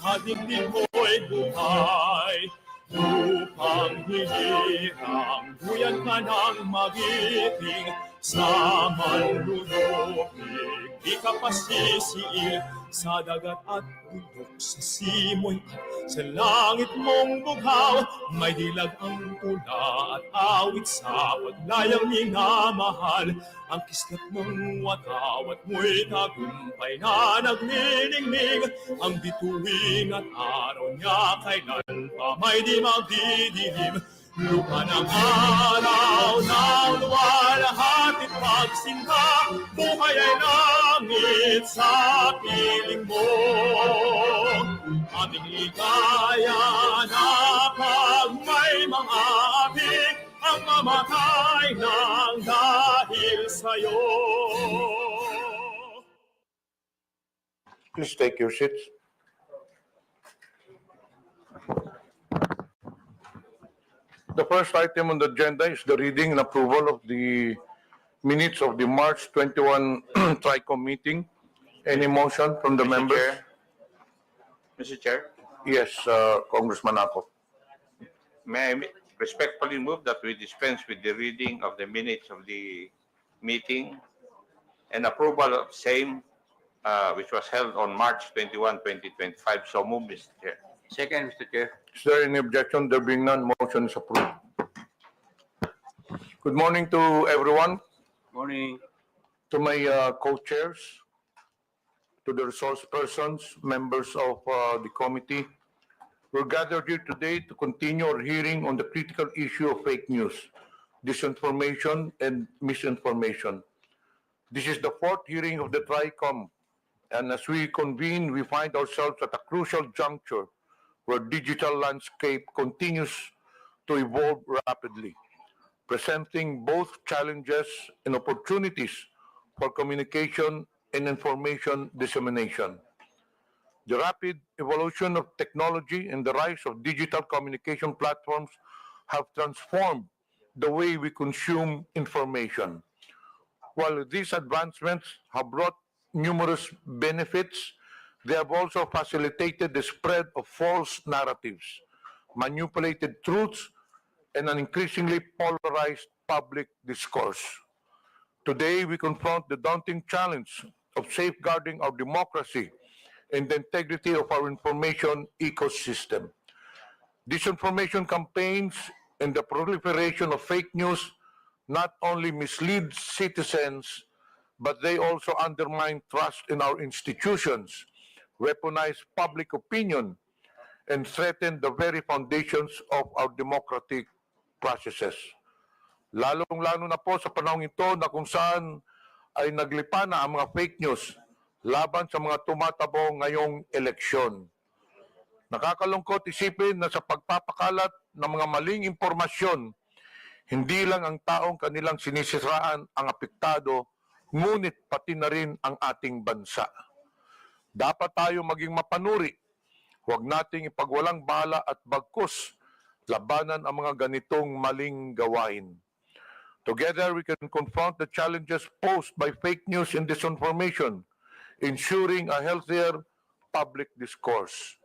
sa dibdib mo'y buhay. Upang hilirang buyan ka ng magiting, sa manlulupig di ka pasisiil, sa dagat at bundok, sa simoy at sa langit mong bughaw. May dilag ang tula at awit sa paglayang minamahal, ang kislat ng watawat mo'y tagumpay na nagniningning, ang bituin at araw niya kailan pa may di magdidilim. Lupa ng araw ng luwalhatit pagsinta, buhay ay langit sa piling mo. Aming ligaya na pag may mga api, ang mamatay ng dahil sa'yo. Please take your seats. The first item on the agenda is the reading and approval of the minutes of the March 21 TRICOM meeting. Any motion from the members? Mr. Chair, Yes, Congressman Ako. may I respectfully move that we dispense with the reading of the minutes of the meeting and approval of same, which was held on March 21, 2025. So move, Mr. Chair. Second, Mr. Chair. Is there any objection? There being none, motion is approved. Good morning to everyone, Morning. to my co-chairs, to the resource persons, members of the committee. We're gathered here today to continue our hearing on the critical issue of fake news, disinformation, and misinformation. This is the fourth hearing of the TRICOM, and as we convene, we find ourselves at a crucial juncture where digital landscape continues to evolve rapidly, presenting both challenges and opportunities for communication and information dissemination. The rapid evolution of technology and the rise of digital communication platforms have transformed the way we consume information. While these advancements have brought numerous benefits, they have also facilitated the spread of false narratives, manipulated truths, and an increasingly polarized public discourse. Today, we confront the daunting challenge of safeguarding our democracy and the integrity of our information ecosystem. Disinformation campaigns and the proliferation of fake news not only mislead citizens, but they also undermine trust in our institutions, weaponize public opinion, and threaten the very foundations of our democratic processes. Lalong-lalo na po sa panahong ito na kung saan ay naglipa na ang mga fake news laban sa mga tumatabong ngayong eleksyon. Nakakalungkot isipin na sa pagpapakalat ng mga maling impormasyon, hindi lang ang taong kanilang sinisiraan ang apektado, ngunit pati na rin ang ating bansa. Dapat tayo maging mapanuri. Huwag nating ipagwalang bala at bagkus labanan ang mga ganitong maling gawain. Together, we can confront the challenges posed by fake news and disinformation, ensuring a healthier public discourse.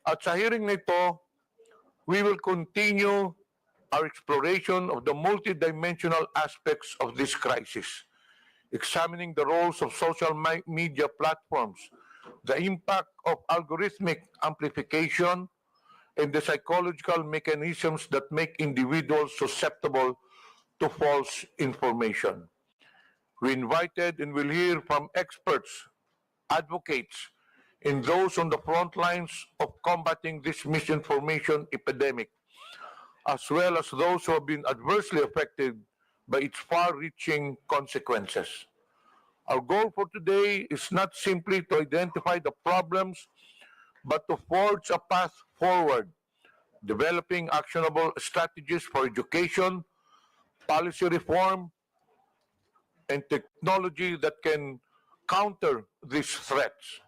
At sa hearing nito, we will continue our exploration of the multidimensional aspects of this crisis, examining the roles of social media platforms, the impact of algorithmic amplification, and the psychological mechanisms that make individuals susceptible to false information. We invited and will hear from experts, advocates, and those on the front lines of combating this misinformation epidemic, as well as those who have been adversely affected by its far-reaching consequences. Our goal for today is not simply to identify the problems, but to forge a path forward, developing actionable strategies for education, policy reform, and technology that can counter these threats.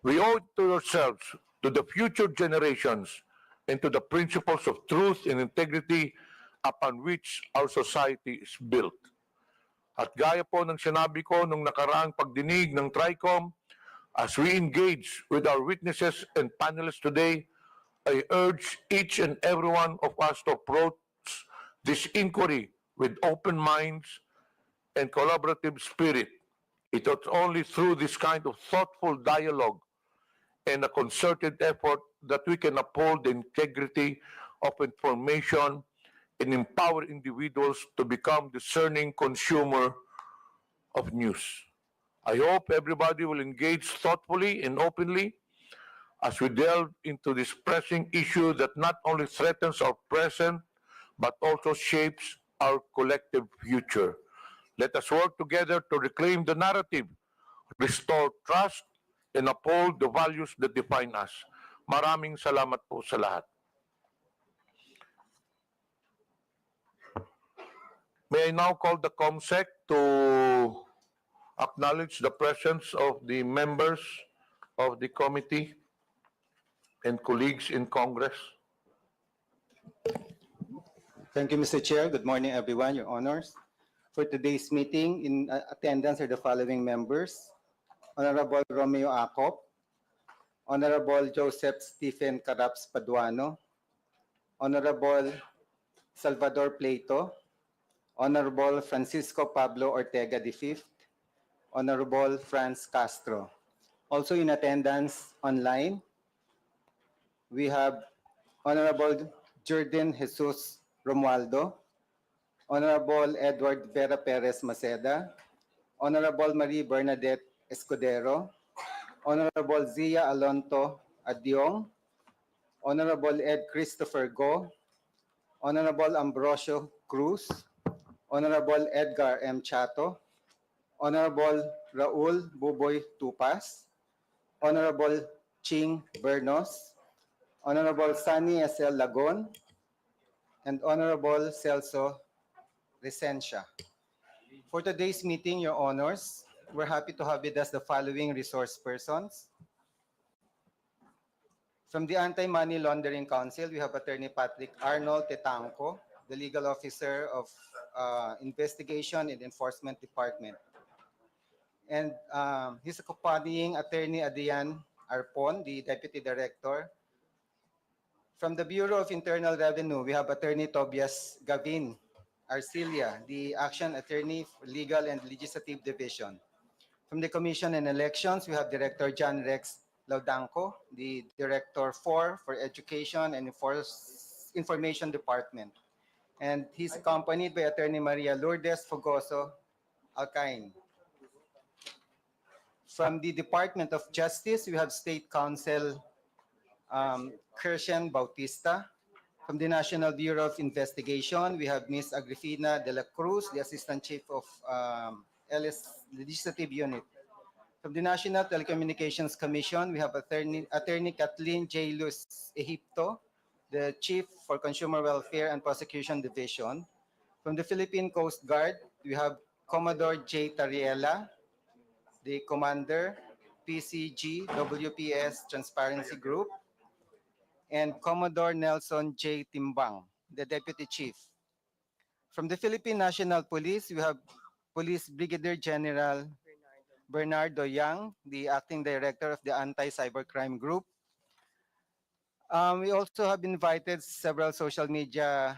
We owe it to ourselves, to the future generations, and to the principles of truth and integrity upon which our society is built. At gaya po ng sinabi ko nung nakaraang pagdinig ng TRICOM, As we engage with our witnesses and panelists today, I urge each and every one of us to approach this inquiry with open minds and collaborative spirit. It is only through this kind of thoughtful dialogue and a concerted effort that we can uphold the integrity of information and empower individuals to become discerning consumer of news. I hope everybody will engage thoughtfully and openly as we delve into this pressing issue that not only threatens our present but also shapes our collective future. Let us work together to reclaim the narrative, restore trust, and uphold the values that define us. Maraming salamat po sa lahat. May I now call the COMSEC to acknowledge the presence of the members of the committee and colleagues in Congress. Thank you, Mr. Chair. Good morning, everyone, Your Honors. For today's meeting, in attendance are the following members: Honorable Romeo Acop, Honorable Joseph Stephen Caraps Paduano, Honorable Salvador Pleito, Honorable Francisco Pablo Ortega V, Honorable Franz Castro. Also in attendance online, we have Honorable Jordan Jesus Romualdo, Honorable Edward Vera Perez Maceda, Honorable Marie Bernadette Escudero, Honorable Zia Alonto Adiong, Honorable Ed Christopher Go, Honorable Ambrosio Cruz, Honorable Edgar M. Chato, Honorable Raul Buboy Tupas, Honorable Ching Bernos, Honorable Sunny S.L. Lagon, and Honorable Celso Resencia. For today's meeting, Your Honors, we're happy to have with us the following resource persons. From the Anti-Money Laundering Council, we have Attorney Patrick Arnold Tetanco, the Legal Officer of Investigation and Enforcement Department. And he's accompanying Attorney Adrian Arpon, the Deputy Director. From the Bureau of Internal Revenue, we have Attorney Tobias Gavin Arcilia, the Action Attorney for Legal and Legislative Division. From the Commission on Elections, we have Director John Rex Laudanco, the Director for Education and Information Department. And he's accompanied by Attorney Maria Lourdes Fogoso Alcain. From the Department of Justice, we have State Counsel Christian Bautista. From the National Bureau of Investigation, we have Ms. Agrifina de la Cruz, the Assistant Chief of LS Legislative Unit. From the National Telecommunications Commission, we have Attorney Kathleen J. Luz Egipto, the Chief for Consumer Welfare and Prosecution Division. From the Philippine Coast Guard, we have Commodore J. Tariela, the Commander, PCG WPS Transparency Group, and Commodore Nelson J. Timbang, the Deputy Chief. From the Philippine National Police, we have Police Brigadier General Bernardo Yang, the Acting Director of the Anti-Cybercrime Group. We also have invited several social media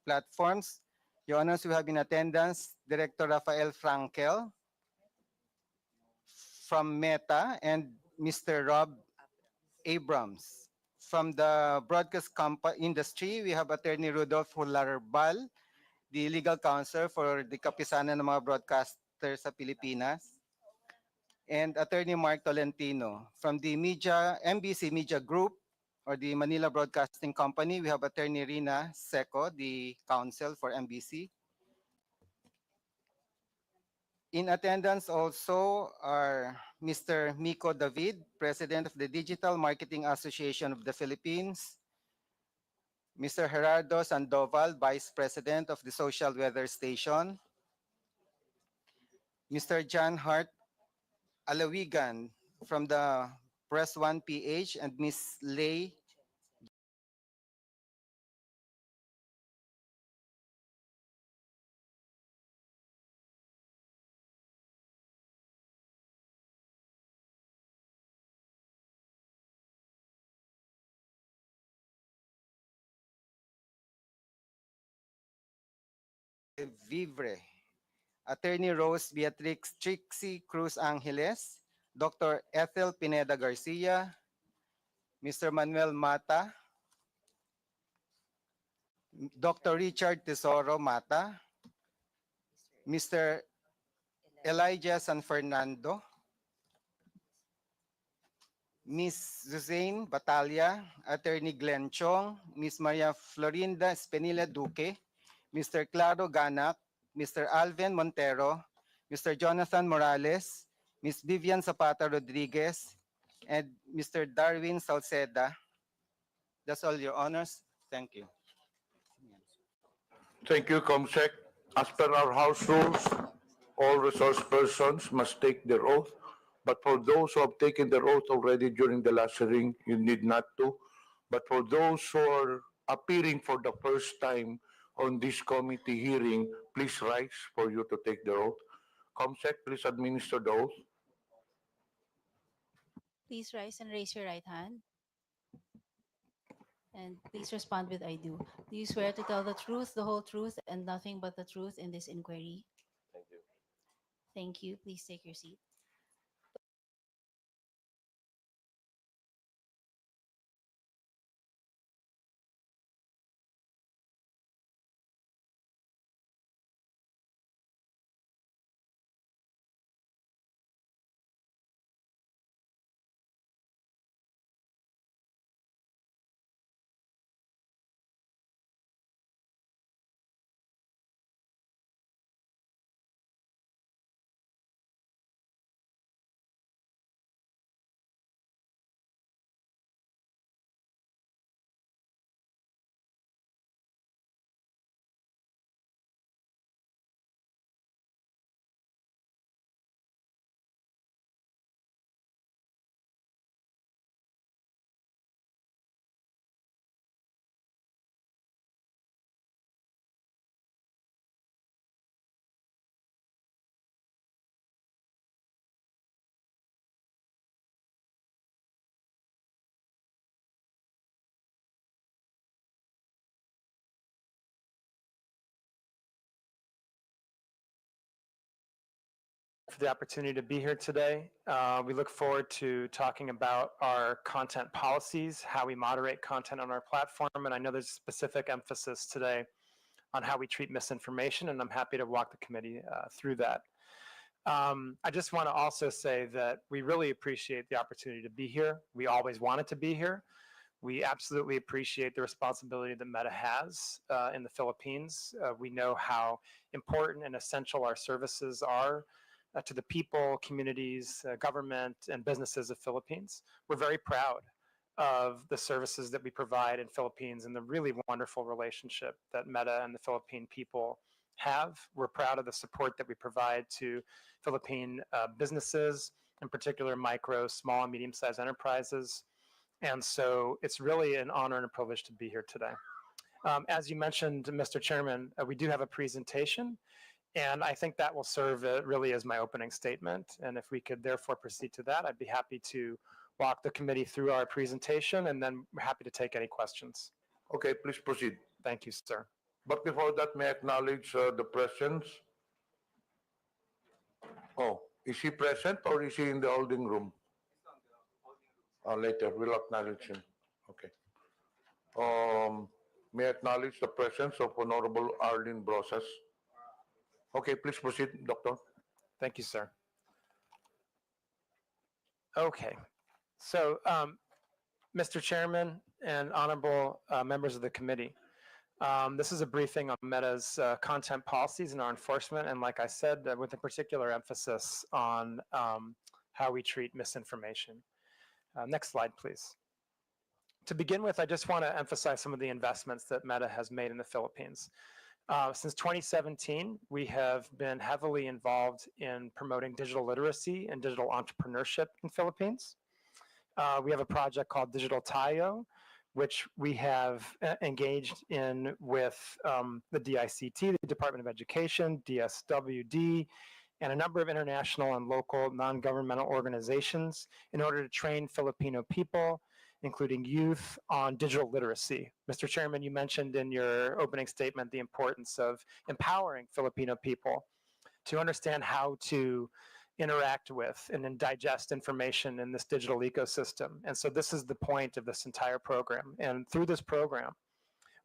platforms. Your Honors, we have in attendance Director Rafael Frankel from Meta and Mr. Rob Abrams. From the broadcast industry, we have Attorney Rudolph Hularbal, the legal counsel for the kapisanan ng mga broadcaster sa Pilipinas, and Attorney Mark Tolentino. From the MBC Media Group, or the Manila Broadcasting Company, we have Attorney Rina Seco, the counsel for MBC. In attendance also are Mr. Miko David, President of the Digital Marketing Association of the Philippines, Mr. Gerardo Sandoval, Vice President of the Social Weather Station, Mr. John Hart Alawigan from the Press 1 PH, and Ms. Lei Vivre, Attorney Rose Beatrix Trixie Cruz Angeles, Dr. Ethel Pineda Garcia, Mr. Manuel Mata, Dr. Richard Tesoro Mata, Mr. Elijah San Fernando, Miss Suzanne Batalla, Attorney Glenn Chong, Miss Maria Florinda Espenilla Duque, Mr. Claro Ganak, Mr. Alvin Montero, Mr. Jonathan Morales, Miss Vivian Zapata Rodriguez, and Mr. Darwin Salceda. That's all, Your Honors. Thank you. Thank you, Comsec. As per our House rules, all resource persons must take their oath. But for those who have taken their oath already during the last hearing, you need not to. But for those who are appearing for the first time on this committee hearing, please rise for you to take the oath. Comsec, please administer the oath. Please rise and raise your right hand. And please respond with I do. Do you swear to tell the truth, the whole truth, and nothing but the truth in this inquiry? Thank you. Thank you. Please take your seat. For the opportunity to be here today. We look forward to talking about our content policies, how we moderate content on our platform, and I know there's specific emphasis today on how we treat misinformation, and I'm happy to walk the committee through that. I just want to also say that we really appreciate the opportunity to be here. We always wanted to be here. We absolutely appreciate the responsibility that Meta has in the Philippines. We know how important and essential our services are to the people, communities, government, and businesses of Philippines. We're very proud of the services that we provide in Philippines and the really wonderful relationship that Meta and the Philippine people have. We're proud of the support that we provide to Philippine businesses, in particular micro, small, and medium-sized enterprises. And so it's really an honor and a privilege to be here today. As you mentioned, Mr. Chairman, we do have a presentation, and I think that will serve really as my opening statement. And if we could therefore proceed to that, I'd be happy to walk the committee through our presentation, and then we're happy to take any questions. Okay, please proceed. Thank you, sir. But before that, may I acknowledge the presence? Oh, is he present or is he in the holding room? Later, we'll acknowledge him. Okay. May I acknowledge the presence of Honorable Arlene Brosas? Okay, please proceed, Doctor. Thank you, sir. Okay. So, Mr. Chairman and honorable members of the committee, this is a briefing on Meta's content policies and our enforcement, and like I said, with a particular emphasis on how we treat misinformation. Next slide, please. To begin with, I just want to emphasize some of the investments that Meta has made in the Philippines. Since 2017, we have been heavily involved in promoting digital literacy and digital entrepreneurship in Philippines. We have a project called Digital Tayo, which we have engaged in with the DICT, the Department of Education, DSWD, and a number of international and local non-governmental organizations in order to train Filipino people including youth, on digital literacy. Mr. Chairman, you mentioned in your opening statement the importance of empowering Filipino people to understand how to interact with and then digest information in this digital ecosystem. And so this is the point of this entire program. And through this program,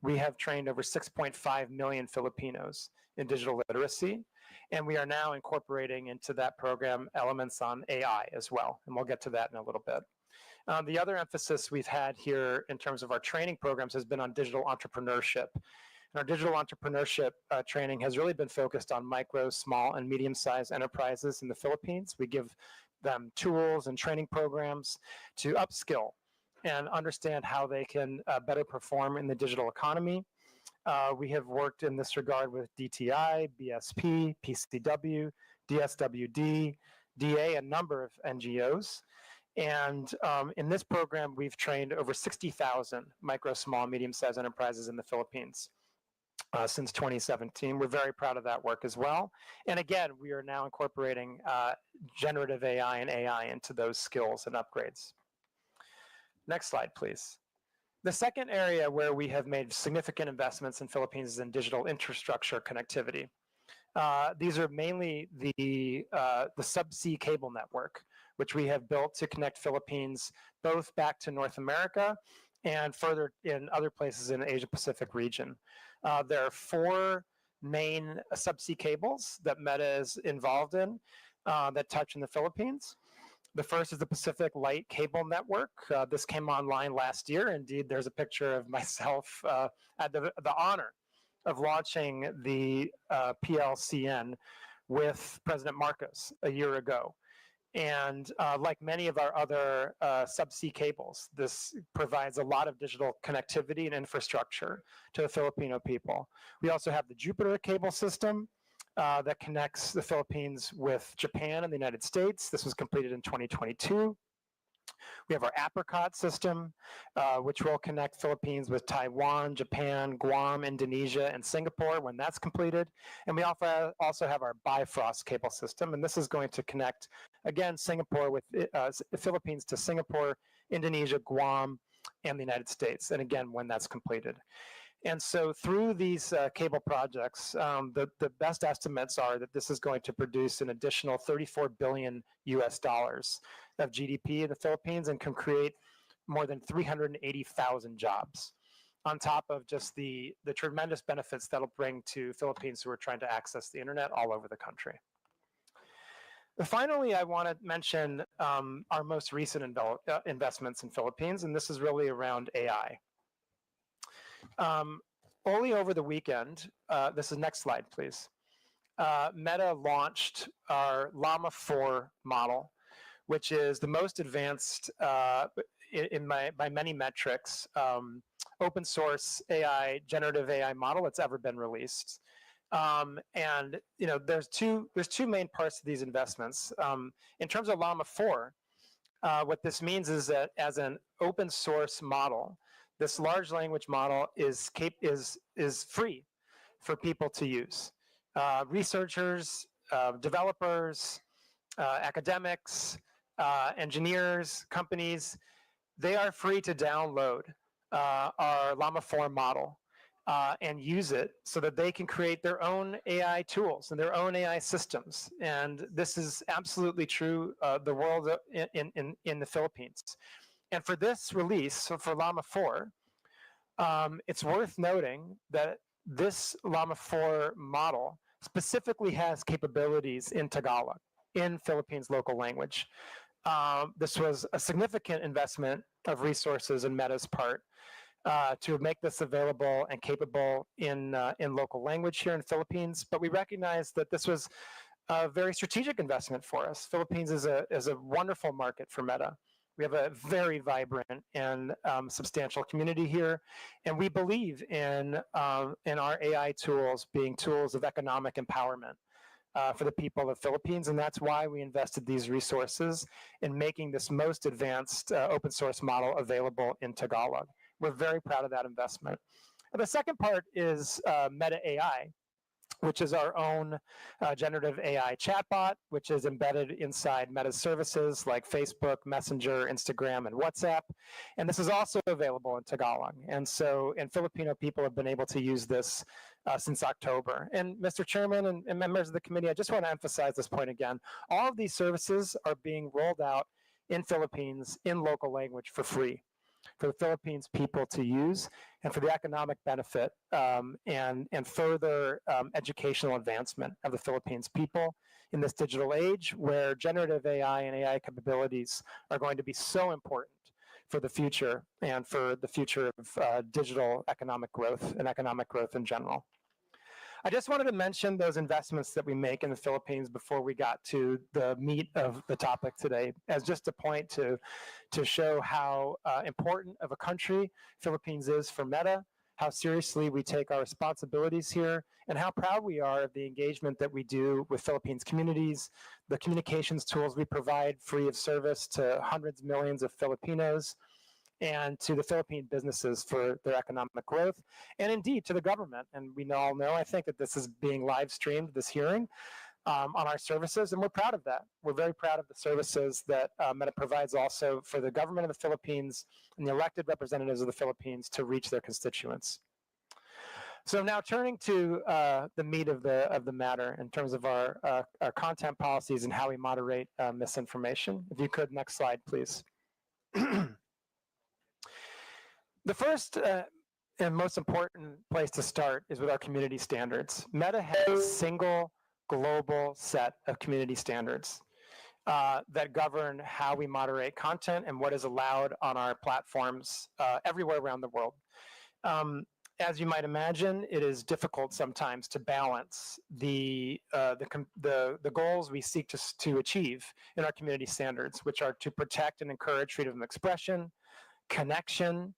we have trained over 6.5 million Filipinos in digital literacy, and we are now incorporating into that program elements on AI as well, and we'll get to that in a little bit. The other emphasis we've had here in terms of our training programs has been on digital entrepreneurship. And our digital entrepreneurship training has really been focused on micro, small, and medium-sized enterprises in the Philippines. We give them tools and training programs to upskill and understand how they can better perform in the digital economy. We have worked in this regard with DTI, BSP, PCW, DSWD, DA, a number of NGOs. And in this program, we've trained over 60,000 micro, small, medium-sized enterprises in the Philippines since 2017. We're very proud of that work as well. And again, we are now incorporating generative AI and AI into those skills and upgrades. Next slide, please. The second area where we have made significant investments in Philippines is in digital infrastructure connectivity. These are mainly the subsea cable network, which we have built to connect Philippines both back to North America and further in other places in the Asia-Pacific region. There are 4 main subsea cables that Meta is involved in that touch in the Philippines. The first is the Pacific Light Cable Network. This came online last year. Indeed, there's a picture of myself at the honor of launching the PLCN with President Marcos a year ago. And like many of our other subsea cables, this provides a lot of digital connectivity and infrastructure to the Filipino people. We also have the Jupiter cable system that connects the Philippines with Japan and the United States. This was completed in 2022. We have our Apricot system, which will connect Philippines with Taiwan, Japan, Guam, Indonesia, and Singapore when that's completed. And we also have our Bifrost cable system, and this is going to connect, again, Singapore with the Philippines to Singapore, Indonesia, Guam, and the United States, and again, when that's completed. And so through these cable projects, the best estimates are that this is going to produce an additional $34 billion of GDP in the Philippines and can create more than 380,000 jobs on top of just the tremendous benefits that'll bring to Filipinos who are trying to access the internet all over the country. Finally, I want to mention our most recent investments in Philippines, and this is really around AI. Only over the weekend, this is next slide, please. Meta launched our Llama 4 model, which is the most advanced by many metrics, open source AI, generative AI model that's ever been released. And there's two main parts to these investments. In terms of Llama 4, what this means is that as an open source model, this large language model is free for people to use. Researchers, developers, academics, engineers, companies, they are free to download our Llama 4 model and use it so that they can create their own AI tools and their own AI systems. And this is absolutely true the world in the Philippines. And for this release, so for Llama 4, it's worth noting that this Llama 4 model specifically has capabilities in Tagalog, in Philippines local language. This was a significant investment of resources in Meta's part to make this available and capable in local language here in the Philippines. But we recognize that this was a very strategic investment for us. Philippines is a wonderful market for Meta. We have a very vibrant and substantial community here, and we believe in our AI tools being tools of economic empowerment for the people of the Philippines, and that's why we invested these resources in making this most advanced open source model available in Tagalog. We're very proud of that investment. And the second part is Meta AI, which is our own generative AI chatbot, which is embedded inside Meta's services like Facebook, Messenger, Instagram, and WhatsApp. And this is also available in Tagalog. And so, and Filipino people have been able to use this since October. And Mr. Chairman and members of the committee, I just want to emphasize this point again. All of these services are being rolled out in Philippines in local language for free, for the Philippines people to use, and for the economic benefit and further educational advancement of the Philippines people in this digital age where generative AI and AI capabilities are going to be so important for the future and for the future of digital economic growth and economic growth in general. I just wanted to mention those investments that we make in the Philippines before we got to the meat of the topic today, as just a point to show how important of a country Philippines is for Meta, how seriously we take our responsibilities here, and how proud we are of the engagement that we do with Philippines communities, the communications tools we provide free of service to hundreds of millions of Filipinos, and to the Philippine businesses for their economic growth, and indeed to the government. And we all know, I think, that this is being live streamed, this hearing, on our services, and we're proud of that. We're very proud of the services that Meta provides also for the government of the Philippines and the elected representatives of the Philippines to reach their constituents. So now turning to the meat of the matter in terms of our content policies and how we moderate misinformation. If you could, next slide, please. The first and most important place to start is with our community standards. Meta has a single global set of community standards that govern how we moderate content and what is allowed on our platforms everywhere around the world. As you might imagine, it is difficult sometimes to balance the goals we seek to achieve in our community standards, which are to protect and encourage freedom of expression, connection,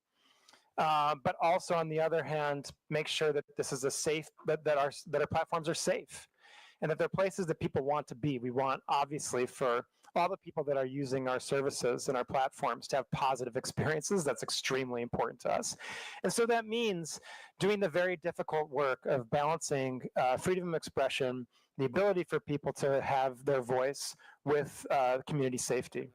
but also, on the other hand, make sure that this is a safe, that our platforms are safe, and that they're places that people want to be. We want, obviously, for all the people that are using our services and our platforms to have positive experiences. That's extremely important to us. And so that means doing the very difficult work of balancing freedom of expression, the ability for people to have their voice with community safety.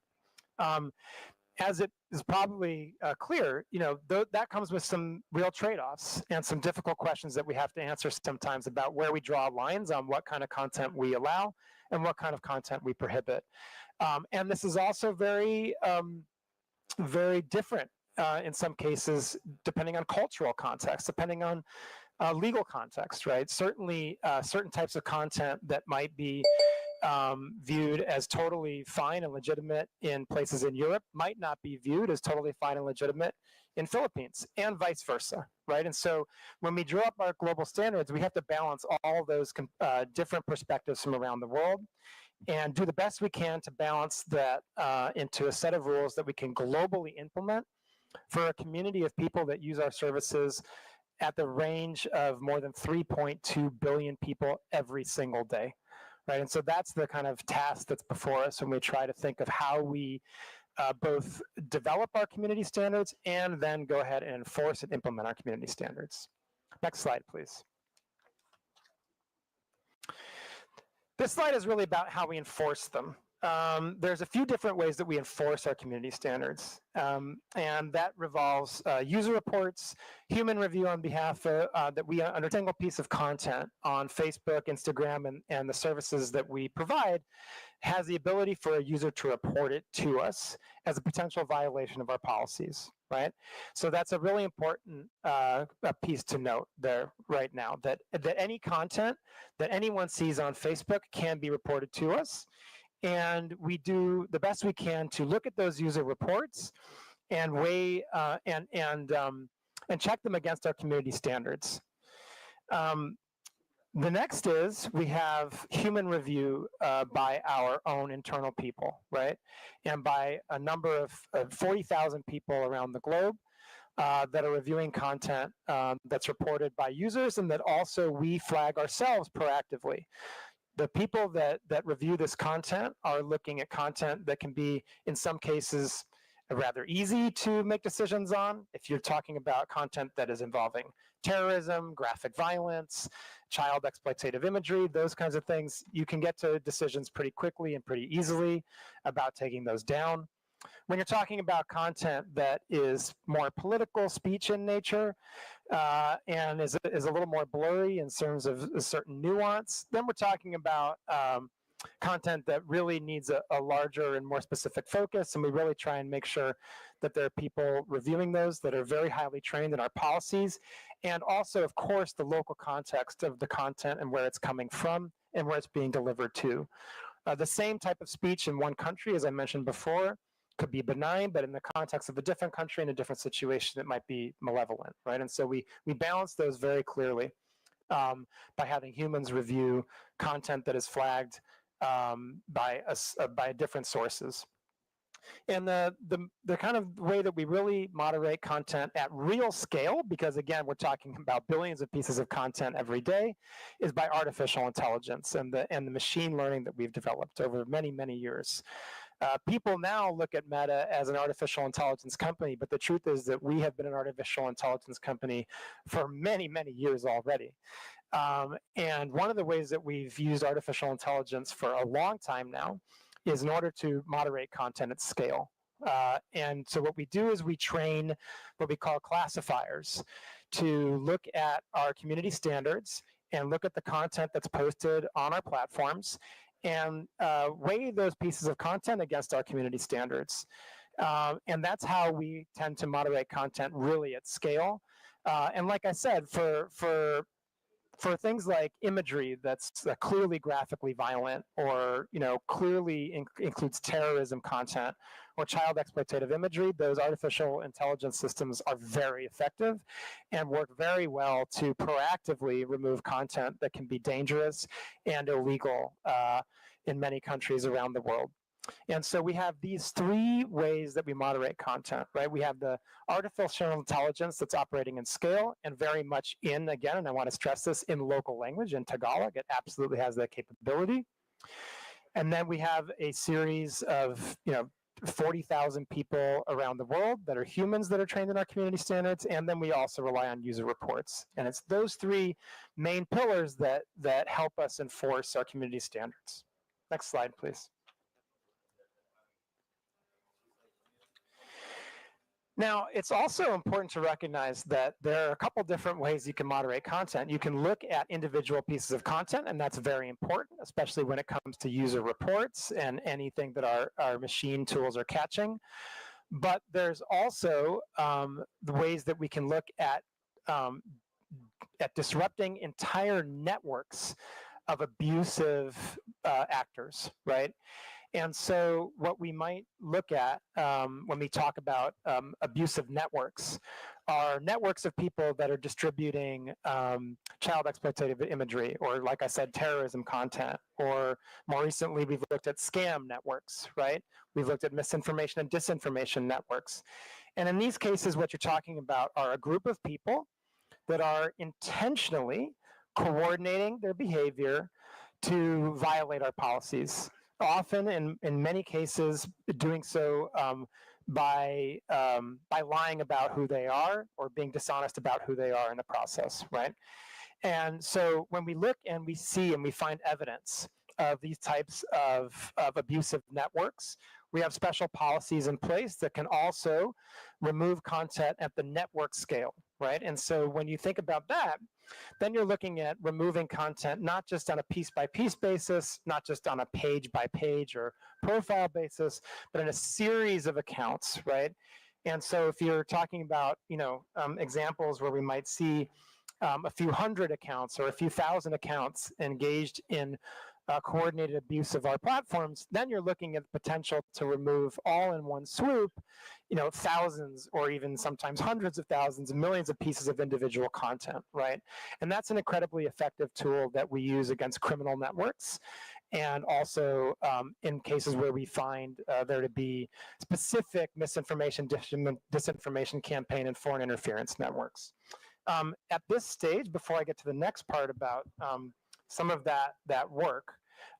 As it is probably clear, that comes with some real trade-offs and some difficult questions that we have to answer sometimes about where we draw lines on what kind of content we allow and what kind of content we prohibit. And this is also very, very different in some cases, depending on cultural context, depending on legal context, right? Certainly, certain types of content that might be viewed as totally fine and legitimate in places in Europe might not be viewed as totally fine and legitimate in Philippines, and vice versa, right? And so when we draw up our global standards, we have to balance all those different perspectives from around the world and do the best we can to balance that into a set of rules that we can globally implement for a community of people that use our services at the range of more than 3.2 billion people every single day. Right, and so that's the kind of task that's before us when we try to think of how we both develop our community standards and then go ahead and enforce and implement our community standards. Next slide, please. This slide is really about how we enforce them. There's a few different ways that we enforce our community standards, and that revolves user reports, human review on behalf of, that we under a single piece of content on Facebook, Instagram, and the services that we provide has the ability for a user to report it to us as a potential violation of our policies, right? So that's a really important piece to note there right now, that any content that anyone sees on Facebook can be reported to us. And we do the best we can to look at those user reports and weigh and check them against our community standards. The next is we have human review by our own internal people, right? And by a number of 40,000 people around the globe that are reviewing content that's reported by users and that also we flag ourselves proactively. The people that review this content are looking at content that can be, in some cases, rather easy to make decisions on. If you're talking about content that is involving terrorism, graphic violence, child exploitative imagery, those kinds of things, you can get to decisions pretty quickly and pretty easily about taking those down. When you're talking about content that is more political speech in nature and is a little more blurry in terms of a certain nuance, then we're talking about content that really needs a larger and more specific focus, and we really try and make sure that there are people reviewing those that are very highly trained in our policies, and also, of course, the local context of the content and where it's coming from and where it's being delivered to. The same type of speech in one country, as I mentioned before, could be benign, but in the context of a different country in a different situation, it might be malevolent, right? And so we balance those very clearly by having humans review content that is flagged by different sources. And the kind of way that we really moderate content at real scale, because again, we're talking about billions of pieces of content every day, is by artificial intelligence and the machine learning that we've developed over many, many years. People now look at Meta as an artificial intelligence company, but the truth is that we have been an artificial intelligence company for many, many years already. And one of the ways that we've used artificial intelligence for a long time now is in order to moderate content at scale. And so what we do is we train what we call classifiers to look at our community standards and look at the content that's posted on our platforms and weigh those pieces of content against our community standards. And that's how we tend to moderate content really at scale. And like I said, for things like imagery that's clearly graphically violent or clearly includes terrorism content or child exploitative imagery, those artificial intelligence systems are very effective and work very well to proactively remove content that can be dangerous and illegal in many countries around the world. And so we have these three ways that we moderate content, right? We have the artificial intelligence that's operating in scale and very much again, and I want to stress this, in local language, in Tagalog. It absolutely has that capability. And then we have a series of, 40,000 people around the world that are humans that are trained in our community standards. And then we also rely on user reports. And it's those three main pillars that help us enforce our community standards. Next slide, please. Now, it's also important to recognize that there are a couple different ways you can moderate content. You can look at individual pieces of content, and that's very important, especially when it comes to user reports and anything that our machine tools are catching. But there's also the ways that we can look at disrupting entire networks of abusive actors, right? And so what we might look at when we talk about abusive networks are networks of people that are distributing child exploitative imagery, or like I said, terrorism content, or more recently, we've looked at scam networks, right? We've looked at misinformation and disinformation networks. And in these cases, what you're talking about are a group of people that are intentionally coordinating their behavior to violate our policies. Often, in many cases, doing so by lying about who they are or being dishonest about who they are in the process, right? And so when we look and we see and we find evidence of these types of abusive networks, we have special policies in place that can also remove content at the network scale, right? And so when you think about that, then you're looking at removing content not just on a piece-by-piece basis, not just on a page-by-page or profile basis, but in a series of accounts, right? And so if you're talking about, examples where we might see a few hundred accounts or a few thousand accounts engaged in coordinated abuse of our platforms, then you're looking at the potential to remove all in one swoop, thousands or even sometimes hundreds of thousands and millions of pieces of individual content, right? And that's an incredibly effective tool that we use against criminal networks, and also in cases where we find there to be specific misinformation, disinformation campaign and foreign interference networks. At this stage, before I get to the next part about some of that work,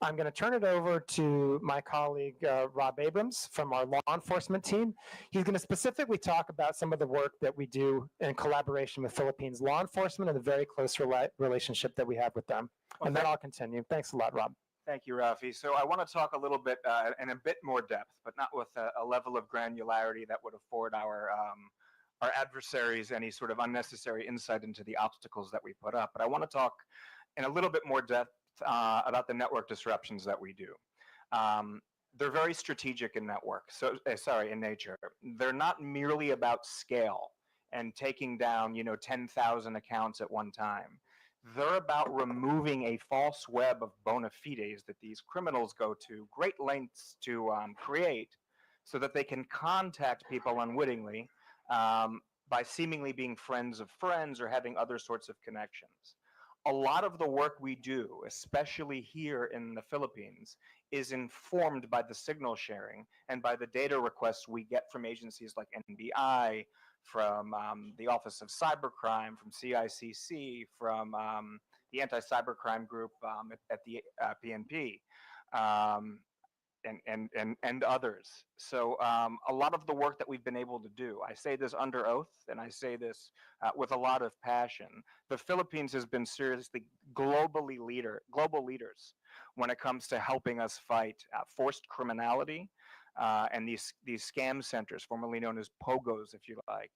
I'm going to turn it over to my colleague, Rob Abrams from our law enforcement team. He's going to specifically talk about some of the work that we do in collaboration with Philippines law enforcement and the very close relationship that we have with them. And then I'll continue. Thanks a lot, Rob. Thank you, Rafi. So I want to talk a little bit in a bit more depth, but not with a level of granularity that would afford our adversaries any sort of unnecessary insight into the obstacles that we put up. But I want to talk in a little bit more depth about the network disruptions that we do. They're very strategic in in nature. They're not merely about scale and taking down, 10,000 accounts at one time. They're about removing a false web of bona fides that these criminals go to great lengths to create so that they can contact people unwittingly by seemingly being friends of friends or having other sorts of connections. A lot of the work we do, especially here in the Philippines, is informed by the signal sharing and by the data requests we get from agencies like NBI, from the Office of Cybercrime, from CICC, from the Anti-Cybercrime Group at the PNP, and others. So a lot of the work that we've been able to do, I say this under oath, and I say this with a lot of passion. The Philippines has been seriously global leaders when it comes to helping us fight forced criminality and these scam centers, formerly known as POGOs, if you like,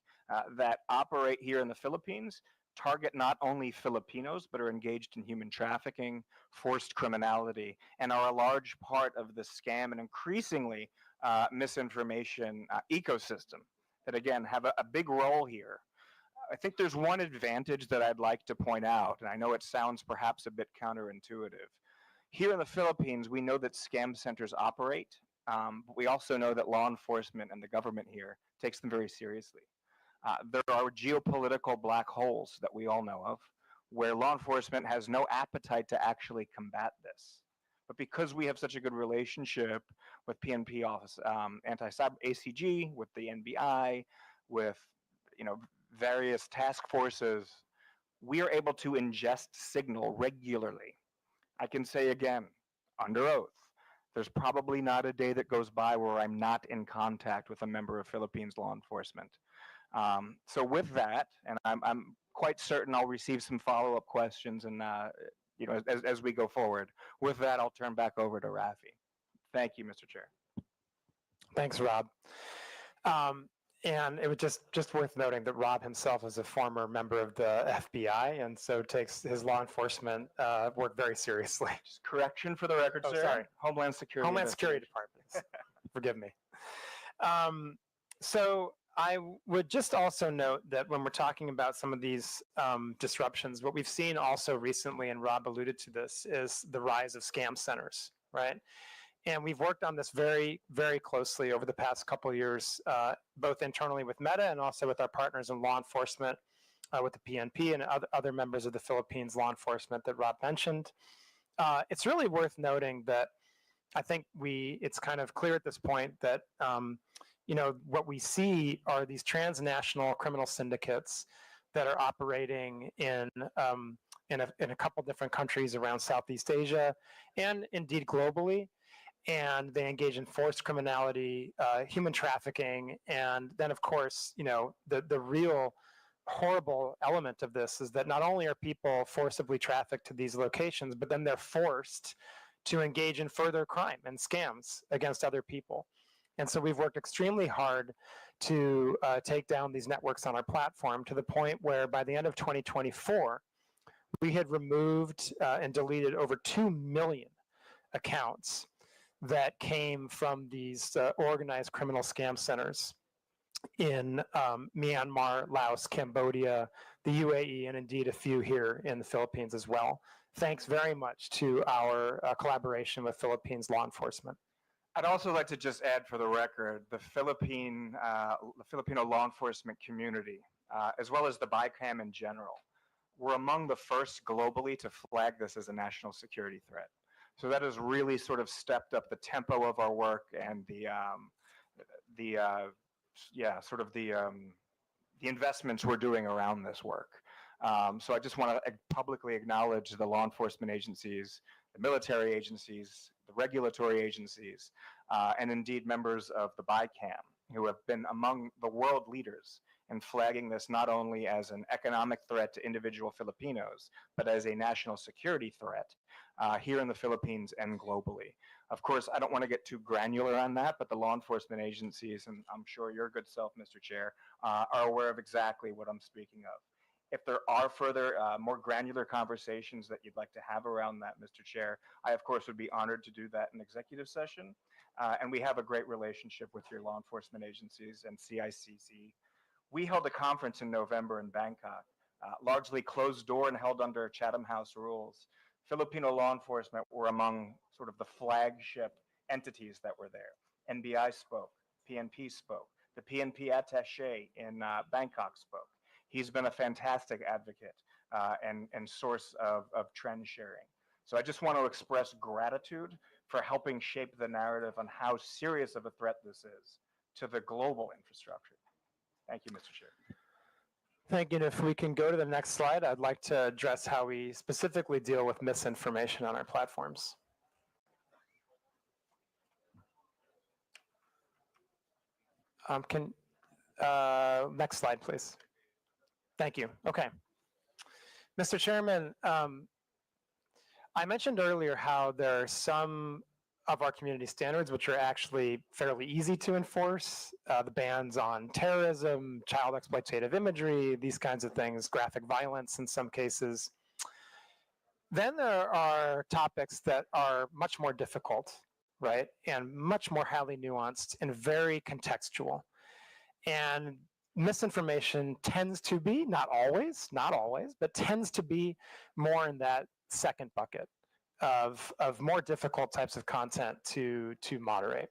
that operate here in the Philippines, target not only Filipinos, but are engaged in human trafficking, forced criminality, and are a large part of the scam and increasingly misinformation ecosystem that, again, have a big role here. I think there's one advantage that I'd like to point out, and I know it sounds perhaps a bit counterintuitive. Here in the Philippines, we know that scam centers operate, but we also know that law enforcement and the government here takes them very seriously. There are geopolitical black holes that we all know of, where law enforcement has no appetite to actually combat this. But because we have such a good relationship with PNP office, anti-cyber ACG, with the NBI, with various task forces, we are able to ingest signal regularly. I can say again, under oath, there's probably not a day that goes by where I'm not in contact with a member of Philippines law enforcement. So with that, and I'm quite certain I'll receive some follow-up questions and as we go forward. With that, I'll turn back over to Rafi. Thank you, Mr. Chair. Thanks, Rob. And it was just worth noting that Rob himself is a former member of the FBI, and so takes his law enforcement work very seriously. Just correction for the record, sir. Sorry. Homeland Security. Homeland Security Department. Forgive me. So I would just also note that when we're talking about some of these disruptions, what we've seen also recently, and Rob alluded to this, is the rise of scam centers, right? And we've worked on this very, very closely over the past couple of years, both internally with Meta and also with our partners in law enforcement, with the PNP and other members of the Philippines law enforcement that Rob mentioned. It's really worth noting that I think it's kind of clear at this point that what we see are these transnational criminal syndicates that are operating in a couple different countries around Southeast Asia and indeed globally. And they engage in forced criminality, human trafficking, and then, of course, the real horrible element of this is that not only are people forcibly trafficked to these locations, but then they're forced to engage in further crime and scams against other people. And so we've worked extremely hard to take down these networks on our platform to the point where by the end of 2024, we had removed and deleted over 2 million accounts that came from these organized criminal scam centers in Myanmar, Laos, Cambodia, the UAE, and indeed a few here in the Philippines as well. Thanks very much to our collaboration with Philippines law enforcement. I'd also like to just add for the record, the Filipino law enforcement community, as well as the BICAM in general, were among the first globally to flag this as a national security threat. So that has really sort of stepped up the tempo of our work and the investments we're doing around this work. So I just want to publicly acknowledge the law enforcement agencies the military agencies, the regulatory agencies, and indeed members of the BICAM, who have been among the world leaders in flagging this not only as an economic threat to individual Filipinos, but as a national security threat here in the Philippines and globally. Of course, I don't want to get too granular on that, but the law enforcement agencies, and I'm sure your good self, Mr. Chair, are aware of exactly what I'm speaking of. If there are further, more granular conversations that you'd like to have around that, Mr. Chair, I, of course, would be honored to do that in executive session. And we have a great relationship with your law enforcement agencies and CICC. We held a conference in November in Bangkok, largely closed door and held under Chatham House rules. Filipino law enforcement were among sort of the flagship entities that were there. NBI spoke, PNP spoke, the PNP attaché in Bangkok spoke. He's been a fantastic advocate and source of trend sharing. So I just want to express gratitude for helping shape the narrative on how serious of a threat this is to the global infrastructure. Thank you, Mr. Chair. Thank you. And if we can go to the next slide, I'd like to address how we specifically deal with misinformation on our platforms. Next slide, please. Thank you. Okay. Mr. Chairman, I mentioned earlier how there are some of our community standards which are actually fairly easy to enforce. The bans on terrorism, child exploitative imagery, these kinds of things, graphic violence in some cases. Then there are topics that are much more difficult, right? And much more highly nuanced and very contextual. And misinformation tends to be, not always, but tends to be more in that second bucket of more difficult types of content to moderate.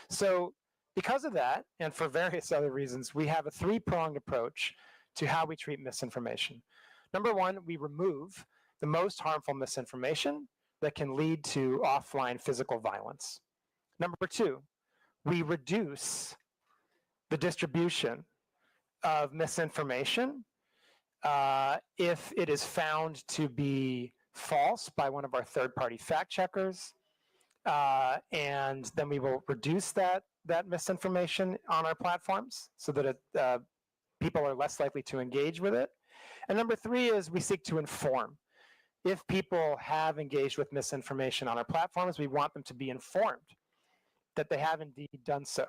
So because of that, and for various other reasons, we have a three-pronged approach to how we treat misinformation. Number one, we remove the most harmful misinformation that can lead to offline physical violence. Number two, we reduce the distribution of misinformation if it is found to be false by one of our third-party fact checkers, and then we will reduce that misinformation on our platforms so that people are less likely to engage with it. And number three is we seek to inform. If people have engaged with misinformation on our platforms, we want them to be informed that they have indeed done so.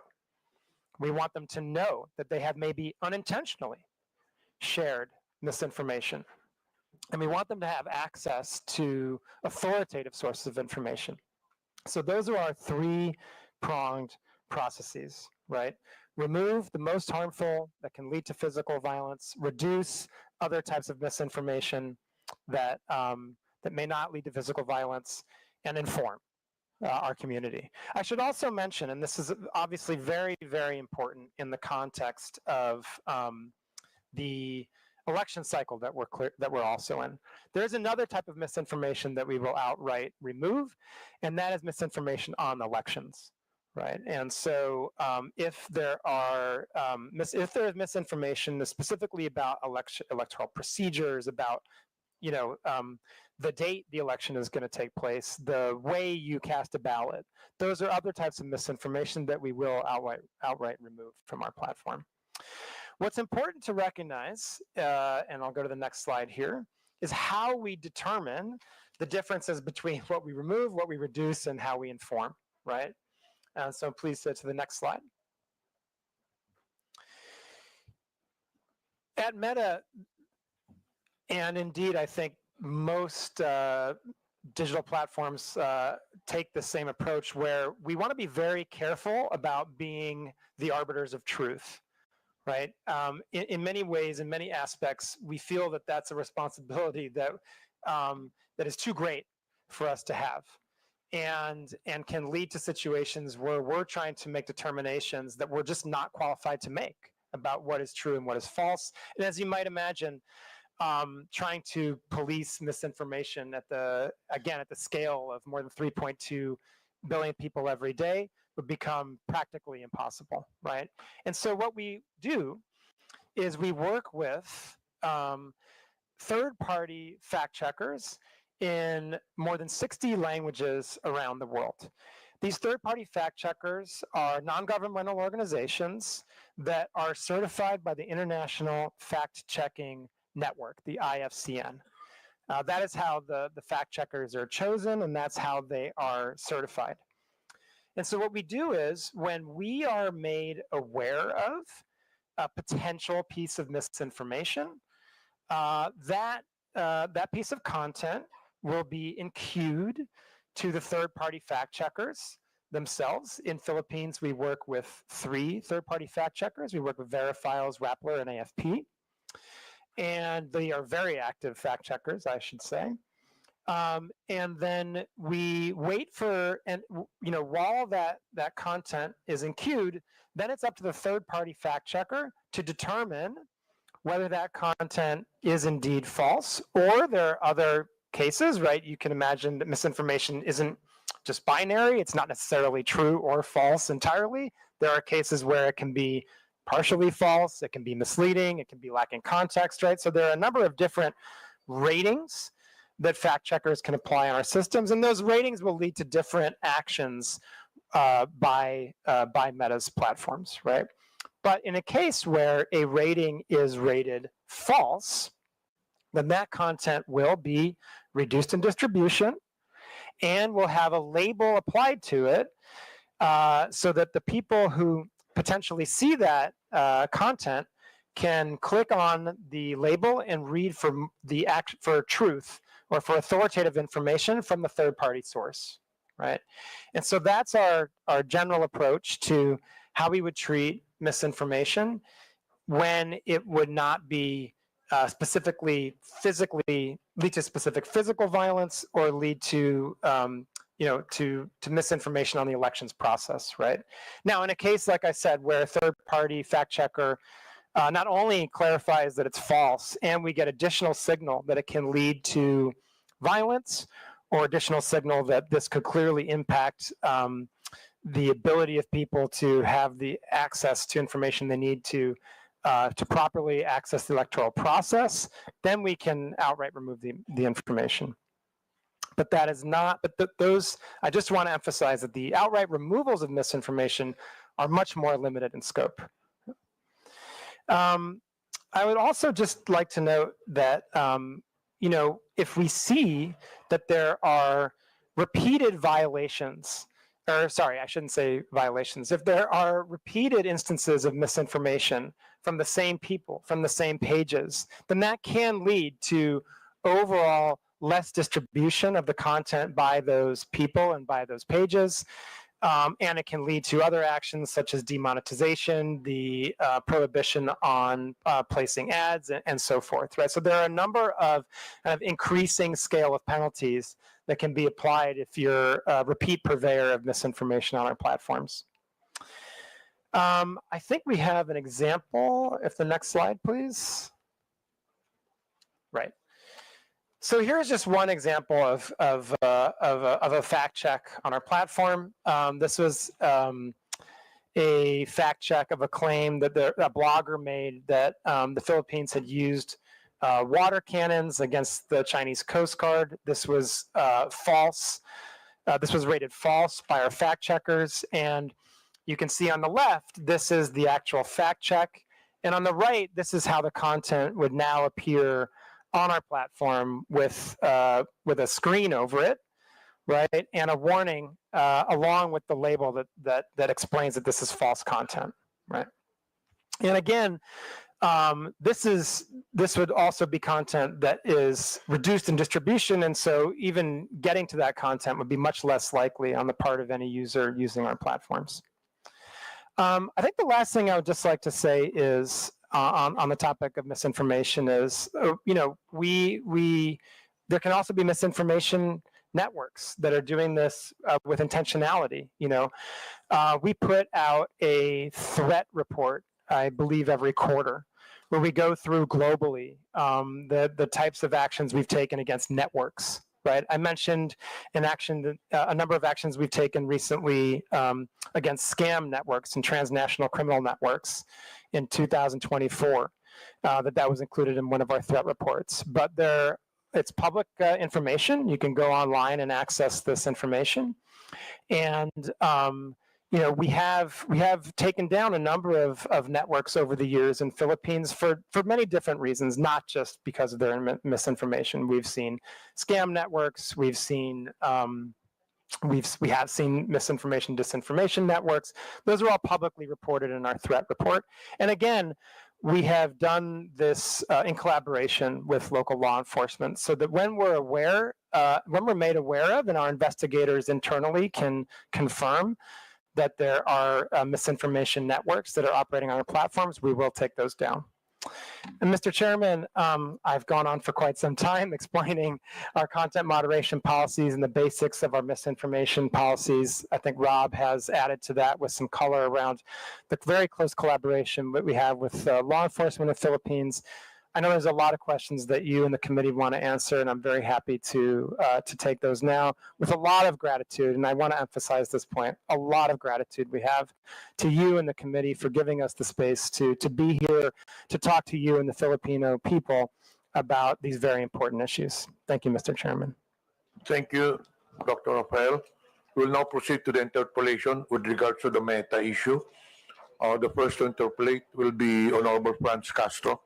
We want them to know that they have maybe unintentionally shared misinformation. And we want them to have access to authoritative sources of information. So those are our three-pronged processes, right? Remove the most harmful that can lead to physical violence, reduce other types of misinformation that may not lead to physical violence, and inform our community. I should also mention, and this is obviously very, very important in the context of the election cycle that we're also in. There's another type of misinformation that we will outright remove, and that is misinformation on elections, right? And so if there is misinformation specifically about electoral procedures, about the date the election is going to take place, the way you cast a ballot, those are other types of misinformation that we will outright remove from our platform. What's important to recognize, and I'll go to the next slide here, is how we determine the differences between what we remove, what we reduce, and how we inform, right? So please go to the next slide. At Meta, and indeed, I think most digital platforms take the same approach where we want to be very careful about being the arbiters of truth, right? In many ways, in many aspects, we feel that that's a responsibility that is too great for us to have, and can lead to situations where we're trying to make determinations that we're just not qualified to make about what is true and what is false. And as you might imagine, trying to police misinformation at the scale of more than 3.2 billion people every day would become practically impossible, right? And so what we do is we work with third-party fact checkers in more than 60 languages around the world. These third-party fact checkers are non-governmental organizations that are certified by the International Fact Checking Network, the IFCN. That is how the fact checkers are chosen, and that's how they are certified. And so what we do is when we are made aware of a potential piece of misinformation, that piece of content will be enqueued to the third-party fact checkers themselves. In Philippines, we work with 3 third-party fact checkers. We work with Verifiles, Rappler, and AFP. And they are very active fact checkers, I should say. And then we wait for, and while that content is enqueued, then it's up to the third-party fact checker to determine whether that content is indeed false, or there are other cases, right? You can imagine that misinformation isn't just binary. It's not necessarily true or false entirely. There are cases where it can be partially false, it can be misleading, it can be lacking context, right? So there are a number of different ratings that fact checkers can apply on our systems, and those ratings will lead to different actions by Meta's platforms, right? But in a case where a rating is rated false, then that content will be reduced in distribution and will have a label applied to it so that the people who potentially see that content can click on the label and read for truth or for authoritative information from the third-party source, right? And so that's our general approach to how we would treat misinformation when it would not be specifically physically lead to specific physical violence or lead to to misinformation on the elections process, right? Now, in a case, like I said, where a third-party fact checker not only clarifies that it's false, and we get additional signal that it can lead to violence, or additional signal that this could clearly impact the ability of people to have the access to information they need to properly access the electoral process, then we can outright remove the information. But that is not, those, I just want to emphasize that the outright removals of misinformation are much more limited in scope. I would also just like to note that, if we see that there are repeated violations, or sorry, I shouldn't say violations, if there are repeated instances of misinformation from the same people, from the same pages, then that can lead to overall less distribution of the content by those people and by those pages. And it can lead to other actions such as demonetization, the prohibition on placing ads, and so forth, right? So there are a number of kind of increasing scale of penalties that can be applied if you're a repeat purveyor of misinformation on our platforms. I think we have an example. If the next slide, please. Right. So here's just one example of a fact check on our platform. This was a fact check of a claim that a blogger made that the Philippines had used water cannons against the Chinese Coast Guard. This was false. This was rated false by our fact checkers. And you can see on the left, this is the actual fact check. And on the right, this is how the content would now appear on our platform with a screen over it, right, and a warning along with the label that explains that this is false content, right? And again, this would also be content that is reduced in distribution, and so even getting to that content would be much less likely on the part of any user using our platforms. I think the last thing I would just like to say is on the topic of misinformation is, there can also be misinformation networks that are doing this with intentionality. We put out a threat report, I believe, every quarter, where we go through globally the types of actions we've taken against networks. Right, I mentioned a number of actions we've taken recently against scam networks and transnational criminal networks in 2024. That was included in one of our threat reports. But there it's public information. You can go online and access this information. And we have taken down a number of networks over the years in Philippines for many different reasons, not just because of their misinformation. We've seen scam networks. We've seen we have seen misinformation, disinformation networks. Those are all publicly reported in our threat report. And again, we have done this in collaboration with local law enforcement, so that when we're made aware of, and our investigators internally can confirm that there are misinformation networks that are operating on our platforms, we will take those down. And Mr. Chairman, I've gone on for quite some time explaining our content moderation policies and the basics of our misinformation policies. I think Rob has added to that with some color around the very close collaboration that we have with law enforcement in the Philippines. I know there's a lot of questions that you and the committee want to answer, and I'm very happy to take those now with a lot of gratitude. And I want to emphasize this point: a lot of gratitude we have to you and the committee for giving us the space to be here to talk to you and the Filipino people about these very important issues. Thank you, Mr. Chairman. Thank you, Dr. Rafael. We'll now proceed to the interpellation with regards to the Meta issue. The first to interpellate will be Honorable Franz Castro.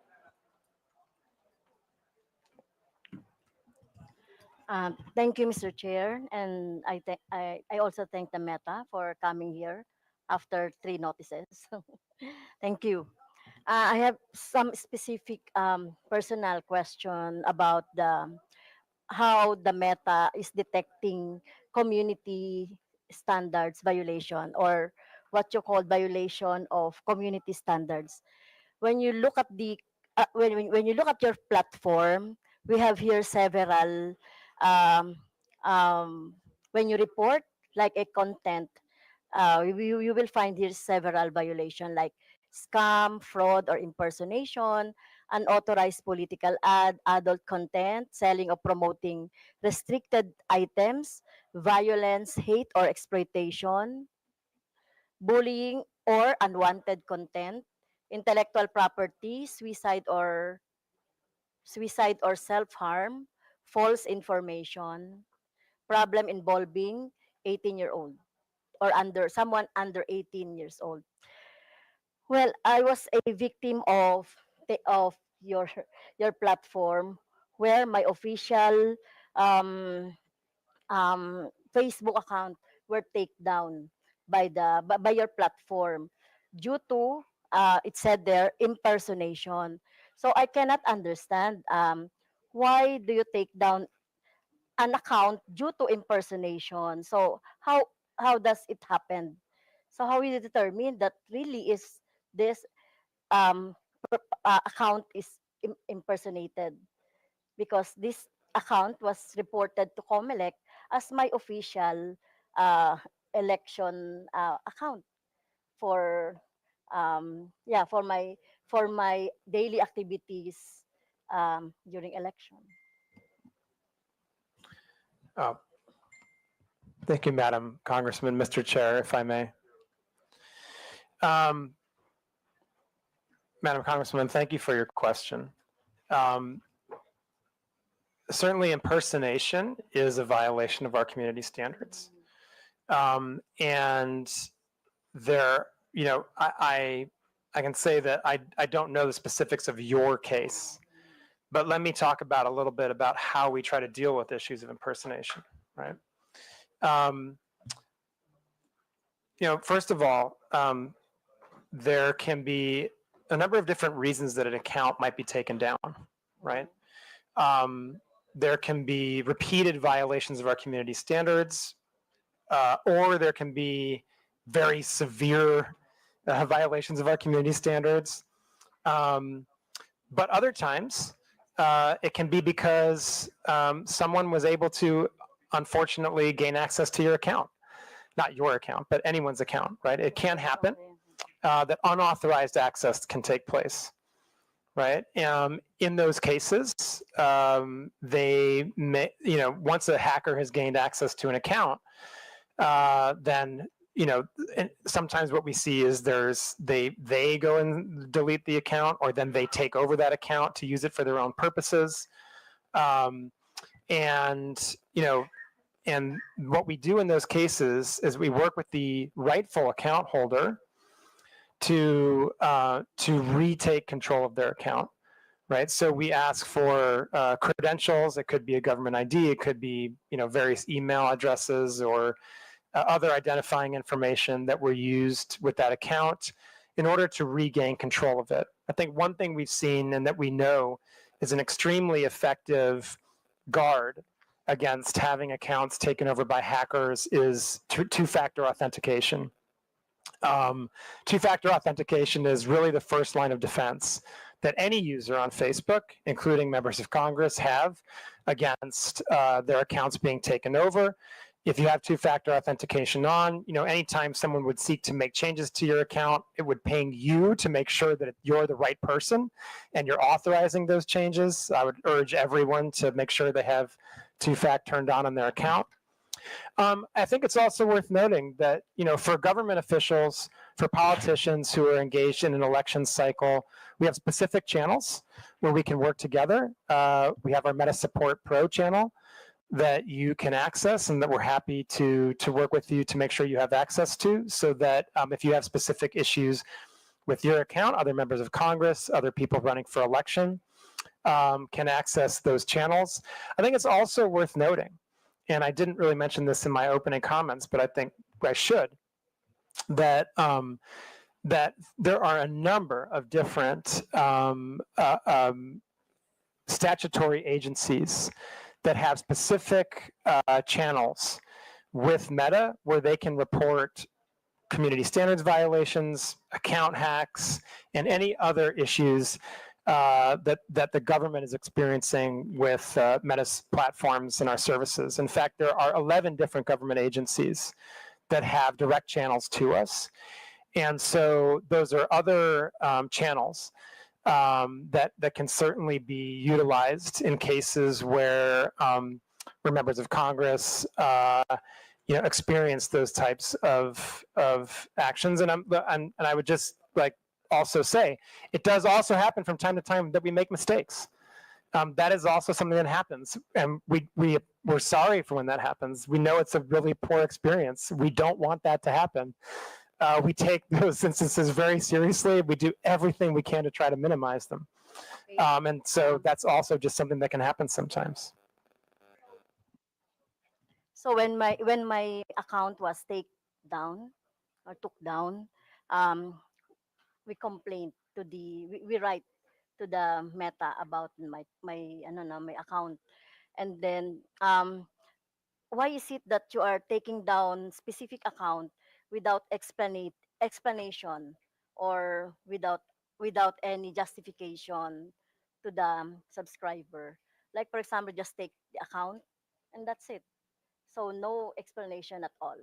Thank you, Mr. Chair, and I also thank the Meta for coming here after 3 notices. Thank you. I have some specific personal question about how the Meta is detecting community standards violation, or what you call violation of community standards. When you look at the when you look at your platform, we have here several um, when you report like a content, you will find here several violation like scam, fraud or impersonation, unauthorized political ad, adult content, selling or promoting restricted items, violence, hate or exploitation, bullying or unwanted content, intellectual property, suicide or self-harm, false information, problem involving 18-year-old or someone under 18 years old. Well, I was a victim of your your platform, where my official um, Facebook account were taken down by your platform due to it said there impersonation. So I cannot understand why do you take down an account due to impersonation. So how does it happen? So how will you determine that really is this um, account is impersonated? Because this account was reported to COMELEC as my official uh, election account for for my daily activities during election. Thank you, Madam Congressman. Mr. Chair, if I may. Madam Congressman, thank you for your question. Certainly impersonation is a violation of our community standards. And there, I can say that I don't know the specifics of your case, but let me talk about a little bit about how we try to deal with issues of impersonation, right? First of all, there can be a number of different reasons that an account might be taken down, right? There can be repeated violations of our community standards, or there can be very severe violations of our community standards. But other times, it can be because someone was able to, unfortunately, gain access to your account. Not your account, but anyone's account, right? It can happen that unauthorized access can take place, right? In those cases, they may, once a hacker has gained access to an account, then, sometimes what we see is they go and delete the account, or then they take over that account to use it for their own purposes. And, and what we do in those cases is we work with the rightful account holder to retake control of their account, right? So we ask for credentials. It could be a government ID. It could be various email addresses or other identifying information that were used with that account in order to regain control of it. I think one thing we've seen and that we know is an extremely effective guard against having accounts taken over by hackers is two-factor authentication. Two-factor authentication is really the first line of defense that any user on Facebook, including members of Congress, have against their accounts being taken over. If you have two-factor authentication on, anytime someone would seek to make changes to your account, it would ping you to make sure that you're the right person and you're authorizing those changes. I would urge everyone to make sure they have two-fact turned on their account. I think it's also worth noting that, for government officials, for politicians who are engaged in an election cycle, we have specific channels where we can work together. We have our Meta Support Pro channel that you can access and that we're happy to work with you to make sure you have access to, so that if you have specific issues with your account, other members of Congress, other people running for election can access those channels. I think it's also worth noting, and I didn't really mention this in my opening comments, but I think I should, that that there are a number of different statutory agencies that have specific channels with Meta where they can report community standards violations, account hacks, and any other issues that the government is experiencing with Meta's platforms and our services. In fact, there are 11 different government agencies that have direct channels to us. And so those are other channels that can certainly be utilized in cases where members of Congress experience those types of actions. And I would just also say, it does also happen from time to time that we make mistakes. That is also something that happens, and we're sorry for when that happens. We know it's a really poor experience. We don't want that to happen. We take those instances very seriously. We do everything we can to try to minimize them. And so that's also just something that can happen sometimes. So when my account was took down, we complained to we write to the Meta about my account, and then why is it that you are taking down specific account without explanation or without any justification to the subscriber? Like, for example, just take the account and that's it. So no explanation at all.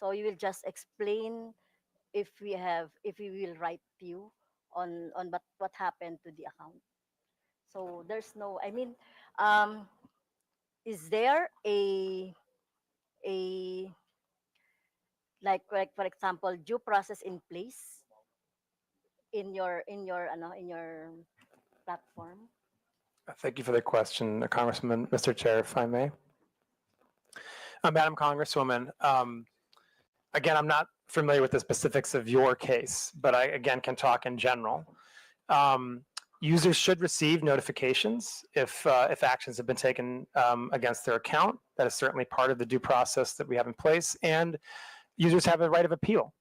So you will just explain if we will write you on what happened to the account. So there's no, is there a like for example due process in place in your platform? Thank you for the question, Congressman, Mr. Chair, if I may. Madam Congresswoman, again, I'm not familiar with the specifics of your case, but I, again, can talk in general. Users should receive notifications if actions have been taken against their account. That is certainly part of the due process that we have in place, and users have a right of appeal.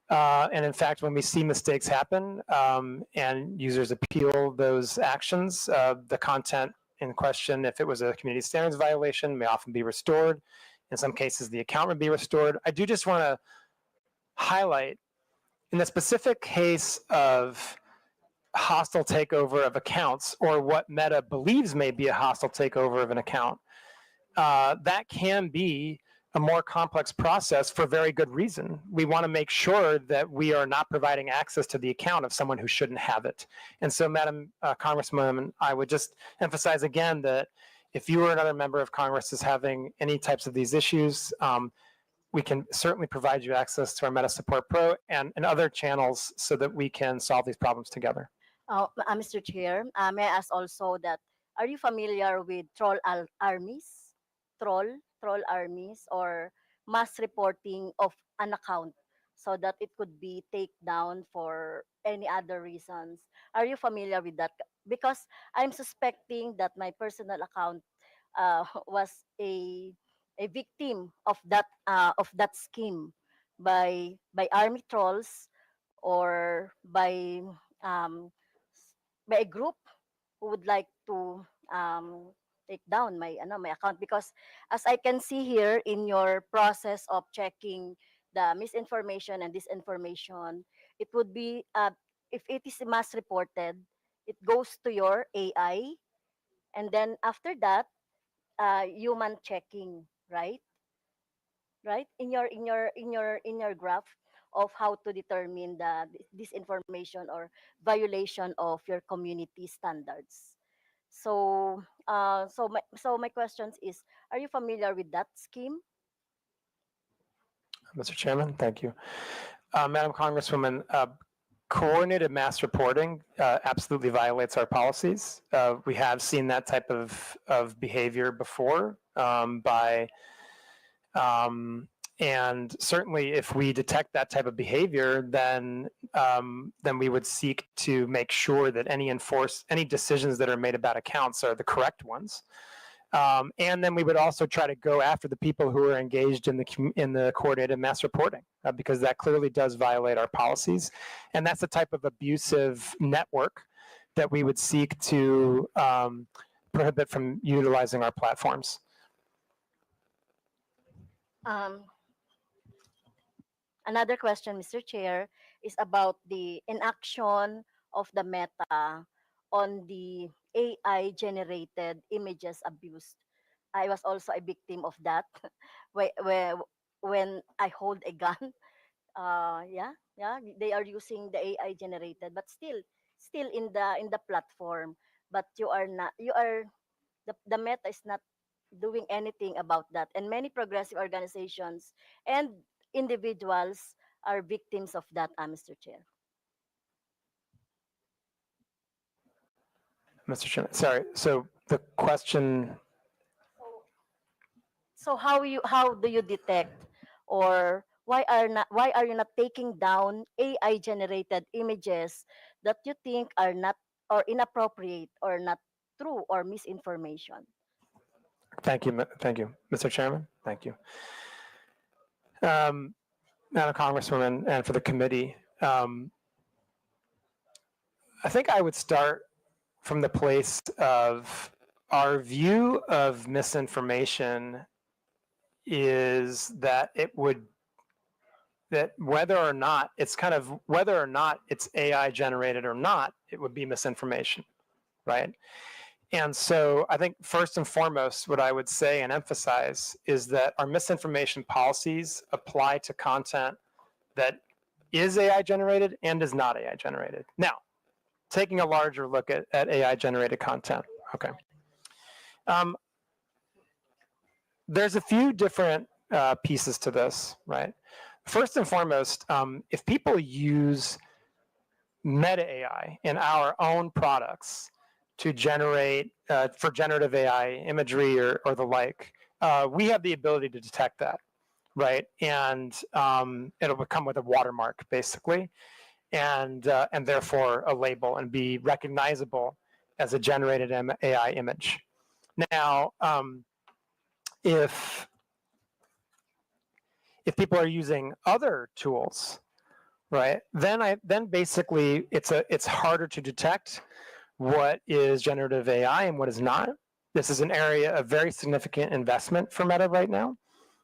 And in fact, when we see mistakes happen and users appeal those actions, the content in question, if it was a community standards violation, may often be restored. In some cases, the account would be restored. I do just want to highlight, in the specific case of hostile takeover of accounts, or what Meta believes may be a hostile takeover of an account, that can be a more complex process for very good reason. We want to make sure that we are not providing access to the account of someone who shouldn't have it. And so, Madam Congresswoman, I would just emphasize again that if you or another member of Congress is having any types of these issues, we can certainly provide you access to our Meta Support Pro and other channels so that we can solve these problems together. Mr. Chair, may I ask also that Are you familiar with armies? Troll armies, or mass reporting of an account so that it could be take down for any other reasons. Are you familiar with that? Because I'm suspecting that my personal account was a victim of that scheme by army trolls, or um, by a group who would like to take down my account. Because as I can see here in your process of checking the misinformation and disinformation, it would be if it is mass reported, it goes to your AI, and then after that, human checking, right? Right, in your graph of how to determine the disinformation or violation of your community standards. So my questions is, are you familiar with that scheme? Mr. Chairman, thank you. Madam Congresswoman, coordinated mass reporting absolutely violates our policies. We have seen that type of behavior before and certainly if we detect that type of behavior, then we would seek to make sure that any decisions that are made about accounts are the correct ones. And then we would also try to go after the people who are engaged in the coordinated mass reporting, because that clearly does violate our policies. And that's the type of abusive network that we would seek to prohibit from utilizing our platforms. Another question, Mr. Chair, is about the inaction of the Meta on the AI generated images abuse. I was also a victim of that. When I hold a gun, yeah, they are using the AI generated, but still in the platform. But the Meta is not doing anything about that, and many progressive organizations and individuals are victims of that, Mr. Chair. Mr. Chairman, sorry. So the question. So how do you detect, or why are you not taking down AI generated images that you think are not, or inappropriate, or not true, or misinformation? Thank you, Mr. Chairman. Thank you. Madam Congresswoman, and for the committee, I think I would start from the place of our view of misinformation is that that whether or not it's AI generated or not, it would be misinformation, right? And so I think first and foremost, what I would say and emphasize is that our misinformation policies apply to content that is AI generated and is not AI generated. Now, taking a larger look at AI generated content, okay. There's a few different pieces to this, right? First and foremost, if people use meta AI in our own products to generate for generative AI imagery or the like, we have the ability to detect that, right? And it'll come with a watermark, basically, and therefore a label, and be recognizable as a generated AI image. Now, if people are using other tools, right, then basically it's harder to detect what is generative AI and what is not. This is an area of very significant investment for Meta right now.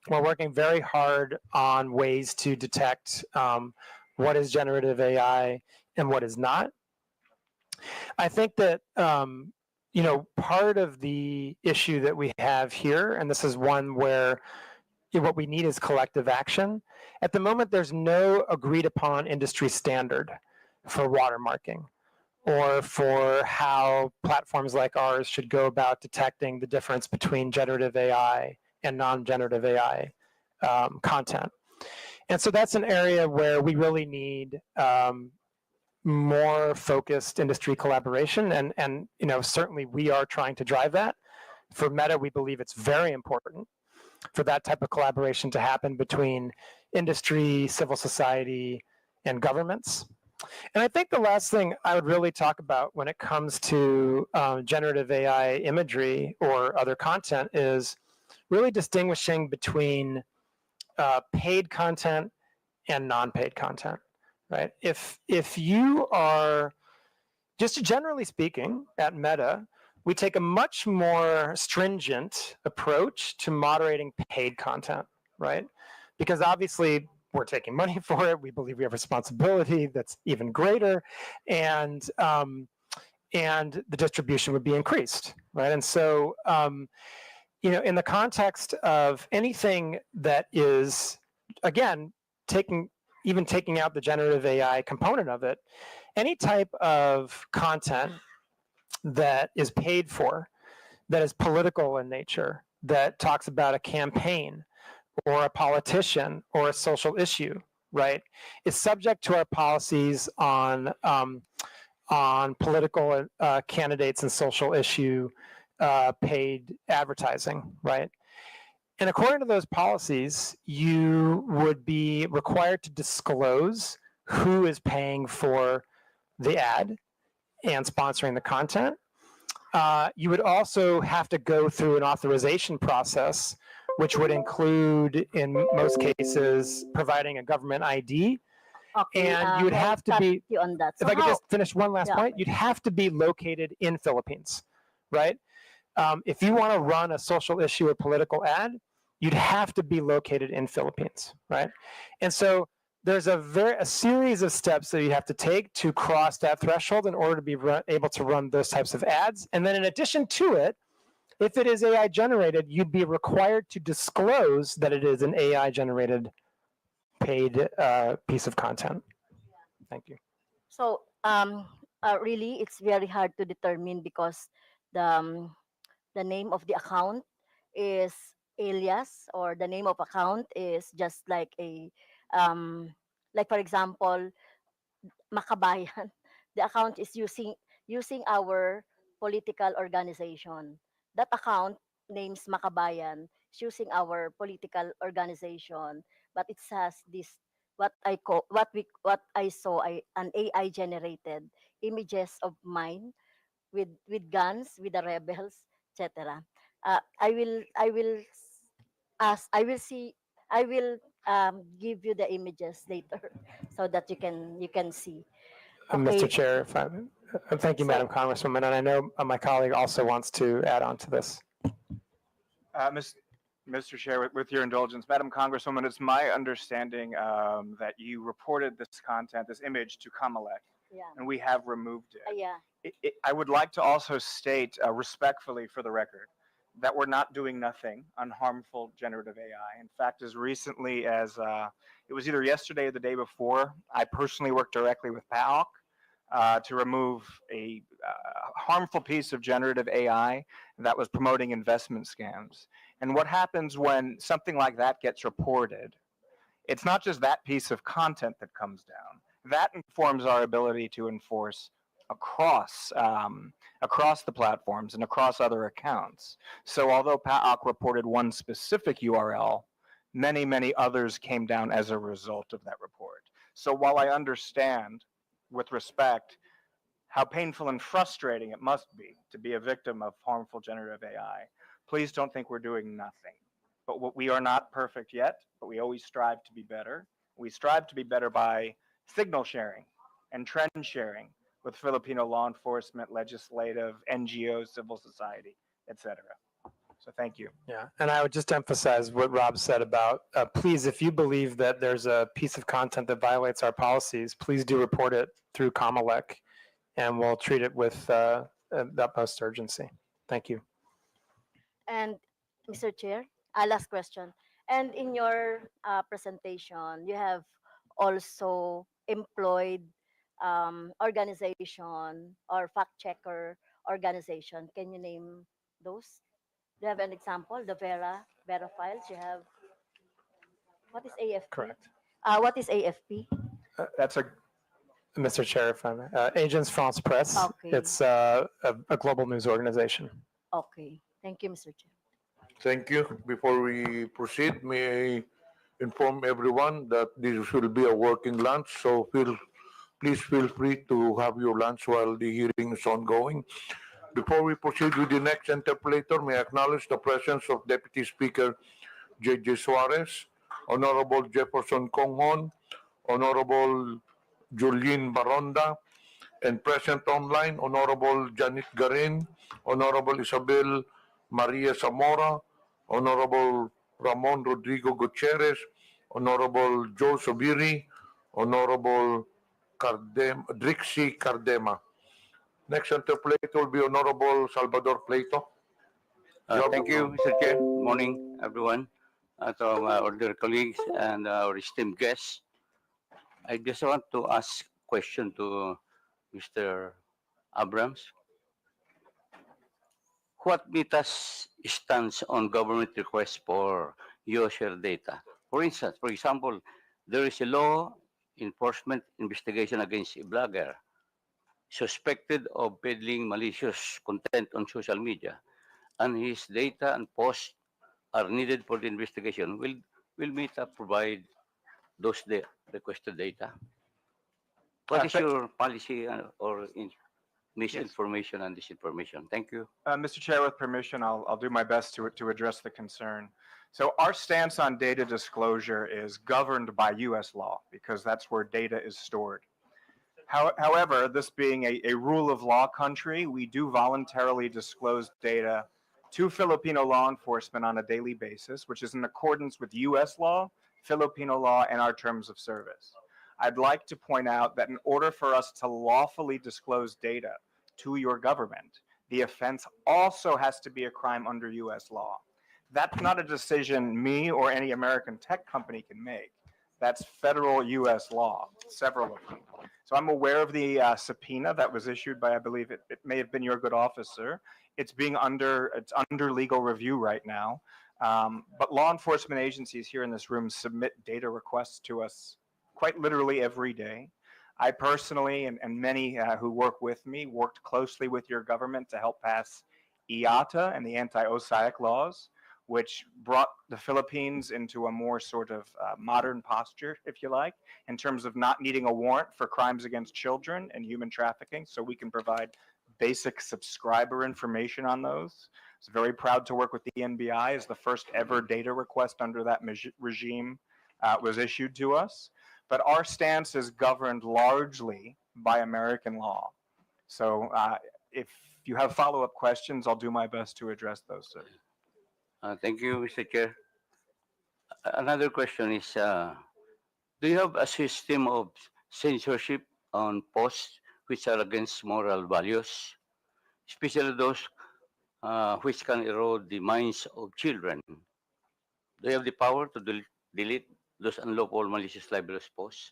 We're working very hard on ways to detect what is generative AI and what is not. I think that part of the issue that we have here, and this is one where what we need is collective action. At the moment, there's no agreed upon industry standard for watermarking, or for how platforms like ours should go about detecting the difference between generative AI and non-generative AI content. And so that's an area where we really need more focused industry collaboration, and certainly we are trying to drive that. For Meta, we believe it's very important for that type of collaboration to happen between industry, civil society, and governments. And I think the last thing I would really talk about when it comes to generative AI imagery or other content is really distinguishing between paid content and non-paid content, right? If you are, just generally speaking, at Meta, we take a much more stringent approach to moderating paid content, right? Because obviously we're taking money for it. We believe we have responsibility that's even greater, and the distribution would be increased, right? And so, in the context of anything that is, again, taking out the generative AI component of it, any type of content that is paid for, that is political in nature, that talks about a campaign or a politician or a social issue, right, is subject to our policies on political candidates and social issue paid advertising, right? And according to those policies, you would be required to disclose who is paying for the ad and sponsoring the content. You would also have to go through an authorization process, which would include, in most cases, providing a government ID. Okay, And you would may I have to cut be, you on that. if So I could how, just finish one last Yeah. point, you'd have to be located in Philippines, right? If you want to run a social issue or political ad, you'd have to be located in Philippines, right? And so there's a series of steps that you have to take to cross that threshold in order to be able to run those types of ads. And then in addition to it, if it is AI generated, you'd be required to disclose that it is an AI generated paid piece of content. Thank you. so really, it's very hard to determine because the name of the account is alias, or the name of account is just like for example, Makabayan. The account is using our political organization. That account names Makabayan is using our political organization, but it has this what I saw an AI generated images of mine with guns, with the rebels, etc. I will see I will give you the images later so that you can see. Mr. Okay. Chair, thank you, So- Madam Congresswoman, and I know my colleague also wants to add on to this. Mr. Chair, with your indulgence, Madam Congresswoman, it's my understanding that you reported this content, this image, to Kamalek, Yeah. and we have removed it. Yeah. I would like to also state respectfully for the record that we're not doing nothing on harmful generative AI. In fact, as recently as it was either yesterday or the day before, I personally worked directly with PAOK to remove a harmful piece of generative AI that was promoting investment scams. And what happens when something like that gets reported, it's not just that piece of content that comes down. That informs our ability to enforce across the platforms and across other accounts. So although PAOK reported one specific URL, many others came down as a result of that report. So while I understand, with respect, how painful and frustrating it must be to be a victim of harmful generative AI, please don't think we're doing nothing. But we are not perfect yet, but we always strive to be better. We strive to be better by signal sharing and trend sharing with Filipino law enforcement, legislative, NGOs, civil society, etc. So thank you. Yeah, and I would just emphasize what Rob said about, please, if you believe that there's a piece of content that violates our policies, please do report it through Kamalek, and we'll treat it with the utmost urgency. Thank you. And Mr. Chair, last question. And in your presentation, you have also employed organization or fact checker organization. Can you name those? Do you have an example? The Vera files. You have. What is AFP? Correct. What is AFP? That's a Mr. Chair, if I may. Agence France Presse. Okay. It's a global news organization. Okay. Thank you, Mr. Chair. Thank you. Before we proceed, may I inform everyone that this will be a working lunch, so please feel free to have your lunch while the hearing is ongoing. Before we proceed with the next interpolator, may I acknowledge the presence of Deputy Speaker J.J. Suarez, Honorable Jefferson Conghon, Honorable Julien Baronda, and present online, Honorable Janet Garin, Honorable Isabel Maria Zamora, Honorable Ramon Rodrigo Gutierrez, Honorable Joe Sobiri, Honorable Drixie Cardema. Next interpolator will be Honorable Salvador Plato. Thank you, Mr. Chair. Good morning, everyone. To our dear colleagues and our esteemed guests. I just want to ask a question to Mr. Abrams. What Mita's stance on government requests for user data? For instance, for example, there is a law enforcement investigation against a blogger suspected of peddling malicious content on social media, and his data and posts are needed for the investigation. Will Mita provide those requested data? What is your policy or misinformation and disinformation? Thank you. Mr. Chair, with permission, I'll do my best to address the concern. So our stance on data disclosure is governed by U.S. law because that's where data is stored. However, this being a rule of law country, we do voluntarily disclose data to Filipino law enforcement on a daily basis, which is in accordance with U.S. law, Filipino law, and our terms of service. I'd like to point out that in order for us to lawfully disclose data to your government, the offense also has to be a crime under U.S. law. That's not a decision me or any American tech company can make. That's federal U.S. law, several of them. So I'm aware of the subpoena that was issued by, I believe it may have been your good officer. It's under legal review right now. But law enforcement agencies here in this room submit data requests to us quite literally every day. I personally and many who work with me worked closely with your government to help pass IATA and the anti-OSIAC laws, which brought the Philippines into a more sort of modern posture, if you like, in terms of not needing a warrant for crimes against children and human trafficking, so we can provide basic subscriber information on those. I was very proud to work with the NBI as the first ever data request under that regime was issued to us. But our stance is governed largely by American law. So if you have follow-up questions, I'll do my best to address those, sir. Thank you, Mr. Chair. Another question is, do you have a system of censorship on posts which are against moral values, especially those which can erode the minds of children? Do you have the power to delete those unlawful, malicious, libelous posts?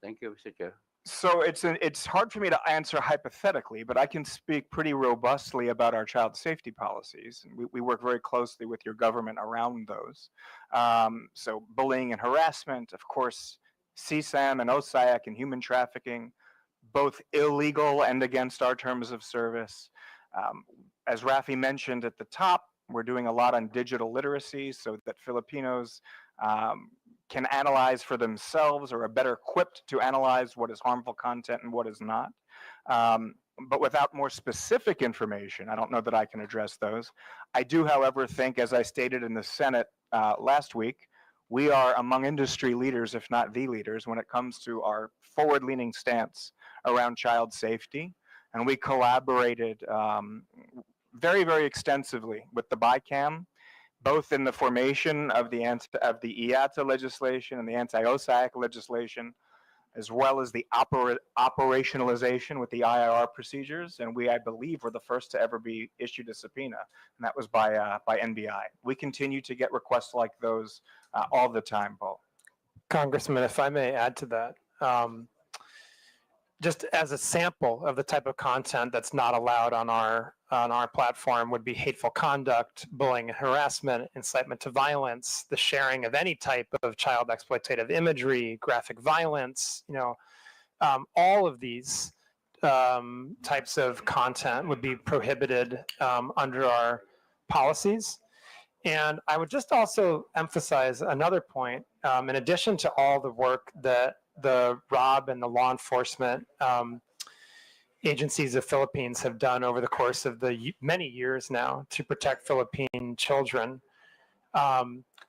Thank you, Mr. Chair. So it's hard for me to answer hypothetically, but I can speak pretty robustly about our child safety policies. And we work very closely with your government around those. So bullying and harassment, of course, CSAM and OSIAC and human trafficking, both illegal and against our terms of service. As Rafi mentioned at the top, we're doing a lot on digital literacy so that Filipinos can analyze for themselves or are better equipped to analyze what is harmful content and what is not. But without more specific information, I don't know that I can address those. I do, however, think, as I stated in the Senate last week, we are among industry leaders, if not the leaders, when it comes to our forward-leaning stance around child safety. And we collaborated very, very extensively with the BICAM, both in the formation of the IATA legislation and the anti-OSIAC legislation, as well as the operationalization with the IIR procedures. And we, I believe, were the first to ever be issued a subpoena, and that was by NBI. We continue to get requests like those all the time, Paul. Congressman, if I may add to that, just as a sample of the type of content that's not allowed on our platform would be hateful conduct, bullying and harassment, incitement to violence, the sharing of any type of child exploitative imagery, graphic violence, all of these types of content would be prohibited under our policies. And I would just also emphasize another point. In addition to all the work that the ROB and the law enforcement agencies of Philippines have done over the course of the many years now to protect Philippine children,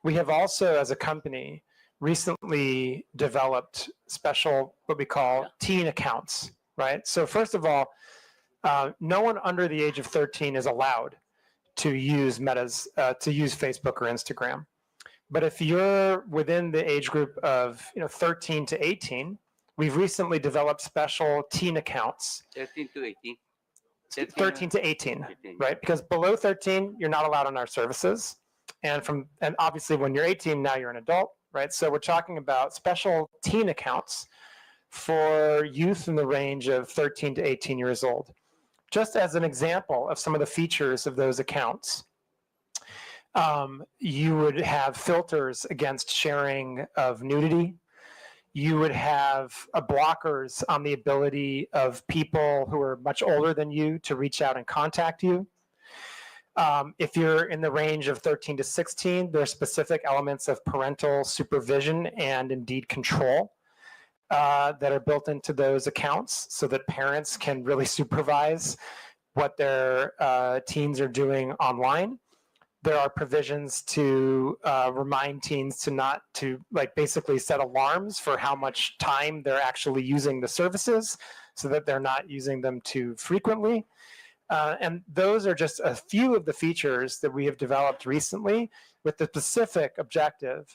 we have also, as a company, recently developed special, what we call teen accounts, right? So first of all, no one under the age of 13 is allowed to use to use Facebook or Instagram. But if you're within the age group of 13 to 18, we've recently developed special teen accounts. 13 to 18. 13 to 18, right? Because below 13, you're not allowed on our services. And obviously when you're 18, now you're an adult, right? So we're talking about special teen accounts for youth in the range of 13 to 18 years old. Just as an example of some of the features of those accounts, you would have filters against sharing of nudity. You would have blockers on the ability of people who are much older than you to reach out and contact you. If you're in the range of 13 to 16, there are specific elements of parental supervision and indeed control that are built into those accounts so that parents can really supervise what their teens are doing online. There are provisions to remind teens to basically set alarms for how much time they're actually using the services so that they're not using them too frequently. And those are just a few of the features that we have developed recently with the specific objective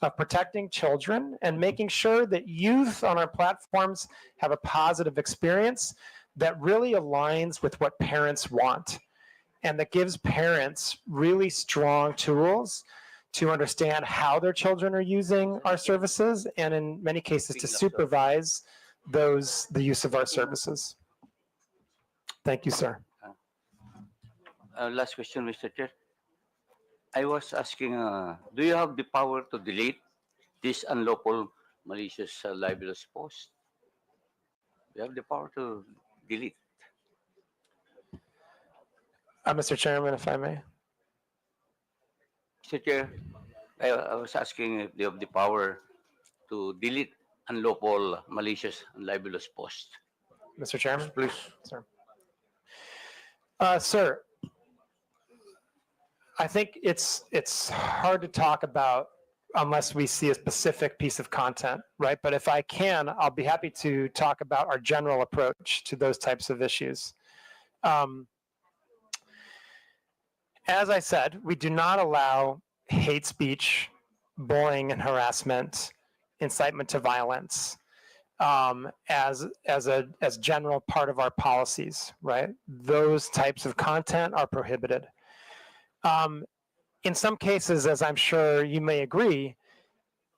of protecting children and making sure that youth on our platforms have a positive experience that really aligns with what parents want and that gives parents really strong tools to understand how their children are using our services and in many cases to supervise the use of our services. Thank you, sir. Last question, Mr. Chair. I was asking, do you have the power to delete this unlawful, malicious, libelous post? Do you have the power to delete? Mr. Chairman, if I may. Mr. Chair, I was asking if you have the power to delete unlawful, malicious, and libelous post. Mr. Chairman? Please. Sir. Sir, I think it's hard to talk about unless we see a specific piece of content, right? But if I can, I'll be happy to talk about our general approach to those types of issues. As I said, we do not allow hate speech, bullying and harassment, incitement to violence as general part of our policies, right? Those types of content are prohibited. In some cases, as I'm sure you may agree,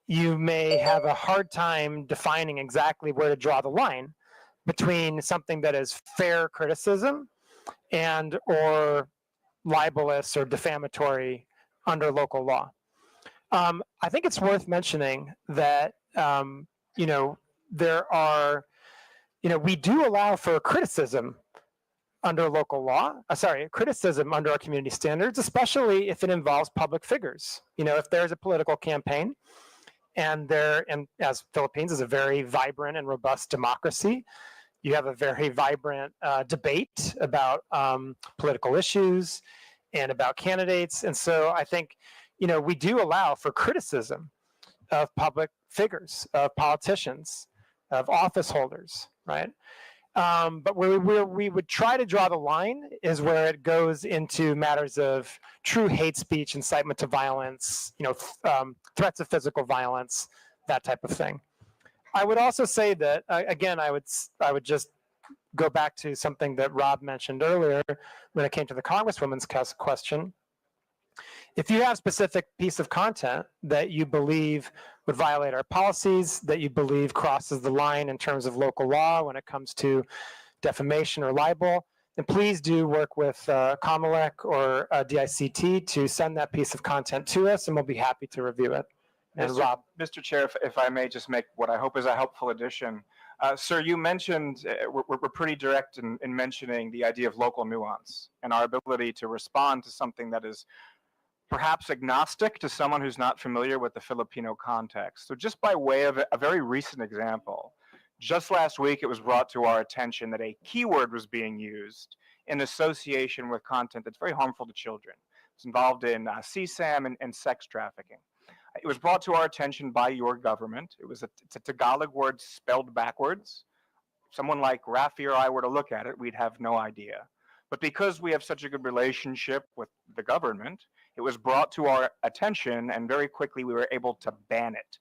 you may have a hard time defining exactly where to draw the line between something that is fair criticism and or libelous or defamatory under local law. I think it's worth mentioning that, there are, we do allow for criticism under local law, criticism under our community standards, especially if it involves public figures. If there's a political campaign and as Philippines is a very vibrant and robust democracy, you have a very vibrant debate about political issues and about candidates. And so I think, we do allow for criticism of public figures, of politicians, of office holders, right? But where we would try to draw the line is where it goes into matters of true hate speech, incitement to violence, threats of physical violence, that type of thing. I would also say that, again, I would just go back to something that Rob mentioned earlier when it came to the Congresswoman's question. If you have a specific piece of content that you believe would violate our policies, that you believe crosses the line in terms of local law when it comes to defamation or libel, then please do work with COMELEC or DICT to send that piece of content to us, and we'll be happy to review it. And Rob. Mr. Chair, if I may just make what I hope is a helpful addition. Sir, you mentioned, we're pretty direct in mentioning the idea of local nuance and our ability to respond to something that is perhaps agnostic to someone who's not familiar with the Filipino context. So just by way of a very recent example, just last week it was brought to our attention that a keyword was being used in association with content that's very harmful to children. It's involved in CSAM and sex trafficking. It was brought to our attention by your government. It's a Tagalog word spelled backwards. If someone like Rafi or I were to look at it, we'd have no idea. But because we have such a good relationship with the government, it was brought to our attention and very quickly we were able to ban it.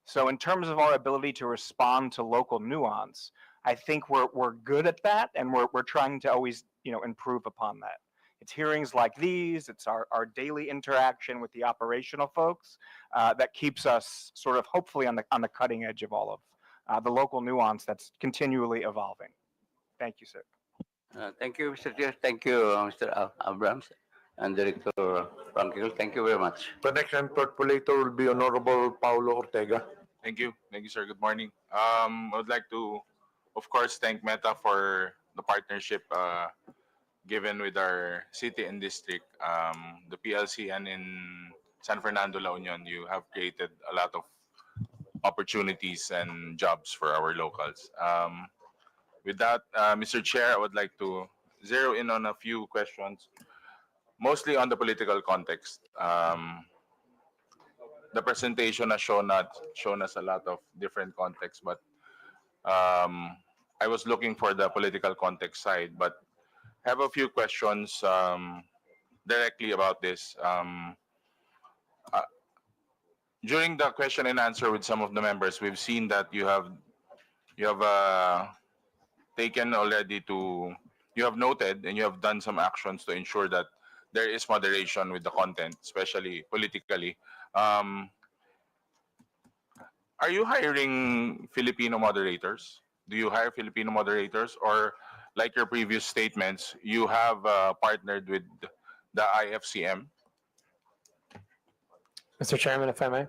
So in terms of our ability to respond to local nuance, I think we're good at that and we're trying to always improve upon that. It's hearings like these, it's our daily interaction with the operational folks that keeps us sort of hopefully on the cutting edge of all of the local nuance that's continually evolving. Thank you, sir. Thank you, Mr. Chair. Thank you, Mr. Abrams and Director Frankel. Thank you very much. The next interpolator will be Honorable Paulo Ortega. Thank you, sir. Good morning. I would like to, of course, thank Meta for the partnership given with our city and district. The PLC and in San Fernando, La Union, you have created a lot of opportunities and jobs for our locals. With that, Mr. Chair, I would like to zero in on a few questions, mostly on the political context. The presentation has shown us a lot of different contexts, but I was looking for the political context side, but have a few questions directly about this. During the question and answer with some of the members, we've seen that you have taken already you have noted and you have done some actions to ensure that there is moderation with the content, especially politically. Are you hiring Filipino moderators? Do you hire Filipino moderators, or like your previous statements, you have partnered with the IFCM? Mr. Chairman, if I may.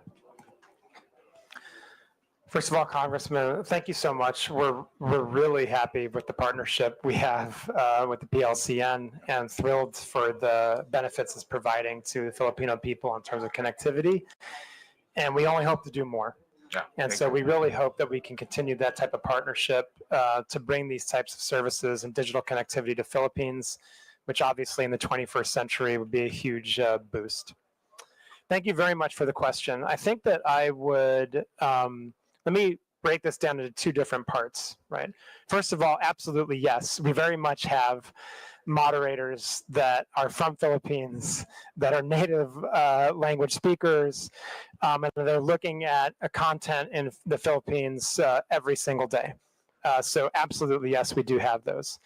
First of all, Congressman, thank you so much. We're really happy with the partnership we have with the PLCN and thrilled for the benefits it's providing to the Filipino people in terms of connectivity. And we only hope to do more. Yeah, and so we really hope that we can continue that type of partnership to bring these types of services and digital connectivity to Philippines, which obviously in the 21st century would be a huge boost. Thank you very much for the question. I think that I would, let me break this down into two different parts, right? First of all, absolutely yes, we very much have moderators that are from Philippines, that are native language speakers, and they're looking at a content in the Philippines every single day. So absolutely, yes, we do have those.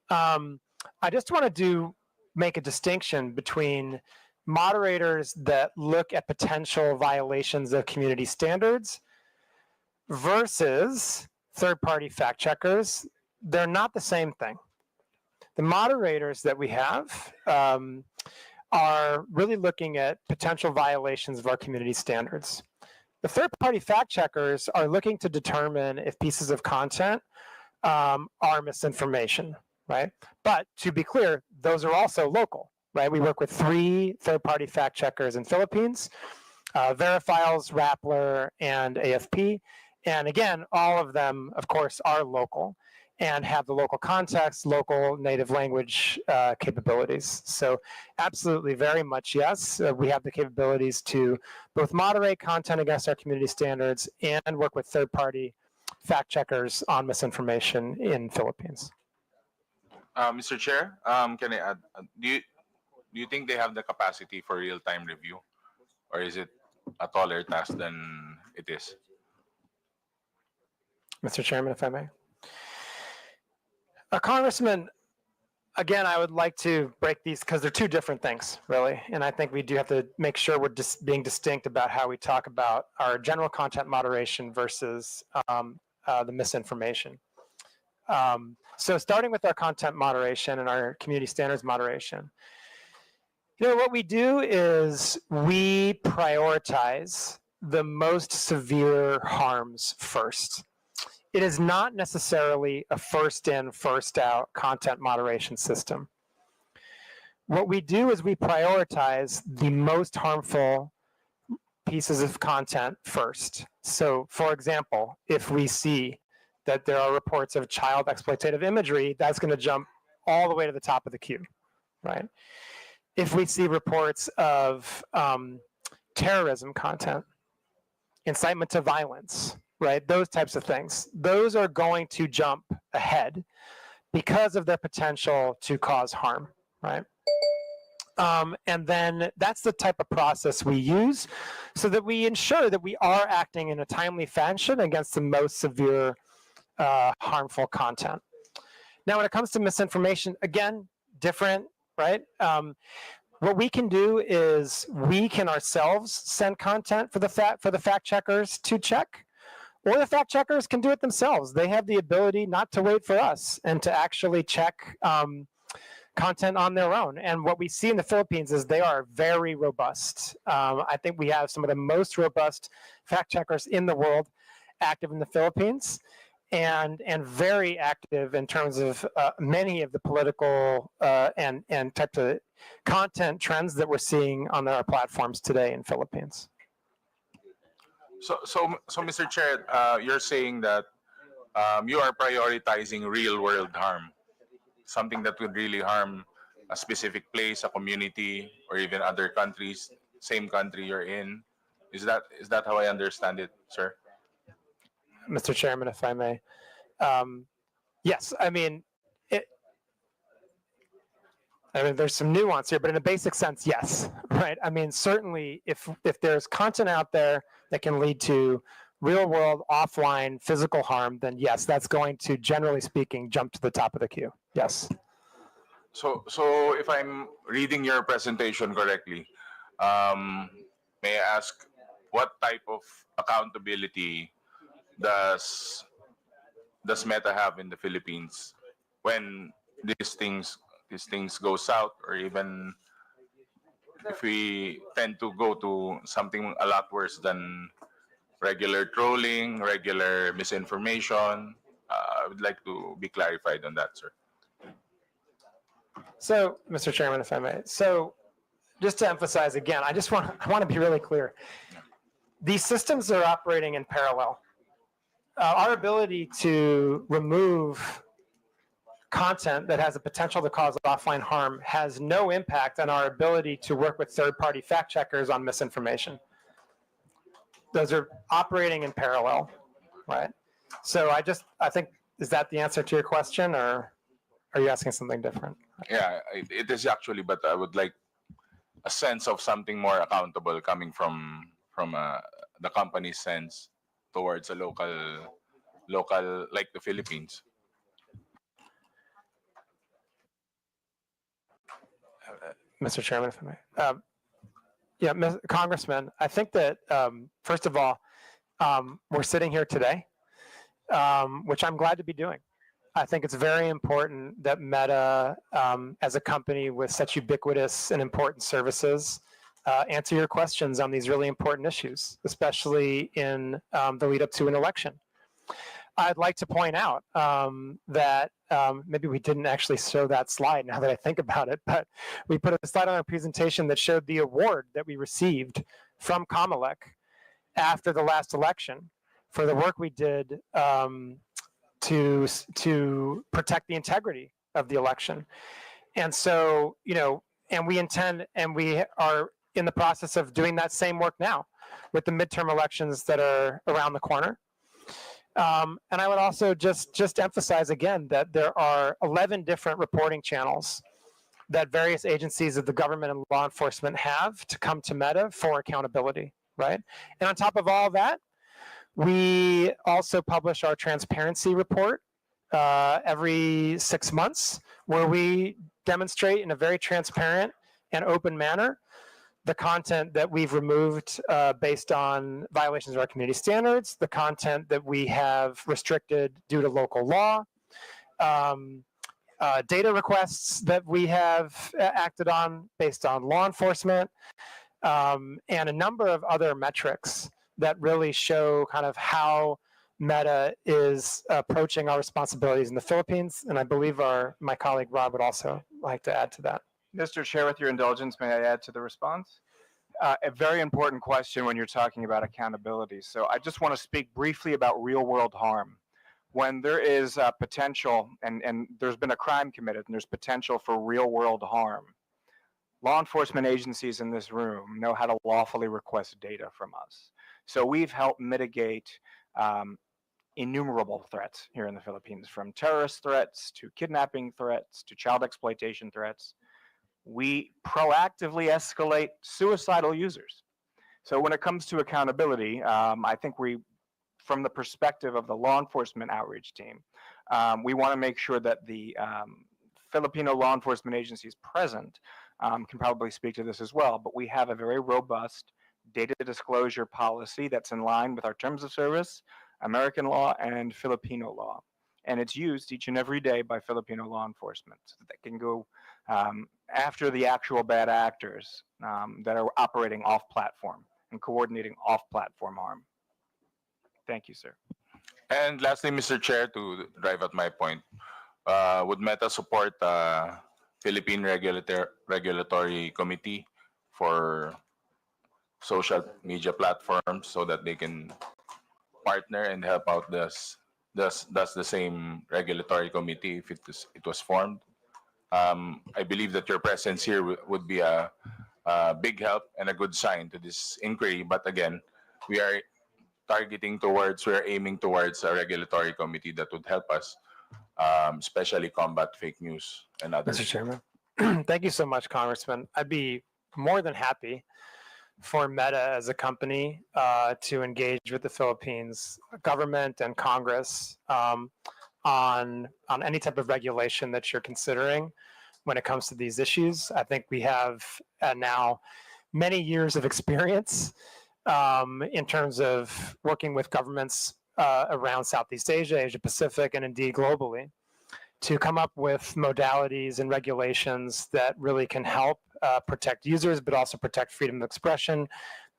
I just want to make a distinction between moderators that look at potential violations of community standards versus third-party fact checkers. They're not the same thing. The moderators that we have are really looking at potential violations of our community standards. The third-party fact checkers are looking to determine if pieces of content are misinformation, right? But to be clear, those are also local, right? We work with 3 third-party fact checkers in Philippines, Verifiles, Rappler, and AFP. And again, all of them, of course, are local and have the local context, local native language capabilities. So absolutely, very much yes. We have the capabilities to both moderate content against our community standards and work with third-party fact checkers on misinformation in Philippines. Mr. Chair, can I add, do you think they have the capacity for real-time review, or is it a taller task than it is? Mr. Chairman, if I may. Congressman, again, I would like to break these because they're two different things, really. And I think we do have to make sure we're just being distinct about how we talk about our general content moderation versus the misinformation. So starting with our content moderation and our community standards moderation, what we do is we prioritize the most severe harms first. it is not necessarily a first in, first out content moderation system. What we do is we prioritize the most harmful pieces of content first. So, for example, if we see that there are reports of child exploitative imagery, that's going to jump all the way to the top of the queue, right? If we see reports of terrorism content, incitement to violence, right? Those types of things. Those are going to jump ahead because of their potential to cause harm, right? And then that's the type of process we use so that we ensure that we are acting in a timely fashion against the most severe harmful content. Now, when it comes to misinformation, again, different, right? What we can do is we can ourselves send content for the fact checkers to check, or the fact checkers can do it themselves. They have the ability not to wait for us and to actually check content on their own. And what we see in the Philippines is they are very robust. I think we have some of the most robust fact checkers in the world active in the Philippines, and very active in terms of many of the political and types of content trends that we're seeing on our platforms today in Philippines. So Mr. Chair, you're saying that you are prioritizing real-world harm, something that would really harm a specific place, a community, or even other countries, same country you're in. Is that how I understand it, sir? Mr. Chairman, if I may. Yes, I mean, there's some nuance here, but in a basic sense, yes, right? I mean, certainly if there's content out there that can lead to real world, offline, physical harm, then yes, that's going to, generally speaking, jump to the top of the queue. Yes. So if I'm reading your presentation correctly, may I ask what type of accountability does Meta have in the Philippines when these things go south, or even if we tend to go to something a lot worse than regular trolling, regular misinformation? I would like to be clarified on that, sir. So, Mr. Chairman, if I may. So, just to emphasize again, I want to be really clear. These systems are operating in parallel. Our ability to remove content that has a potential to cause offline harm has no impact on our ability to work with third-party fact checkers on misinformation. Those are operating in parallel, right? So I think, is that the answer to your question, or are you asking something different? Yeah, it is actually, but I would like a sense of something more accountable coming from the company's sense towards a local like the Philippines. Mr. Chairman, if I may. Yeah, Congressman, I think that, first of all, we're sitting here today, which I'm glad to be doing. I think it's very important that Meta, as a company with such ubiquitous and important services, answer your questions on these really important issues, especially in the lead up to an election. I'd like to point out that maybe we didn't actually show that slide now that I think about it, but we put a slide on our presentation that showed the award that we received from Comelec after the last election for the work we did to protect the integrity of the election. And so, and we intend, and we are in the process of doing that same work now with the midterm elections that are around the corner. And I would also just emphasize again that there are 11 different reporting channels that various agencies of the government and law enforcement have to come to Meta for accountability, right? And on top of all that, we also publish our transparency report every 6 months, where we demonstrate in a very transparent and open manner the content that we've removed based on violations of our community standards, the content that we have restricted due to local law, data requests that we have acted on based on law enforcement, and a number of other metrics that really show kind of how Meta is approaching our responsibilities in the Philippines, and I believe my colleague Rob would also like to add to that. Mr. Chair, with your indulgence, may I add to the response? A very important question when you're talking about accountability. So I just want to speak briefly about real world harm. When there is potential and there's been a crime committed and there's potential for real world harm, law enforcement agencies in this room know how to lawfully request data from us. So we've helped mitigate innumerable threats here in the Philippines, from terrorist threats to kidnapping threats to child exploitation threats. We proactively escalate suicidal users. So when it comes to accountability, I think from the perspective of the law enforcement outreach team, we want to make sure that the Filipino law enforcement agencies present can probably speak to this as well, but we have a very robust data disclosure policy that's in line with our terms of service, American law, and Filipino law. And it's used each and every day by Filipino law enforcement so that they can go after the actual bad actors that are operating off-platform and coordinating off-platform harm. Thank you, sir. And lastly, Mr. Chair, to drive at my point, would Meta support Philippine Regulatory Committee for social media platforms so that they can partner and help out the same regulatory committee if it was formed? I believe that your presence here would be a big help and a good sign to this inquiry. But again, we are aiming towards a regulatory committee that would help us, especially combat fake news and others. Mr. Chairman, thank you so much, Congressman. I'd be more than happy for Meta as a company to engage with the Philippines government and Congress on any type of regulation that you're considering when it comes to these issues. I think we have now many years of experience in terms of working with governments around Southeast Asia, Asia Pacific, and indeed globally, to come up with modalities and regulations that really can help protect users, but also protect freedom of expression,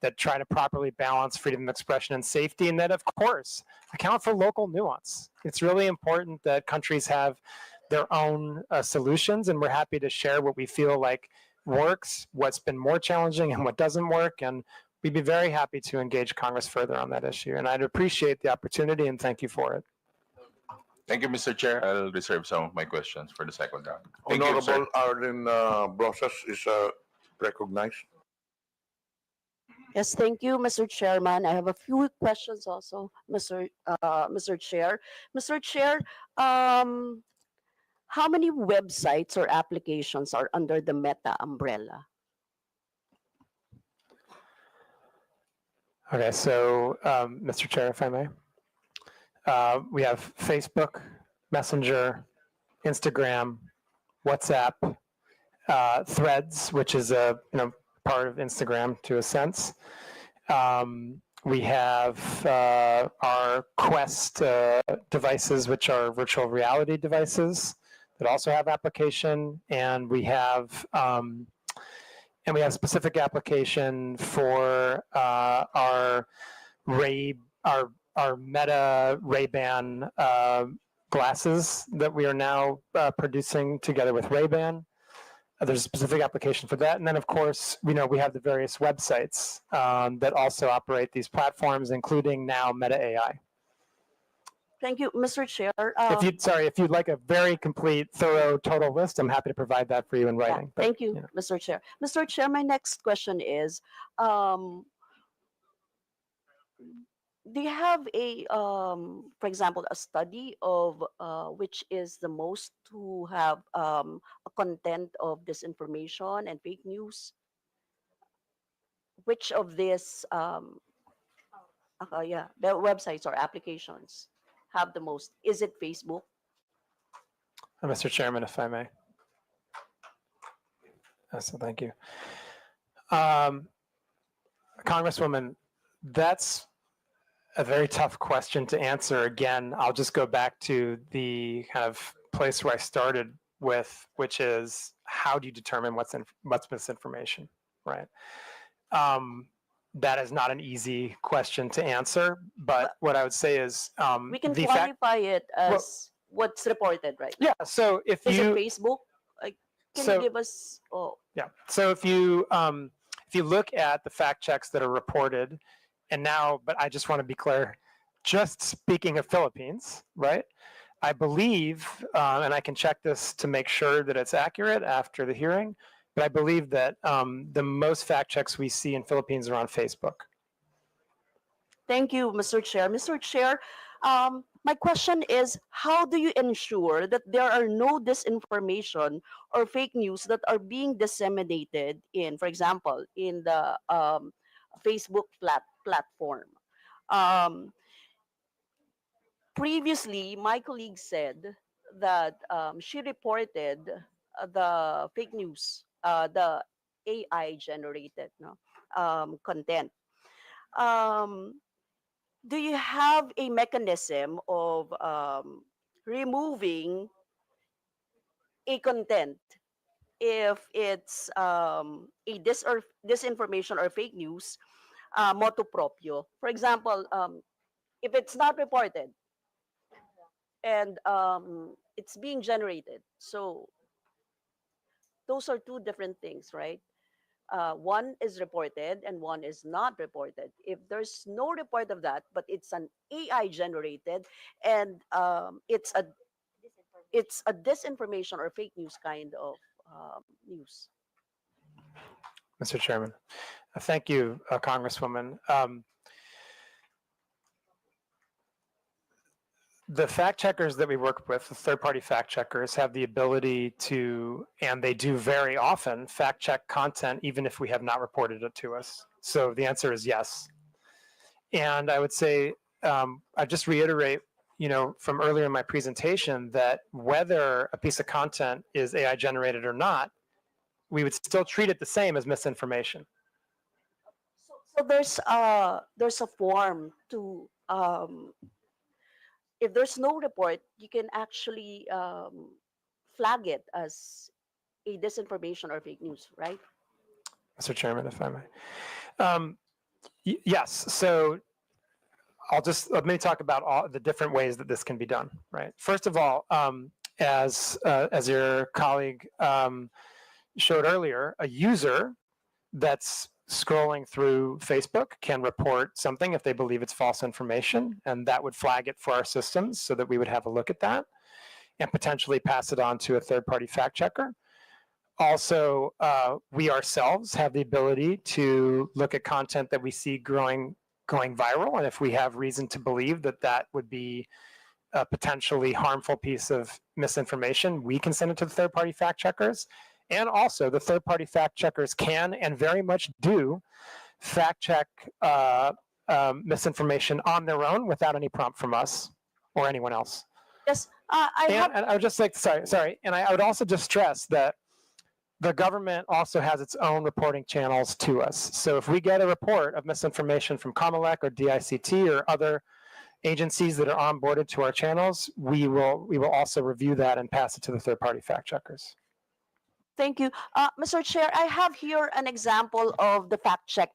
that try to properly balance freedom of expression and safety, and that, of course, account for local nuance. It's really important that countries have their own solutions, and we're happy to share what we feel like works, what's been more challenging, and what doesn't work. And we'd be very happy to engage Congress further on that issue. And I'd appreciate the opportunity, and thank you for it. Thank you, Mr. Chair. I'll reserve some of my questions for the second round. Thank you, Honorable sir. Arlen Brosas is recognized. Yes, thank you, Mr. Chairman. I have a few questions also, Mr. Chair. Mr. Chair, how many websites or applications are under the Meta umbrella? Okay, so Mr. Chair, if I may, we have Facebook, Messenger, Instagram, WhatsApp, Threads, which is a part of Instagram to a sense. We have our Quest devices, which are virtual reality devices that also have application, and we have specific application for our Meta Ray-Ban glasses that we are now producing together with Ray-Ban. There's a specific application for that. And then, of course, we have the various websites that also operate these platforms, including now Meta AI. Thank you, Mr. Chair. If you'd like a very complete, thorough, total list, I'm happy to provide that for you in writing. Thank you, Mr. Chair. Mr. Chair, my next question is, do you have for example, a study of which is the most to have a content of disinformation and fake news? Which of these, the websites or applications have the most? Is it Facebook? Mr. Chairman, if I may. So thank you. Congresswoman, that's a very tough question to answer. Again, I'll just go back to the kind of place where I started with, which is how do you determine what's misinformation, right? that is not an easy question to answer. But what I would say is We can the fact. qualify it Well, as what's reported right now. Yeah. So if Is it you Facebook? Can so you give us? Oh, yeah. So if you look at the fact checks that are reported, and now, but I just want to be clear, just speaking of Philippines, right? I believe, and I can check this to make sure that it's accurate after the hearing, but I believe that the most fact checks we see in Philippines are on Facebook. thank you, Mr. Chair. Mr. Chair, my question is, how do you ensure that there are no disinformation or fake news that are being disseminated in, for example, in the Facebook platform? Um, Previously, my colleague said that she reported the fake news, the AI generated no, content. Um, do you have a mechanism of removing a content if it's a disinformation or fake news motu proprio? For example, if it's not reported and it's being generated, so those are two different things, right? One is reported and one is not reported. If there's no report of that, but it's an AI generated and it's a disinformation or fake news kind of news. Mr. Chairman, thank you, Congresswoman. The fact checkers that we work with, the third-party fact checkers, have the ability to, and they do very often, fact check content even if we have not reported it to us. So the answer is yes. And I would say, I just reiterate, from earlier in my presentation, that whether a piece of content is AI generated or not, we would still treat it the same as misinformation. So there's a form to if there's no report, you can actually flag it as a disinformation or fake news, right? Mr. Chairman, if I may. Yes. So let me talk about all the different ways that this can be done. Right. First of all, as your colleague showed earlier, a user that's scrolling through Facebook can report something if they believe it's false information, and that would flag it for our systems so that we would have a look at that and potentially pass it on to a third-party fact checker. Also, we ourselves have the ability to look at content that we see going viral, and if we have reason to believe that that would be a potentially harmful piece of misinformation, we can send it to the third-party fact checkers. And also, the third-party fact checkers can and very much do fact check misinformation on their own without any prompt from us or anyone else. Yes, and I would just like, sorry, and I would also just stress that the government also has its own reporting channels to us. So if we get a report of misinformation from COMELEC or DICT or other agencies that are onboarded to our channels, we will also review that and pass it to the third-party fact checkers. Thank you. Mr. Chair, I have here an example of the fact check.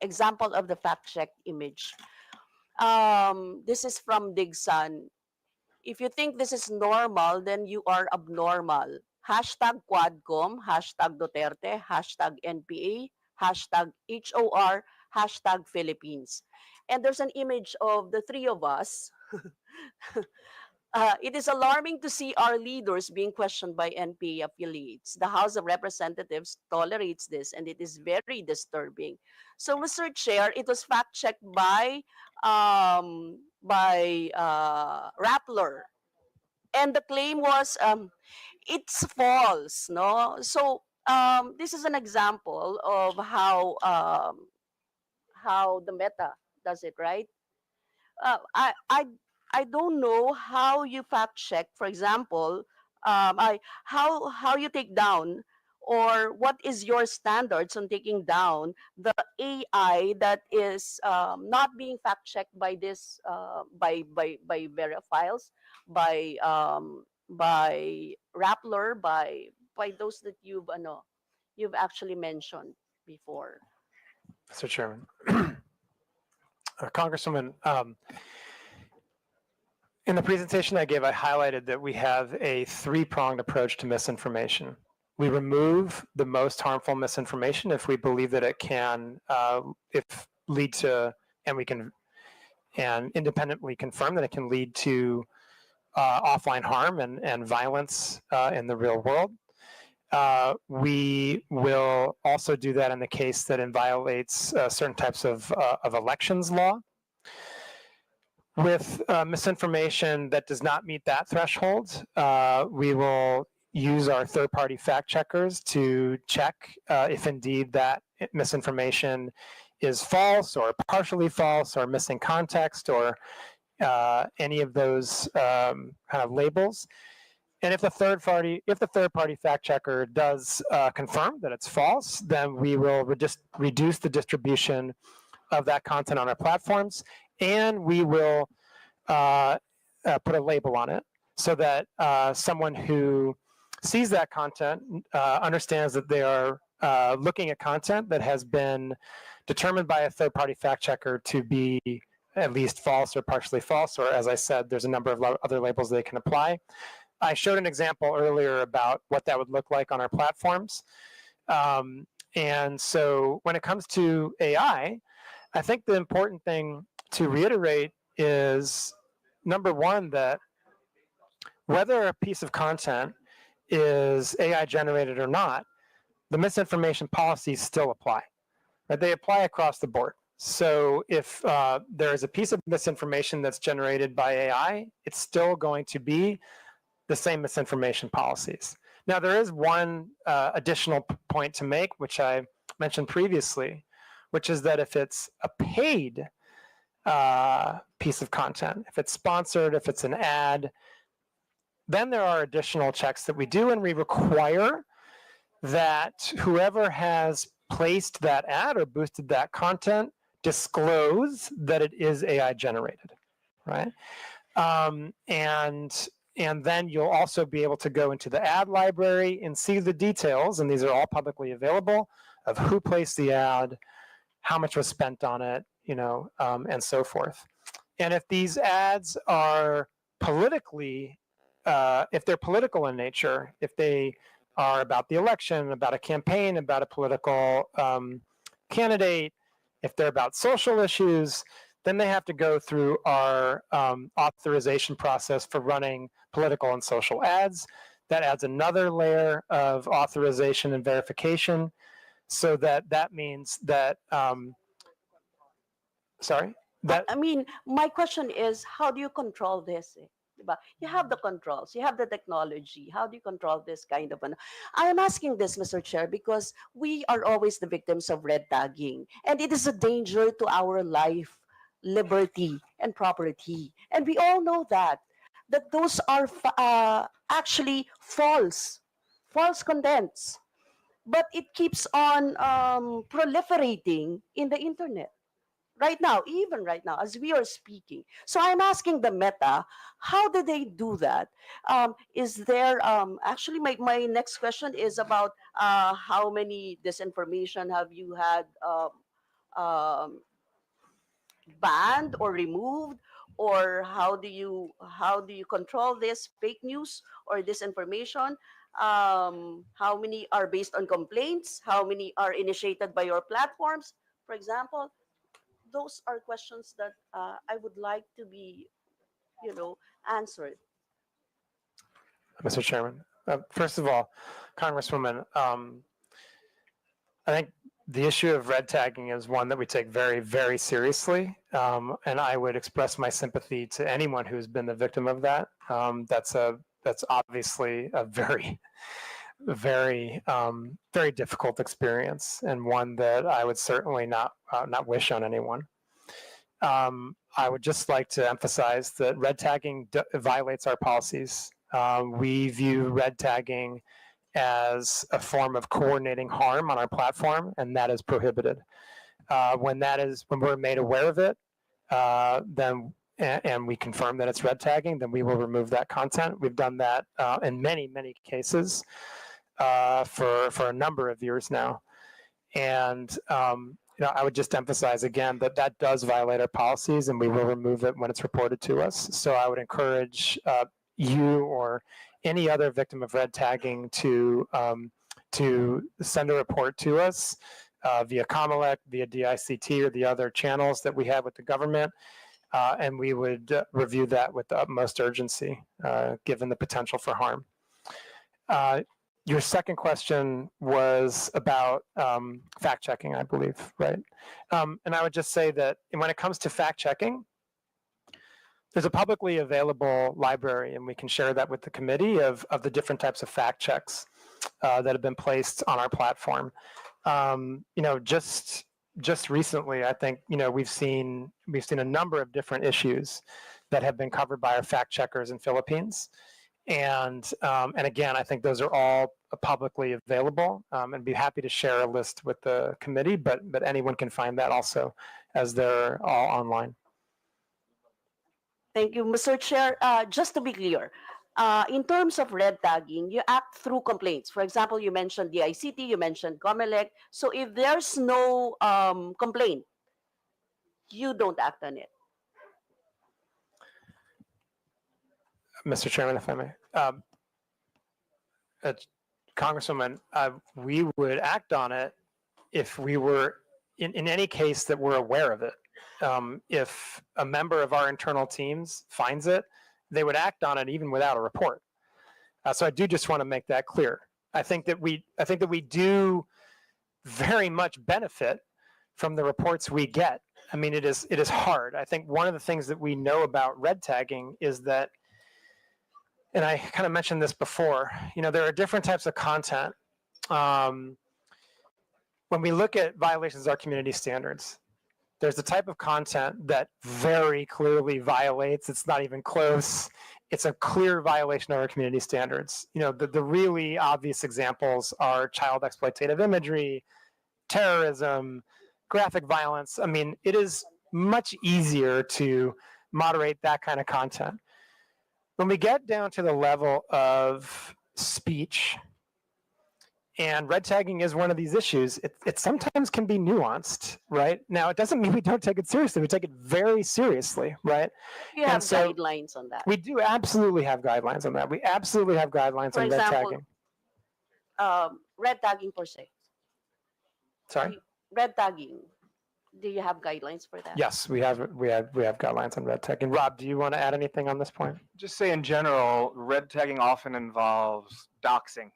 Example of the fact check image. This is from Digsan. If you think this is normal, then you are abnormal. Hashtag Quadcom, hashtag Duterte, hashtag NPA, hashtag HOR, hashtag Philippines. And there's an image of the three of us. It is alarming to see our leaders being questioned by NPA affiliates. The House of Representatives tolerates this, and it is very disturbing. So, Mr. Chair, it was fact-checked by Rappler, and the claim was it's false. No, so this is an example of how the Meta does it, right? I don't know how you fact check, for example, how you take down or what is your standards on taking down the AI that is not being fact checked by this by Verifiles, by Rappler, by those that you've actually mentioned. before. Mr. Chairman. Congresswoman, in the presentation I gave, I highlighted that we have a three-pronged approach to misinformation. We remove the most harmful misinformation if we believe that it can lead to, and independently confirm that it can lead to offline harm and violence in the real world. We will also do that in the case that it violates certain types of elections law. With misinformation that does not meet that threshold, we will use our third-party fact checkers to check if indeed that misinformation is false or partially false or missing context or any of those kind of labels. And if the third party fact checker does confirm that it's false, then we will reduce the distribution of that content on our platforms, and we will put a label on it so that someone who sees that content understands that they are looking at content that has been determined by a third party fact checker to be at least false or partially false, or as I said, there's a number of other labels they can apply. I showed an example earlier about what that would look like on our platforms. And so when it comes to AI, I think the important thing to reiterate is, number one, that whether a piece of content is AI generated or not, the misinformation policies still apply. Right? They apply across the board. So if there is a piece of misinformation that's generated by AI, it's still going to be the same misinformation policies. Now, there is one additional point to make, which I mentioned previously, which is that if it's a paid piece of content, if it's sponsored, if it's an ad, then there are additional checks that we do, and we require that whoever has placed that ad or boosted that content disclose that it is AI generated, right? And then you'll also be able to go into the ad library and see the details, and these are all publicly available, of who placed the ad, how much was spent on it, and so forth. And if these ads are politically, if they're political in nature, if they are about the election, about a campaign, about a political candidate, if they're about social issues, then they have to go through our authorization process for running political and social ads. That adds another layer of authorization and verification, so that means that, I mean, my question is, how do you control this? Diba? You have the controls, you have the technology. How do you control this kind of an? I am asking this, Mr. Chair, because we are always the victims of red tagging, and it is a danger to our life, liberty, and property. And we all know that those are actually false contents, but it keeps on proliferating in the internet. Right now, even right now, as we are speaking. So I'm asking the Meta, how do they do that? Is there, actually my next question is about how many disinformation have you had banned or removed, or how do you control this fake news or disinformation? How many are based on complaints? How many are initiated by your platforms, for example? Those are questions that I would like to be, answered. Mr. Chairman, first of all, Congresswoman, I think the issue of red tagging is one that we take very, very seriously, and I would express my sympathy to anyone who's been the victim of that. That's obviously a very, very, very difficult experience, and one that I would certainly not wish on anyone. I would just like to emphasize that red tagging violates our policies. We view red tagging as a form of coordinating harm on our platform, and that is prohibited. When we're made aware of it, and we confirm that it's red tagging, then we will remove that content. We've done that in many, many cases for a number of years now. And I would just emphasize again that that does violate our policies, and we will remove it when it's reported to us. So I would encourage you or any other victim of red tagging to send a report to us via Comelec, via DICT, or the other channels that we have with the government. And we would review that with the utmost urgency, given the potential for harm. Your second question was about fact checking, I believe, right? And I would just say that when it comes to fact checking, there's a publicly available library, and we can share that with the committee of the different types of fact checks that have been placed on our platform. Just recently, I think we've seen a number of different issues that have been covered by our fact checkers in Philippines. And again, I think those are all publicly available, and be happy to share a list with the committee, but anyone can find that also, as they're all online. Thank you, Mr. Chair. Just to be clear, in terms of red tagging, you act through complaints. For example, you mentioned the ICT, you mentioned Comelec. So if there's no complaint, you don't act on it. Mr. Chairman, if I may. Congresswoman, we would act on it if we were, in any case that we're aware of it. If a member of our internal teams finds it, they would act on it even without a report. So I do just want to make that clear. I think that we do very much benefit from the reports we get. I mean, it is hard. I think one of the things that we know about red tagging is that, and I kind of mentioned this before, there are different types of content. When we look at violations of our community standards, there's the type of content that very clearly violates, it's not even close, it's a clear violation of our community standards. The really obvious examples are child exploitative imagery, terrorism, graphic violence. I mean, it is much easier to moderate that kind of content. When we get down to the level of speech, and red tagging is one of these issues, it sometimes can be nuanced, right? Now, it doesn't mean we don't take it seriously. We take it very seriously, right? You have guidelines on that. We do absolutely have guidelines on that. We absolutely have guidelines on red tagging. Red tagging per se. Sorry? Red tagging. Do you have guidelines for that? Yes, we have guidelines on red tagging. Rob, do you want to add anything on this point? Just say in general, red tagging often involves doxing,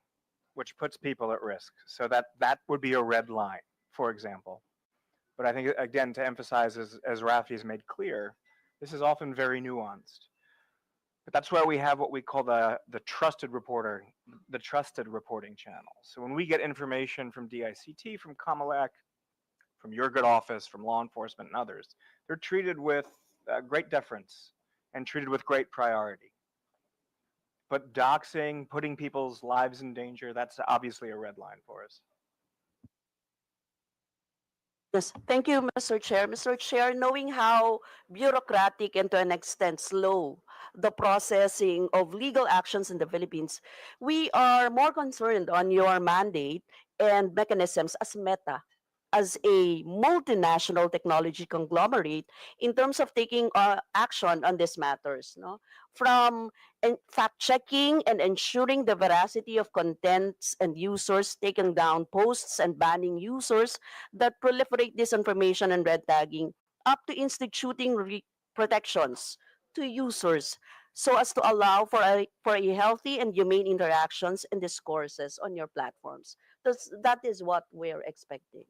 which puts people at risk. So that would be a red line, for example. But I think, again, to emphasize, as Rafi has made clear, this is often very nuanced. But that's why we have what we call the trusted reporting channel. So when we get information from DICT, from Comelec, from your good office, from law enforcement and others, they're treated with great deference and treated with great priority. But doxing, putting people's lives in danger, that's obviously a red line for us. Yes, thank you, Mr. Chair. Mr. Chair, knowing how bureaucratic and to an extent slow the processing of legal actions in the Philippines, we are more concerned on your mandate and mechanisms as Meta, as a multinational technology conglomerate, in terms of taking action on these matters, no? From fact-checking and ensuring the veracity of contents and users, taking down posts and banning users that proliferate disinformation and red tagging, up to instituting protections to users so as to allow for a healthy and humane interactions and discourses on your platforms. That is what we're expecting.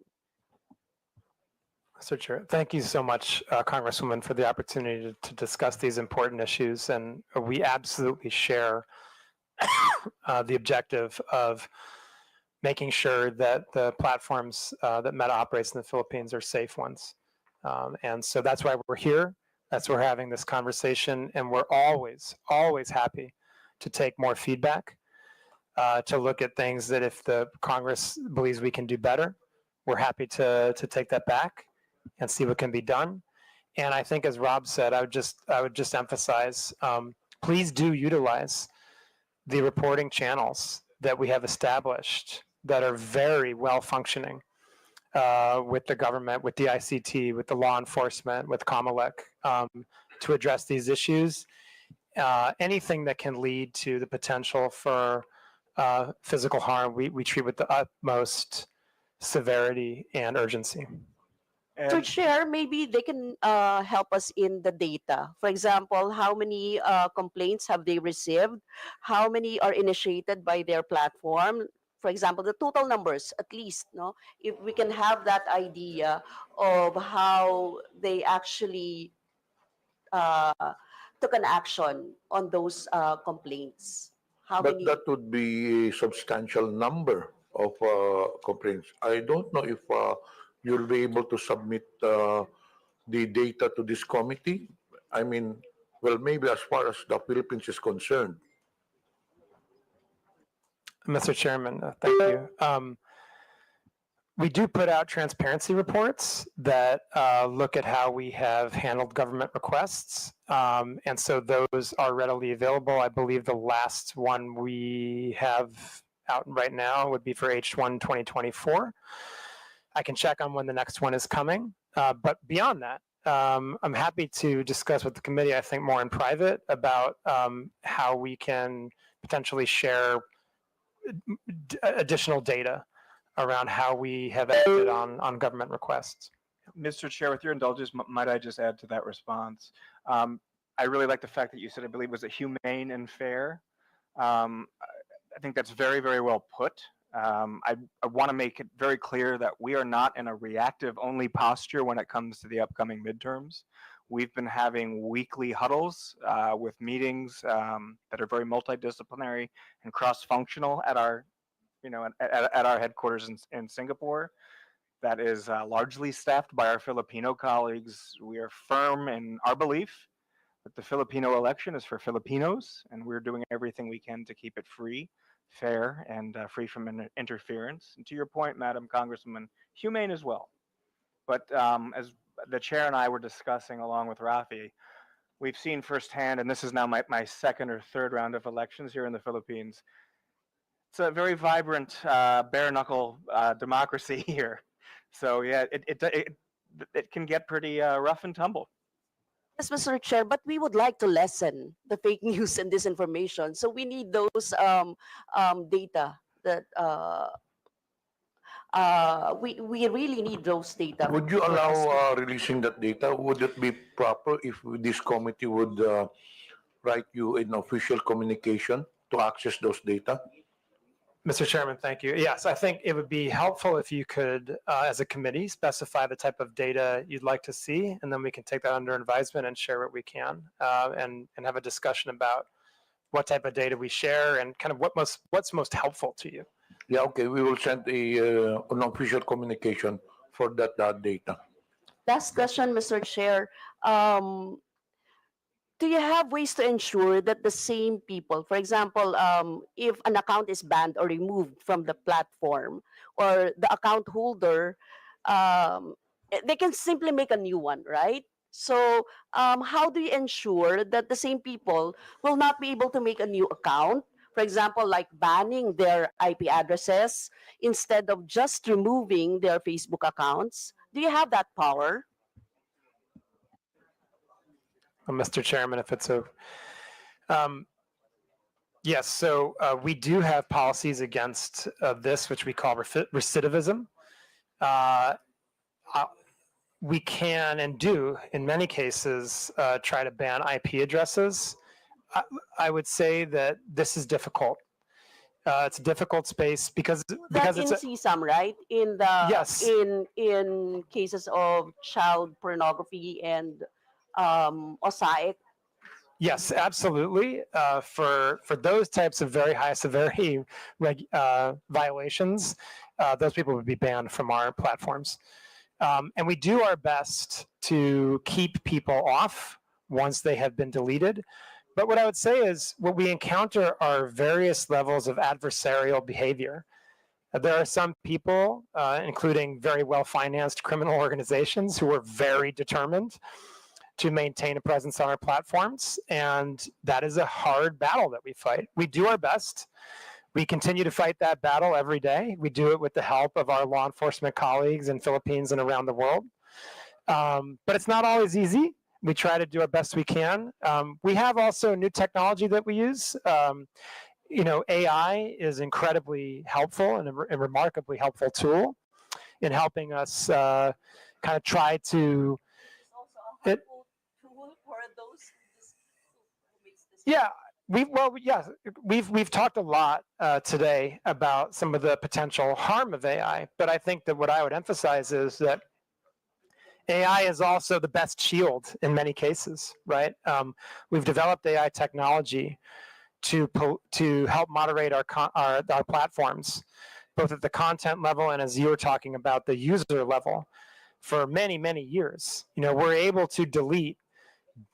Mr. Chair, thank you so much, Congresswoman, for the opportunity to discuss these important issues. And we absolutely share the objective of making sure that the platforms that Meta operates in the Philippines are safe ones. And so that's why we're here. That's why we're having this conversation. And we're always, always happy to take more feedback, to look at things that if the Congress believes we can do better, we're happy to take that back and see what can be done. And I think, as Rob said, I would just emphasize, please do utilize the reporting channels that we have established that are very well functioning. with the government, with the ICT, with the law enforcement, with Comelec, to address these issues. Anything that can lead to the potential for physical harm, we treat with the utmost severity and urgency. So And Chair, maybe they can help us in the data. For example, how many complaints have they received? How many are initiated by their platform? For example, the total numbers, at least, no? If we can have that idea of how they actually took an action on those complaints. How But many? that would be a substantial number of complaints. I don't know if you'll be able to submit the data to this committee. I mean, well, maybe as far as the Philippines is concerned. Mr. Chairman, thank you. We do put out transparency reports that look at how we have handled government requests. And so those are readily available. I believe the last one we have out right now would be for H1 2024. I can check on when the next one is coming. But beyond that, I'm happy to discuss with the committee, I think more in private, about how we can potentially share additional data around how we have acted on government requests. Mr. Chair, with your indulgence, might I just add to that response? I really like the fact that you said, I believe, was it humane and fair? I think that's very, very well put. I want to make it very clear that we are not in a reactive only posture when it comes to the upcoming midterms. We've been having weekly huddles with meetings that are very multidisciplinary and cross-functional at our, at our headquarters in Singapore. That is largely staffed by our Filipino colleagues. We are firm in our belief that the Filipino election is for Filipinos, and we're doing everything we can to keep it free, fair, and free from interference. And to your point, Madam Congresswoman, humane as well. But as the chair and I were discussing along with Rafi, we've seen firsthand, and this is now my second or third round of elections here in the Philippines. It's a very vibrant, bare knuckle democracy here. So yeah, it can get pretty rough and tumble. Yes, Mr. Chair, but we would like to lessen the fake news and disinformation. So we need those data that we really need those data. Would you for us to- allow releasing that data? Would it be proper if this committee would write you an official communication to access those data? Mr. Chairman, thank you. Yes, I think it would be helpful if you could, as a committee, specify the type of data you'd like to see, and then we can take that under advisement and share what we can, and have a discussion about what type of data we share and kind of what's most helpful to you. Yeah, okay, we will send an official communication for that data. Last question, Mr. Chair. Do you have ways to ensure that the same people, for example, if an account is banned or removed from the platform, or the account holder, they can simply make a new one, right? So how do you ensure that the same people will not be able to make a new account? For example, like banning their IP addresses instead of just removing their Facebook accounts. Do you have that power? Mr. Chairman, if it's yes, so we do have policies against this, which we call recidivism. We can and do, in many cases, try to ban IP addresses. I would say that this is difficult. It's a difficult space because That's it's in CSAM, right? In the Yes. in cases of child pornography and OSAIC. Yes, absolutely. For those types of very high severity violations, those people would be banned from our platforms. And we do our best to keep people off once they have been deleted. But what I would say is what we encounter are various levels of adversarial behavior. There are some people, including very well-financed criminal organizations, who are very determined to maintain a presence on our platforms, and that is a hard battle that we fight. We do our best. We continue to fight that battle every day. We do it with the help of our law enforcement colleagues in Philippines and around the world. But it's not always easy. We try to do our best we can. We have also new technology that we use. AI is incredibly helpful and a remarkably helpful tool in helping us kind of try to. It, yeah, we've talked a lot today about some of the potential harm of AI, but I think that what I would emphasize is that AI is also the best shield in many cases, right? We've developed AI technology to help moderate our platforms, both at the content level and, as you were talking about, the user level, for many, many years. We're able to delete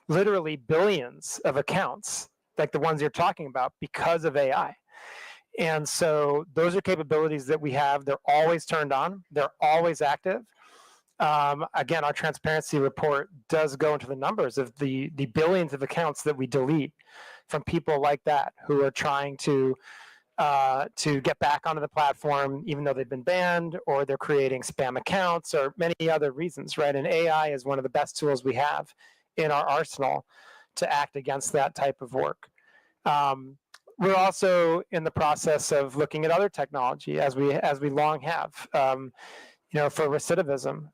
literally billions of accounts, like the ones you're talking about, because of AI. And so those are capabilities that we have. They're always turned on. They're always active. Again, our transparency report does go into the numbers of the billions of accounts that we delete from people like that who are trying to get back onto the platform, even though they've been banned, or they're creating spam accounts, or many other reasons, right? And AI is one of the best tools we have in our arsenal to act against that type of work. We're also in the process of looking at other technology, as we long have. For recidivism,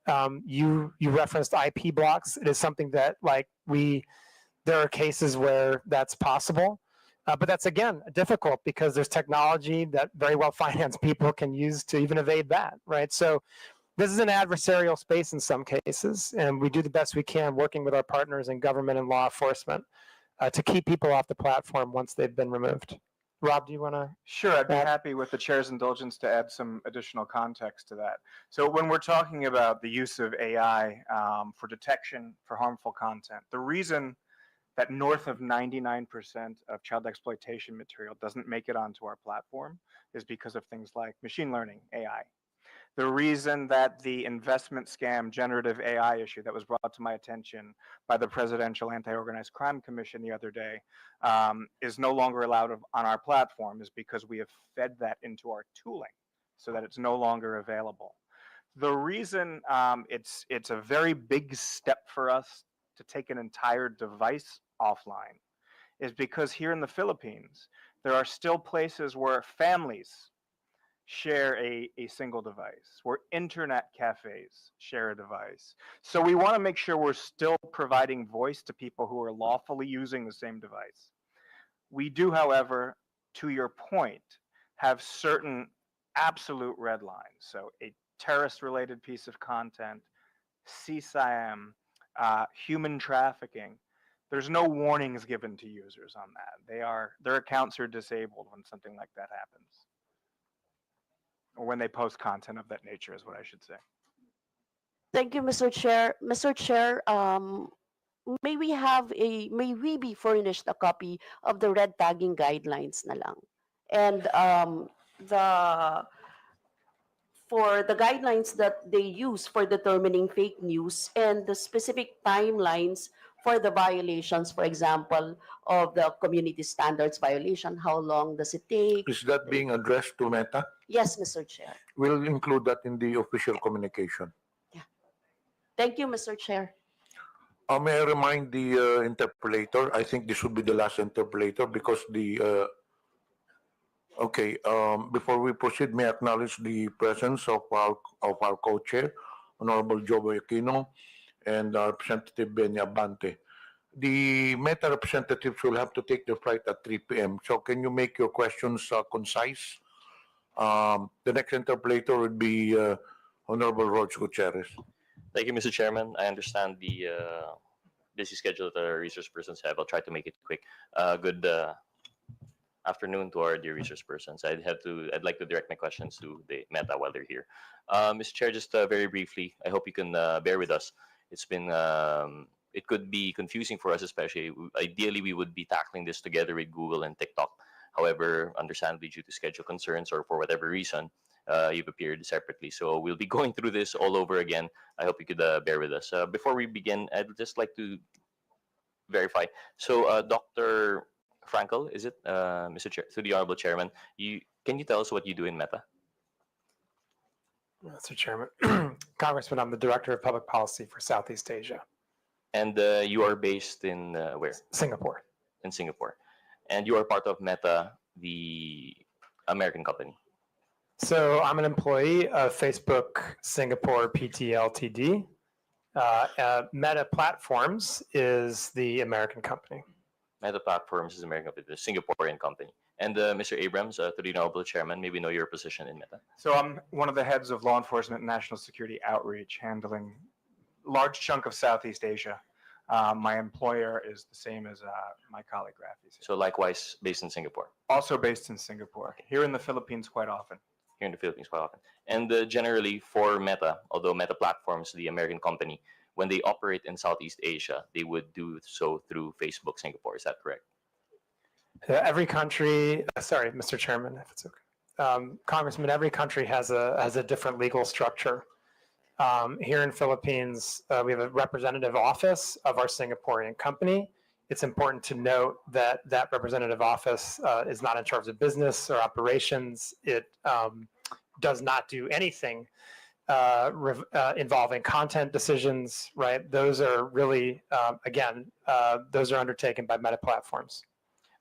you referenced IP blocks. It is something that there are cases where that's possible, but that's again difficult because there's technology that very well financed people can use to even evade that, right? So this is an adversarial space in some cases, and we do the best we can working with our partners in government and law enforcement to keep people off the platform once they've been removed. Rob, do you want to? Sure, I'd be happy with the chair's indulgence to add some additional context to that. So when we're talking about the use of AI for detection for harmful content, the reason that north of 99% of child exploitation material doesn't make it onto our platform is because of things like machine learning, AI. The reason that the investment scam generative AI issue that was brought to my attention by the Presidential Anti-Organized Crime Commission the other day is no longer allowed on our platform is because we have fed that into our tooling so that it's no longer available. The reason it's a very big step for us to take an entire device offline is because here in the Philippines, there are still places where families share a single device, where internet cafes share a device. So we want to make sure we're still providing voice to people who are lawfully using the same device. We do, however, to your point, have certain absolute red lines. So a terrorist-related piece of content, CSIM, human trafficking, there's no warnings given to users on that. Their accounts are disabled when something like that happens. Or when they post content of that nature is what I should say. Thank you, Mr. Chair. Mr. Chair, may we be furnished a copy of the red tagging guidelines na lang? And for the guidelines that they use for determining fake news and the specific timelines for the violations, for example, of the community standards violation, how long does it take? Is that being addressed to Meta? Yes, Mr. Chair. We'll include that in the official communication. Thank you, Mr. Chair. May I remind the interpolator, I think this would be the last interpolator because before we proceed, may I acknowledge the presence of our co-chair, Honorable Joe Aquino, and Representative Benya Abante. The Meta representatives will have to take their flight at 3 p.m. So can you make your questions concise? The next interpolator would be Honorable Roger Gutierrez. Thank you, Mr. Chairman. I understand the busy schedule that our resource persons have. I'll try to make it quick. Good afternoon to our dear resource persons. I'd like to direct my questions to the Meta while they're here. Mr. Chair, just very briefly, I hope you can bear with us. It's been it could be confusing for us, especially. Ideally, we would be tackling this together with Google and TikTok. However, understandably, due to schedule concerns or for whatever reason, you've appeared separately. So we'll be going through this all over again. I hope you could bear with us. Before we begin, I'd just like to verify. So, Dr. Frankel, is it, Mr. Chair, to the Honorable Chairman, Can you tell us what you do in Meta? Mr. Chairman, Congressman, I'm the Director of Public Policy for Southeast Asia, And you are based in where? Singapore. In Singapore. And you are part of Meta, the American company. So I'm an employee of Facebook Singapore PT Ltd. Meta Platforms is the American company. Meta Platforms is American company, the Singaporean company. And Mr. Abrams, to the Honorable Chairman, may we know your position in Meta? So I'm one of the heads of law enforcement and national security outreach, handling large chunk of Southeast Asia. My employer is the same as my colleague Rafi's. So likewise, based in Singapore. Also based in Singapore. Here in the Philippines quite often. Here in the Philippines quite often. And generally for Meta, although Meta Platforms, the American company, when they operate in Southeast Asia, they would do so through Facebook Singapore. Is that correct? Every country, sorry, Mr. Chairman, if it's okay. Congressman, every country has a different legal structure. Here in Philippines, we have a representative office of our Singaporean company. It's important to note that that representative office is not in charge of business or operations. It does not do anything involving content decisions, right? Those are really, again, those are undertaken by Meta Platforms.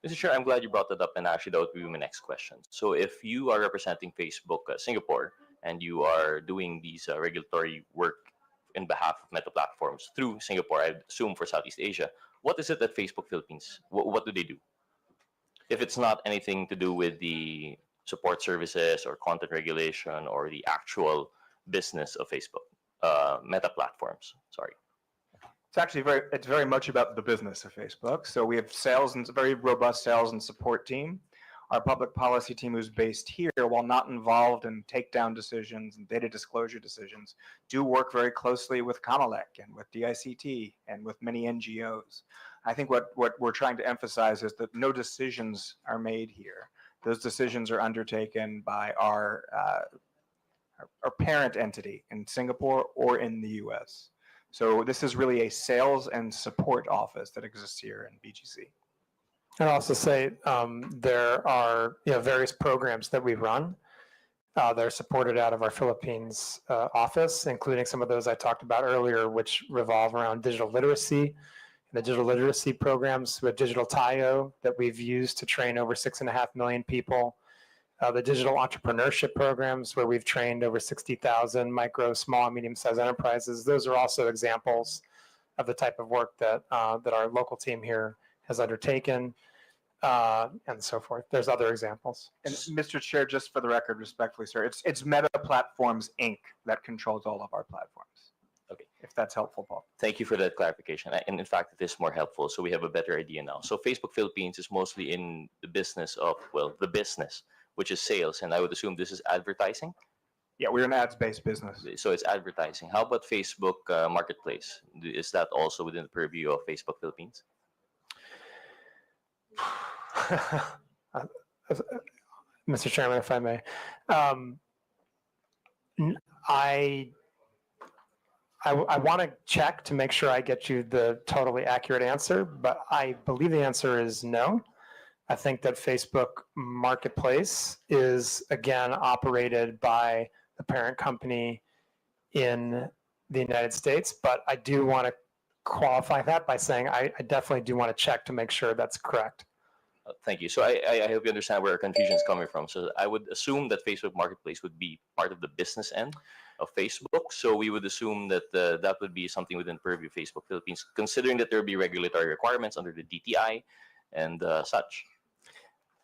Mr. Chair, I'm glad you brought that up, and actually that would be my next question. So if you are representing Facebook Singapore, and you are doing these regulatory work in behalf of Meta Platforms through Singapore, I assume for Southeast Asia, what is it that Facebook Philippines, what do they do? If it's not anything to do with the support services or content regulation or the actual business of Facebook, Meta Platforms, sorry. It's actually it's very much about the business of Facebook. So we have sales and a very robust sales and support team. Our public policy team, who's based here, while not involved in takedown decisions and data disclosure decisions, do work very closely with COMELEC and with DICT and with many NGOs. I think what we're trying to emphasize is that no decisions are made here. Those decisions are undertaken by our parent entity in Singapore or in the US. So this is really a sales and support office that exists here in BGC. I'd also say there are various programs that we run that are supported out of our Philippines office, including some of those I talked about earlier, which revolve around digital literacy. The digital literacy programs with Digital Tayo that we've used to train over 6.5 million people. The digital entrepreneurship programs where we've trained over 60,000 micro, small, and medium-sized enterprises. Those are also examples of the type of work that our local team here has undertaken, and so forth. There's other examples. And Mr. Chair, just for the record, respectfully, sir, it's Meta Platforms, Inc. that controls all of our platforms. Okay. If that's helpful, Paul. Thank you for that clarification. And in fact, it is more helpful, so we have a better idea now. So Facebook Philippines is mostly in the business of, well, the business, which is sales, and I would assume this is advertising? Yeah, we're an ads-based business. So it's advertising. How about Facebook Marketplace? Is that also within the purview of Facebook Philippines? Mr. Chairman, if I may, I want to check to make sure I get you the totally accurate answer, but I believe the answer is no. I think that Facebook Marketplace is, again, operated by the parent company in the United States, but I do want to qualify that by saying I definitely do want to check to make sure that's correct. Thank you. So I hope you understand where our confusion is coming from. So I would assume that Facebook Marketplace would be part of the business end of Facebook. So we would assume that that would be something within the purview of Facebook Philippines, considering that there would be regulatory requirements under the DTI and such.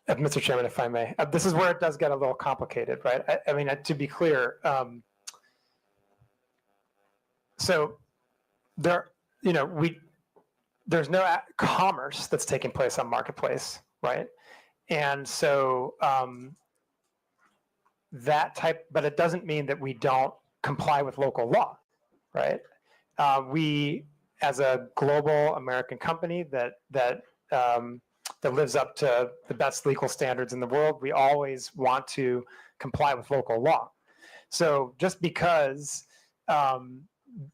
Mr. Chairman, if I may, this is where it does get a little complicated, right? I mean, to be clear, so there, there's no commerce that's taking place on Marketplace, right? And so but it doesn't mean that we don't comply with local law, right? We, as a global American company that lives up to the best legal standards in the world, we always want to comply with local law. So just because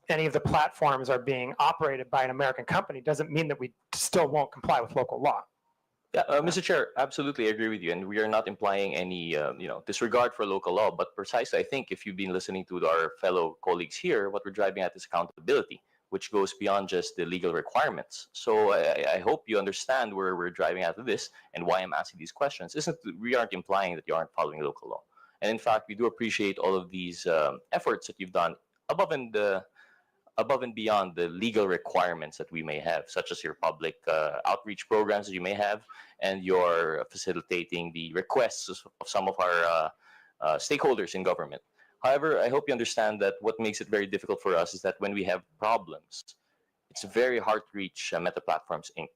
any of the platforms are being operated by an American company doesn't mean that we still won't comply with local law. Yeah, Mr. Chair, absolutely agree with you, and we are not implying any, disregard for local law. But precisely, I think if you've been listening to our fellow colleagues here, what we're driving at is accountability, which goes beyond just the legal requirements. So I hope you understand where we're driving at with this and why I'm asking these questions. We aren't implying that you aren't following local law, and in fact, we do appreciate all of these efforts that you've done above and beyond the legal requirements that we may have, such as your public outreach programs that you may have, and your facilitating the requests of some of our stakeholders in government. However, I hope you understand that what makes it very difficult for us is that when we have problems, it's very hard to reach Meta Platforms Inc.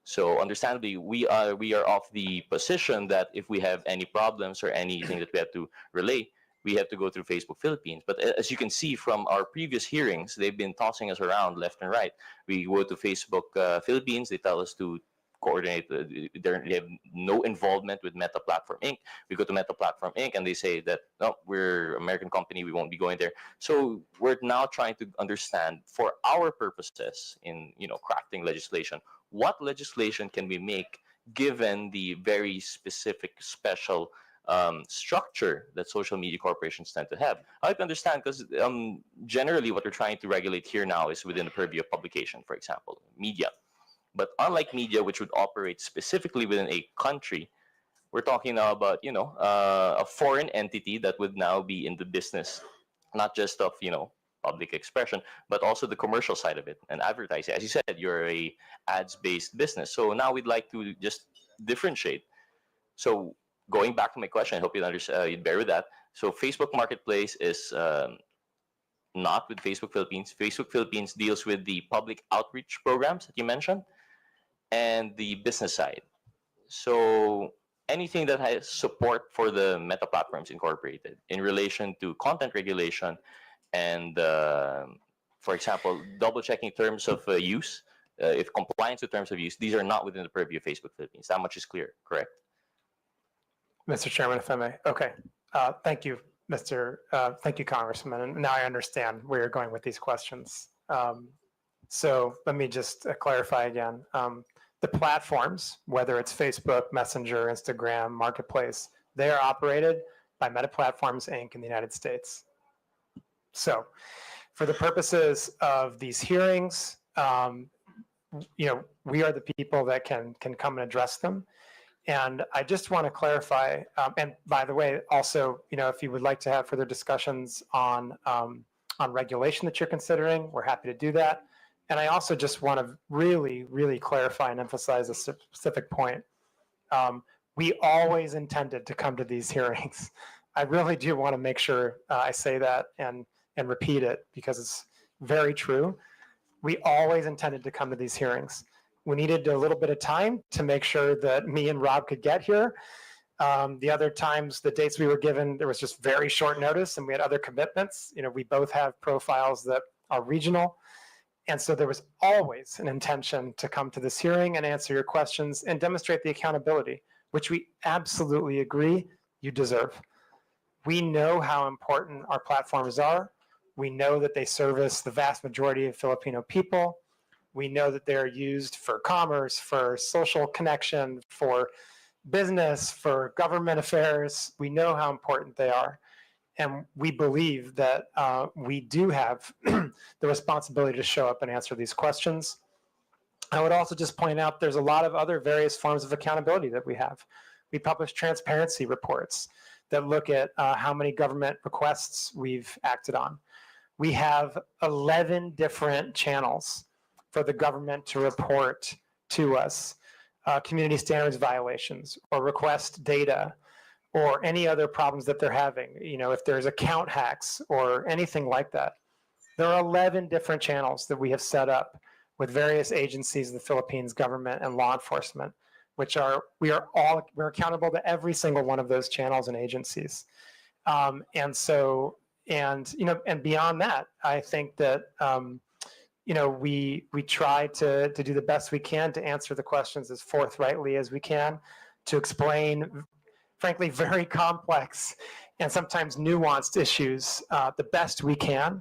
So understandably, we are of the position that if we have any problems or anything that we have to relay, we have to go through Facebook Philippines. But as you can see from our previous hearings, they've been tossing us around left and right. We go to Facebook Philippines, they tell us to coordinate. They have no involvement with Meta Platform Inc. We go to Meta Platform Inc. and they say that, no, we're an American company, we won't be going there. So we're now trying to understand, for our purposes in crafting legislation, what legislation can we make given the very specific, special structure that social media corporations tend to have. I can understand because generally what we're trying to regulate here now is within the purview of publication, for example, media. But unlike media, which would operate specifically within a country, we're talking now about a foreign entity that would now be in the business, not just of public expression, but also the commercial side of it and advertising. As you said, you're a ads-based business, so now we'd like to just differentiate. So going back to my question, I hope you'd bear with that. So Facebook Marketplace is not with Facebook Philippines. Facebook Philippines deals with the public outreach programs that you mentioned and the business side. So anything that has support for the Meta Platforms Incorporated in relation to content regulation and, for example, double checking terms of use, if compliance with terms of use, these are not within the purview of Facebook Philippines. That much is clear, correct? Mr. Chairman, if I may. Okay. Thank you, thank you, Congressman. And now I understand where you're going with these questions. So let me just clarify again. The platforms, whether it's Facebook, Messenger, Instagram, Marketplace, they are operated by Meta Platforms Inc. in the United States. So for the purposes of these hearings, we are the people that can come and address them. And I just want to clarify, and by the way, also, if you would like to have further discussions on regulation that you're considering, we're happy to do that. And I also just want to really, really clarify and emphasize a specific point. We always intended to come to these hearings. I really do want to make sure I say that and repeat it because it's very true. We always intended to come to these hearings. We needed a little bit of time to make sure that me and Rob could get here. The other times, the dates we were given, there was just very short notice and we had other commitments. We both have profiles that are regional. And so there was always an intention to come to this hearing and answer your questions and demonstrate the accountability, which we absolutely agree you deserve. We know how important our platforms are. We know that they service the vast majority of Filipino people. We know that they're used for commerce, for social connection, for business, for government affairs. We know how important they are. And we believe that we do have the responsibility to show up and answer these questions. I would also just point out there's a lot of other various forms of accountability that we have. We publish transparency reports that look at how many government requests we've acted on. We have 11 different channels for the government to report to us community standards violations or request data or any other problems that they're having, if there's account hacks or anything like that. There are 11 different channels that we have set up with various agencies of the Philippines government and law enforcement, we're accountable to every single one of those channels and agencies. And beyond that, I think that, we try to do the best we can to answer the questions as forthrightly as we can, to explain, frankly, very complex and sometimes nuanced issues the best we can.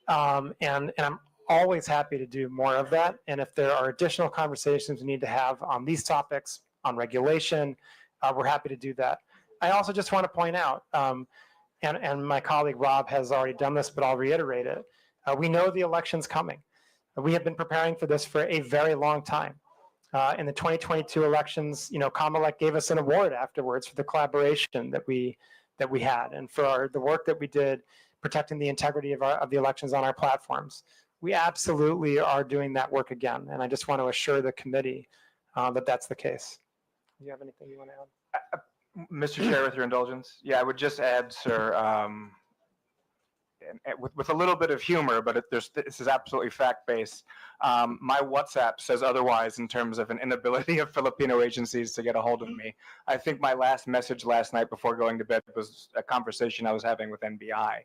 And I'm always happy to do more of that. And if there are additional conversations we need to have on these topics, on regulation, we're happy to do that. I also just want to point out, and my colleague Rob has already done this, but I'll reiterate it. We know the election's coming. We have been preparing for this for a very long time. In the 2022 elections, Kamalek gave us an award afterwards for the collaboration that we had, and for the work that we did protecting the integrity of the elections on our platforms. We absolutely are doing that work again, and I just want to assure the committee that that's the case. Do you have anything you want to add? Mr. Chair, with your indulgence, yeah, I would just add, sir, with a little bit of humor, but this is absolutely fact-based. My WhatsApp says otherwise in terms of an inability of Filipino agencies to get a hold of me. I think my last message last night before going to bed was a conversation I was having with NBI.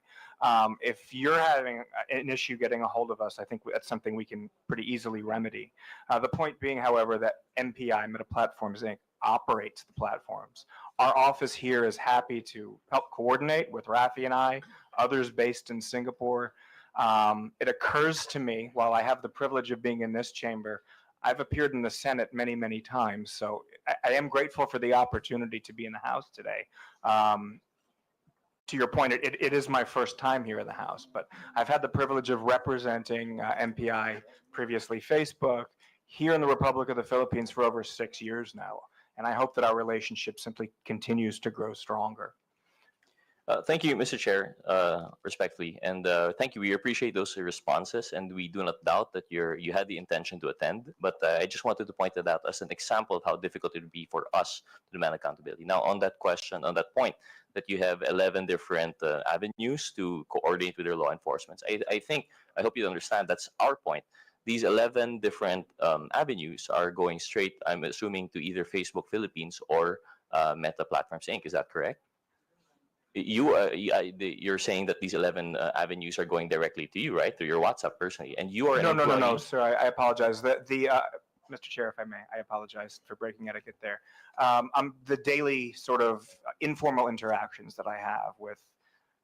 If you're having an issue getting a hold of us, I think that's something we can pretty easily remedy. The point being, however, that MPI, Meta Platforms Inc., operates the platforms. Our office here is happy to help coordinate with Rafi and I, others based in Singapore. It occurs to me, while I have the privilege of being in this chamber, I've appeared in the Senate many, many times. So I am grateful for the opportunity to be in the House today. To your point, it is my first time here in the House, but I've had the privilege of representing MPI, previously Facebook, here in the Republic of the Philippines for over 6 years now. And I hope that our relationship simply continues to grow stronger. Thank you, Mr. Chair, respectfully, and thank you. We appreciate those responses, and we do not doubt that you had the intention to attend. But I just wanted to point that out as an example of how difficult it would be for us to demand accountability. Now, on that question, on that point, that you have 11 different avenues to coordinate with your law enforcement. I hope you understand that's our point. These 11 different avenues are going straight, I'm assuming, to either Facebook Philippines or Meta Platforms Inc. Is that correct? You're saying that these 11 avenues are going directly to you, right? Through your WhatsApp personally, and you are No, sir. I apologize. Mr. Chair, if I may, I apologize for breaking etiquette there. The daily sort of informal interactions that I have with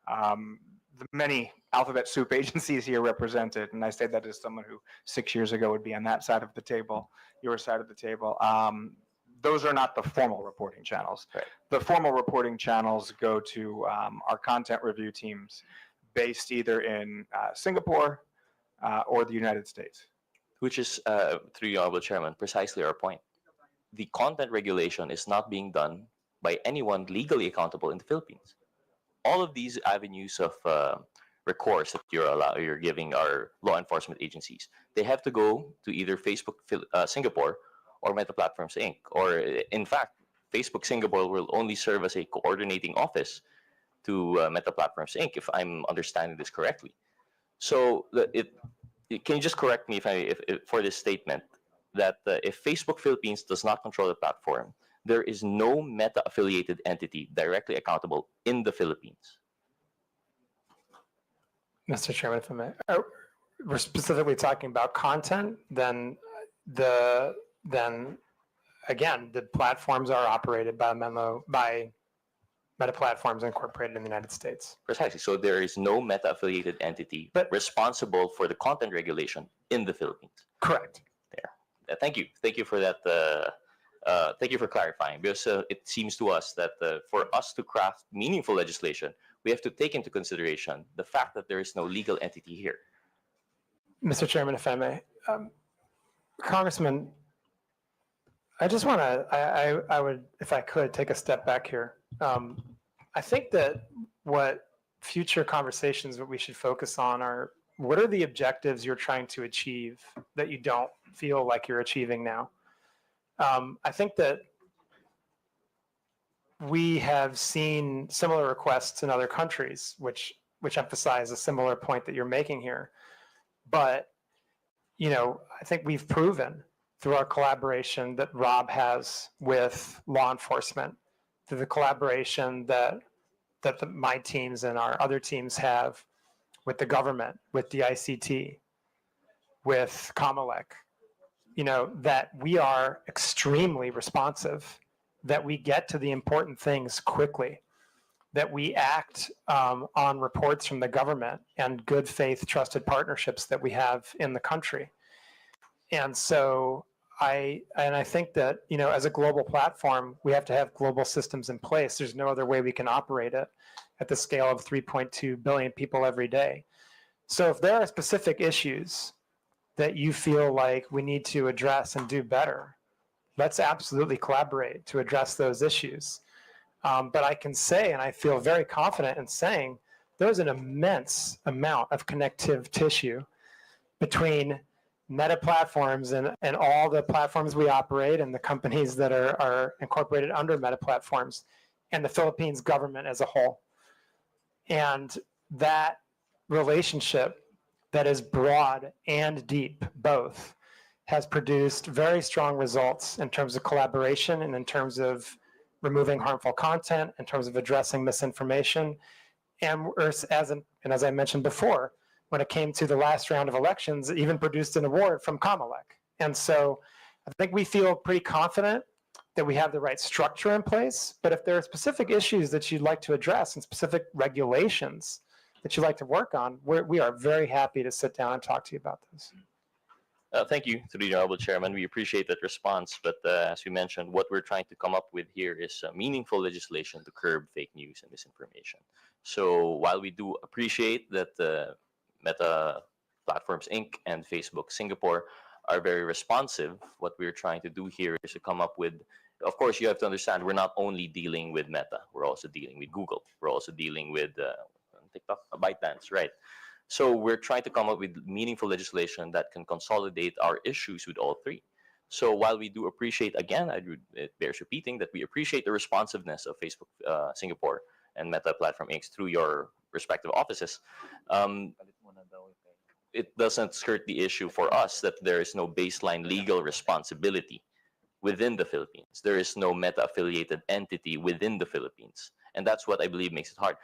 the many alphabet soup agencies here represented, and I say that as someone who 6 years ago would be on that side of the table, your side of the table. Those are not the formal reporting channels. Right. The formal reporting channels go to our content review teams based either in Singapore or the United States. Which is, through you, Honorable Chairman, precisely our point. The content regulation is not being done by anyone legally accountable in the Philippines. All of these avenues of recourse that you're giving our law enforcement agencies, they have to go to either Facebook Singapore or Meta Platforms Inc. Or in fact, Facebook Singapore will only serve as a coordinating office to Meta Platforms Inc. if I'm understanding this correctly. So can you just correct me if for this statement that if Facebook Philippines does not control the platform, there is no Meta affiliated entity directly accountable in the Philippines? Mr. Chairman, if I may, we're specifically talking about content, then again, the platforms are operated by Meta Platforms Incorporated in the United States. Precisely. So there is no Meta affiliated entity responsible for the content regulation in the Philippines. Correct. There. Thank you. Thank you for that. Thank you for clarifying, because it seems to us that for us to craft meaningful legislation, we have to take into consideration the fact that there is no legal entity here. Mr. Chairman, if I may, Congressman, I just want to, I would, if I could, take a step back here. I think that what future conversations that we should focus on are, what are the objectives you're trying to achieve that you don't feel like you're achieving now? I think that we have seen similar requests in other countries, which emphasize a similar point that you're making here. But, I think we've proven through our collaboration that Rob has with law enforcement, through the collaboration that my teams and our other teams have with the government, with the ICT, with Kamalek, that we are extremely responsive, that we get to the important things quickly, that we act on reports from the government and good faith trusted partnerships that we have in the country. And so I think that, you know, as a global platform, we have to have global systems in place. There's no other way we can operate it at the scale of 3.2 billion people every day. So if there are specific issues that you feel like we need to address and do better, let's absolutely collaborate to address those issues. But I can say, and I feel very confident in saying, there's an immense amount of connective tissue between Meta platforms and all the platforms we operate and the companies that are incorporated under Meta platforms and the Philippines government as a whole. And that relationship that is broad and deep, both, has produced very strong results in terms of collaboration and in terms of removing harmful content, in terms of addressing misinformation. And as I mentioned before, when it came to the last round of elections, it even produced an award from Kamalek. And so I think we feel pretty confident that we have the right structure in place. But if there are specific issues that you'd like to address and specific regulations that you'd like to work on, we are very happy to sit down and talk to you about those. Thank you to the Honorable Chairman. We appreciate that response. But as we mentioned, what we're trying to come up with here is meaningful legislation to curb fake news and misinformation. So while we do appreciate that Meta Platforms Inc. and Facebook Singapore are very responsive, what we're trying to do here is to come up with, of course, you have to understand, we're not only dealing with Meta, we're also dealing with Google. We're also dealing with TikTok, ByteDance, right? So we're trying to come up with meaningful legislation that can consolidate our issues with all three. So while we do appreciate, again, it bears repeating that we appreciate the responsiveness of Facebook Singapore and Meta Platform Inc. through your respective offices, it doesn't skirt the issue for us that there is no baseline legal responsibility within the Philippines. There is no Meta-affiliated entity within the Philippines. And that's what I believe makes it hard.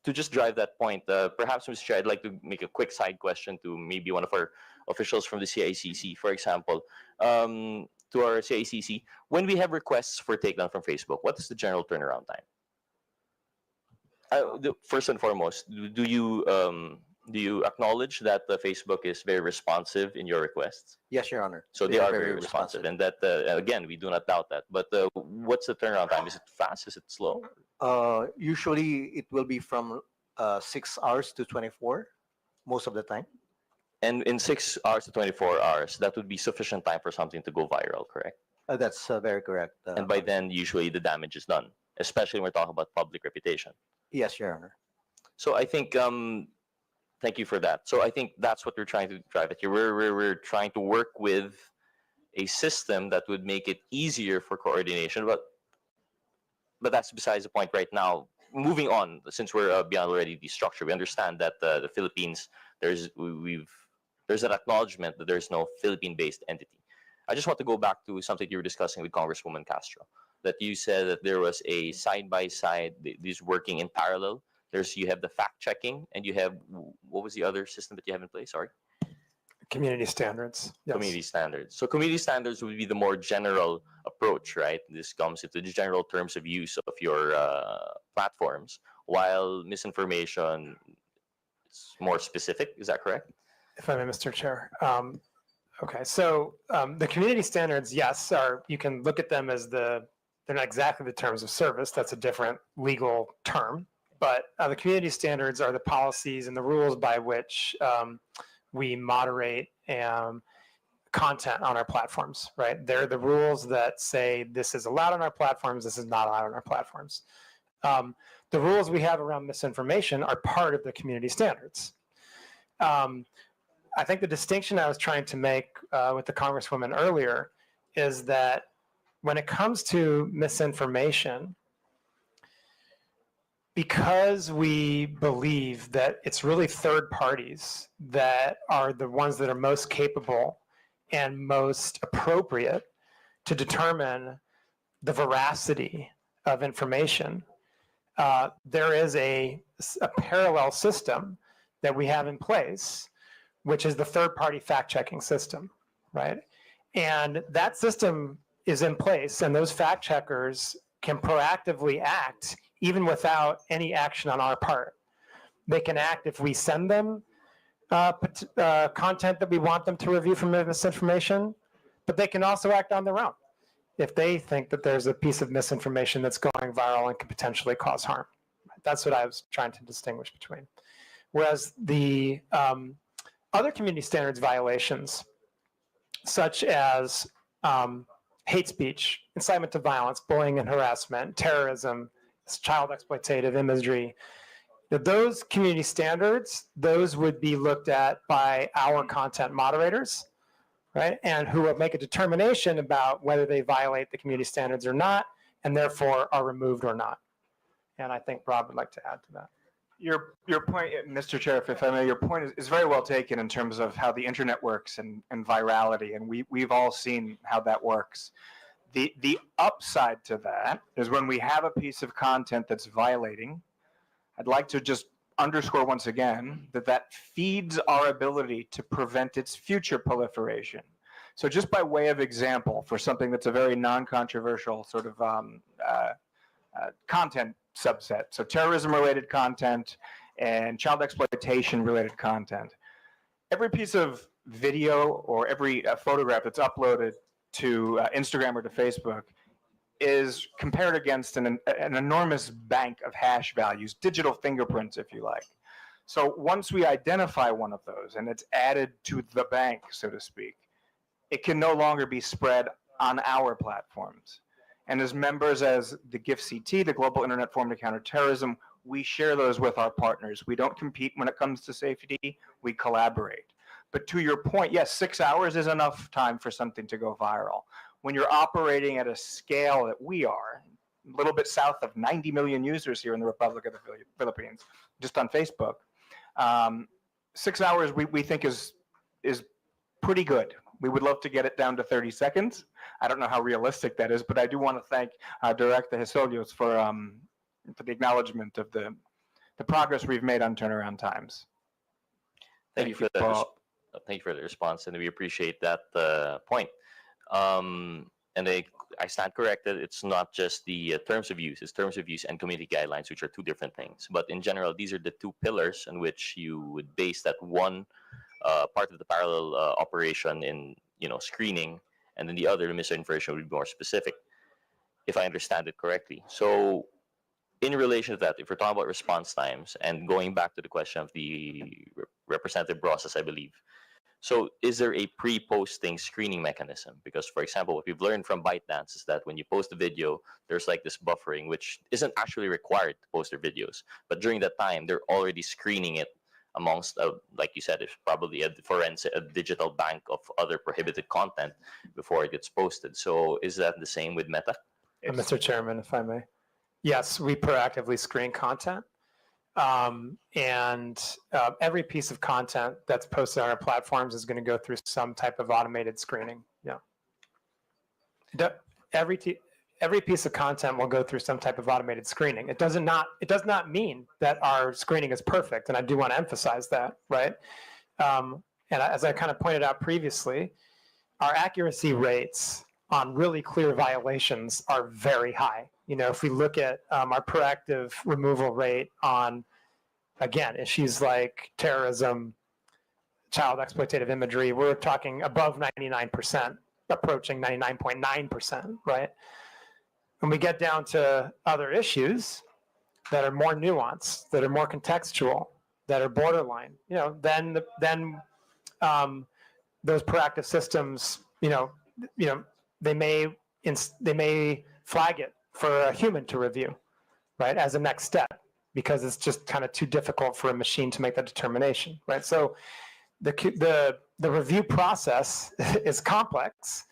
To just drive that point, perhaps, Mr. Chair, I'd like to make a quick side question to maybe one of our officials from the CICC, for example. To our CICC, when we have requests for takedown from Facebook, what is the general turnaround time? First and foremost, do you acknowledge that Facebook is very responsive in your requests? Yes, Your Honor. So they are very responsive, and that again, we do not doubt that. But what's the turnaround time? Is it fast? Is it slow? Usually it will be from 6 hours to 24, most of the time. And in 6 hours to 24 hours, that would be sufficient time for something to go viral, correct? That's very correct. And by then, usually the damage is done, especially when we're talking about public reputation. Yes, Your Honor. So I think, thank you for that. So I think that's what we're trying to drive at here. We're trying to work with a system that would make it easier for coordination, but that's besides the point right now. Moving on, since we're beyond already the structure, we understand that the Philippines, there's an acknowledgement that there's no Philippine-based entity. I just want to go back to something you were discussing with Congresswoman Castro, that you said that there was a side-by-side, these working in parallel. You have the fact-checking, and you have, what was the other system that you have in place? Sorry? Community standards. Yes. Community standards. So community standards would be the more general approach, right? This comes into the general terms of use of your platforms, while misinformation is more specific. Is that correct? If I may, Mr. Chair. Okay, so the community standards, yes, you can look at them as they're not exactly the terms of service. That's a different legal term. But the community standards are the policies and the rules by which we moderate content on our platforms, right? They're the rules that say this is allowed on our platforms, this is not allowed on our platforms. The rules we have around misinformation are part of the community standards. I think the distinction I was trying to make with the Congresswoman earlier is that when it comes to misinformation, because we believe that it's really third parties that are the ones that are most capable and most appropriate to determine the veracity of information, there is a parallel system that we have in place, which is the third-party fact-checking system, right? And that system is in place, and those fact-checkers can proactively act even without any action on our part. They can act if we send them content that we want them to review from misinformation, but they can also act on their own if they think that there's a piece of misinformation that's going viral and could potentially cause harm. That's what I was trying to distinguish between. Whereas the other community standards violations, such as hate speech, incitement to violence, bullying and harassment, terrorism, child exploitative imagery, those community standards, those would be looked at by our content moderators, right? And who will make a determination about whether they violate the community standards or not, and therefore are removed or not. And I think Rob would like to add to that. Your point, Mr. Chair, if I may, your point is very well taken in terms of how the internet works and virality, and we've all seen how that works. The upside to that is when we have a piece of content that's violating, I'd like to just underscore once again that feeds our ability to prevent its future proliferation. So just by way of example, for something that's a very non-controversial sort of content subset, so terrorism-related content and child exploitation-related content, every piece of video or every photograph that's uploaded to Instagram or to Facebook is compared against an enormous bank of hash values, digital fingerprints, if you like. So once we identify one of those and it's added to the bank, so to speak, it can no longer be spread on our platforms. And as members as the GIFCT, the Global Internet Forum to Counter Terrorism, we share those with our partners. We don't compete when it comes to safety, we collaborate. But to your point, yes, 6 hours is enough time for something to go viral. When you're operating at a scale that we are, a little bit south of 90 million users here in the Republic of the Philippines, just on Facebook, 6 hours we think is pretty good. We would love to get it down to 30 seconds. I don't know how realistic that is, but I do want to thank Director Hesolios for the acknowledgement of the progress we've made on turnaround times. Thank you for that. Thank you for the response, and we appreciate that point. And I stand corrected. It's not just the terms of use. It's terms of use and community guidelines, which are two different things. But in general, these are the two pillars on which you would base that one part of the parallel operation in screening, and then the other, the misinformation, would be more specific, if I understand it correctly. So in relation to that, if we're talking about response times, and going back to the question of the representative process, I believe, so is there a pre-posting screening mechanism? Because, for example, what we've learned from ByteDance is that when you post a video, there's like this buffering, which isn't actually required to post their videos. But during that time, they're already screening it amongst, like you said, it's probably a digital bank of other prohibited content before it gets posted. So is that the same with Meta? Mr. Chairman, if I may. Yes, we proactively screen content. Every piece of content that's posted on our platforms is going to go through some type of automated screening. Yeah. Every piece of content will go through some type of automated screening. It does not mean that our screening is perfect, and I do want to emphasize that, right? And as I kind of pointed out previously, our accuracy rates on really clear violations are very high. If we look at our proactive removal rate on, again, issues like terrorism, child exploitative imagery, we're talking above 99%, approaching 99.9%, right? When we get down to other issues that are more nuanced, that are more contextual, that are borderline, then those proactive systems, they may flag it for a human to review, right, as a next step, because it's just kind of too difficult for a machine to make that determination, right? So the review process is complex,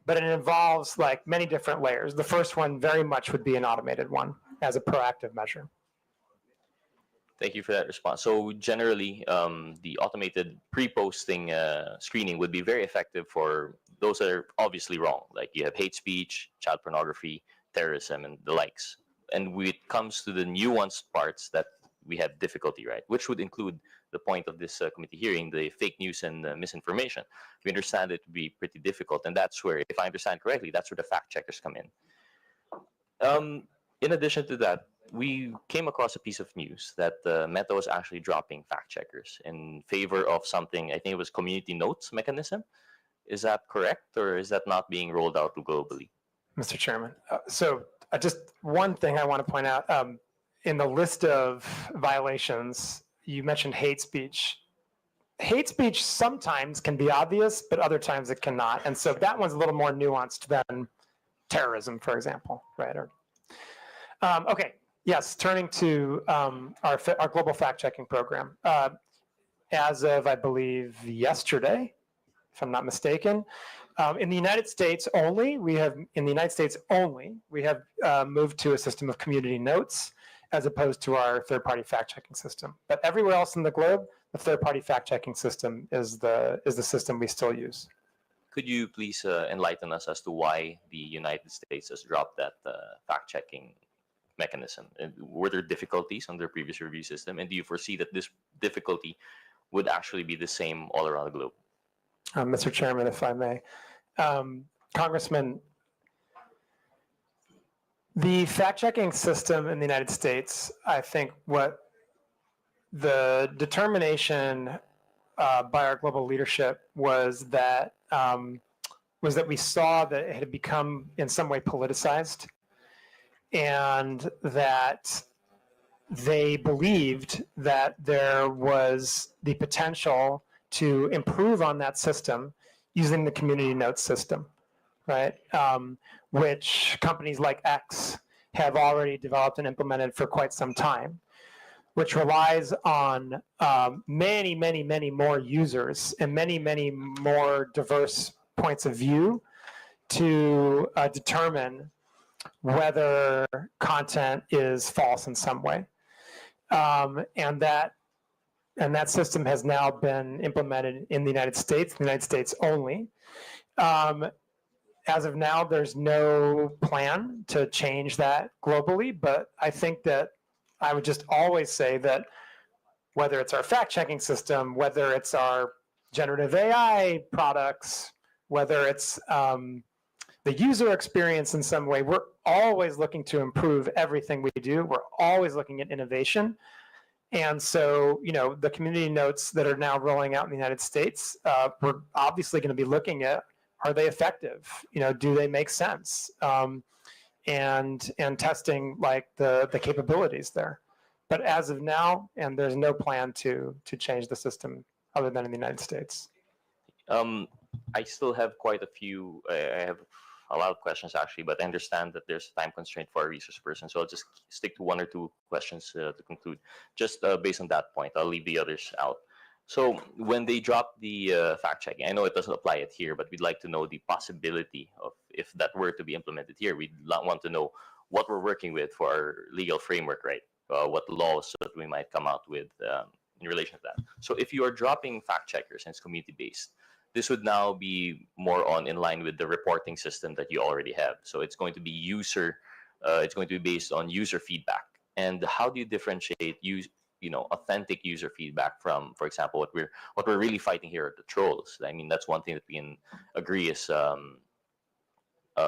but it involves like many different layers. The first one very much would be an automated one as a proactive measure. Thank you for that response. So generally, the automated pre-posting screening would be very effective for those that are obviously wrong. Like you have hate speech, child pornography, terrorism, and the likes. And when it comes to the nuanced parts that we have difficulty, right? Which would include the point of this committee hearing, the fake news and misinformation. We understand it to be pretty difficult. And that's where, if I understand correctly, that's where the fact checkers come in. In addition to that, we came across a piece of news that Meta was actually dropping fact checkers in favor of something. I think it was community notes mechanism. Is that correct, or is that not being rolled out globally? Mr. Chairman. Just one thing I want to point out. In the list of violations, you mentioned hate speech. Hate speech sometimes can be obvious, but other times it cannot. And so that one's a little more nuanced than terrorism, for example, right? Okay, yes, turning to our global fact-checking program. As of, I believe, yesterday, if I'm not mistaken, in the United States only, we have moved to a system of community notes as opposed to our third-party fact-checking system. But everywhere else in the globe, the third-party fact-checking system is the system we still use. Could you please enlighten us as to why the United States has dropped that fact-checking mechanism? And were there difficulties on their previous review system? And do you foresee that this difficulty would actually be the same all around the globe? Mr. Chairman, if I may. Congressman, the fact-checking system in the United States, I think what the determination by our global leadership was that we saw that it had become in some way politicized, and that they believed that there was the potential to improve on that system using the community notes system, right? Which companies like X have already developed and implemented for quite some time, which relies on many, many, many more users and many, many more diverse points of view to determine whether content is false in some way. And that system has now been implemented in the United States only. As of now, there's no plan to change that globally, but I think that I would just always say that whether it's our fact-checking system, whether it's our generative AI products, whether it's the user experience in some way, we're always looking to improve everything we do. We're always looking at innovation. And so, the community notes that are now rolling out in the United States, we're obviously going to be looking at, are they effective? Do they make sense? And testing like the capabilities there. But as of now, and there's no plan to change the system other than in the United States. I still have quite a few. I have a lot of questions actually, but I understand that there's a time constraint for our resource person, so I'll just stick to one or two questions to conclude. Just based on that point, I'll leave the others out. So when they drop the fact checking, I know it doesn't apply it here, but we'd like to know the possibility of if that were to be implemented here. We'd want to know what we're working with for our legal framework, right? What laws that we might come out with in relation to that. So if you are dropping fact checkers and it's community based, this would now be more in line with the reporting system that you already have. So it's going to be it's going to be based on user feedback. And how do you differentiate authentic user feedback from, for example, what we're really fighting here are the trolls? I mean, that's one thing that we can agree is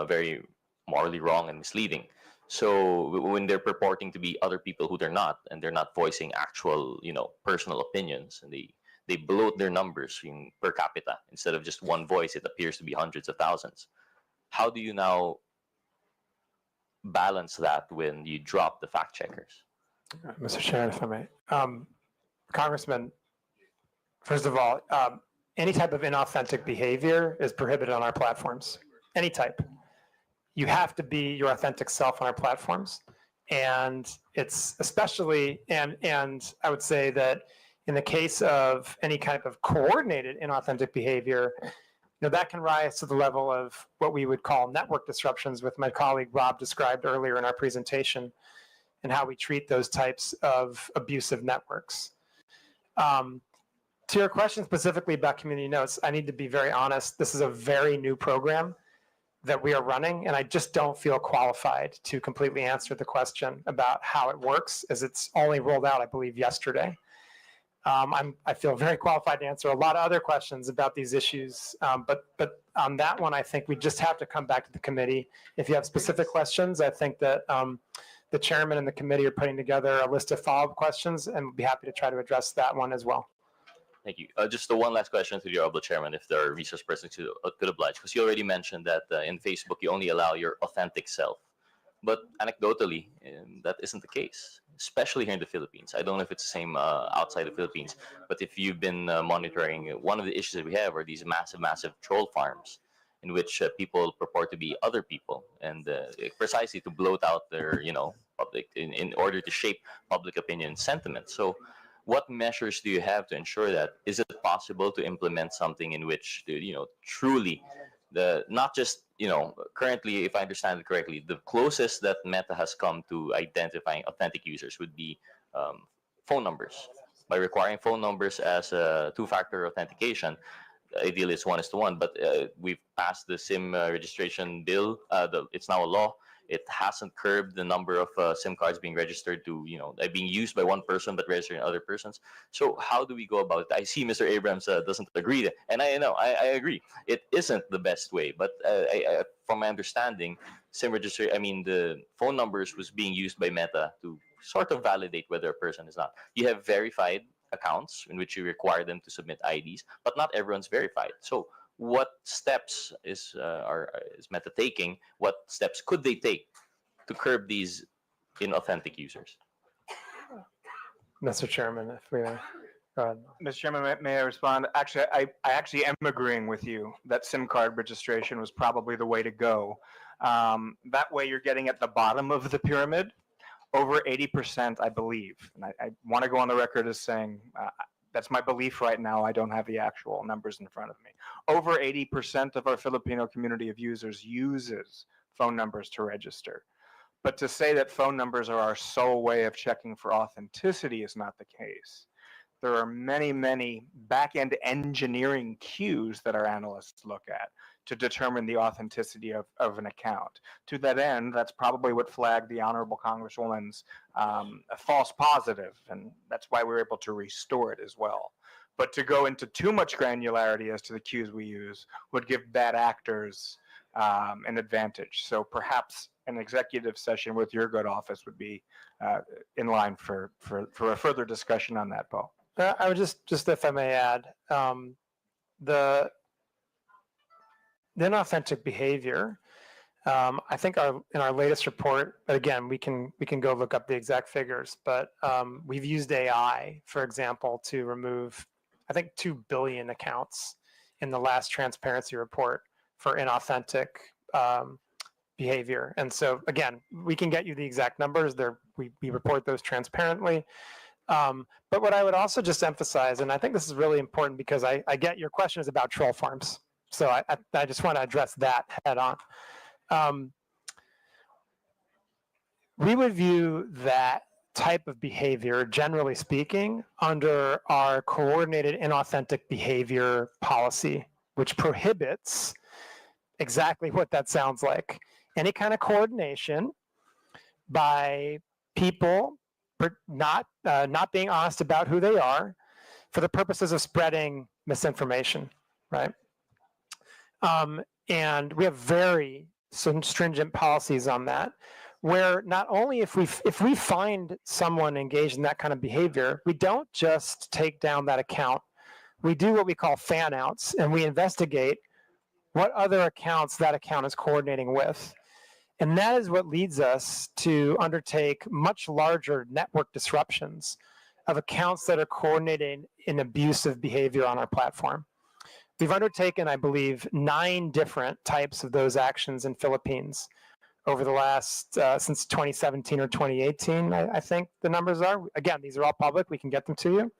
very morally wrong and misleading. So when they're purporting to be other people who they're not, and they're not voicing actual, personal opinions, and they bloat their numbers per capita. Instead of just one voice, it appears to be hundreds of thousands. How do you now balance that when you drop the fact checkers? Mr. Chairman, if I may. Congressman, first of all, any type of inauthentic behavior is prohibited on our platforms. Any type. You have to be your authentic self on our platforms. And it's especially, and I would say that in the case of any kind of coordinated inauthentic behavior, that can rise to the level of what we would call network disruptions, with my colleague Rob described earlier in our presentation, and how we treat those types of abusive networks. To your question specifically about community notes, I need to be very honest. This is a very new program that we are running, and I just don't feel qualified to completely answer the question about how it works, as it's only rolled out, I believe, yesterday. I feel very qualified to answer a lot of other questions about these issues, but on that one, I think we just have to come back to the committee. If you have specific questions, I think that the chairman and the committee are putting together a list of follow-up questions, and we'll be happy to try to address that one as well. Thank you. Just the one last question to the honorable chairman, if there are resource persons who could oblige, because you already mentioned that in Facebook you only allow your authentic self, but anecdotally that isn't the case, especially here in the Philippines. I don't know if it's the same outside the Philippines, but if you've been monitoring, one of the issues that we have are these massive troll farms in which people purport to be other people, and precisely to bloat out their public in order to shape public opinion and sentiment. So what measures do you have to ensure that? Is it possible to implement something in which truly not just currently, if I understand it correctly, the closest that Meta has come to identifying authentic users would be phone numbers, by requiring phone numbers as a two-factor authentication. Ideally it's 1:1, but we've passed the SIM registration bill. It's now a law. It hasn't curbed the number of SIM cards being registered to, being used by one person but registering other persons. So how do we go about it? I see Mr. Abrams doesn't agree, and I know I agree. It isn't the best way, but from my understanding, SIM registry, the phone numbers was being used by Meta to sort of validate whether a person is not. You have verified accounts in which you require them to submit IDs, but not everyone's verified. So what steps is Meta taking? What steps could they take to curb these inauthentic users? Mr. Chairman, if we go ahead. Mr. Chairman, may I respond? Actually, I actually am agreeing with you that SIM card registration was probably the way to go. That way you're getting at the bottom of the pyramid. Over 80%, I believe, and I want to go on the record as saying that's my belief right now. I don't have the actual numbers in front of me. Over 80% of our Filipino community of users uses phone numbers to register. But to say that phone numbers are our sole way of checking for authenticity is not the case. There are many back-end engineering cues that our analysts look at to determine the authenticity of an account. To that end, that's probably what flagged the Honorable Congresswoman's false positive, and that's why we were able to restore it as well. But to go into too much granularity as to the cues we use would give bad actors an advantage. So perhaps an executive session with your good office would be in line for a further discussion on that, Paul. I would just if I may add, the inauthentic behavior. I think in our latest report, but again, we can go look up the exact figures, but we've used AI, for example, to remove, I think, 2 billion accounts in the last transparency report for inauthentic behavior. And so again, we can get you the exact numbers there. We report those transparently. But what I would also just emphasize, and I think this is really important because I get your question is about troll farms. So I just want to address that head on. We would view that type of behavior, generally speaking, under our coordinated inauthentic behavior policy, which prohibits exactly what that sounds like. Any kind of coordination by people not being honest about who they are for the purposes of spreading misinformation, right? And we have very stringent policies on that, where not only if we find someone engaged in that kind of behavior, we don't just take down that account. We do what we call fan outs, and we investigate what other accounts that account is coordinating with. And that is what leads us to undertake much larger network disruptions of accounts that are coordinating in abusive behavior on our platform. We've undertaken, I believe, 9 different types of those actions in Philippines over the last, since 2017 or 2018, I think the numbers are. Again, these are all public, we can get them to you.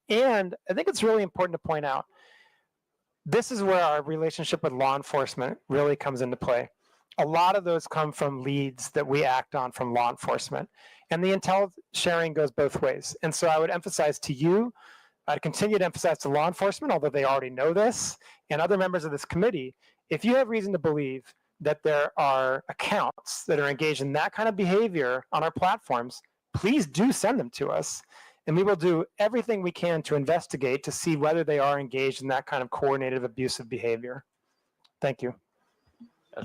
And I think it's really important to point out, this is where our relationship with law enforcement really comes into play. A lot of those come from leads that we act on from law enforcement. And the intel sharing goes both ways. And so I would emphasize to you, I'd continue to emphasize to law enforcement, although they already know this, and other members of this committee, if you have reason to believe that there are accounts that are engaged in that kind of behavior on our platforms, please do send them to us. And we will do everything we can to investigate to see whether they are engaged in that kind of coordinated abusive behavior. Thank you.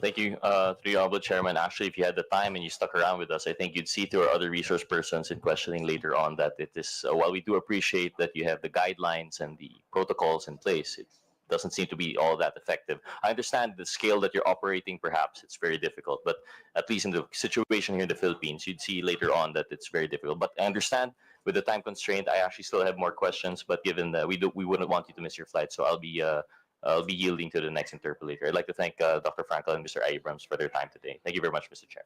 Thank you, to the Honorable Chairman. Actually, if you had the time and you stuck around with us, I think you'd see through our other resource persons in questioning later on that it is, while we do appreciate that you have the guidelines and the protocols in place, it doesn't seem to be all that effective. I understand the scale that you're operating, perhaps it's very difficult, but at least in the situation here in the Philippines, you'd see later on that it's very difficult. But I understand with the time constraint, I actually still have more questions, but given that we wouldn't want you to miss your flight, so I'll be yielding to the next interpolator. I'd like to thank Dr. Frankel and Mr. Abrams for their time today. Thank you very much, Mr. Chair.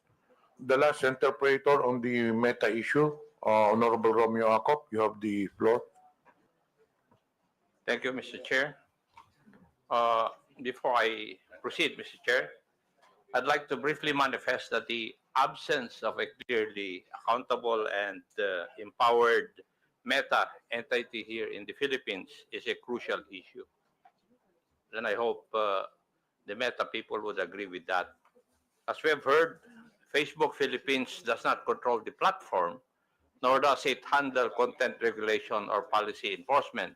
The last interpreter on the meta issue, Honorable Romeo Acop, you have the floor. Thank you, Mr. Chair. Before I proceed, Mr. Chair, I'd like to briefly manifest that the absence of a clearly accountable and empowered meta entity here in the Philippines is a crucial issue. And I hope the meta people would agree with that. As we have heard, Facebook Philippines does not control the platform, nor does it handle content regulation or policy enforcement.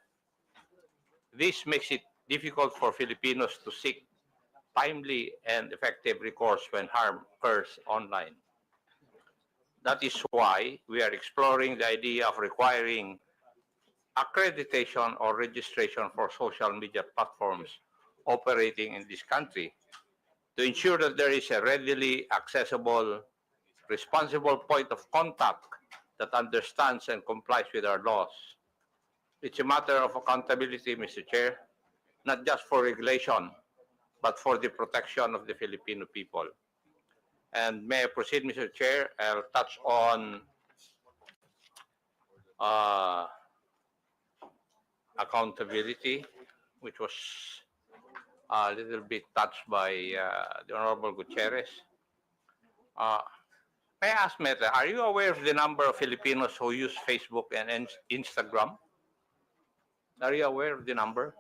This makes it difficult for Filipinos to seek timely and effective recourse when harm occurs online. That is why we are exploring the idea of requiring accreditation or registration for social media platforms operating in this country to ensure that there is a readily accessible, responsible point of contact that understands and complies with our laws. It's a matter of accountability, Mr. Chair, not just for regulation, but for the protection of the Filipino people. And may I proceed, Mr. Chair? I'll touch on accountability, which was a little bit touched by the Honorable Gutierrez. May I ask, Meta, are you aware of the number of Filipinos who use Facebook and Instagram? Are you aware of the number?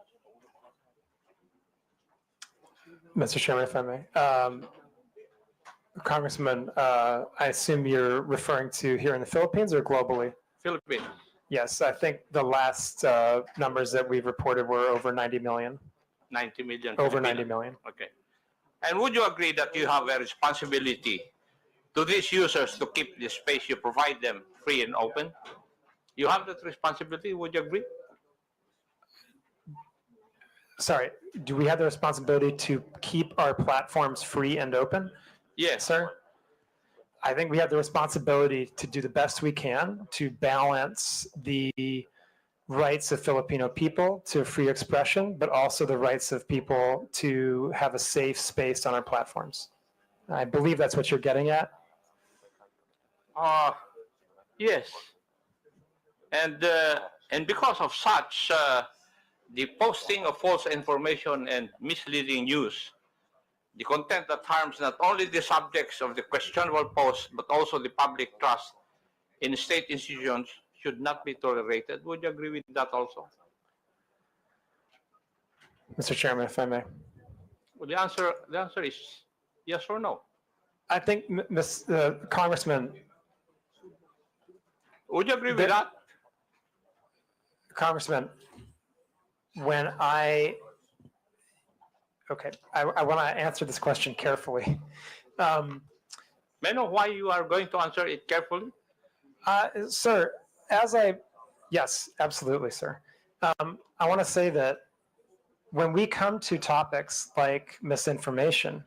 Mr. Chairman, if I may. Congressman, I assume you're referring to here in the Philippines or globally? Philippines. Yes, I think the last numbers that we've reported were over 90 million. 90 million. Over Filipinos. 90 million. Okay. And would you agree that you have a responsibility to these users to keep the space you provide them free and open? You have that responsibility, would you agree? Sorry, do we have the responsibility to keep our platforms free and open? Yes. Sir? I think we have the responsibility to do the best we can to balance the rights of Filipino people to free expression, but also the rights of people to have a safe space on our platforms. I believe that's what you're getting at. Yes. And because of such, the posting of false information and misleading news, the content that harms not only the subjects of the questionable post, but also the public trust in state institutions should not be tolerated. Would you agree with that also? Mr. Chairman, if I may. Well, the answer is yes or no. I think, Congressman. Would you agree with that? Congressman, when I want to answer this question carefully. May I know why you are going to answer it carefully? Sir, yes, absolutely, sir. I want to say that when we come to topics like misinformation,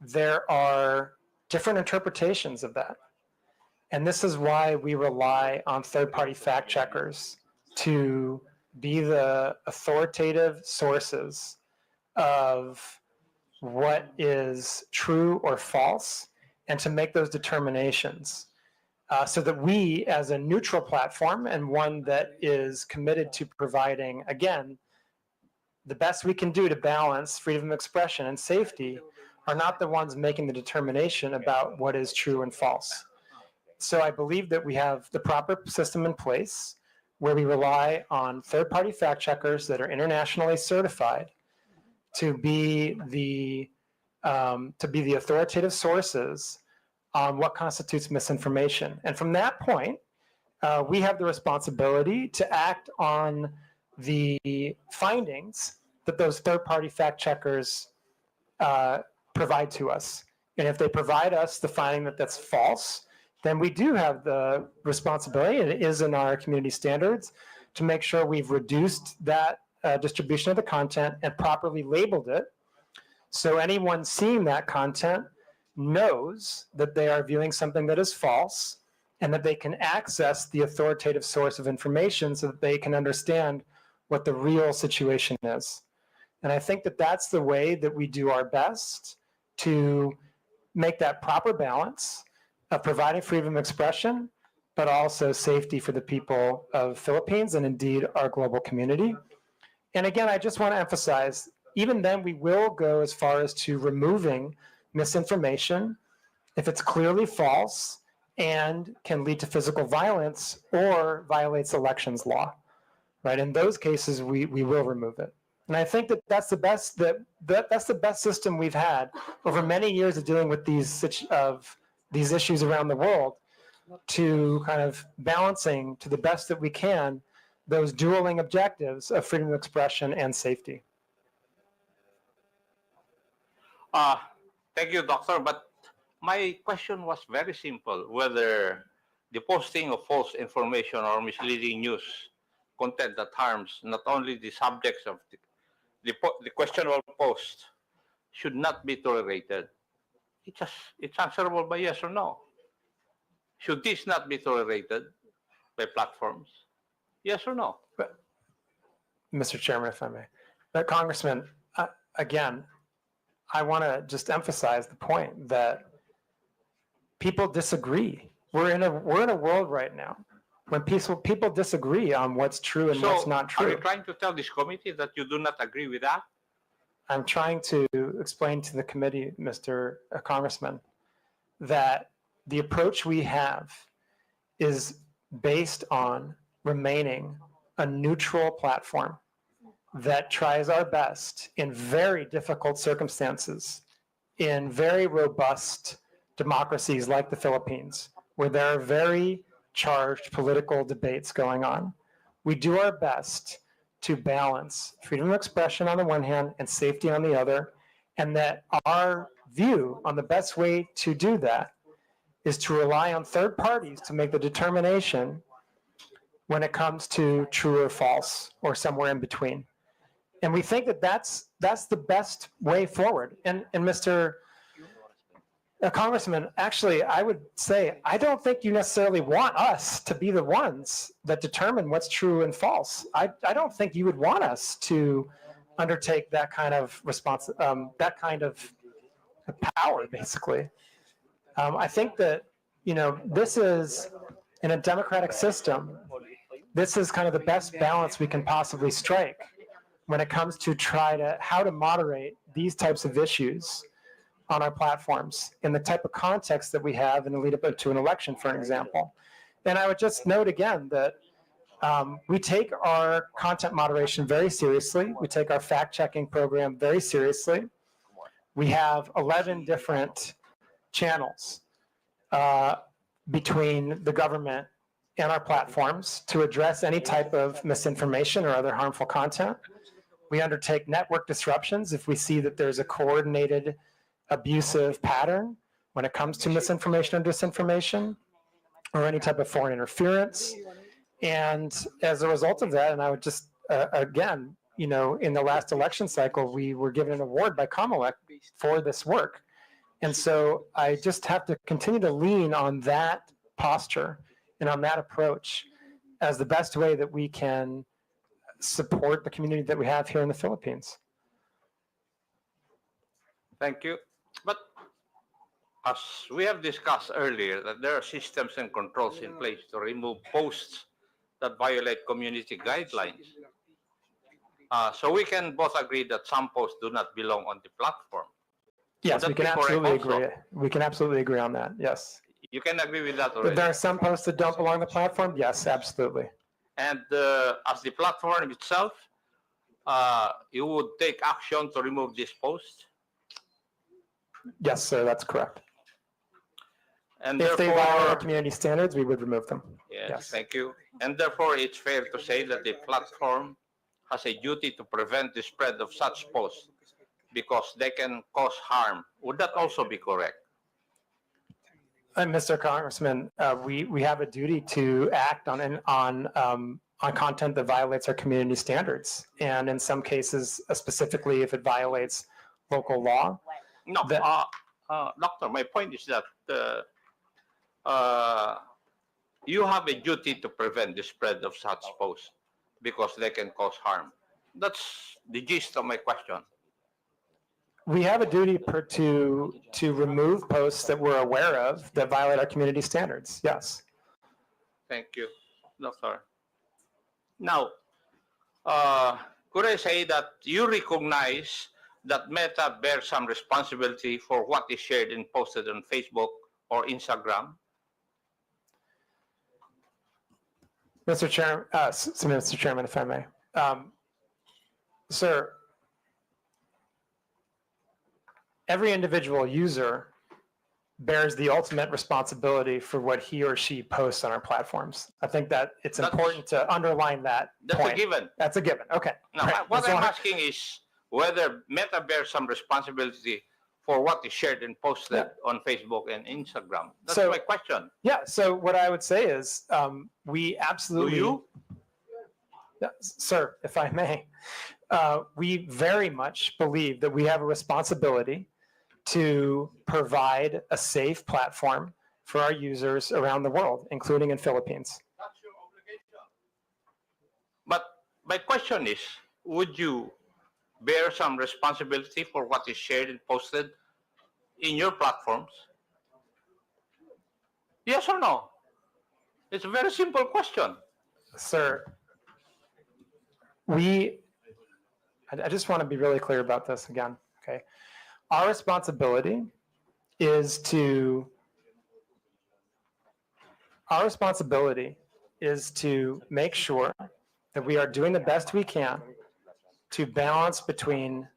there are different interpretations of that. And this is why we rely on third-party fact checkers to be the authoritative sources of what is true or false and to make those determinations so that we, as a neutral platform and one that is committed to providing, again, the best we can do to balance freedom of expression and safety, are not the ones making the determination about what is true and false. So I believe that we have the proper system in place where we rely on third-party fact checkers that are internationally certified to be the authoritative sources on what constitutes misinformation. And from that point, we have the responsibility to act on the findings that those third-party fact checkers provide to us. And if they provide us the finding that that's false, then we do have the responsibility, and it is in our community standards, to make sure we've reduced that distribution of the content and properly labeled it. So anyone seeing that content knows that they are viewing something that is false, and that they can access the authoritative source of information so that they can understand what the real situation is. And I think that that's the way that we do our best to make that proper balance of providing freedom of expression, but also safety for the people of Philippines and indeed our global community. And again, I just want to emphasize, even then we will go as far as to removing misinformation if it's clearly false and can lead to physical violence or violates elections law, right? In those cases, we will remove it. And I think that that's the best that's the best system we've had over many years of dealing with these issues around the world, to kind of balancing to the best that we can those dueling objectives of freedom of expression and safety. Thank you, Doctor. But my question was very simple, whether the posting of false information or misleading news, content that harms not only the subjects of the questionable post, should not be tolerated. It's answerable by yes or no. Should this not be tolerated by platforms? Yes or no? But, Mr. Chairman, if I may. But Congressman, again, I want to just emphasize the point that people disagree. We're in a world right now when people disagree on what's true and what's not true. Are you trying to tell this committee that you do not agree with that? I'm trying to explain to the committee, Mr. Congressman, that the approach we have is based on remaining a neutral platform that tries our best in very difficult circumstances, in very robust democracies like the Philippines, where there are very charged political debates going on. We do our best to balance freedom of expression on the one hand and safety on the other, and that our view on the best way to do that is to rely on third parties to make the determination when it comes to true or false or somewhere in between. And we think that that's the best way forward. And Mr. Congressman, actually, I would say, I don't think you necessarily want us to be the ones that determine what's true and false. I don't think you would want us to undertake that kind of that kind of power, basically. I think that, this is, in a democratic system, this is kind of the best balance we can possibly strike when it comes to how to moderate these types of issues on our platforms in the type of context that we have in the lead up to an election, for example. And I would just note again that we take our content moderation very seriously. We take our fact-checking program very seriously. We have 11 different channels between the government and our platforms to address any type of misinformation or other harmful content. We undertake network disruptions if we see that there's a coordinated abusive pattern when it comes to misinformation or disinformation or any type of foreign interference. And as a result of that, and I would just, again, in the last election cycle, we were given an award by Comelec for this work. And so I just have to continue to lean on that posture and on that approach as the best way that we can support the community that we have here in the Philippines. Thank you. But as we have discussed earlier, that there are systems and controls in place to remove posts that violate community guidelines. So we can both agree that some posts do not belong on the platform. Yes, we can absolutely agree. We can absolutely agree on that. Yes. You can agree with that If already. there are some posts that don't belong on the platform, yes, absolutely. And as the platform itself, you would take action to remove this post? Yes, sir, that's correct. And if they therefore, violate our community standards, we would remove them. yes, thank you. And therefore, it's fair to say that the platform has a duty to prevent the spread of such posts because they can cause harm. Would that also be correct? And Mr. Congressman, we have a duty to act on content that violates our community standards, and in some cases, specifically if it violates local law. No, That- Doctor, my point is that you have a duty to prevent the spread of such posts because they can cause harm. That's the gist of my question. We have a duty to remove posts that we're aware of that violate our community standards. Yes. Thank you, Doctor. Now, could I say that you recognize that Meta bears some responsibility for what is shared and posted on Facebook or Instagram? Mr. Chairman, if I may. Sir, every individual user bears the ultimate responsibility for what he or she posts on our platforms. I think that it's important to underline that That's point. a given. That's a given. Okay. Now, Right. what As I'm long- asking is whether Meta bears some responsibility for what is shared and posted on Facebook and Instagram. That's So- my question. Yeah. So what I would say is we absolutely. Do you? Yeah, sir, if I may, we very much believe that we have a responsibility to provide a safe platform for our users around the world, including in Philippines. That's your obligation. But my question is, would you bear some responsibility for what is shared and posted in your platforms? Yes or no? It's a very simple question. Sir, I just want to be really clear about this again, okay? Our responsibility is to make sure that we are doing the best we can to balance between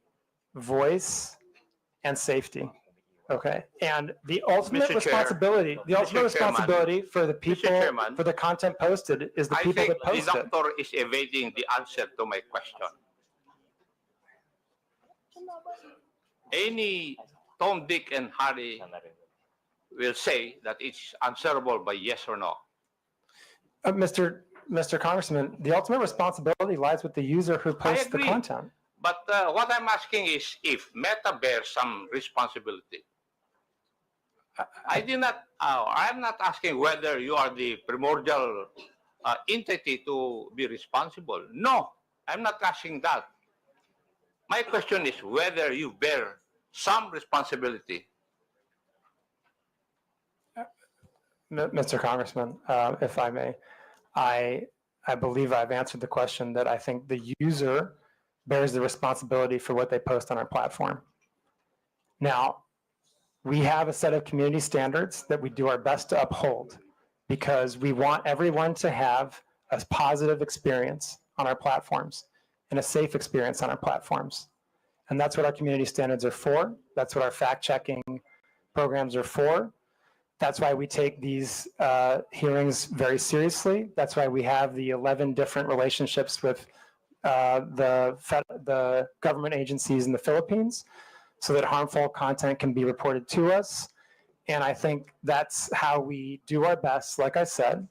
voice and safety, okay? And the ultimate Mr. Chair, responsibility, Chairman, for the people, Chairman, for the content posted is the I people think that post the it. doctor is evading the answer to my question. Any Tom, Dick, and Harry will say that it's answerable by yes or no. Mr. Congressman, the ultimate responsibility lies with the user who posts the agree. content. But what I'm asking is if Meta bears some responsibility. I'm not asking whether you are the primordial entity to be responsible. No, I'm not asking that. My question is whether you bear some responsibility. Mr. Congressman, if I may, I believe I've answered the question that I think the user bears the responsibility for what they post on our platform. Now, we have a set of community standards that we do our best to uphold because we want everyone to have a positive experience on our platforms and a safe experience on our platforms. And that's what our community standards are for. That's what our fact-checking programs are for. That's why we take these hearings very seriously. That's why we have the 11 different relationships with the government agencies in the Philippines so that harmful content can be reported to us. And I think that's how we do our best, like I said,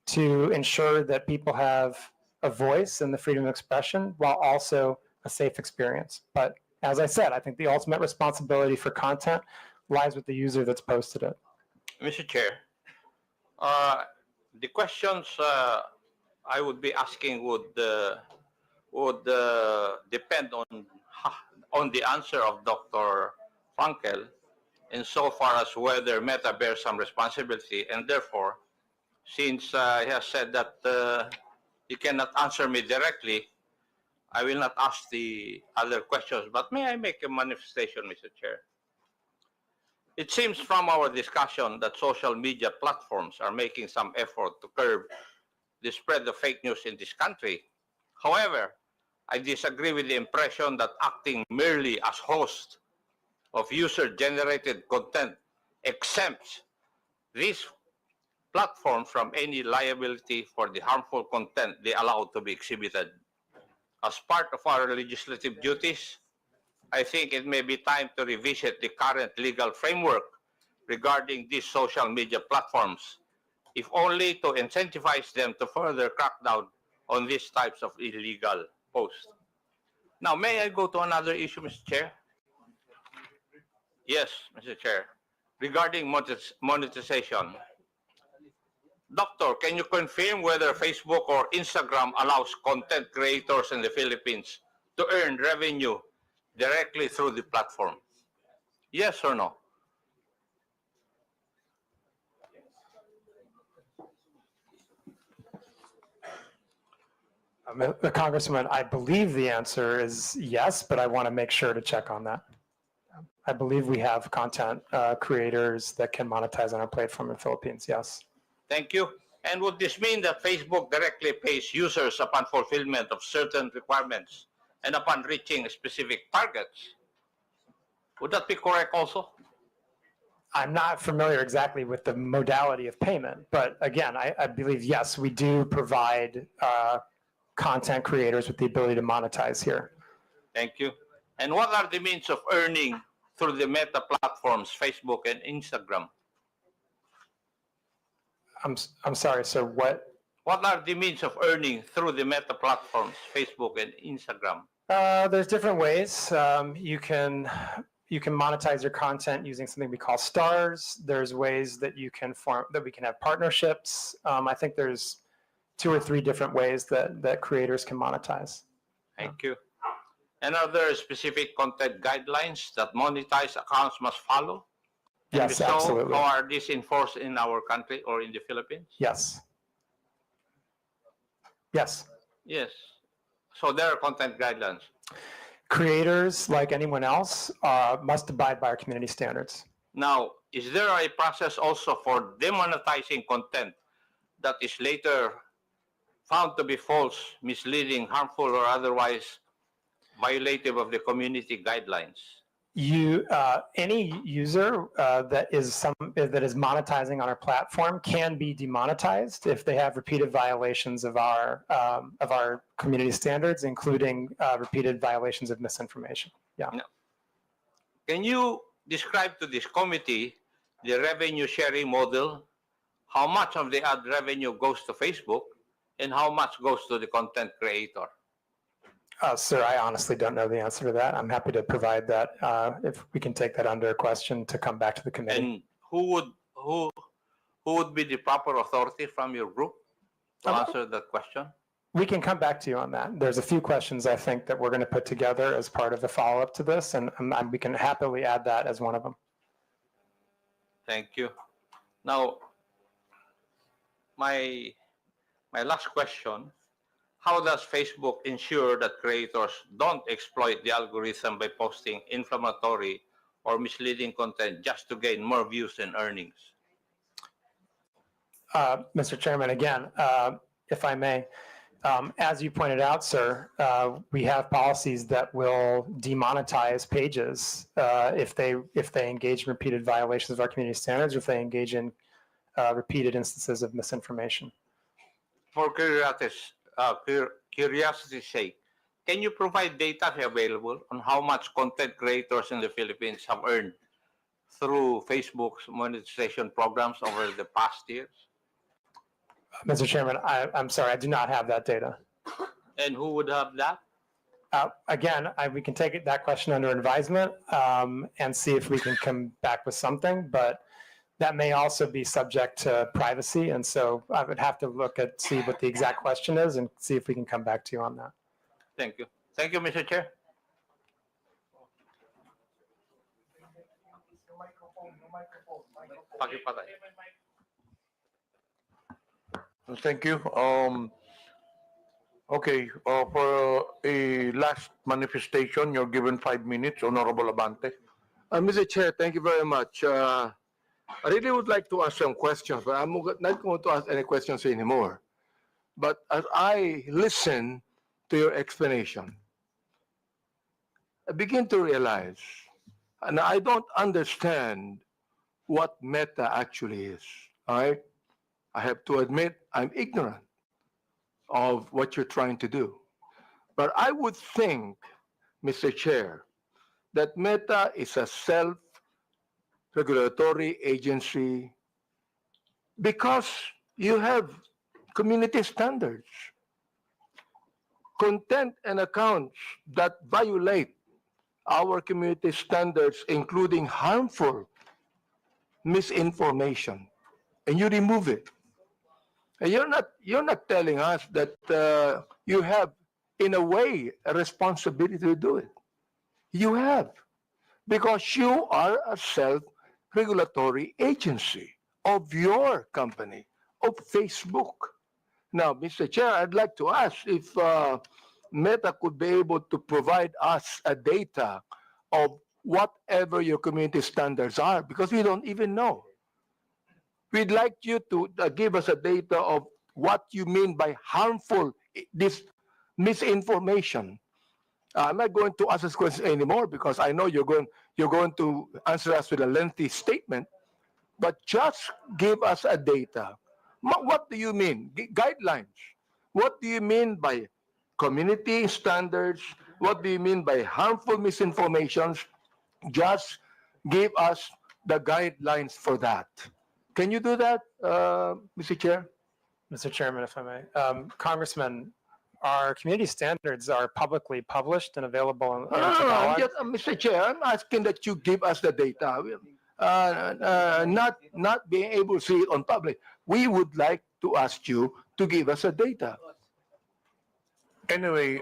to ensure that people have a voice and the freedom of expression while also a safe experience. But as I said, I think the ultimate responsibility for content lies with the user that's posted it. Mr. Chair, the questions I would be asking would depend on the answer of Dr. Frankel insofar as whether Meta bears some responsibility, and therefore, since he has said that he cannot answer me directly, I will not ask the other questions. But may I make a manifestation, Mr. Chair? It seems from our discussion that social media platforms are making some effort to curb the spread of fake news in this country. However, I disagree with the impression that acting merely as host of user-generated content exempts these platforms from any liability for the harmful content they allow to be exhibited. As part of our legislative duties, I think it may be time to revisit the current legal framework regarding these social media platforms, if only to incentivize them to further crack down on these types of illegal posts. Now, may I go to another issue, Mr. Chair? Yes, Mr. Chair. Regarding monetization. Doctor, can you confirm whether Facebook or Instagram allows content creators in the Philippines to earn revenue directly through the platform? Yes or no? The Congressman, I believe the answer is yes, but I want to make sure to check on that. I believe we have content creators that can monetize on our platform in the Philippines, yes. Thank you. And would this mean that Facebook directly pays users upon fulfillment of certain requirements and upon reaching specific targets? Would that be correct also? I'm not familiar exactly with the modality of payment, but again, I believe, yes, we do provide content creators with the ability to monetize here. Thank you. And what are the means of earning through the Meta platforms, Facebook and Instagram? I'm sorry, sir, what? What are the means of earning through the Meta platforms, Facebook and Instagram? There's different ways. You can monetize your content using something we call stars. There's ways that we can have partnerships. I think there's 2 or 3 different ways that creators can monetize. Thank you. And are there specific content guidelines that monetized accounts must follow? And Yes, if so, absolutely. how are these enforced in our country or in the Philippines? Yes. Yes. Yes. So there are content guidelines. Creators, like anyone else, must abide by our community standards. Now, is there a process also for demonetizing content that is later found to be false, misleading, harmful, or otherwise violative of the community guidelines? Any user that is monetizing on our platform can be demonetized if they have repeated violations of our community standards, including repeated violations of misinformation. Yeah. No. Can you describe to this committee the revenue sharing model? How much of the ad revenue goes to Facebook and how much goes to the content creator? Sir, I honestly don't know the answer to that. I'm happy to provide that if we can take that under a question to come back to the committee. And who would be the proper authority from your group to answer that question? We can come back to you on that. There's a few questions I think that we're going to put together as part of the follow-up to this, and we can happily add that as one of them. Thank you. Now, my last question. How does Facebook ensure that creators don't exploit the algorithm by posting inflammatory or misleading content just to gain more views and earnings? Mr. Chairman, again, if I may, as you pointed out, sir, we have policies that will demonetize pages if they engage in repeated violations of our community standards, or if they engage in repeated instances of misinformation. For curiosity's sake, can you provide data available on how much content creators in the Philippines have earned through Facebook's monetization programs over the past years? Mr. Chairman, I'm sorry, I do not have that data. And who would have that? Again, we can take that question under advisement and see if we can come back with something, but that may also be subject to privacy. And so I would have to see what the exact question is and see if we can come back to you on that. Thank you. Thank you, Mr. Chair. Thank you. Okay, for a last manifestation, you're given 5 minutes, Honorable Abante. Mr. Chair, thank you very much. I really would like to ask some questions, but I'm not going to ask any questions anymore. But as I listen to your explanation, I begin to realize, and I don't understand what Meta actually is. All right? I have to admit I'm ignorant of what you're trying to do. But I would think, Mr. Chair, that Meta is a self-regulatory agency because you have community standards. Content and accounts that violate our community standards, including harmful misinformation, and you remove it. And you're not telling us that you have, in a way, a responsibility to do it. You have, because you are a self-regulatory agency of your company, of Facebook. Now, Mr. Chair, I'd like to ask if Meta could be able to provide us a data of whatever your community standards are, because we don't even know. We'd like you to give us a data of what you mean by harmful this misinformation. I'm not going to ask this question anymore because I know you're going to answer us with a lengthy statement, but just give us a data. What do you mean? Guidelines. What do you mean by community standards? What do you mean by harmful misinformations? Just give us the guidelines for that. Can you do that, Mr. Chair? Mr. Chairman, if I may. Congressman, our community standards are publicly published and available in Tagalog. Mr. Chair, I'm asking that you give us the data. Not being able to see it on public. We would like to ask you to give us the data. Anyway,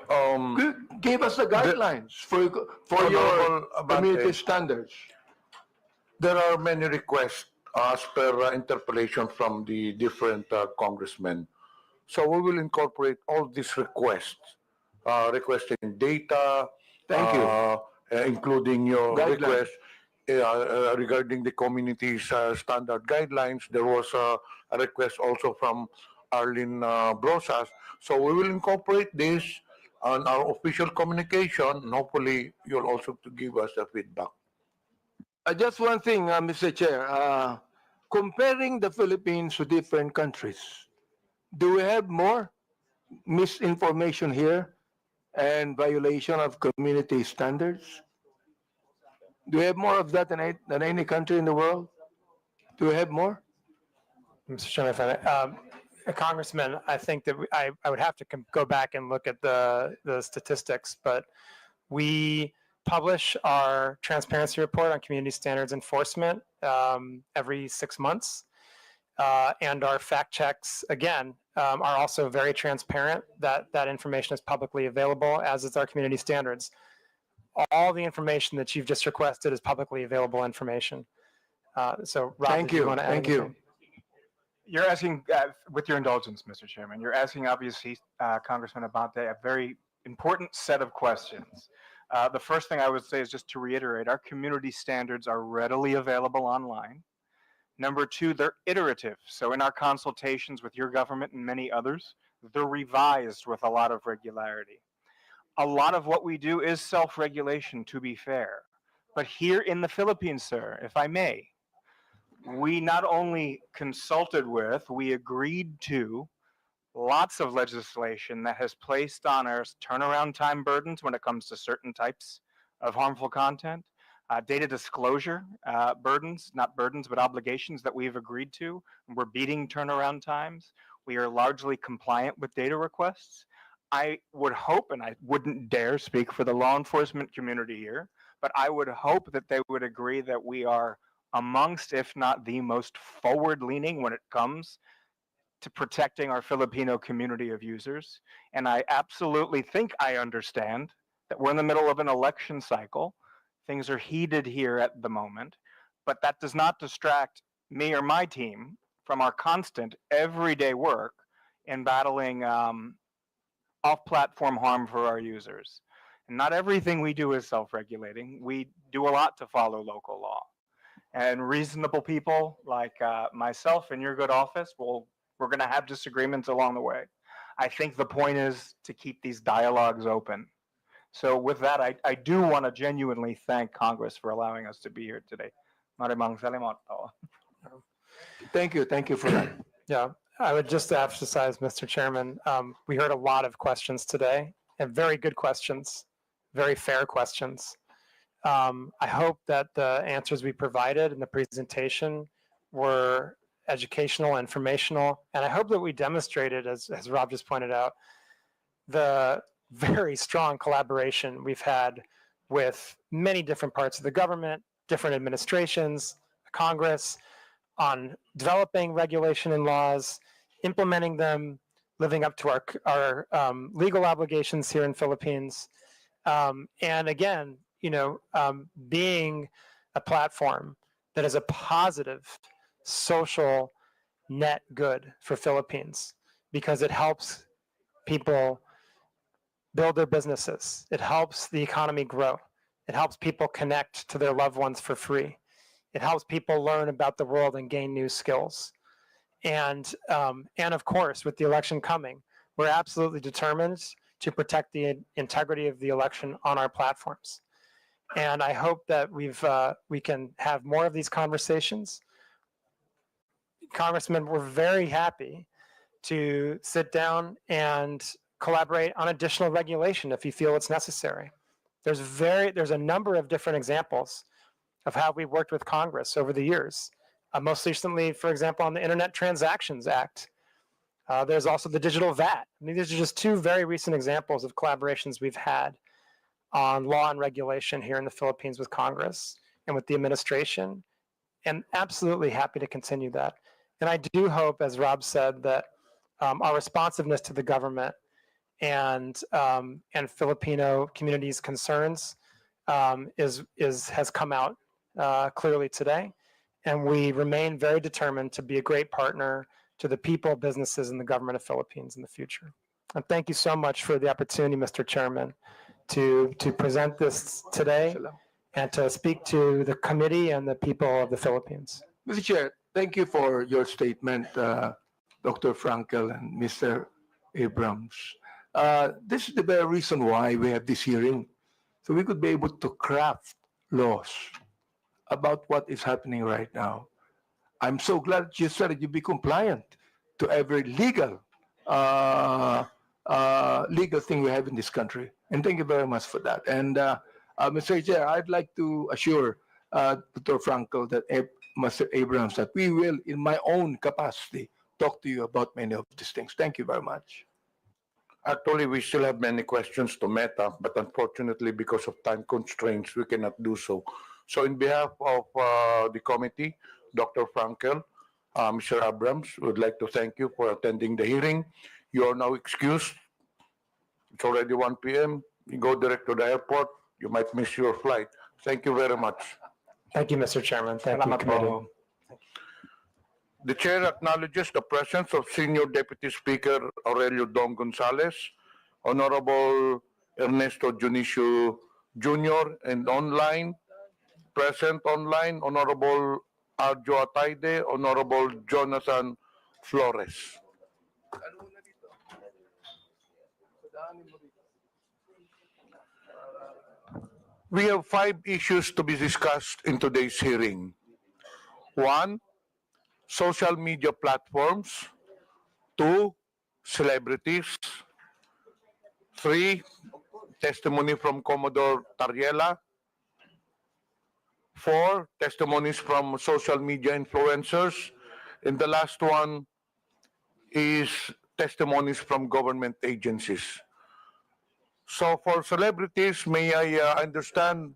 Give us the guidelines for your community standards. there are many requests as per interpellation from the different congressmen. So we will incorporate all these requests, requesting data. Thank you. Including your Guidelines. request regarding the community's standard guidelines. There was a request also from Arlene Brosas. So we will incorporate this on our official communication, and hopefully you'll also to give us a feedback. Just one thing, Mr. Chair. Comparing the Philippines to different countries, do we have more misinformation here and violation of community standards? Do we have more of that than any country in the world? Do we have more? Mr. Chairman, if I may. Congressman, I think that I would have to go back and look at the statistics, but we publish our transparency report on community standards enforcement every 6 months. And our fact checks, again, are also very transparent. That information is publicly available, as is our community standards. All the information that you've just requested is publicly available information. So, Rob, Thank did you. want to add Thank you. anything? You're asking, with your indulgence, Mr. Chairman, you're asking, obviously, Congressman Abante, a very important set of questions. The first thing I would say is just to reiterate, our community standards are readily available online. Number two, they're iterative. So in our consultations with your government and many others, they're revised with a lot of regularity. A lot of what we do is self-regulation, to be fair. But here in the Philippines, sir, if I may, we not only consulted with, we agreed to lots of legislation that has placed on us turnaround time burdens when it comes to certain types of harmful content, data disclosure burdens, not burdens, but obligations that we've agreed to. We're beating turnaround times. We are largely compliant with data requests. I would hope, and I wouldn't dare speak for the law enforcement community here, but I would hope that they would agree that we are amongst, if not the most forward-leaning when it comes to protecting our Filipino community of users. And I absolutely think I understand that we're in the middle of an election cycle. Things are heated here at the moment, but that does not distract me or my team from our constant everyday work in battling off-platform harm for our users. And not everything we do is self-regulating. We do a lot to follow local law. And reasonable people like myself in your good office, we're going to have disagreements along the way. I think the point is to keep these dialogues open. So with that, I do want to genuinely thank Congress for allowing us to be here today. Maraming salamat po. Thank you. Thank you for that. Yeah, I would just emphasize, Mr. Chairman, we heard a lot of questions today, and very good questions, very fair questions. I hope that the answers we provided in the presentation were educational, informational, and I hope that we demonstrated, as Rob just pointed out, the very strong collaboration we've had with many different parts of the government, different administrations, Congress, on developing regulation and laws, implementing them, living up to our legal obligations here in Philippines. And again, being a platform that is a positive social net good for Philippines because it helps people build their businesses. It helps the economy grow. It helps people connect to their loved ones for free. It helps people learn about the world and gain new skills. And of course, with the election coming, we're absolutely determined to protect the integrity of the election on our platforms. And I hope that we can have more of these conversations. Congressman, we're very happy to sit down and collaborate on additional regulation if you feel it's necessary. There's a number of different examples of how we've worked with Congress over the years. Most recently, for example, on the Internet Transactions Act. There's also the digital VAT. I mean, these are just two very recent examples of collaborations we've had on law and regulation here in the Philippines with Congress and with the administration, and absolutely happy to continue that. And I do hope, as Rob said, that our responsiveness to the government and Filipino community's concerns has come out clearly today. And we remain very determined to be a great partner to the people, businesses, and the government of Philippines in the future. And thank you so much for the opportunity, Mr. Chairman, to present this today and to speak to the committee and the people of the Philippines. Mr. Chair, thank you for your statement, Dr. Frankel and Mr. Abrams. This is the very reason why we have this hearing, so we could be able to craft laws about what is happening right now. I'm so glad you said that you be compliant to every legal thing we have in this country. And thank you very much for that. And Mr. Chair, I'd like to assure Dr. Frankel that Mr. Abrams that we will, in my own capacity, talk to you about many of these things. Thank you very much. Actually, we still have many questions to Meta, but unfortunately, because of time constraints, we cannot do so. So in behalf of the committee, Dr. Frankel, Mr. Abrams, would like to thank you for attending the hearing. You are now excused. It's already 1 p.m. You go direct to the airport. You might miss your flight. Thank you very much. Thank you, Mr. Chairman. Thank you, committee. The chair acknowledges the presence of Senior Deputy Speaker Aurelio Dong Gonzales, Honorable Ernesto Junicio Jr., and present online, Honorable Arjo Ataide, Honorable Jonathan Flores. We have 5 issues to be discussed in today's hearing. 1, social media platforms. 2, celebrities. 3, testimony from Commodore Tariela. 4, testimonies from social media influencers. And the last one is testimonies from government agencies. So for celebrities, may I understand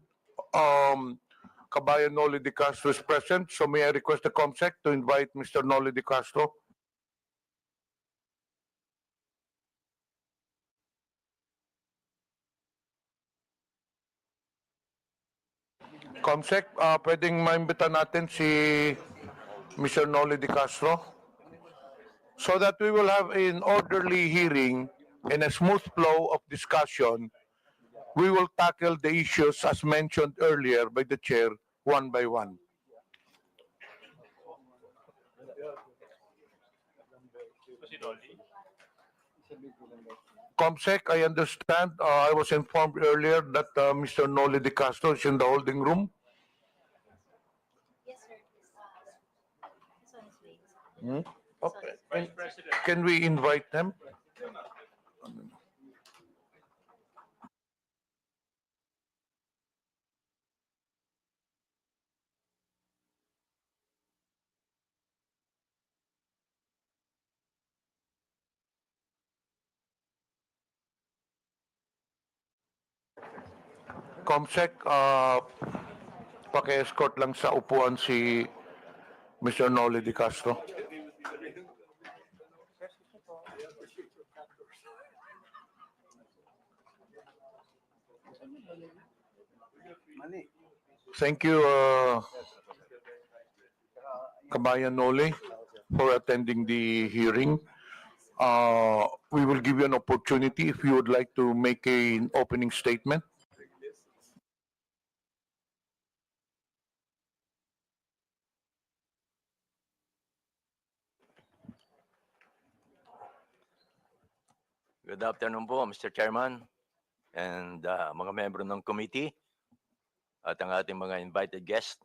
Kabayan Noli de Castro is present, so may I request the COMSEC to invite Mr. Noli de Castro. COMSEC, pwedeng maimbita natin si Mr. Noli de Castro so that we will have an orderly hearing and a smooth flow of discussion. We will tackle the issues as mentioned earlier by the chair one by one. COMSEC, I understand, I was informed earlier that Mr. Noli de Castro is in the holding room. Yes, sir. This one is waiting. Okay. Can we invite them? Comsec, paki-escort lang sa upuan si Mr. Noli Di Castro. Thank you, Kabayan Noli, for attending the hearing. We will give you an opportunity if you would like to make an opening statement. Good afternoon po, Mr. Chairman and mga membro ng committee at ang ating mga invited guest.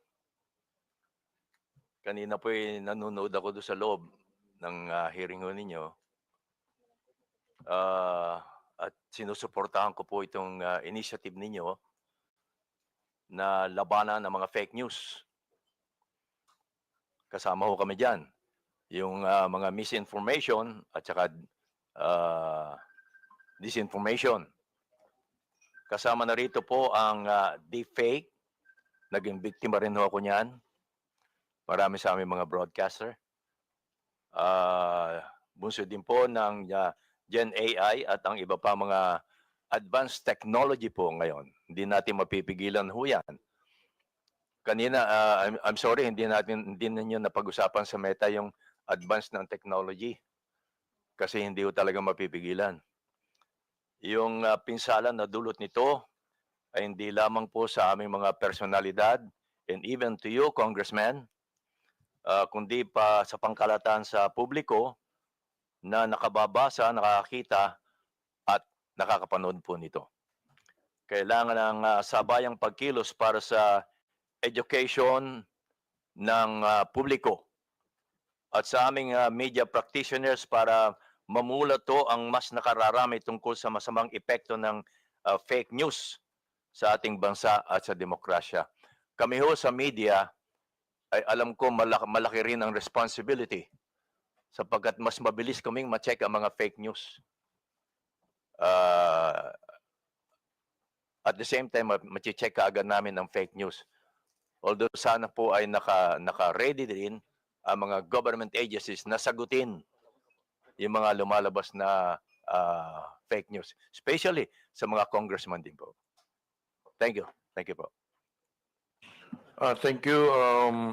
Kanina po nanonood ako doon sa loob ng hearing ho ninyo. At sinusuportahan ko po itong initiative ninyo na labanan ng mga fake news. Kasama ho kami dyan. Yung mga misinformation at saka disinformation. Kasama na rito po ang deepfake. Naging biktima rin ho ako niyan. Marami sa aming mga broadcaster. Bunso din po ng Gen AI at ang iba pa mga advanced technology po ngayon. Hindi natin mapipigilan ho yan. Kanina, I'm sorry, hindi ninyo napag-usapan sa Meta yung advance ng technology. Kasi hindi ho talaga mapipigilan. Yung pinsala na dulot nito ay hindi lamang po sa aming mga personalidad and even to you, Congressman, kundi pa sa pangkalatan sa publiko na nakababasa, nakakita at nakakapanood po nito. Kailangan ng sabayang pagkilos para sa education ng publiko at sa aming media practitioners para mamulat to ang mas nakararami tungkol sa masamang epekto ng fake news sa ating bansa at sa demokrasya. Kami ho sa media ay alam ko malaki rin ang responsibility sapagkat mas mabilis kaming ma-check ang mga fake news. At the same time, ma-check kaagad namin ang fake news. Although sana po ay naka-ready din ang mga government agencies na sagutin yung mga lumalabas na fake news, especially sa mga congressman din po. Thank you. Thank you po. Thank you,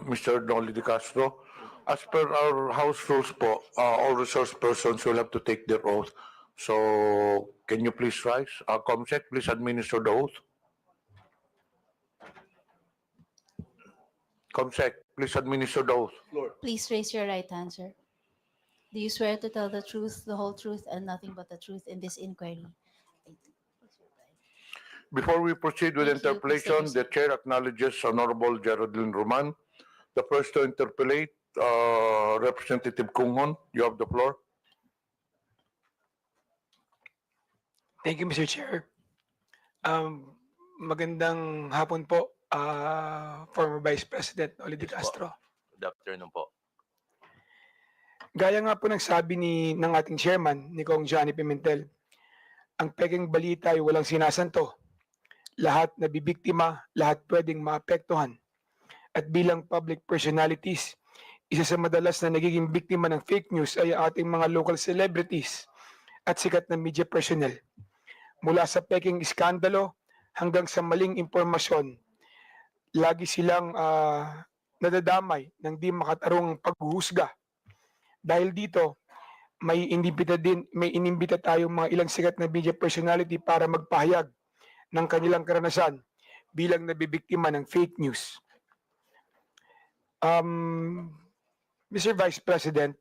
Mr. Noli Di Castro. As per our House rules po, all resource persons will have to take their oath. So, can you please rise? Comsec, please administer the oath. Comsec, please administer the oath. Please raise your right hand, sir. Do you swear to tell the truth, the whole truth, and nothing but the truth in this inquiry? Before we proceed with Thank you. Please take interpellation, your the chair acknowledges Honorable Geraldine Roman. The first to interpellate, Representative Kunghon, you have the floor. Thank you, Mr. Chair. Magandang hapon po, former Vice President Noli Di Castro. Good afternoon po. Gaya nga po ng sabi ng ating chairman, ni Kong Johnny Pimentel, ang peking balita ay walang sinasanto. Lahat nabibiktima, lahat pwedeng maapektuhan. At bilang public personalities, isa sa madalas na nagiging biktima ng fake news ay ating mga local celebrities at sikat na media personnel. Mula sa peking iskandalo hanggang sa maling impormasyon, lagi silang nadadamay ng di makatarungang paghuhusga. Dahil dito, may inimbita tayong mga ilang sikat na media personality para magpahayag ng kanilang karanasan bilang nabibiktima ng fake news. Mr. Vice President,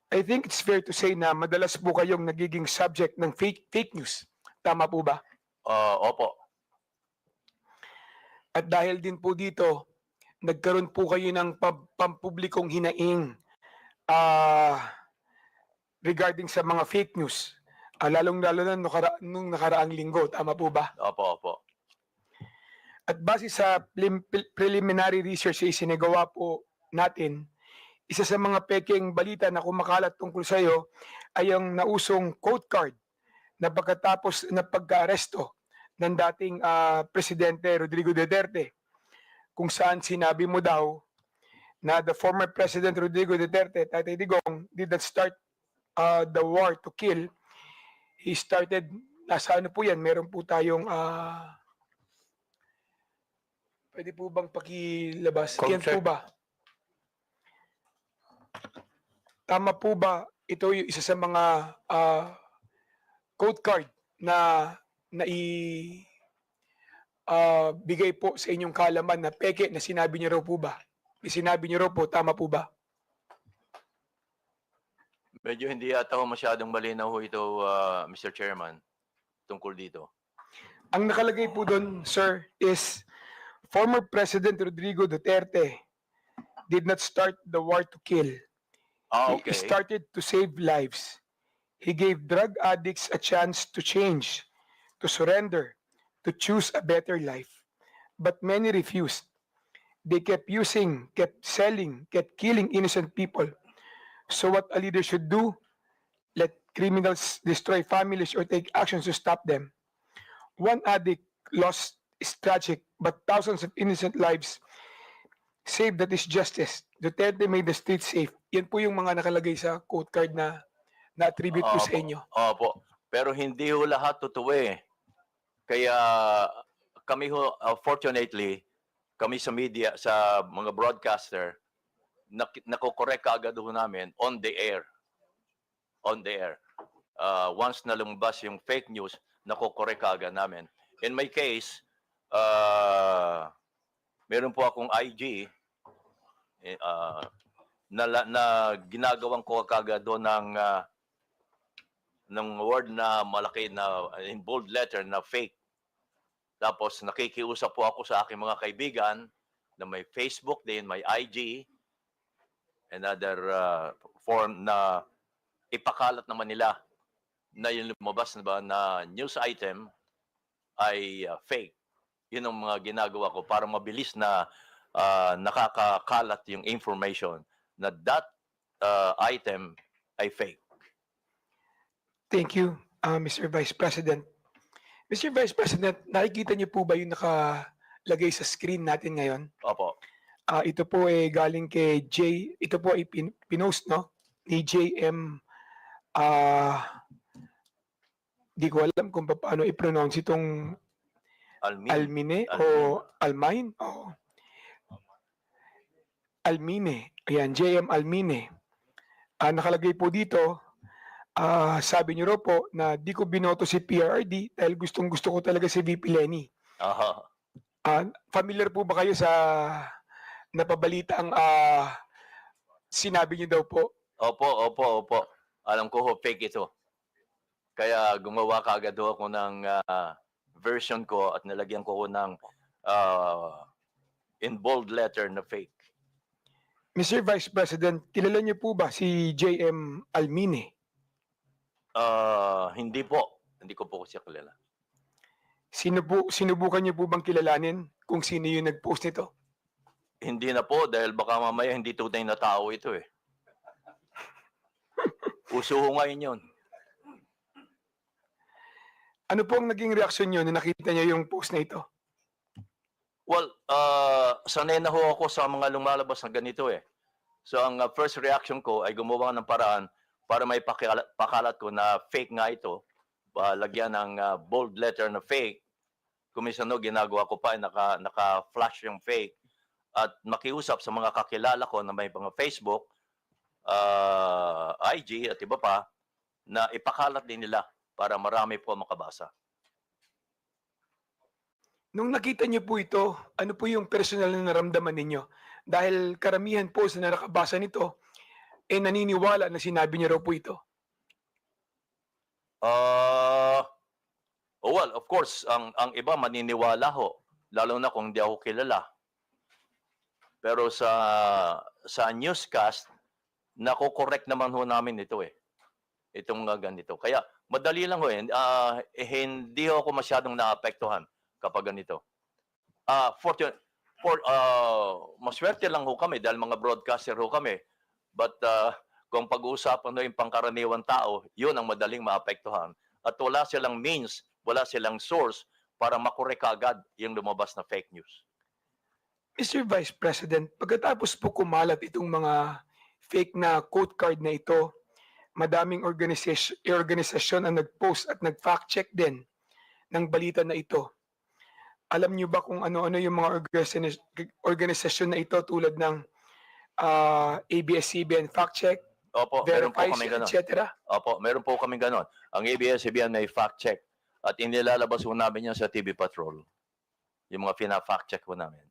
I think it's fair to say na madalas po kayong nagiging subject ng fake news. Tama po ba? Opo. At dahil din po dito, nagkaroon po kayo ng pampublikong hinaing regarding sa mga fake news. Lalong-lalo na nung nakaraang linggo. Tama po ba? Opo. At base sa preliminary research na isinagawa po natin, isa sa mga peking balita na kumakalat tungkol sa iyo ay ang nausong quote card na pagkatapos na pagka-aresto ng dating Presidente Rodrigo Duterte, kung saan sinabi mo daw na the former President Rodrigo Duterte, Tatay Digong, did not start the war to kill. He started, nasa ano po yan, meron po tayong, pwede po bang pakilabas? Yan po Check. ba? Tama po ba ito yung isa sa mga code card na bigay po sa inyong kaalaman na peke na sinabi niyo raw po ba? Sinabi niyo raw po, tama po ba? Medyo hindi yata ho masyadong malinaw ho ito, Mr. Chairman, tungkol dito. Ang nakalagay po doon, sir, is former President Rodrigo Duterte did not start the war to kill. Okay. He started to save lives. He gave drug addicts a chance to change, to surrender, to choose a better life. But many refused. They kept using, kept selling, kept killing innocent people. So what a leader should do, let criminals destroy families or take actions to stop them. One addict lost is tragic, but thousands of innocent lives saved, that is justice. Duterte made the streets safe. Yan po yung mga nakalagay sa quote card na na-attribute ko sa inyo. Opo. Pero hindi ho lahat totoo eh. Kaya kami ho, fortunately, kami sa media, sa mga broadcaster, nakokorek agad ho namin on the air. On the air. Once na lumabas yung fake news, nakokorek agad namin. In my case, meron po akong IG na ginagawang ko kagad doon ng word na malaki na in bold letter na fake. Tapos nakikiusap po ako sa aking mga kaibigan na may Facebook din, may IG, and other form na ipakalat naman nila na yung lumabas na ba na news item ay fake. Yun ang mga ginagawa ko para mabilis na nakakakalat yung information na that item ay fake. Thank you, Mr. Vice President. Mr. Vice President, nakikita niyo po ba yung nakalagay sa screen natin ngayon? Opo. Ito po ay galing kay ito po ay pinost, no? Ni JM, di ko alam kung paano i-pronounce itong Almine o Almine o Almine. Ayan, JM Almine. Nakalagay po dito, sabi niyo raw po na di ko binoto si PRRD dahil gustong-gusto ko talaga si VP Lenny. Familiar po ba kayo sa napabalita ang sinabi niyo daw po? Opo. Alam ko ho, fake ito. Kaya gumawa kaagad ako ng version ko at nilagyan ko ng in bold letter na fake. Mr. Vice President, kilala niyo po ba si JM Almine? Hindi po. Hindi ko po siya kilala. Sinubukan niyo po bang kilalanin kung sino yung nag-post nito? Hindi na po dahil baka mamaya hindi tunay na tao ito eh. Uso ho ngayon yun. Ano po ang naging reaksyon niyo na nakita niyo yung post na ito? Well, sanay na ho ako sa mga lumalabas na ganito eh. So ang first reaction ko ay gumawa ng paraan para may pakalat ko na fake nga ito. Lagyan ng bold letter na fake. Kumisano, ginagawa ko pa, naka-flash yung fake. At makiusap sa mga kakilala ko na may mga Facebook, IG at iba pa, na ipakalat din nila para marami po makabasa. Nung nakita niyo po ito, ano po yung personal na naramdaman ninyo? Dahil karamihan po sa nakabasa nito, naniniwala na sinabi niyo raw po ito. Well, of course, ang iba maniniwala ho, lalo na kung hindi ako kilala. Pero sa newscast, nako-correct naman ho namin ito eh. Itong ganito. Kaya madali lang ho eh. Hindi ho ako masyadong naapektuhan kapag ganito. Maswerte lang ho kami dahil mga broadcaster ho kami. But kung pag-uusapan ho yung pangkaraniwan tao, yun ang madaling maapektuhan. At wala silang means, wala silang source para makorek agad yung lumabas na fake news. Mr. Vice President, pagkatapos po kumalat itong mga fake na quote card na ito, madaming organisasyon ang nag-post at nag-fact check din ng balita na ito. Alam niyo ba kung ano-ano yung mga organisasyon na ito tulad ng ABS-CBN Fact Check, Opo, meron po Verifies, kami ganon. etc.? Opo, meron po kami ganon. Ang ABS-CBN may fact check at inilalabas po namin yan sa TV Patrol. Yung mga fina-fact check po namin.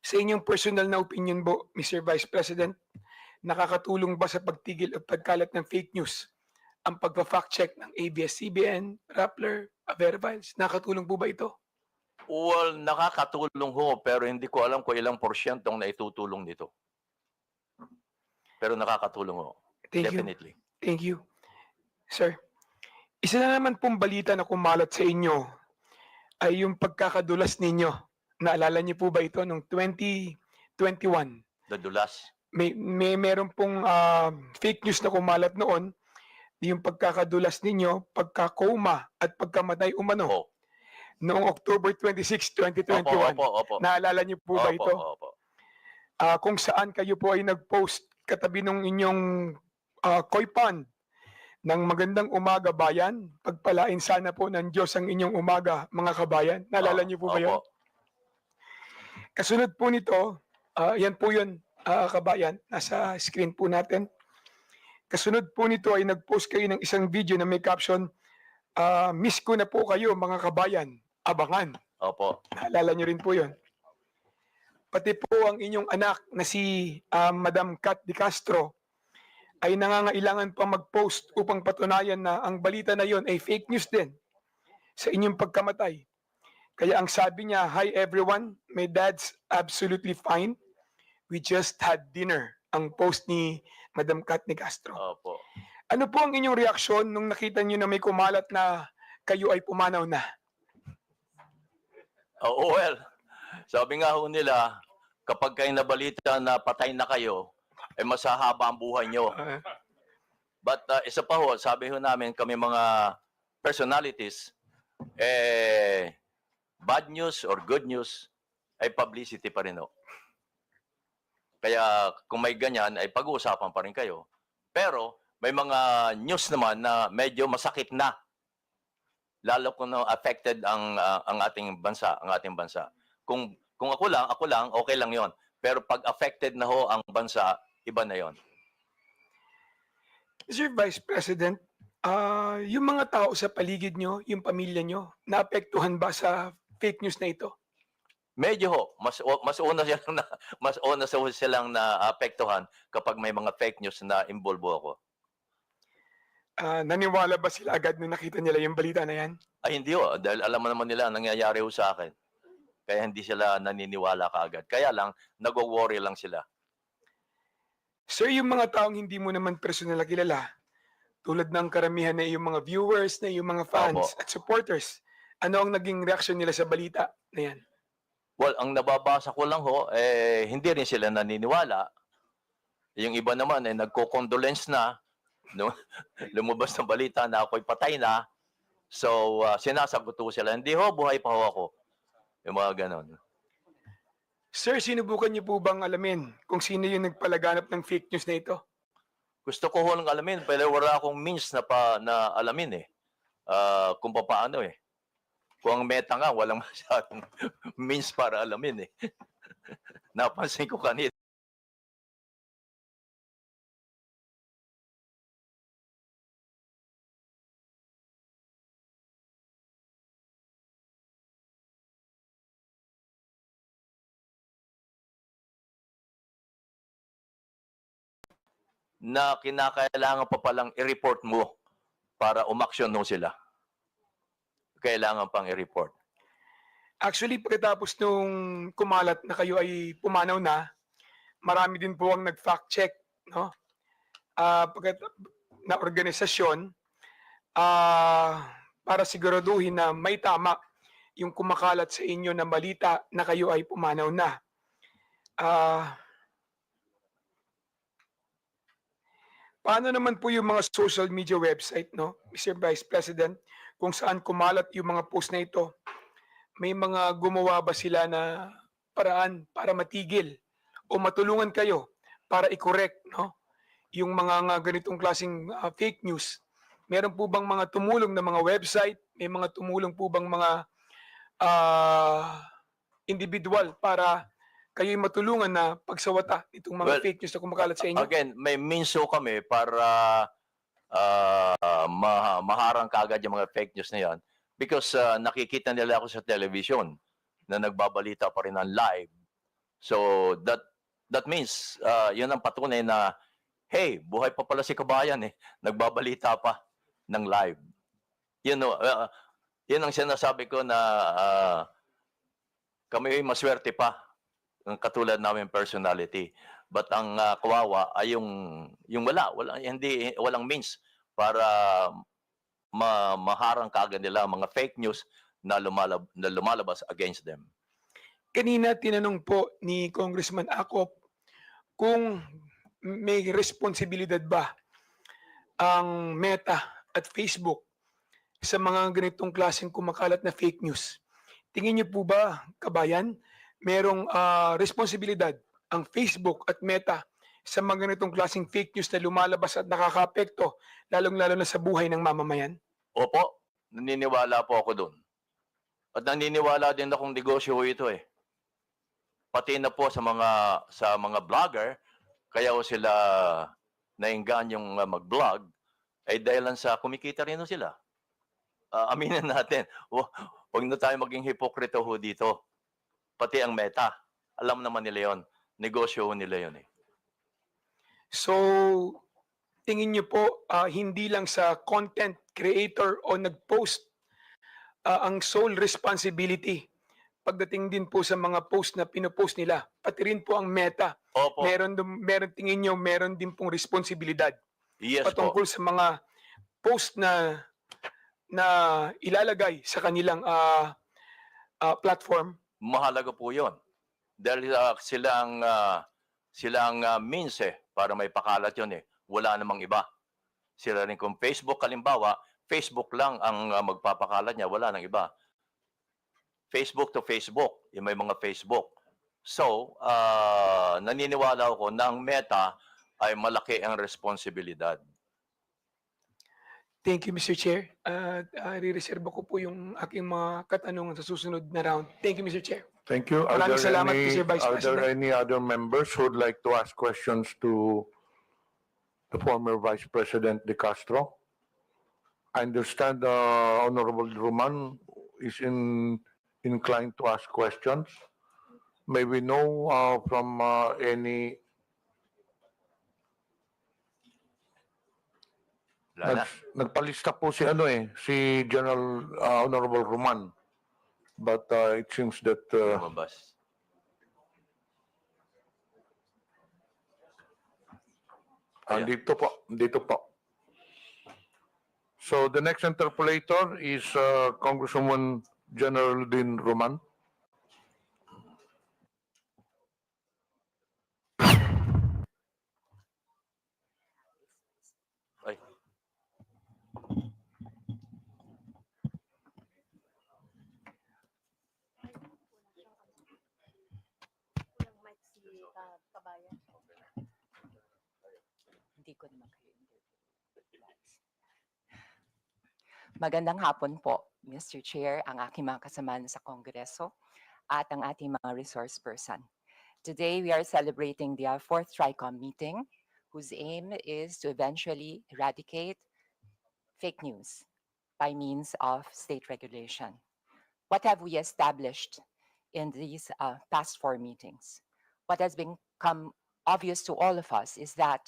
Sa inyong personal na opinion po, Mr. Vice President, nakakatulong ba sa pagtigil o pagkalat ng fake news ang pagpa-fact check ng ABS-CBN, Rappler, Verifies? Nakakatulong po ba ito? Well, nakakatulong ho, pero hindi ko alam kung ilang porsyentong naitutulong nito. Pero nakakatulong ho. Thank Definitely. you. Thank you. Sir, isa na naman pong balita na kumalat sa inyo ay yung pagkakadulas ninyo. Naalala niyo po ba ito noong 2021? Dadulas. Meron pong fake news na kumalat noon, yung pagkakadulas ninyo, pagka-coma at pagkamatay umano. Opo. Noong October 26, 2021. Opo. Naalala niyo po ba ito? Opo. Kung saan kayo po ay nag-post katabi ng inyong koi pond ng magandang umaga bayan, pagpalain sana po ng Diyos ang inyong umaga mga kabayan. Naalala niyo po ba yun? Kasunod po nito, yan po yun kabayan, nasa screen po natin. Kasunod po nito ay nag-post kayo ng isang video na may caption, miss ko na po kayo mga kabayan, abangan. Opo. Naalala niyo rin po yun. Pati po ang inyong anak na si Madam Kat de Castro ay nangangailangan pa mag-post upang patunayan na ang balita na yon ay fake news din sa inyong pagkamatay. Kaya ang sabi niya, "Hi everyone, my dad's absolutely fine. We just had dinner." Ang post ni Madam Kat de Castro. Opo. Ano po ang inyong reaksyon nung nakita niyo na may kumalat na kayo ay pumanaw na? Oh, well, sabi nga ho nila, kapag kayo nabalita na patay na kayo, eh masahaba ang buhay nyo. But isa pa ho, sabi ho namin kami mga personalities, bad news or good news ay publicity pa rin ho. Kaya kung may ganyan, ay pag-uusapan pa rin kayo. Pero may mga news naman na medyo masakit na. Lalo kung affected ang ating bansa, Kung ako lang, okay lang 'yon. Pero pag affected na ho ang bansa, iba na 'yon. Mr. Vice President, yung mga tao sa paligid nyo, yung pamilya nyo, naapektuhan ba sa fake news na ito? Medyo ho, mas una silang naapektuhan kapag may mga fake news na involve ako. Naniwala ba sila agad nung nakita nila yung balita na yan? Ay hindi ho, dahil alam mo naman nila ang nangyayari ho sa akin. Kaya hindi sila naniniwala kaagad. Kaya lang, nag-worry lang sila. Sir, yung mga taong hindi mo naman personal na kilala, tulad ng karamihan na yung mga viewers, na yung mga fans at supporters, ano ang naging reaksyon nila sa balita na yan? Well, ang nababasa ko lang ho, hindi rin sila naniniwala. Yung iba naman, nagko-condolence na. No? Lumabas ng balita na ako'y patay na. So, sinasagot ko sila, hindi ho, buhay pa ho ako. Yung mga ganon. Sir, sinubukan niyo po bang alamin kung sino yung nagpalaganap ng fake news na ito? Gusto ko ho lang alamin, pero wala akong means na alamin kung paano Kung ang meta nga, walang masyadong means para alamin Napansin ko kanina. Na kinakailangan pa palang i-report mo para umaksyon mo sila. Kailangan pang i-report. Actually, pagkatapos nung kumalat na kayo ay pumanaw na, marami din po ang nag-fact check, no? Na organisasyon para siguraduhin na may tama yung kumakalat sa inyo na balita na kayo ay pumanaw na. Paano naman po yung mga social media website, no, Mr. Vice President, kung saan kumalat yung mga post na ito, may mga gumawa ba sila na paraan para matigil o matulungan kayo para i-correct, no, yung mga ganitong klaseng fake news? Meron po bang mga tumulong na mga website? May mga tumulong po bang mga individual para kayo'y matulungan na pagsawata itong mga Well, fake news na kumakalat sa inyo? Again, may minso kami para maharang kaagad yung mga fake news na yan because nakikita nila ako sa television na nagbabalita pa rin ng live. So that means yun ang patunay na hey, buhay pa pala si kabayan eh. Nagbabalita pa ng live. Yun ang sinasabi ko na kami ay maswerte pa ng katulad namin personality. But ang kawawa ay yung walang means para maharang kaagad nila mga fake news na lumalabas against them. Kanina tinanong po ni Congressman Acop kung may responsibilidad ba ang Meta at Facebook sa mga ganitong klaseng kumakalat na fake news. Tingin niyo po ba, kabayan, merong responsibilidad ang Facebook at Meta sa mga ganitong klaseng fake news na lumalabas at nakakaapekto, lalong-lalo na sa buhay ng mamamayan? Opo, naniniwala po ako doon. At naniniwala din akong negosyo ito eh. Pati na po sa mga vlogger, kaya sila naingganyong mag-vlog ay dahilan sa kumikita rin sila. Aminin natin, huwag na tayo maging hipokrito dito. Pati ang Meta, alam naman nila yon, negosyo nila yon eh. So, tingin niyo po hindi lang sa content creator o nag-post ang sole responsibility pagdating din po sa mga post na pinopost nila, pati rin po ang Meta. Opo. Meron tingin niyo meron din pong responsibilidad Yes patungkol po. sa mga post na ilalagay sa kanilang platform. Mahalaga po yon. Dahil silang means eh, para may pakalat yun eh. Wala namang iba. Sila rin kung Facebook, kalimbawa, Facebook lang ang magpapakalat niya, wala nang iba. Facebook to Facebook, yung may mga Facebook. So, naniniwala ako na ang Meta ay malaki ang responsibilidad. Thank you, Mr. Chair. Re-reserve ko po yung aking mga katanungan sa susunod na round. Thank you, Mr. Chair. Thank you. Maraming salamat, Mr. Vice Are there President. any other members who would like to ask questions to the former Vice President De Castro? I understand Honorable Roman is inclined to ask questions. May we know from any... Nagpalista po si si General Honorable Roman. But it seems that Lumabas. dito po. So the next interpolator is Congresswoman General Din Roman. Ay. Hindi ko naman kayo Magandang hapon po, Mr. Chair, ang aking mga kasamahan sa Kongreso at ang ating mga resource person. Today, we are celebrating the 4th TRICOM meeting, whose aim is to eventually eradicate fake news by means of state regulation. What have we established in these past 4 meetings? What has become obvious to all of us is that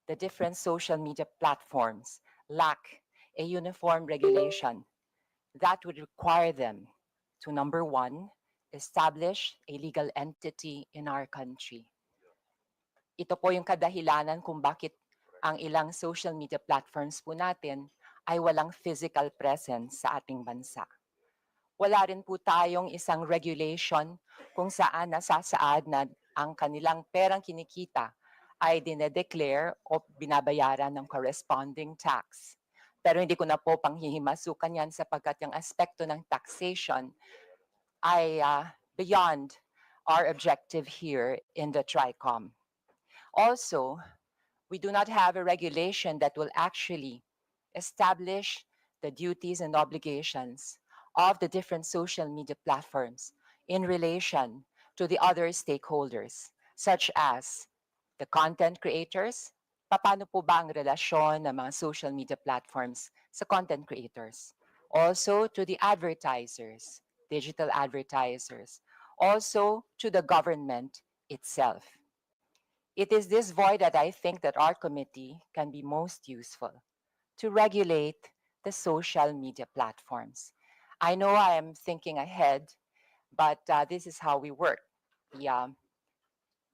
the different social media platforms lack a uniform regulation that would require them to, number 1, establish a legal entity in our country. Ito po yung kadahilanan kung bakit ang ilang social media platforms po natin ay walang physical presence sa ating bansa. Wala rin po tayong isang regulation kung saan nasasaad na ang kanilang perang kinikita ay dinedeclare o binabayaran ng corresponding tax. Pero hindi ko na po panghihimasukan yan sapagkat yung aspekto ng taxation ay beyond our objective here in the TRICOM. Also, we do not have a regulation that will actually establish the duties and obligations of the different social media platforms in relation to the other stakeholders, such as the content creators. Paano po ba ang relasyon ng mga social media platforms sa content creators? Also to the advertisers, digital advertisers, also to the government itself. It is this void that I think that our committee can be most useful to regulate the social media platforms. I know I am thinking ahead, but this is how we work. We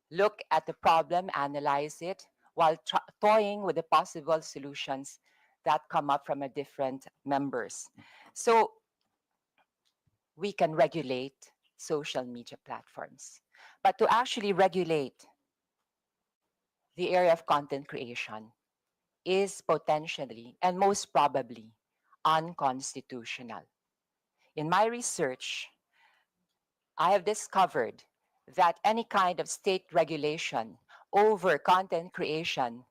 look at the problem, analyze it, while toying with the possible solutions that come up from a different members. So we can regulate social media platforms. But to actually regulate the area of content creation is potentially and most probably unconstitutional. In my research, I have discovered that any kind of state regulation over content creation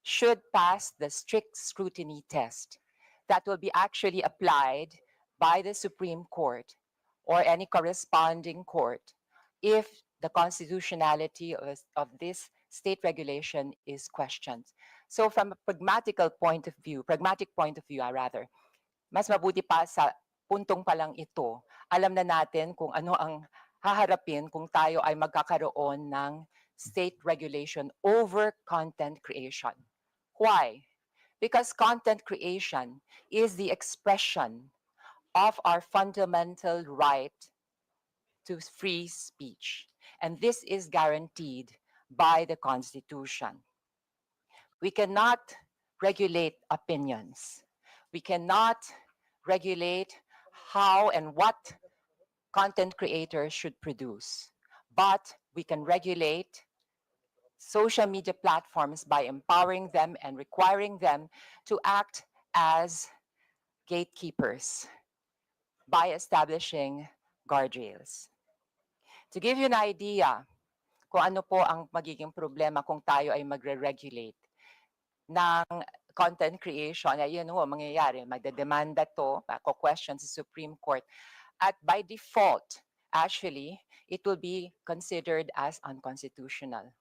should pass the strict scrutiny test that will be actually applied by the Supreme Court or any corresponding court if the constitutionality of this state regulation is questioned. So from a pragmatic point of view, rather, mas mabuti pa sa puntong pa lang ito, alam na natin kung ano ang haharapin kung tayo ay magkakaroon ng state regulation over content creation. Why? Because content creation is the expression of our fundamental right to free speech. And this is guaranteed by the Constitution. We cannot regulate opinions. We cannot regulate how and what content creators should produce. But we can regulate social media platforms by empowering them and requiring them to act as gatekeepers by establishing guardrails. To give you an idea kung ano po ang magiging problema kung tayo ay magre-regulate ng content creation, ayun ho, mangyayari, magdedemanda to, question sa Supreme Court. At by default, actually, it will be considered as unconstitutional.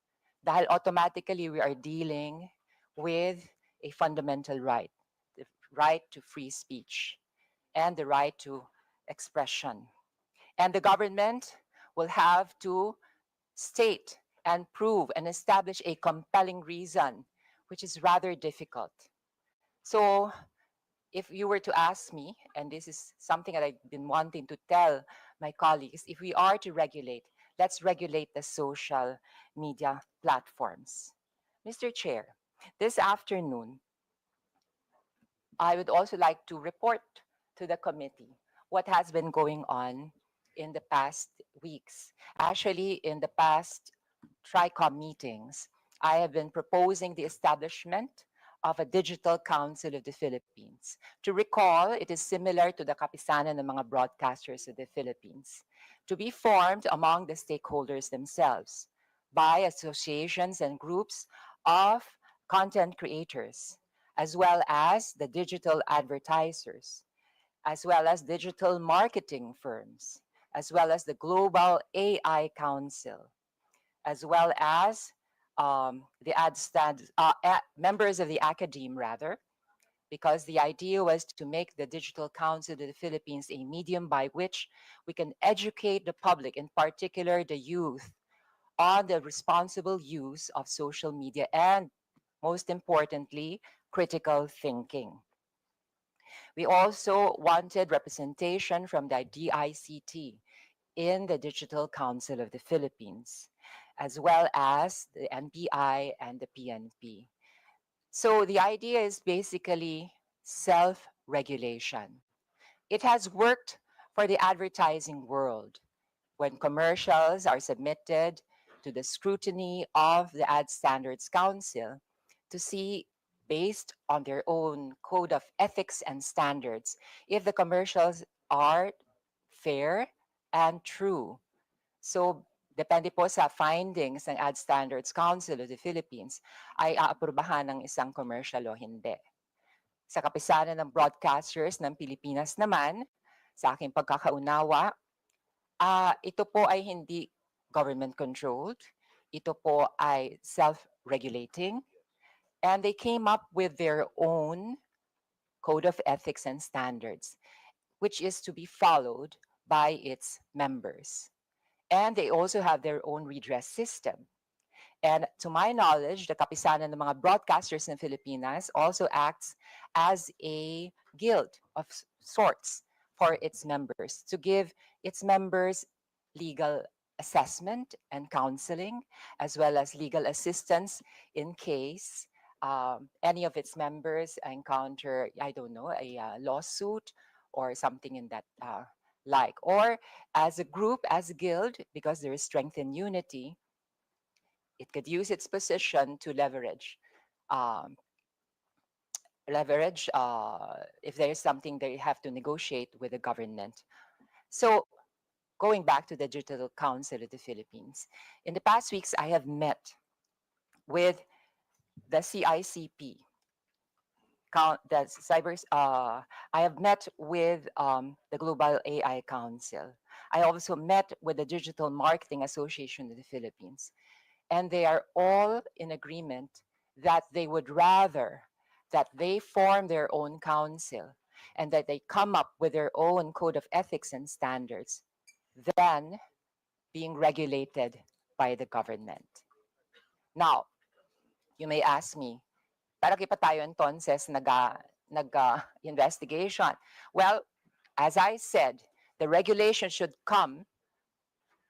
Dahil automatically, we are dealing with a fundamental right, the right to free speech and the right to expression. And the government will have to state and prove and establish a compelling reason, which is rather difficult. So if you were to ask me, and this is something that I've been wanting to tell my colleagues, if we are to regulate, let's regulate the social media platforms. Mr. Chair, this afternoon, I would also like to report to the committee what has been going on in the past weeks. Actually, in the past TRICOM meetings, I have been proposing the establishment of a Digital Council of the Philippines. To recall, it is similar to the kapisanan ng mga broadcasters of the Philippines, to be formed among the stakeholders themselves by associations and groups of content creators, as well as the digital advertisers, as well as digital marketing firms, as well as the Global AI Council, as well as members of the academe, rather, because the idea was to make the Digital Council of the Philippines a medium by which we can educate the public, in particular the youth, on the responsible use of social media and, most importantly, critical thinking. We also wanted representation from the DICT in the Digital Council of the Philippines, as well as the NBI and the PNP. So the idea is basically self-regulation. It has worked for the advertising world when commercials are submitted to the scrutiny of the Ad Standards Council to see based on their own code of ethics and standards if the commercials are fair and true. So, depende po sa findings ng Ad Standards Council of the Philippines, ay aaprubahan ng isang commercial o hindi. Sa kapisanan ng broadcasters ng Pilipinas naman, sa aking pagkakaunawa, ito po ay hindi government-controlled. Ito po ay self-regulating. And they came up with their own code of ethics and standards, which is to be followed by its members. And they also have their own redress system. And to my knowledge, the Kapisanan ng mga broadcasters in Filipinas also acts as a guild of sorts for its members to give its members legal assessment and counseling, as well as legal assistance in case any of its members encounter, I don't know, a lawsuit or something in that like. Or as a group, as a guild, because there is strength in unity, it could use its position to leverage if there is something they have to negotiate with the government. So going back to the Digital Council of the Philippines, in the past weeks, I have met with the CICP, I have met with the Global AI Council. I also met with the Digital Marketing Association of the Philippines. And they are all in agreement that they would rather that they form their own council and that they come up with their own code of ethics and standards than being regulated by the government. Now, you may ask me, para pa tayo entonces nag-investigation? Well, as I said, the regulation should come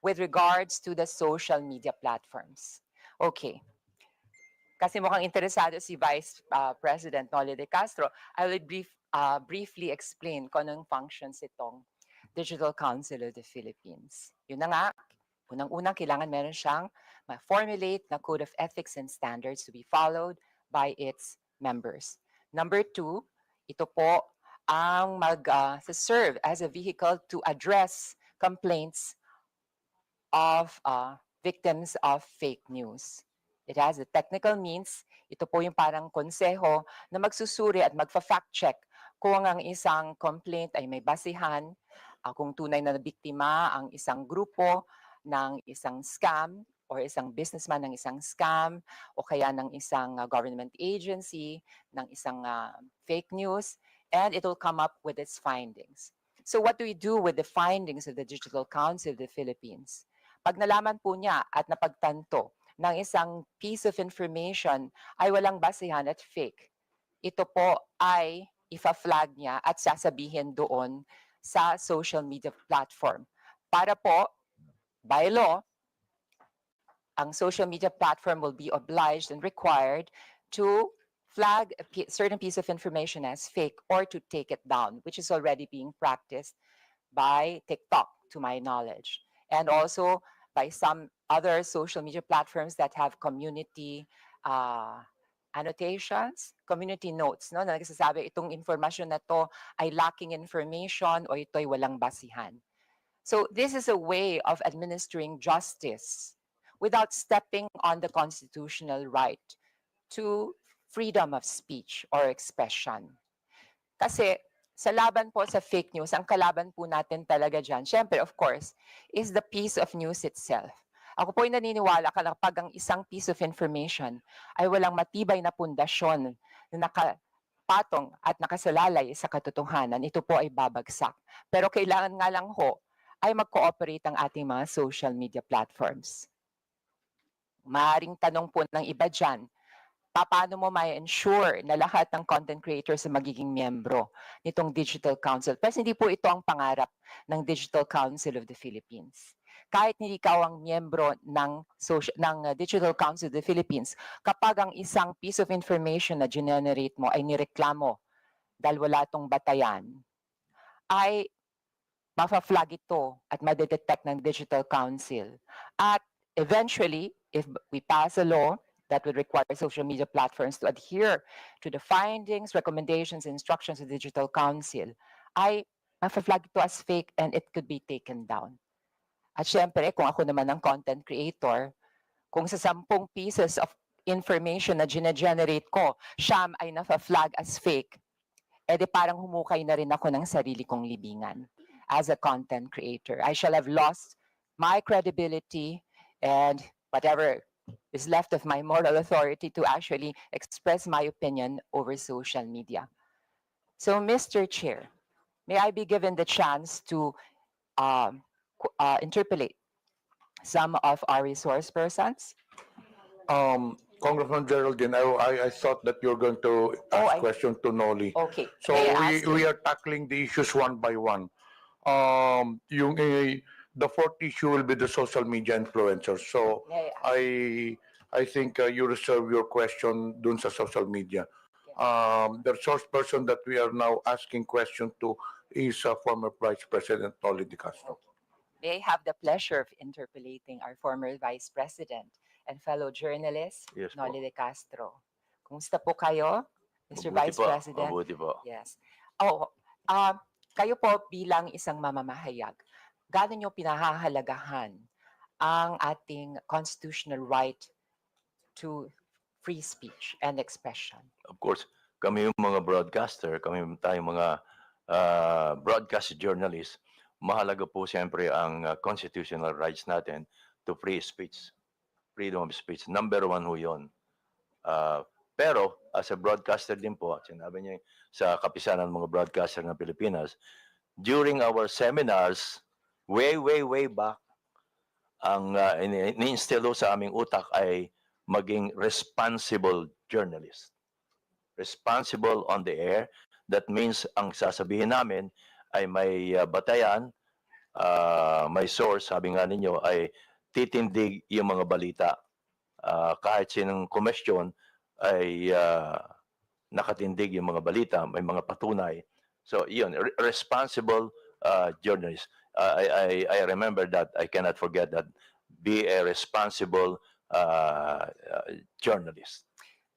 with regards to the social media platforms. Okay. Kasi mukhang interesado si Vice President Noli de Castro, I will briefly explain kung anong functions itong Digital Council of the Philippines. Yun na nga, unang-unang kailangan meron siyang ma-formulate na code of ethics and standards to be followed by its members. Number two, ito po ang mag-serve as a vehicle to address complaints of victims of fake news. It has the technical means. Ito po yung parang konseho na magsusuri at magfa-fact check kung ang isang complaint ay may basihan, kung tunay na biktima ang isang grupo ng isang scam or isang businessman ng isang scam o kaya ng isang government agency, ng isang fake news, and it will come up with its findings. So what do we do with the findings of the Digital Council of the Philippines? Pag nalaman po niya at napagtanto ng isang piece of information ay walang basihan at fake, ito po ay ifa-flag niya at sasabihin doon sa social media platform. Para po, by law, ang social media platform will be obliged and required to flag a certain piece of information as fake or to take it down, which is already being practiced by TikTok, to my knowledge, and also by some other social media platforms that have community annotations, community notes, no, na nagsasabi itong information na to ay lacking information o ito ay walang basihan. So this is a way of administering justice without stepping on the constitutional right to freedom of speech or expression. Kasi sa laban po sa fake news, ang kalaban po natin talaga dyan, syempre, of course, is the piece of news itself. Ako po ay naniniwala kapag ang isang piece of information ay walang matibay na pundasyon na nakapatong at nakasalalay sa katotohanan, ito po ay babagsak. Pero kailangan nga lang ho ay mag-cooperate ang ating mga social media platforms. Maaring tanong po ng iba dyan, paano mo ma-ensure na lahat ng content creators ay magiging miyembro nitong Digital Council? Pero hindi po ito ang pangarap ng Digital Council of the Philippines. Kahit hindi ikaw ang miyembro ng Digital Council of the Philippines, kapag ang isang piece of information na generate mo ay nireklamo dahil wala itong batayan, ay mafa-flag ito at madedetect ng Digital Council. At eventually, if we pass a law that would require social media platforms to adhere to the findings, recommendations, and instructions of the Digital Council, ay ma-flag ito as fake and it could be taken down. At syempre, kung ako naman ang content creator, kung sa 10 pieces of information na gine-generate ko, siyam ay na-flag as fake, edi parang humukay na rin ako ng sarili kong libingan as a content creator. I shall have lost my credibility and whatever is left of my moral authority to actually express my opinion over social media. So, Mr. Chair, may I be given the chance to interpolate some of our resource persons? Congressman Geraldine, I thought that you're going to ask question to Noli. Okay. So may I ask we you? are tackling the issues one by one. The fourth issue will be the social media influencers. So May I I think you reserve your question dun sa social media. The resource person that we are now asking question to is former Vice President Noli De Castro. May I have the pleasure of interpolating our former Vice President and fellow journalist, Yes po. Noli De Castro. Kumusta po kayo, Mr. Mabuti Vice po, President? mabuti po. Yes. Kayo po bilang isang mamamahayag, gaano nyo pinahahalagahan ang ating constitutional right to free speech and expression? Of course, kami yung mga broadcaster, kami tayong mga broadcast journalists, mahalaga po siyempre ang constitutional rights natin to free speech, freedom of speech. Number one ho yun. Pero as a broadcaster din po, sinabi niya sa kapisanan ng mga broadcaster ng Pilipinas, during our seminars, way back, ang ini-instill sa aming utak ay maging responsible journalist. Responsible on the air. That means ang sasabihin namin ay may batayan, may source, sabi nga ninyo, ay titindig yung mga balita. Kahit sinong komisyon ay nakatindig yung mga balita, may mga patunay. So, yun, responsible journalist. I remember that. I cannot forget that. Be a responsible journalist.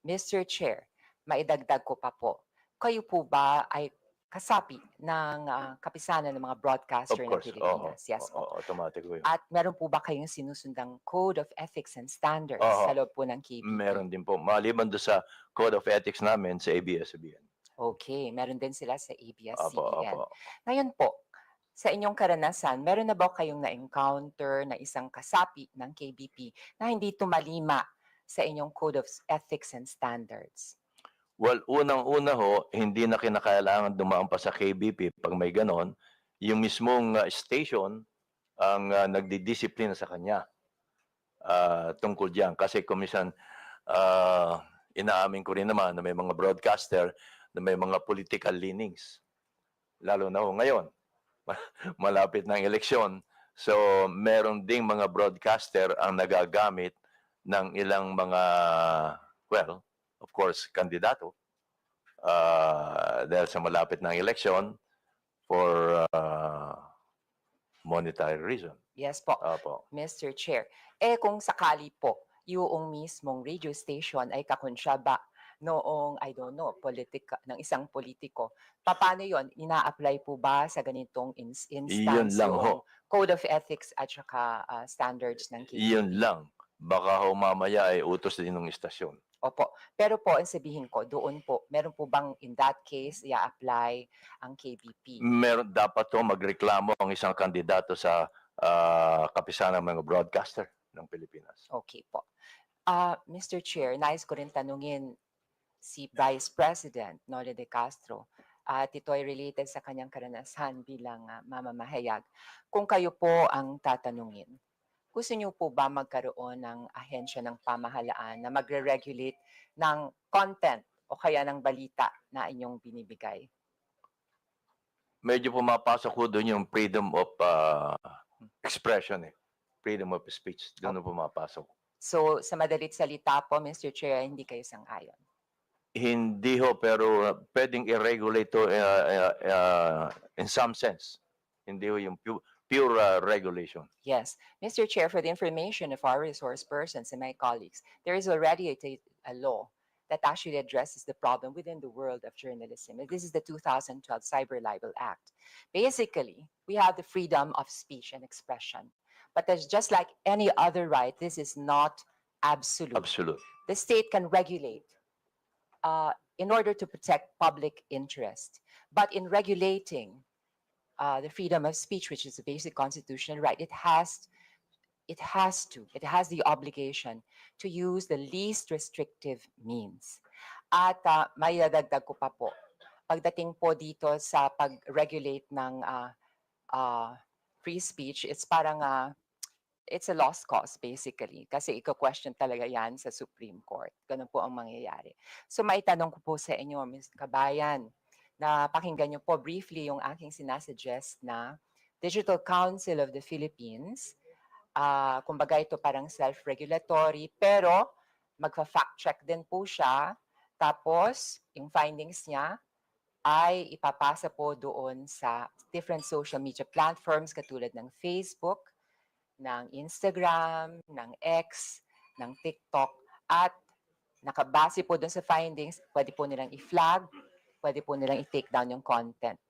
Mr. Chair, maidagdag ko pa po. Kayo po ba ay kasapi ng kapisanan ng mga broadcaster ng Pilipinas? Yes po. Automatic po yun. At meron po ba kayong sinusundang Code of Ethics and Standards sa loob po ng KBP? Meron din po. Maliban doon sa Code of Ethics namin sa ABS-CBN. Okay, meron din sila sa ABS-CBN. Opo. Ngayon po, sa inyong karanasan, meron na ba kayong na-encounter na isang kasapi ng KBP na hindi tumalima sa inyong Code of Ethics and Standards? Well, unang-una ho, hindi na kinakailangan dumaan pa sa KBP pag may ganon. Yung mismong station ang nagdidisiplina sa kanya tungkol diyan. Kasi kumisan, inaamin ko rin naman na may mga broadcaster na may mga political leanings. Lalo na ho ngayon, malapit ng eleksyon. So, meron ding mga broadcaster ang nagagamit ng ilang mga, well, of course, kandidato dahil sa malapit ng election for monetary reason. Yes po, Opo. Mr. Chair. Kung sakali po, yung mismong radio station ay kakonsyaba noong, I don't know, ng isang politiko, paano yon? Ina-apply po ba sa ganitong instance Iyon lang yung ho. Code of Ethics at saka standards ng KBP? Iyon lang. Baka ho mamaya ay utos din ng istasyon. Opo. Pero po, ang sabihin ko, doon po, meron po bang in that case, i-apply ang KBP? Meron dapat to magreklamo ang isang kandidato sa kapisanan ng mga broadcaster ng Pilipinas. Okay po. Mr. Chair, nais ko rin tanungin si Vice President Noli De Castro at ito ay related sa kanyang karanasan bilang mamamahayag. Kung kayo po ang tatanungin, gusto niyo po ba magkaroon ng ahensya ng pamahalaan na magre-regulate ng content o kaya ng balita na inyong binibigay? Medyo pumapasok ko doon yung freedom of expression freedom of speech. Doon pumapasok. So, sa madalit salita po, Mr. Chair, hindi kayo sang-ayon? Hindi ho, pero pwedeng i-regulate to in some sense. Hindi ho yung pure regulation. Yes, Mr. Chair, for the information of our resource persons and my colleagues, there is already a law that actually addresses the problem within the world of journalism. And this is the 2012 Cyber Libel Act. Basically, we have the freedom of speech and expression. But there's just like any other right, this is not absolute. Absolute. The state can regulate in order to protect public interest. But in regulating the freedom of speech, which is a basic constitutional right, it has the obligation to use the least restrictive means. At may dadagdag ko pa po, pagdating po dito sa pag-regulate ng free speech, it's parang it's a lost cause basically kasi iko-question talaga yan sa Supreme Court. Ganun po ang mangyayari. So maitanong ko po sa inyo, Ms. Kabayan, na pakinggan niyo po briefly yung aking sinasuggest na Digital Council of the Philippines. Kumbaga ito parang self-regulatory pero magfa-fact check din po siya. Tapos yung findings niya ay ipapasa po doon sa different social media platforms katulad ng Facebook, ng Instagram, ng X, ng TikTok, at nakabase po doon sa findings, pwede po nilang i-flag, pwede po nilang i-take down yung content.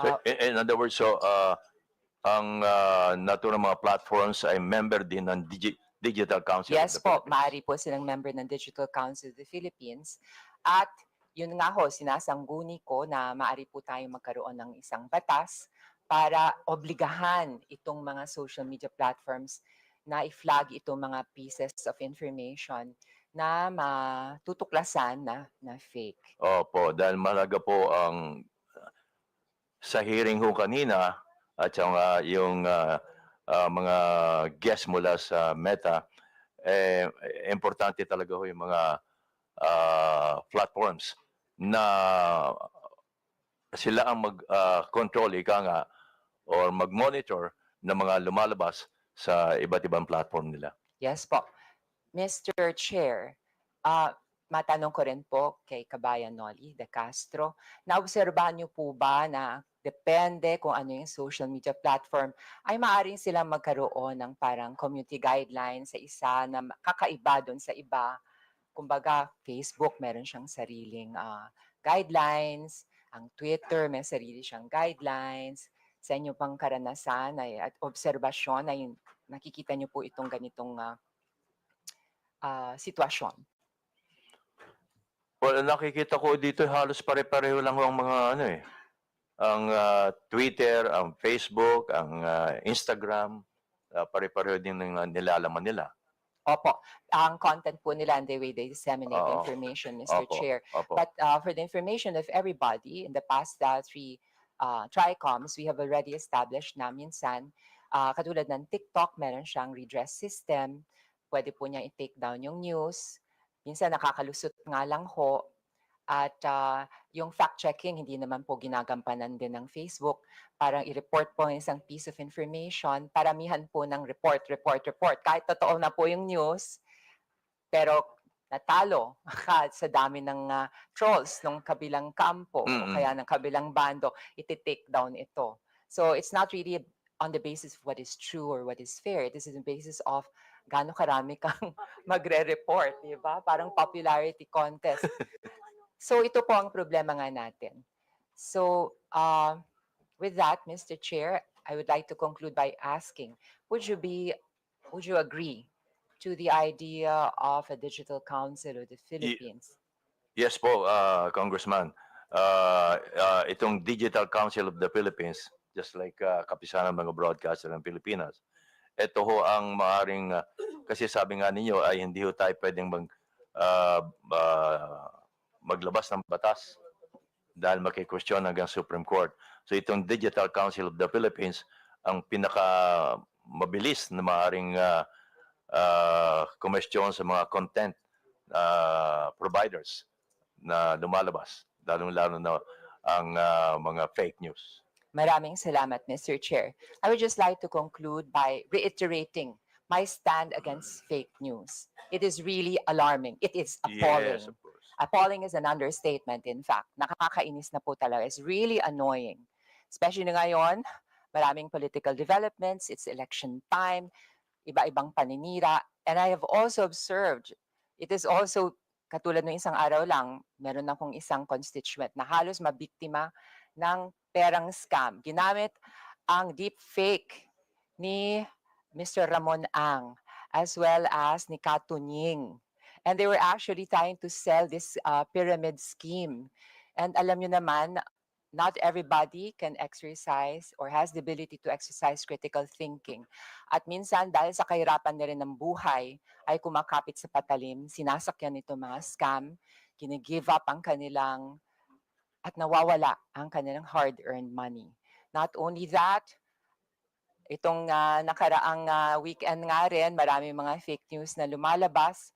So, in other words, ang naturang mga platforms ay member din ng Digital Council Yes of the po, Philippines. maaari po silang member ng Digital Council of the Philippines. At yun nga ho, sinasangguni ko na maaari po tayong magkaroon ng isang batas para obligahan itong mga social media platforms na i-flag itong mga pieces of information na matutuklasan na fake. Opo, dahil malaga po ang sa hearing ho kanina at yung mga guests mula sa Meta, importante talaga ho yung mga platforms na sila ang mag-control, ika nga, or mag-monitor ng mga lumalabas sa iba't ibang platform nila. Yes po. Mr. Chair, matanong ko rin po kay Kabayan Noli de Castro, naobserbahan niyo po ba na depende kung ano yung social media platform, ay maaaring silang magkaroon ng parang community guidelines sa isa na kakaiba doon sa iba. Kumbaga, Facebook meron siyang sariling guidelines, ang Twitter may sarili siyang guidelines. Sa inyo pang karanasan at obserbasyon ay nakikita niyo po itong ganitong sitwasyon? Well, nakikita ko dito halos pare-pareho lang ang mga ang Twitter, ang Facebook, ang Instagram, pare-pareho din ng nilalaman nila. Opo, ang content po nila and the way they disseminate Oo. information, Mr. Opo, Chair. opo. But for the information of everybody, in the past 3 TRICOMs, we have already established na minsan, katulad ng TikTok, meron siyang redress system. Pwede po niya i-take down yung news. Minsan nakakalusot nga lang ho. At yung fact-checking, hindi naman po ginagampanan din ng Facebook. Parang i-report po ang isang piece of information. Paramihan po ng report. Kahit totoo na po yung news, pero natalo sa dami ng trolls ng kabilang kampo o kaya ng kabilang bando, iti-take down ito. So it's not really on the basis of what is true or what is fair. This is on the basis of gaano karami kang magre-report, di ba? Parang popularity contest. So ito po ang problema nga natin. So with that, Mr. Chair, I would like to conclude by asking, would you agree to the idea of a digital council of the Philippines? Yes po, Congressman. Itong Digital Council of the Philippines, just like kapisanan ng mga broadcaster ng Pilipinas, ito ho ang maaring, kasi sabi nga ninyo ay hindi ho tayo pwedeng maglabas ng batas dahil makikwestiyon hanggang Supreme Court. So itong Digital Council of the Philippines, ang pinaka mabilis na maaring kumestyon sa mga content providers na lumalabas, lalong-lalo na ang mga fake news. Maraming salamat, Mr. Chair. I would just like to conclude by reiterating my stand against fake news. It is really alarming. It is appalling. Yes, of course. Appalling is an understatement, in fact. Nakakainis na po talaga. It's really annoying. Especially na ngayon, Maraming political developments, it's election time, iba-ibang paninira. And I have also observed, it is also, katulad ng isang araw lang, meron akong isang constituent na halos mabiktima ng perang scam. Ginamit ang deep fake ni Mr. Ramon Ang as well as ni Katunying. And they were actually trying to sell this pyramid scheme. And alam nyo naman, not everybody can exercise or has the ability to exercise critical thinking. At minsan, dahil sa kahirapan na rin ng buhay, ay kumakapit sa patalim, sinasakyan nito mga scam, gine-give up ang kanilang at nawawala ang kanilang hard-earned money. Not only that, itong nakaraang weekend nga rin, marami mga fake news na lumalabas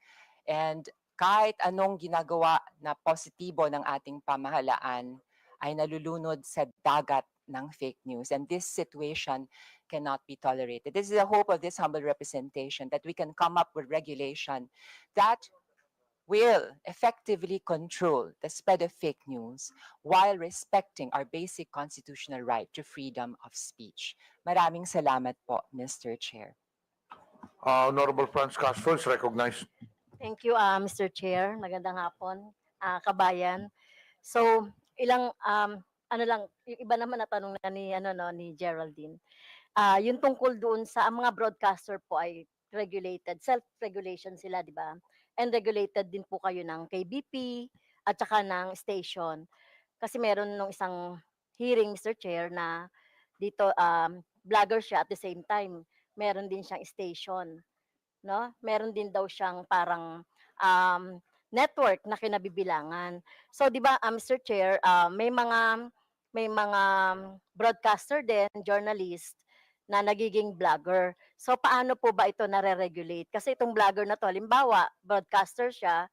and kahit anong ginagawa na positibo ng ating pamahalaan ay nalulunod sa dagat ng fake news. And this situation cannot be tolerated. This is the hope of this humble representation, that we can come up with regulation that will effectively control the spread of fake news while respecting our basic constitutional right to freedom of speech. Maraming salamat po, Mr. Chair. Honorable Franz Castro is recognized. Thank you, Mr. Chair. Magandang hapon, kabayan. So, ano lang, yung iba naman na tanong na ni Geraldine. Yung tungkol doon sa ang mga broadcaster po ay regulated, self-regulation sila, di ba? And regulated din po kayo ng KBP at saka ng station. Kasi meron nung isang hearing, Mr. Chair, na dito vlogger siya at the same time, meron din siyang station. No? Meron din daw siyang parang network na kinabibilangan. So 'di ba, Mr. Chair, may mga broadcaster din, journalist na nagiging vlogger. So paano po ba ito nare-regulate? Kasi itong vlogger na to, halimbawa, broadcaster siya,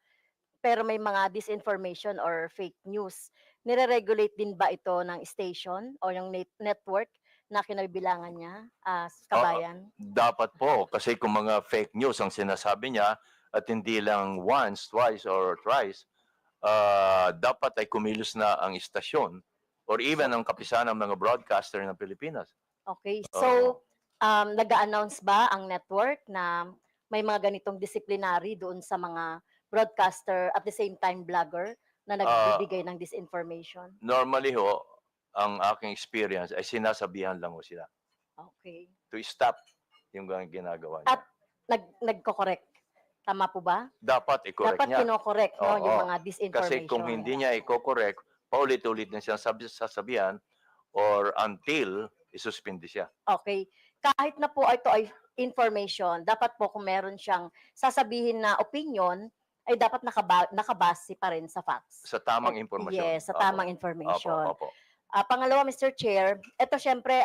pero may mga disinformation or fake news. Nire-regulate din ba ito ng station o yung network na kinabibilangan niya, kabayan? Dapat po, kasi kung mga fake news ang sinasabi niya at hindi lang once, twice, or thrice, dapat ay kumilos na ang istasyon or even ang kapisanan ng mga broadcaster ng Pilipinas. Okay. So, nag-a-announce ba ang network na may mga ganitong disciplinary doon sa mga broadcaster at the same time vlogger na nagbibigay ng disinformation? Normally ho, ang aking experience ay sinasabihan lang ho sila Okay. to stop yung ginagawa niya. At nagko-correct. Tama po ba? Dapat i-correct Dapat niya. kino-correct no, yung mga Kasi disinformation. kung hindi niya i-correct, paulit-ulit na siya sasabihan or until isuspindi siya. Okay. Kahit na po ito ay information, dapat po kung meron siyang sasabihin na opinion, ay dapat nakabase pa rin sa facts. Sa tamang impormasyon. Yes, sa tamang information. Opo. Pangalawa, Mr. Chair, ito syempre,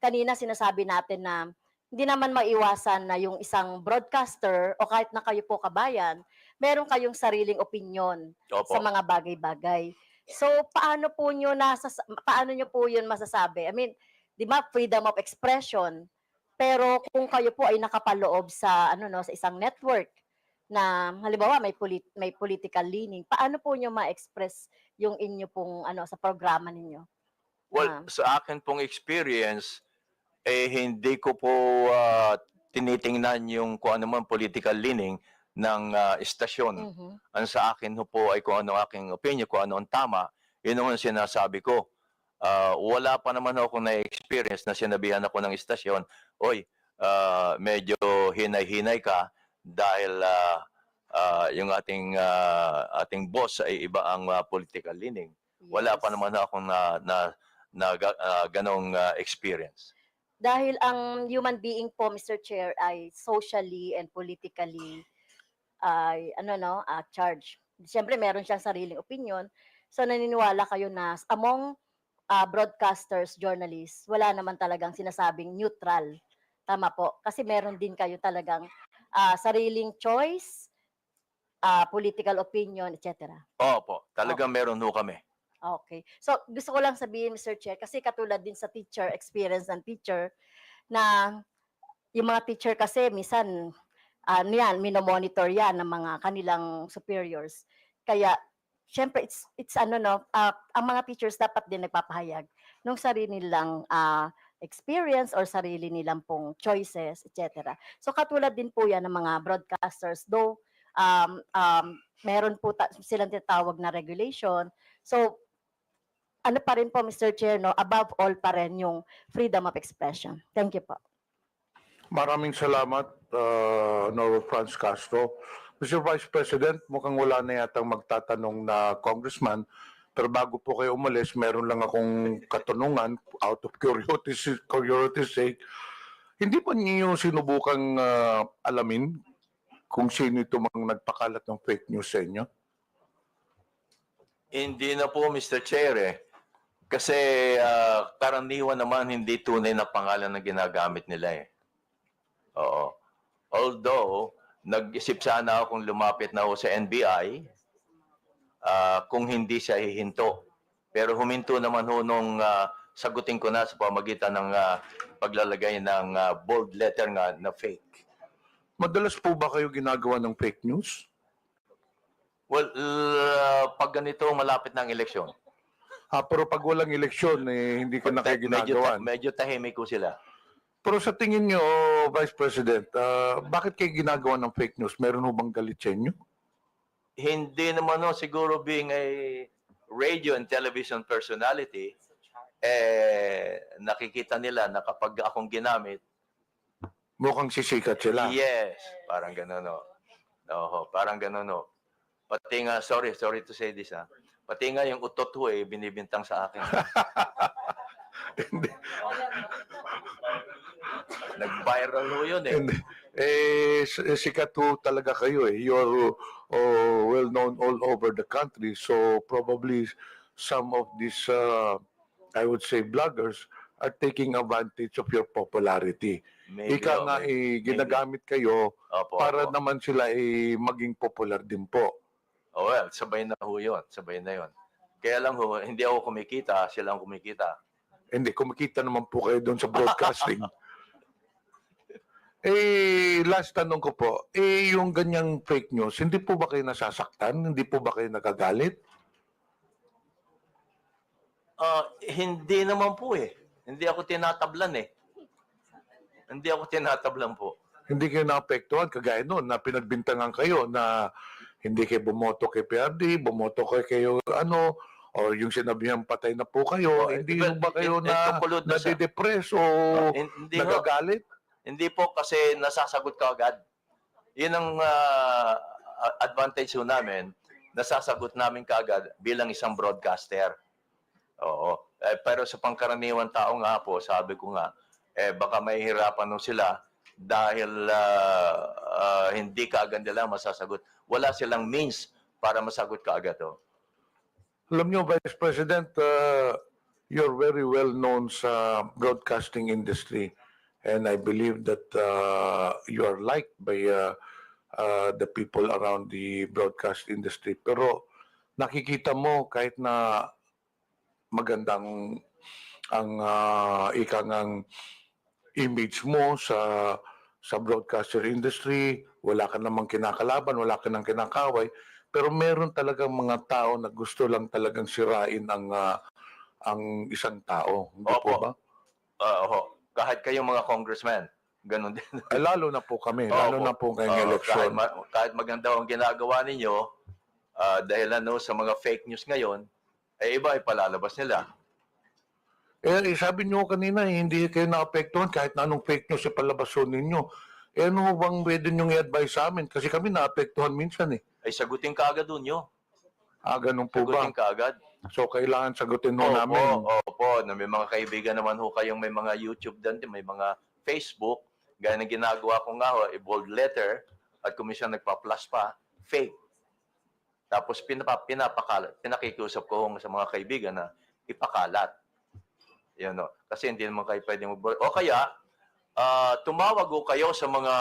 kanina sinasabi natin na hindi naman maiwasan na yung isang broadcaster o kahit na kayo po kabayan, meron kayong sariling opinion Opo. sa mga bagay-bagay. So, paano nyo po yun masasabi? I mean, di ba, freedom of expression. Pero kung kayo po ay nakapaloob sa sa isang network na halimbawa may political leaning, paano po nyo ma-express yung inyo pong sa programa ninyo? Well, sa akin pong experience, hindi ko po tinitingnan yung kung ano man political leaning ng istasyon. Ang sa akin po ay kung ano aking opinion, kung ano ang tama, yun ang sinasabi ko. Wala pa naman ako na-experience na sinabihan ako ng istasyon, oy, medyo hinay-hinay ka dahil yung ating boss ay iba ang political leaning. Wala pa naman akong ganong experience. Dahil ang human being po, Mr. Chair, ay socially and politically charged. Siyempre, meron siyang sariling opinion. So, naniniwala kayo na among broadcasters, journalists, wala naman talagang sinasabing neutral. Tama po. Kasi meron din kayo talagang sariling choice, political opinion, etc. Opo, talagang meron ho kami. Okay. So, gusto ko lang sabihin, Mr. Chair, kasi katulad din sa teacher, experience ng teacher, na yung mga teacher kasi, minsan, minomonitor yan ng mga kanilang superiors. Kaya, syempre, ang mga teachers dapat din nagpapahayag ng sarili nilang experience or sarili nilang pong choices, etc. So katulad din po yan ng mga broadcasters, though meron po silang tinatawag na regulation. So ano pa rin po, Mr. Chair, no, above all pa rin yung freedom of expression. Thank you po. Maraming salamat, Noro Franz Castro. Mr. Vice President, mukhang wala na yatang magtatanong na congressman. Pero bago po kayo umalis, meron lang akong katanungan out of curiosity sake. Hindi pa niyo sinubukang alamin kung sino ito mang nagpakalat ng fake news sa inyo? Hindi na po, Mr. Chair, eh. Kasi karaniwan naman hindi tunay na pangalan na ginagamit nila eh. Oo. Although, nag-isip sana akong lumapit na ako sa NBI kung hindi siya hihinto. Pero huminto naman ho nung sagutin ko na sa pamagitan ng paglalagay ng bold letter nga na fake. Madalas po ba kayo ginagawa ng fake news? Well, pag ganito malapit ng eleksyon. Pero pag walang eleksyon, hindi ka na kayo ginagawa. Medyo tahimik ko sila. Pero sa tingin nyo, Vice President, bakit kayo ginagawa ng fake news? Meron ho bang galit sa inyo? Hindi naman no, siguro being a radio and television personality, nakikita nila na kapag akong ginamit, mukhang sisikat sila. Yes, parang gano'n no. Parang gano'n no. Pati nga, sorry to say this ha. Pati nga yung utot ho binibintang sa akin. Nag-viral ho yun eh. Sikat ho talaga kayo eh. You're well known all over the country. So probably some of these, I would say, bloggers are taking advantage of your popularity. Ika nga ginagamit kayo para naman sila maging popular din po. Oh, well, sabay na ho yun. Sabay na yun. Kaya lang ho, hindi ako kumikita, sila ang kumikita. Hindi, kumikita naman po kayo doon sa broadcasting. Last tanong ko po, yung ganyang fake news, hindi po ba kayo nasasaktan? Hindi po ba kayo nagagalit? Hindi naman po eh. Hindi ako tinatablan eh. Hindi ako tinatablan po. Hindi kayo naapektuhan, kagaya noon, na pinagbintangan kayo na hindi kayo bumoto kay PRD, bumoto kayo o yung sinabihan patay na po kayo, hindi ba kayo nade-depress o nagagalit? Hindi po kasi nasasagot ka agad. Yun ang advantage ho namin, nasasagot namin kaagad bilang isang broadcaster. Oo. Pero sa pangkaraniwan tao nga po, sabi ko nga, baka mahihirapan nung sila dahil hindi kaagad nila masasagot. Wala silang means para masagot kaagad. Alam niyo, Vice President, you're very well known sa broadcasting industry. And I believe that you are liked by the people around the broadcast industry. Pero nakikita mo kahit na magandang ang ikangang image mo sa broadcaster industry, wala ka namang kinakalaban, wala ka nang kinakaway, pero meron talagang mga tao na gusto lang talagang sirain ang isang tao. Hindi po ba? Kahit kayong mga congressmen, ganun din. Lalo na po kami, lalo na po ngayong eleksyon. Kahit maganda ang ginagawa ninyo, dahil sa mga fake news ngayon, iba ipalalabas nila. Sabi niyo kanina, hindi kayo naapektuhan kahit na anong fake news ipalabason ninyo. Ano bang pwede niyong i-advise sa amin? Kasi kami naapektuhan minsan eh. Sagutin ka agad doon nyo. Ganun po ba? Sagutin ka agad. So, kailangan sagutin ho namin. Opo, na may mga kaibigan naman ho kayong may mga YouTube din, may mga Facebook. Gaya ng ginagawa ko nga ho, bold letter, at komisyon nagpa-plus pa, fake. Tapos pinapakalat, pinakikiusap ko sa mga kaibigan na ipakalat. Yan, no? Kasi hindi naman kayo pwedeng o kaya, tumawag ko kayo sa mga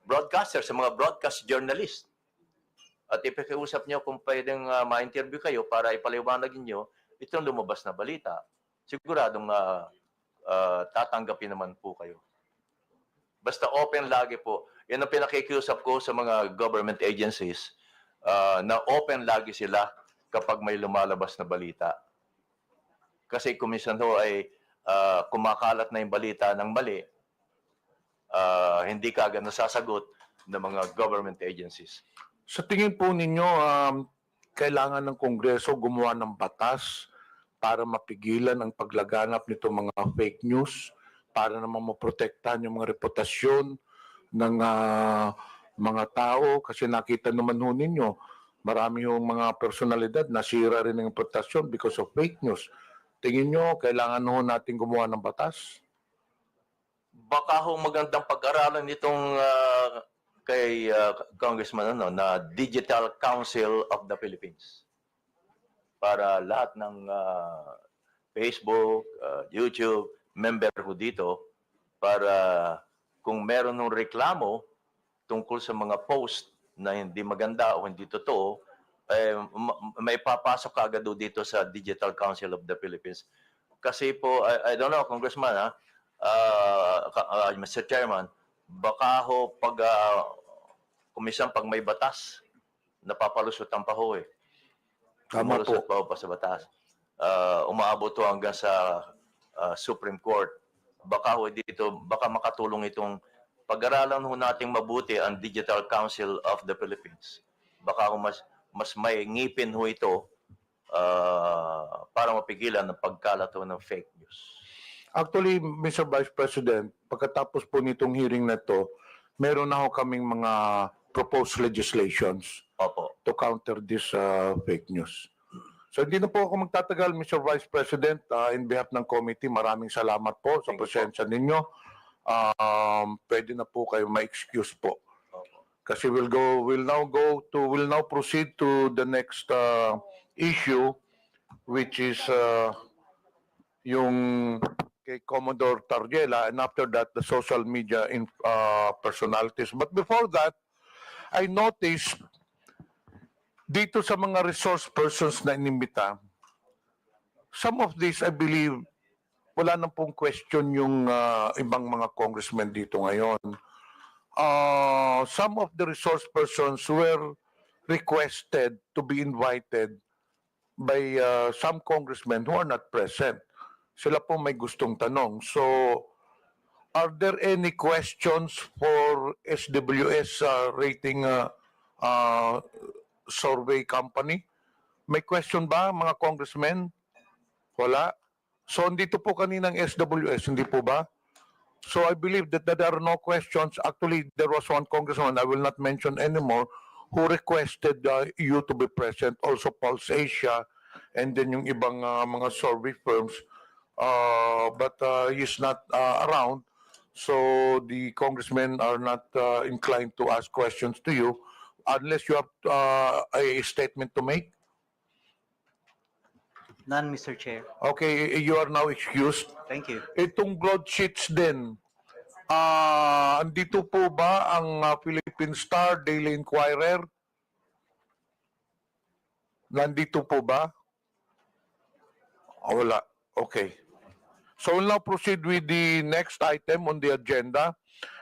broadcasters, sa mga broadcast journalists. At ipakiusap nyo kung pwedeng ma-interview kayo para ipaliwanag nyo itong lumabas na balita. Siguradong tatanggapin naman po kayo. Basta open lagi po. Yan ang pinakikiusap ko sa mga government agencies na open lagi sila kapag may lumalabas na balita. Kasi komisyon ho ay kumakalat na yung balita ng mali, hindi kaagad nasasagot ng mga government agencies. Sa tingin po ninyo, kailangan ng Kongreso gumawa ng batas para mapigilan ang paglaganap nito mga fake news, para naman maprotektahan yung mga reputasyon ng mga tao. Kasi nakita naman ho ninyo, marami yung mga personalidad nasira rin ng reputasyon because of fake news. Tingin nyo, kailangan ho natin gumawa ng batas? Baka ho magandang pag-aralan nitong kay Congressman na Digital Council of the Philippines. Para lahat ng Facebook, YouTube, member ho dito, para kung meron ng reklamo tungkol sa mga post na hindi maganda o hindi totoo, may papasok agad dito sa Digital Council of the Philippines. Kasi po, I don't know, Congressman, Mr. Chairman, baka ho kumisan pag may batas, napapalusutan pa ho eh. Tama po. Pa ho pa sa batas. Umaabot ho hanggang sa Supreme Court. Baka ho dito, baka makatulong itong pag-aralan ho nating mabuti ang Digital Council of the Philippines. Baka ho mas may ngipin ho ito para mapigilan ang pagkalat ho ng fake news. Actually, Mr. Vice President, pagkatapos po nitong hearing na to, meron na ho kaming mga proposed legislations to counter this fake news. So hindi na po ako magtatagal, Mr. Vice President. In behalf ng committee, maraming salamat po sa presensya ninyo. Pwede na po kayo ma-excuse po. Kasi we'll now proceed to the next issue, which is yung kay Commodore Tarriela, and after that, the social media personalities. But before that, I noticed dito sa mga resource persons na inimbita, some of these, I believe, wala na pong question yung ibang mga congressmen dito ngayon. Some of the resource persons were requested to be invited by some congressmen who are not present. Sila po may gustong tanong. So, are there any questions for SWS rating survey company? May question ba, mga congressmen? Wala? So, dito po kaninang SWS, hindi po ba? So, I believe that there are no questions. Actually, there was one congressman, I will not mention anymore, who requested you to be present. Also, Pulse Asia, and then yung ibang mga survey firms. But he's not around. So, the congressmen are not inclined to ask questions to you unless you have a statement to make. None, Mr. Chair. Okay, you are now excused. Thank you. Itong broadsheets din, andito po ba ang Philippine Star, Daily Inquirer? Nandito po ba? Wala. Okay. So we'll now proceed with the next item on the agenda,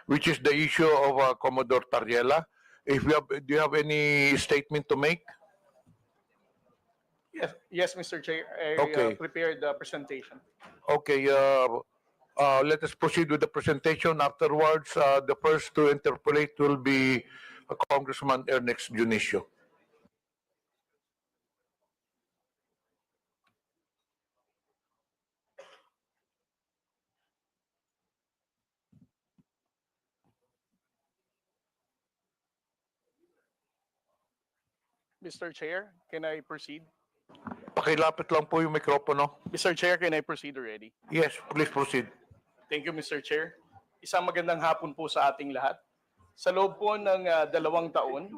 which is the issue of Commodore Tarriela. Do you have any statement to make? Yes, Mr. Chair. I prepared the presentation. Okay, let us proceed with the presentation. Afterwards, the first to interpolate will be Congressman Ernest Junicio. Mr. Chair, can I proceed? Pakilapit lang po yung mikropono. Mr. Chair, can I proceed already? Yes, please proceed. Thank you, Mr. Chair. Isang magandang hapon po sa ating lahat. Sa loob po ng 2 taon,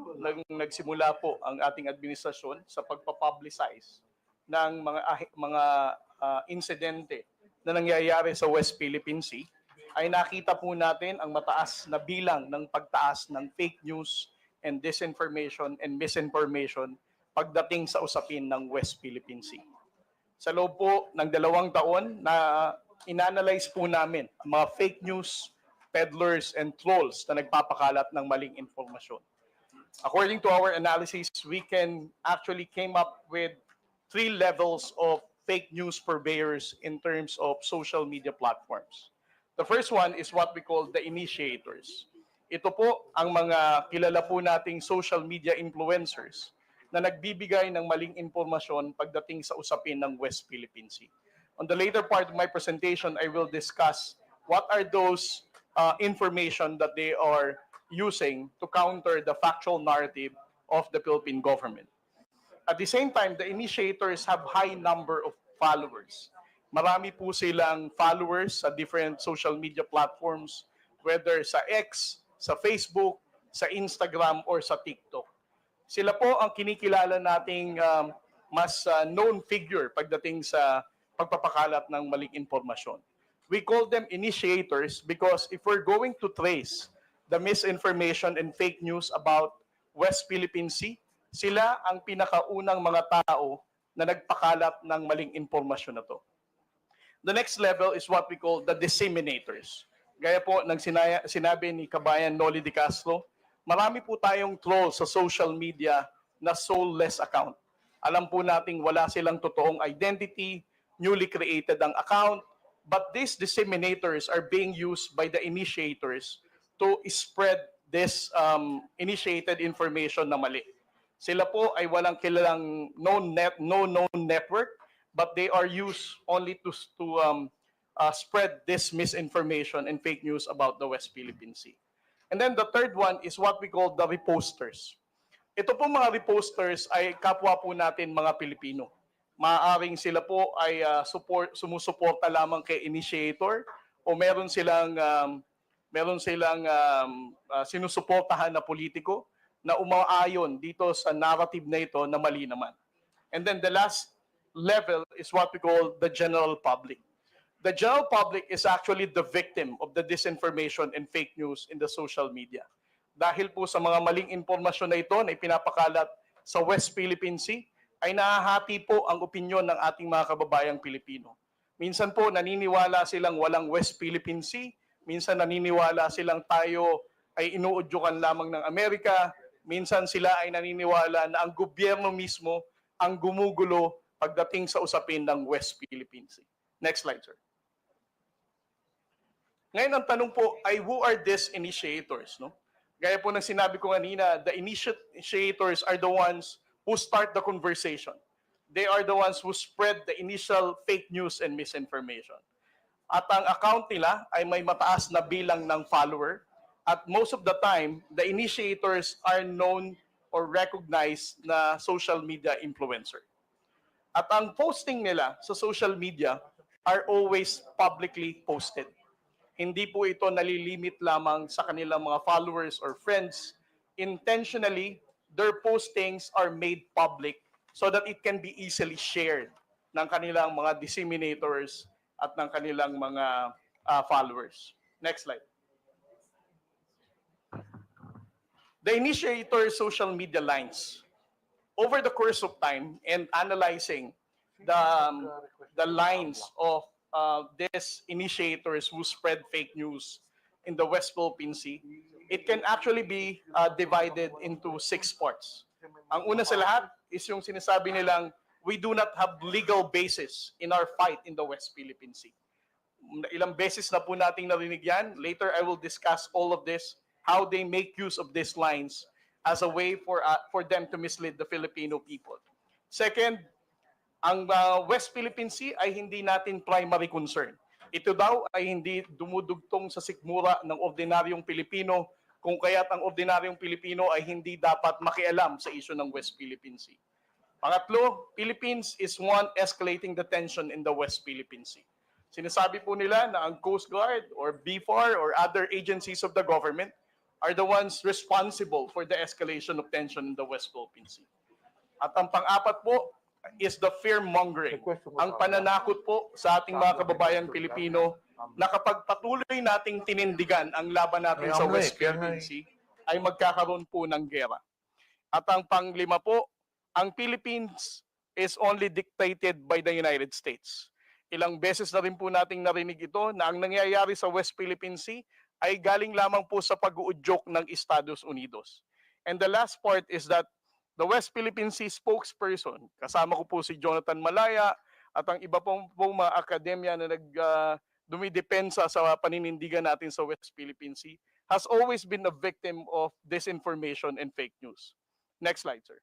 nagsimula po ang ating administrasyon sa pagpapublicize ng mga insidente na nangyayari sa West Philippine Sea, ay nakita po natin ang mataas na bilang ng pagtaas ng fake news and disinformation and misinformation pagdating sa usapin ng West Philippine Sea. Sa loob po ng 2 taon na inanalyze po namin ang mga fake news, peddlers, and trolls na nagpapakalat ng maling informasyon. According to our analysis, we can actually came up with 3 levels of fake news purveyors in terms of social media platforms. The first one is what we call the initiators. Ito po ang mga kilala po nating social media influencers na nagbibigay ng maling impormasyon pagdating sa usapin ng West Philippine Sea. On the later part of my presentation, I will discuss what are those information that they are using to counter the factual narrative of the Philippine government. At the same time, the initiators have high number of followers. Marami po silang followers sa different social media platforms, whether sa X, sa Facebook, sa Instagram, or sa TikTok. Sila po ang kinikilala nating mas known figure pagdating sa pagpapakalat ng maling impormasyon. We call them initiators because if we're going to trace the misinformation and fake news about West Philippine Sea, sila ang pinakaunang mga tao na nagpakalat ng maling impormasyon na to. The next level is what we call the disseminators. Gaya po ng sinabi ni Kabayan Noli de Castro, marami po tayong trolls sa social media na soulless account. Alam po nating wala silang totoong identity, newly created ang account, but these disseminators are being used by the initiators to spread this initiated information na mali. Sila po ay walang kilalang known network, but they are used only to spread this misinformation and fake news about the West Philippine Sea. And then the third one is what we call the reposters. Ito po mga reposters ay kapwa po natin mga Pilipino. Maaaring sila po ay sumusuporta lamang kay initiator o meron silang sinusuportahan na politiko na umaayon dito sa narrative na ito na mali naman. And then the last level is what we call the general public. The general public is actually the victim of the disinformation and fake news in the social media. Dahil po sa mga maling impormasyon na ito na ipinapakalat sa West Philippine Sea, ay nahahati po ang opinyon ng ating mga kababayang Pilipino. Minsan po naniniwala silang walang West Philippine Sea, minsan naniniwala silang tayo ay inuudyukan lamang ng Amerika, minsan sila ay naniniwala na ang gobyerno mismo ang gumugulo pagdating sa usapin ng West Philippine Sea. Next slide, sir. Ngayon, ang tanong po ay who are these initiators? No? Gaya po ng sinabi ko kanina, the initiators are the ones who start the conversation. They are the ones who spread the initial fake news and misinformation. At ang account nila ay may mataas na bilang ng follower. At most of the time, the initiators are known or recognized na social media influencer. At ang posting nila sa social media are always publicly posted. Hindi po ito nalilimit lamang sa kanilang mga followers or friends. Intentionally, their postings are made public so that it can be easily shared ng kanilang mga disseminators at ng kanilang mga followers. Next slide. The initiator social media lines. Over the course of time and analyzing the lines of these initiators who spread fake news in the West Philippine Sea, it can actually be divided into 6 parts. Ang una sa lahat is yung sinasabi nilang we do not have legal basis in our fight in the West Philippine Sea. Ilang beses na po nating narinig yan. Later, I will discuss all of this, how they make use of these lines as a way for them to mislead the Filipino people. Second, ang West Philippine Sea ay hindi natin primary concern. Ito daw ay hindi dumudugtong sa sikmura ng ordinaryong Pilipino, kung kaya't ang ordinaryong Pilipino ay hindi dapat makialam sa isyu ng West Philippine Sea. Pangatlo, Philippines is one escalating the tension in the West Philippine Sea. Sinasabi po nila na ang Coast Guard or BFAR or other agencies of the government are the ones responsible for the escalation of tension in the West Philippine Sea. At ang pang-apat po is the fear-mongering. Ang pananakot po sa ating mga kababayang Pilipino na kapag patuloy nating tinindigan ang laban natin sa West Philippine Sea, ay magkakaroon po ng gera. At ang panglima po, ang Philippines is only dictated by the United States. Ilang beses na rin po nating narinig ito na ang nangyayari sa West Philippine Sea ay galing lamang po sa pag-uudyok ng Estados Unidos. And the last part is that the West Philippine Sea spokesperson, kasama ko po si Jonathan Malaya at ang iba pong mga akademya na dumidepensa sa paninindigan natin sa West Philippine Sea has always been a victim of disinformation and fake news. Next slide, sir.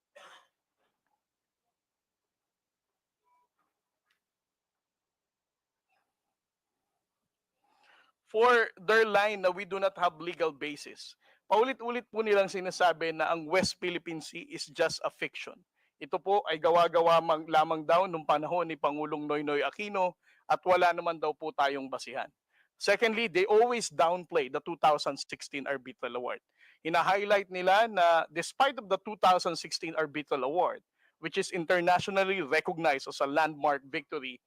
For their line na we do not have legal basis, paulit-ulit po nilang sinasabi na ang West Philippine Sea is just a fiction. Ito po ay gawa-gawa lamang daw nung panahon ni Pangulong Noynoy Aquino at wala naman daw po tayong basihan. Secondly, they always downplay the 2016 Arbitral Award. Hina-highlight nila na despite of the 2016 Arbitral Award, which is internationally recognized as a landmark victory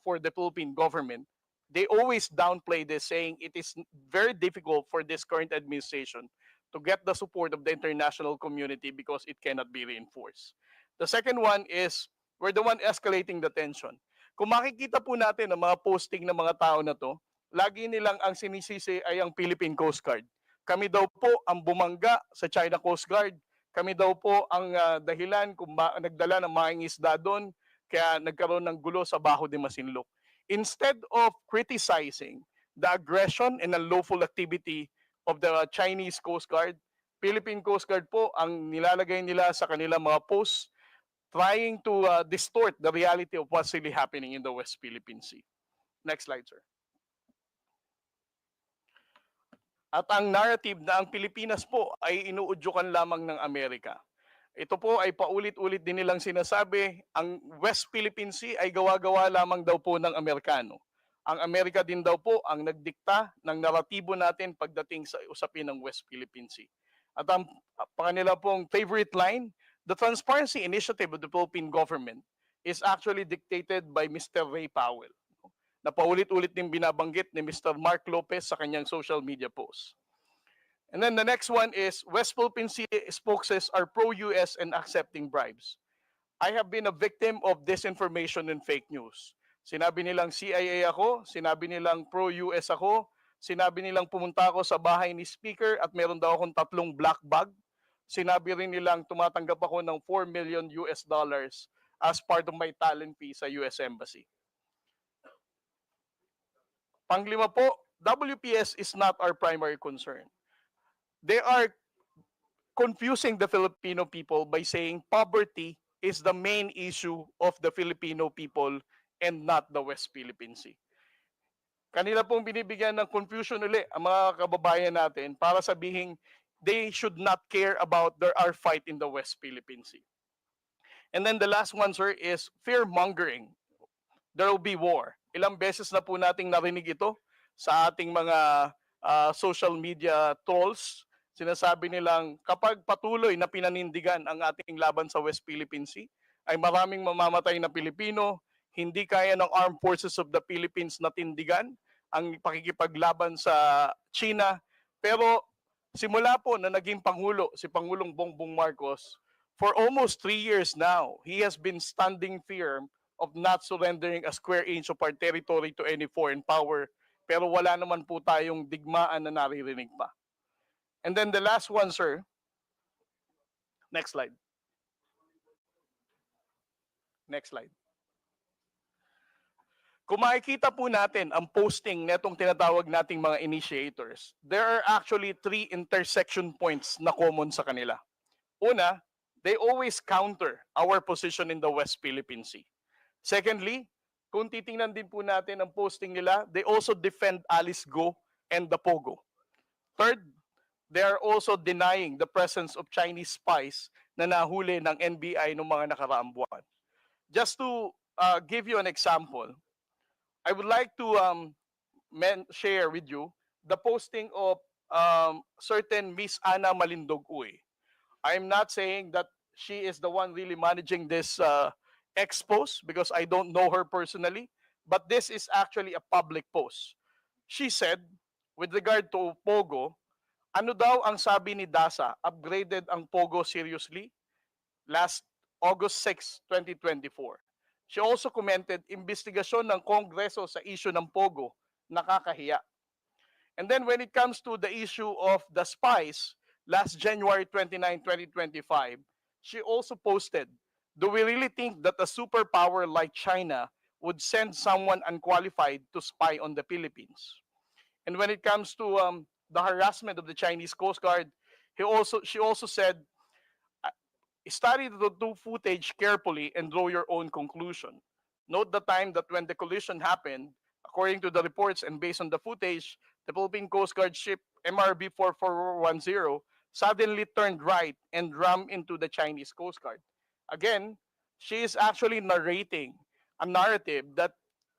for the Philippine government, they always downplay this, saying it is very difficult for this current administration to get the support of the international community because it cannot be reinforced. The second one is, we're the one escalating the tension. Kung makikita po natin ang mga posting ng mga tao na to, lagi nilang ang sinisisi ay ang Philippine Coast Guard. Kami daw po ang bumangga sa China Coast Guard. Kami daw po ang dahilan kung nagdala ng mga isda doon, kaya nagkaroon ng gulo sa Baho de Masinloc. Instead of criticizing the aggression and unlawful activity of the Chinese Coast Guard, Philippine Coast Guard po ang nilalagay nila sa kanilang mga posts trying to distort the reality of what's really happening in the West Philippine Sea. Next slide, sir. At ang narrative na ang Pilipinas po ay inuudyukan lamang ng Amerika. Ito po ay paulit-ulit din nilang sinasabi, ang West Philippine Sea ay gawa-gawa lamang daw po ng Amerikano. Ang Amerika din daw po ang nagdikta ng naratibo natin pagdating sa usapin ng West Philippine Sea. At ang kanila pong favorite line, the transparency initiative of the Philippine government is actually dictated by Mr. Ray Powell, na paulit-ulit din binabanggit ni Mr. Mark Lopez sa kanyang social media post. And then the next one is West Philippine Sea spokesmen are pro-US and accepting bribes. I have been a victim of disinformation and fake news. Sinabi nilang CIA ako, sinabi nilang pro-US ako, sinabi nilang pumunta ako sa bahay ni Speaker at meron daw akong 3 black bag. Sinabi rin nilang tumatanggap ako ng $4 million as part of my talent fee sa US Embassy. Panglima po, WPS is not our primary concern. They are confusing the Filipino people by saying poverty is the main issue of the Filipino people and not the West Philippine Sea. Kanila pong binibigyan ng confusion uli ang mga kababayan natin para sabihin they should not care about our fight in the West Philippine Sea. And then the last one, sir, is fear-mongering. There will be war. Ilang beses na po nating narinig ito sa ating mga social media trolls. Sinasabi nilang kapag patuloy na pinanindigan ang ating laban sa West Philippine Sea, ay maraming mamamatay na Pilipino, hindi kaya ng Armed Forces of the Philippines na tindigan ang pakikipaglaban sa China. Pero simula po na naging Pangulo si Pangulong Bongbong Marcos, for almost 3 years now, he has been standing firm of not surrendering a square inch of our territory to any foreign power. Pero wala naman po tayong digmaan na naririnig pa. And then the last one, sir. Next slide. Next slide. Kung makikita po natin ang posting netong tinatawag nating mga initiators, there are actually 3 intersection points na common sa kanila. Una, they always counter our position in the West Philippine Sea. Secondly, kung titingnan din po natin ang posting nila, they also defend Alice Go and the Pogo. Third, they are also denying the presence of Chinese spies na nahuli ng NBI noong mga nakaraang buwan. Just to give you an example, I would like to share with you the posting of certain Miss Ana Malindog Uy. I'm not saying that she is the one really managing this expose because I don't know her personally, but this is actually a public post. She said, with regard to Pogo, ano daw ang sabi ni DASA, upgraded ang Pogo seriously? Last August 6, 2024. She also commented, investigasyon ng Kongreso sa issue ng Pogo, nakakahiya. And then when it comes to the issue of the spies, last January 29, 2025, she also posted, do we really think that a superpower like China would send someone unqualified to spy on the Philippines. And when it comes to the harassment of the Chinese Coast Guard, she also said, study the footage carefully and draw your own conclusion. Note the time that when the collision happened, according to the reports and based on the footage, the Philippine Coast Guard ship MRB 4410 suddenly turned right and rammed into the Chinese Coast Guard. Again, she is actually narrating a narrative that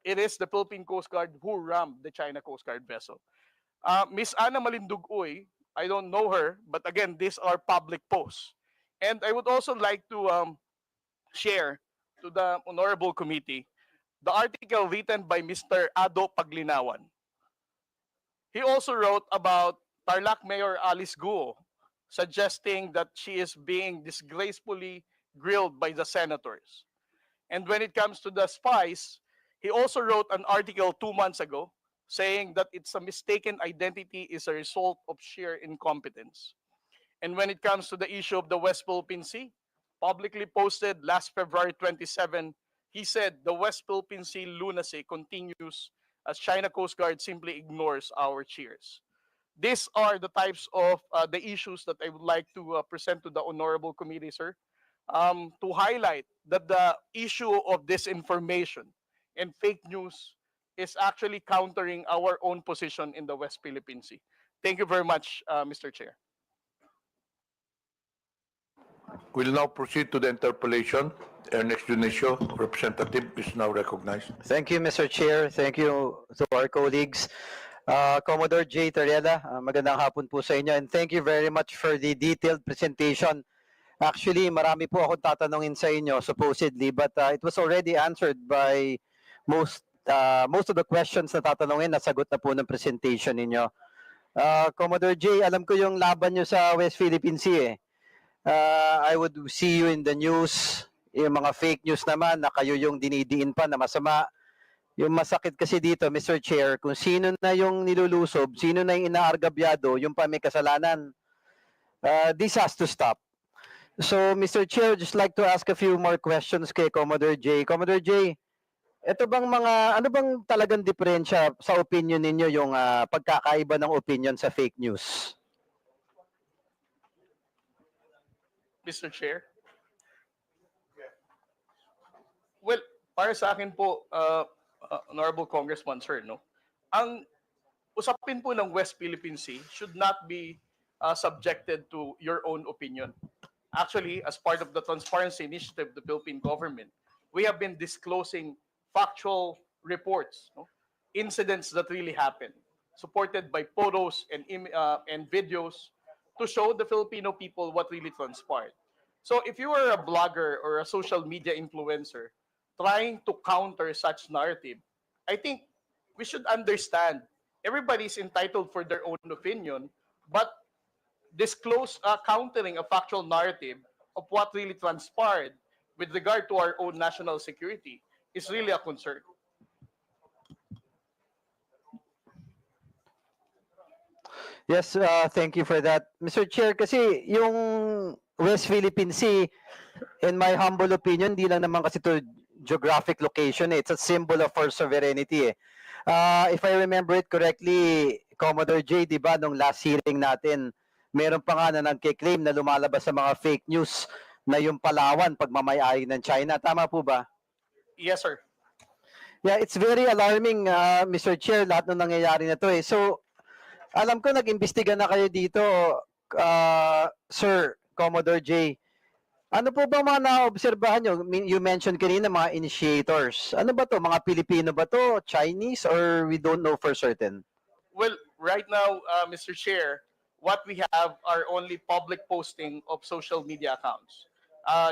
it is the Philippine Coast Guard who rammed the China Coast Guard vessel. Miss Ana Malindugoy, I don't know her, but again, these are public posts. And I would also like to share to the honorable committee the article written by Mr. Ado Paglinawan. He also wrote about Tarlac Mayor Alice Guo, suggesting that she is being disgracefully grilled by the senators. And when it comes to the spies, he also wrote an article 2 months ago saying that it's a mistaken identity is a result of sheer incompetence. And when it comes to the issue of the West Philippine Sea, publicly posted last February 27, he said the West Philippine Sea lunacy continues as China Coast Guard simply ignores our cheers. These are the types of the issues that I would like to present to the honorable committee, sir, to highlight that the issue of disinformation and fake news is actually countering our own position in the West Philippine Sea. Thank you very much, Mr. Chair. We'll now proceed to the interpellation. Ernest Dionisio, representative, is now recognized. Thank you, Mr. Chair. Thank you to our colleagues. Commodore J. Tariela, magandang hapon po sa inyo, and thank you very much for the detailed presentation. Actually, marami po akong tatanungin sa inyo, supposedly, but it was already answered by most of the questions na tatanungin, nasagot na po ng presentation ninyo. Commodore J, alam ko yung laban nyo sa West Philippine Sea eh. I would see you in the news, yung mga fake news naman na kayo yung dinidiin pa na masama. Yung masakit kasi dito, Mr. Chair, kung sino na yung nilulusob, sino na yung inaargabyado, yung pa may kasalanan. This has to stop. So, Mr. Chair, just like to ask a few more questions kay Commodore J. Commodore J, ito bang ano bang talagang diferensya sa opinion ninyo yung pagkakaiba ng opinion sa fake news? Mr. Chair? Well, para sa akin po, Honorable Congressman, sir, no? Ang usapin po ng West Philippine Sea should not be subjected to your own opinion. Actually, as part of the transparency initiative of the Philippine government, we have been disclosing factual reports, no? Incidents that really happened, supported by photos and videos to show the Filipino people what really transpired. So if you are a blogger or a social media influencer trying to counter such narrative, I think we should understand everybody's entitled for their own opinion, but disclose countering a factual narrative of what really transpired with regard to our own national security is really a concern. Yes, thank you for that. Mr. Chair, kasi yung West Philippine Sea, in my humble opinion, di lang naman kasi to geographic location, it's a symbol of our sovereignty. If I remember it correctly, Commodore J, di ba, nung last hearing natin, meron pa nga na nagke-claim na lumalabas sa mga fake news na yung Palawan pagmamayari ng China. Tama po ba? Yes, sir. Yeah, it's very alarming, Mr. Chair, lahat ng nangyayari na to eh. So, alam ko nag-imbestiga na kayo dito, Sir Commodore J. Ano po ba mga naobserbahan nyo? You mentioned kanina mga initiators. Ano ba to? Mga Pilipino ba to? Chinese? Or we don't know for certain? Well, right now, Mr. Chair, what we have are only public posting of social media accounts.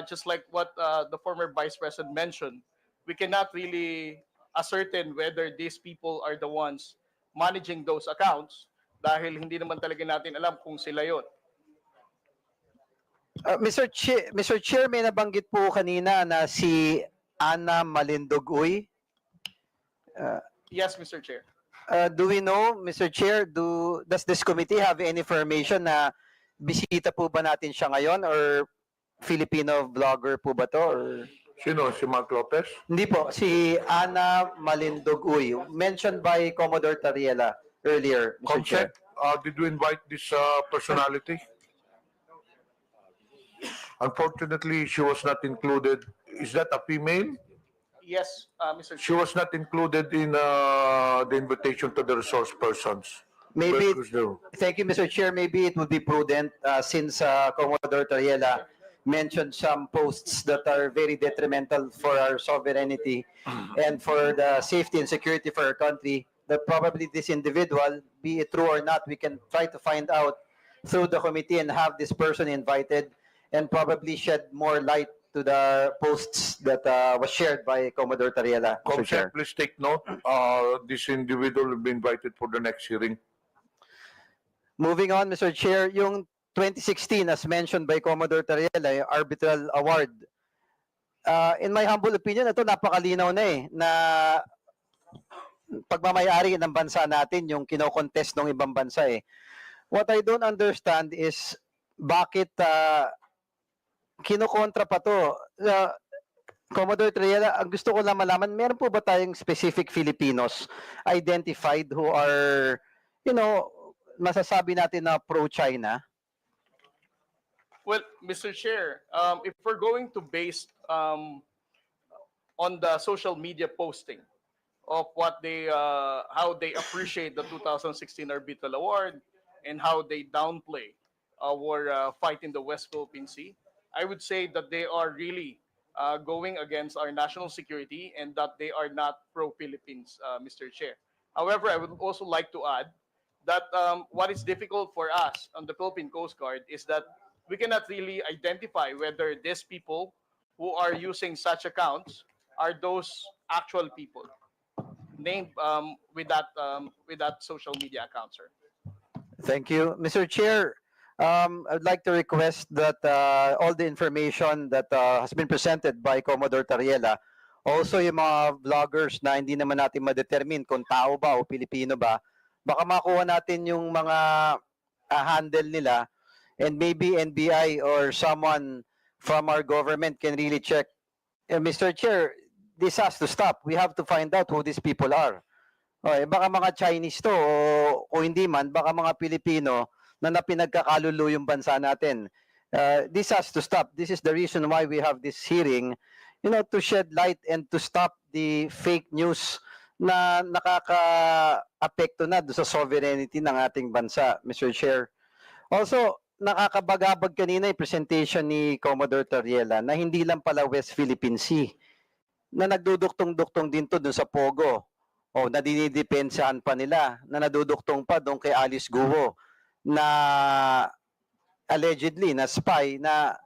Just like what the former Vice President mentioned, we cannot really ascertain whether these people are the ones managing those accounts dahil hindi naman talaga natin alam kung sila yon. Mr. Chair, may nabanggit po kanina na si Ana Malindugoy. Yes, Mr. Chair. Do we know, Mr. Chair, does this committee have any information na bisita po ba natin siya ngayon or Filipino vlogger po ba to? Or... Sino? Si Mark Lopez? Hindi po, si Ana Malindoguy, mentioned by Commodore Tariela earlier, Mr. Chair. Comsec, did you invite this personality? Unfortunately, she was not included. Is that a female? Yes, Mr. She Chair. was not included in the invitation to the resource persons. Maybe, Because there- thank you, Mr. Chair. Maybe it would be prudent since Commodore Tariela mentioned some posts that are very detrimental for our sovereignty and for the safety and security for our country, that probably this individual, be it true or not, we can try to find out through the committee and have this person invited and probably shed more light to the posts that was shared by Commodore Tariela, Mr. Chair. Comsec, please take note. This individual will be invited for the next hearing. Moving on, Mr. Chair, yung 2016, as mentioned by Commodore Tariela, yung arbitral award. In my humble opinion, ito napakalinaw na na pagmamayari ng bansa natin, yung kinokontest ng ibang bansa What I don't understand is bakit kinokontra pa to. Commodore Tariela, ang gusto ko lang malaman, meron po ba tayong specific Filipinos identified who are, masasabi natin na pro-China? Well, Mr. Chair, if we're going to base on the social media posting of what they, how they appreciate the 2016 Arbitral Award and how they downplay our fight in the West Philippine Sea, I would say that they are really going against our national security and that they are not pro-Philippines, Mr. Chair. However, I would also like to add that what is difficult for us on the Philippine Coast Guard is that we cannot really identify whether these people who are using such accounts are those actual people named with that social media account, sir. Thank you. Mr. Chair, I'd like to request that all the information that has been presented by Commodore Tariela, also yung mga vloggers na hindi naman natin ma-determine kung tao ba o Pilipino ba, baka makuha natin yung mga handle nila and maybe NBI or someone from our government can really check. Mr. Chair, this has to stop. We have to find out who these people are. Okay, baka mga Chinese to o hindi man, baka mga Pilipino na napinagkakalulo yung bansa natin. This has to stop. This is the reason why we have this hearing, to shed light and to stop the fake news na nakaka-apekto na sa sovereignty ng ating bansa, Mr. Chair. Also, nakakabagabag kanina yung presentation ni Commodore Tariela na hindi lang pala West Philippine Sea, na nagduduktong-duktong din to dun sa Pogo, o na dinidepensahan pa nila, na naduduktong pa doon kay Alice Guo, na allegedly na spy, na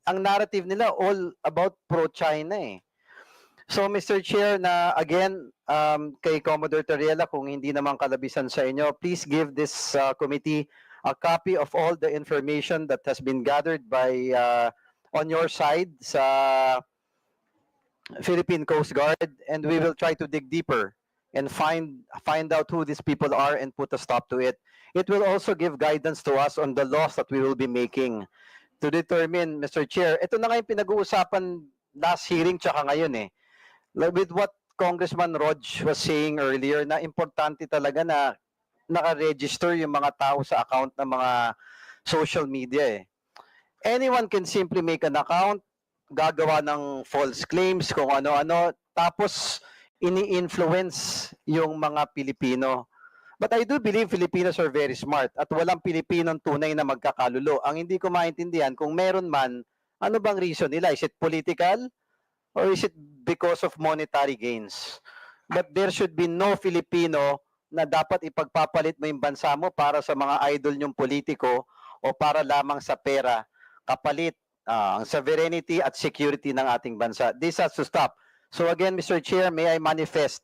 ang narrative nila all about pro-China So Mr. Chair, na again kay Commodore Tariela, kung hindi naman kalabisan sa inyo, please give this committee a copy of all the information that has been gathered by on your side sa Philippine Coast Guard, and we will try to dig deeper and find out who these people are and put a stop to it. It will also give guidance to us on the laws that we will be making to determine, Mr. Chair. Ito na nga yung pinag-uusapan last hearing tsaka ngayon with what Congressman Rog was saying earlier, na importante talaga na naka-register yung mga tao sa account ng mga social media Anyone can simply make an account, gagawa ng false claims kung ano-ano, tapos ini-influence yung mga Pilipino. But I do believe Filipinos are very smart at walang Pilipinong tunay na magkakalulo. Ang hindi ko maintindihan, kung meron man, ano bang reason nila? Is it political or is it because of monetary gains? But there should be no Filipino na dapat ipagpapalit mo yung bansa mo para sa mga idol nyong politiko o para lamang sa pera, kapalit ang sovereignty at security ng ating bansa. This has to stop. So again, Mr. Chair, may I manifest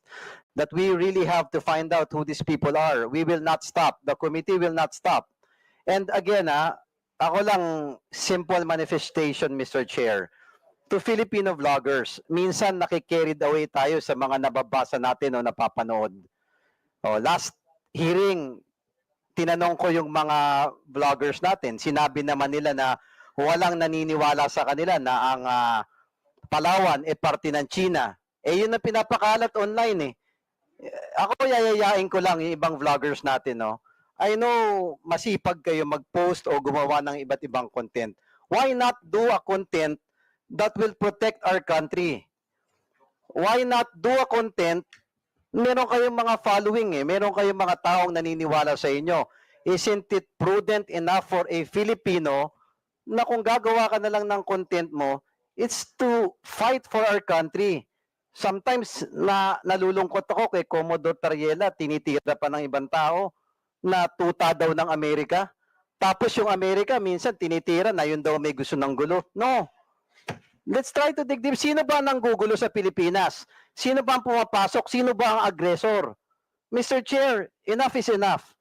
that we really have to find out who these people are. We will not stop. The committee will not stop. And again, ako lang simple manifestation, Mr. Chair. To Filipino vloggers, minsan nakikarried away tayo sa mga nababasa natin o napapanood. Last hearing, tinanong ko yung mga vloggers natin. Sinabi naman nila na walang naniniwala sa kanila na ang Palawan, parte ng China. Yun ang pinapakalat online Ako yayayain ko lang yung ibang vloggers natin, no? I know masipag kayo mag-post o gumawa ng iba't ibang content. Why not do a content that will protect our country? Why not do a content, meron kayong mga following meron kayong mga taong naniniwala sa inyo. Isn't it prudent enough for a Filipino na kung gagawa ka na lang ng content mo, it's to fight for our country. Sometimes nalulungkot ako kay Commodore Tariela, tinitira pa ng ibang tao na tuta daw ng Amerika. Tapos yung Amerika minsan tinitira na yun daw may gusto ng gulo. No. Let's try to dig deep. Sino ba nang gugulo sa Pilipinas? Sino ba ang pumapasok? Sino ba ang agresor? Mr. Chair, enough is enough.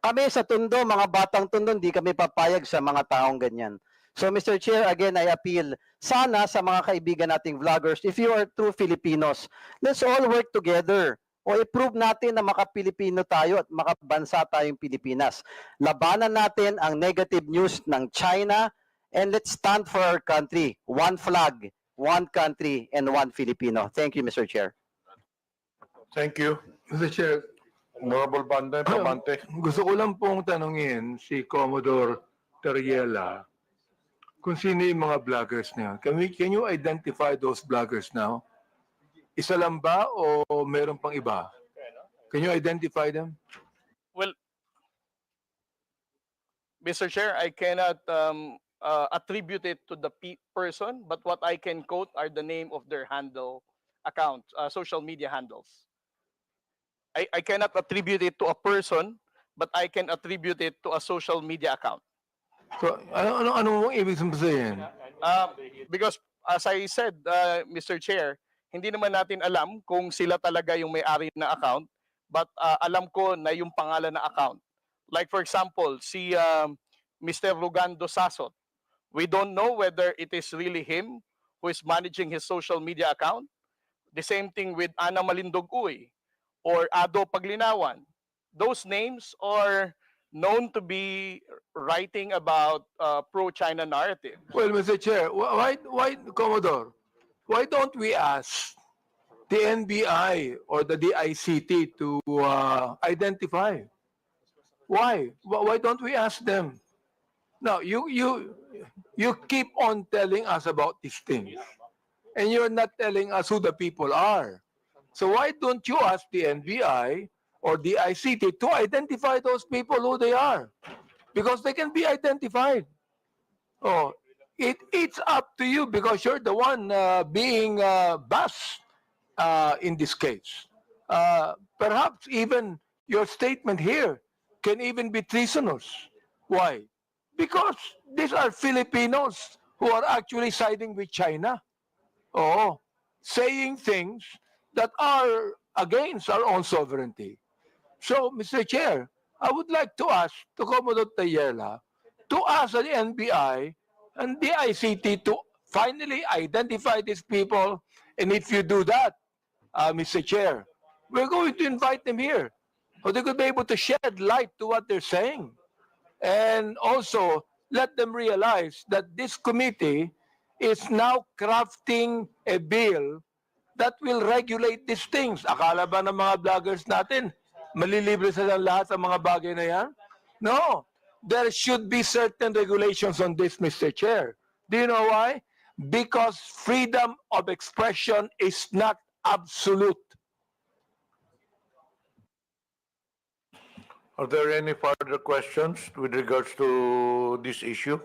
Kami sa Tondo, mga batang Tondo, hindi kami papayag sa mga taong ganyan. So Mr. Chair, again, I appeal sana sa mga kaibigan nating vloggers, if you are true Filipinos, let's all work together. O i-prove natin na maka-Pilipino tayo at makabansa tayong Pilipinas. Labanan natin ang negative news ng China and let's stand for our country. One flag, one country, and one Filipino. Thank you, Mr. Chair. Thank you. Mr. Chair, Honorable Pamante. gusto ko lang pong tanungin si Commodore Teriela kung sino yung mga vloggers niya. Can you identify those vloggers now? Isa lang ba o meron pang iba? Can you identify them? Well, Mr. Chair, I cannot attribute it to the person, but what I can quote are the name of their handle account, social media handles. I cannot attribute it to a person, but I can attribute it to a social media account. So, ano mong ibig sabihin? Because as I said, Mr. Chair, hindi naman natin alam kung sila talaga yung may-ari na account, but alam ko na yung pangalan na account. Like for example, si Mr. Rugando Sasot, we don't know whether it is really him who is managing his social media account. The same thing with Ana Malindog Uy or Ado Paglinawan. Those names are known to be writing about pro-China narrative. Well, Mr. Chair, why, Commodore, why don't we ask the NBI or the DICT to identify? Why? Why don't we ask them? Now, you keep on telling us about these things, and you're not telling us who the people are. So why don't you ask the NBI or the ICT to identify those people who they are? Because they can be identified. Oh, it's up to you because you're the one being bashed in this case. Perhaps even your statement here can even be treasonous. Why? Because these are Filipinos who are actually siding with China. Oh, saying things that are against our own sovereignty. So, Mr. Chair, I would like to ask to Commodore Tayela to ask the NBI and the ICT to finally identify these people. And if you do that, Mr. Chair, we're going to invite them here. So they could be able to shed light to what they're saying. And also, let them realize that this committee is now crafting a bill that will regulate these things. Akala ba ng mga vloggers natin, malilibre sila lahat sa mga bagay na yan? No. There should be certain regulations on this, Mr. Chair. Do you know why? Because freedom of expression is not absolute. Are there any further questions with regards to this issue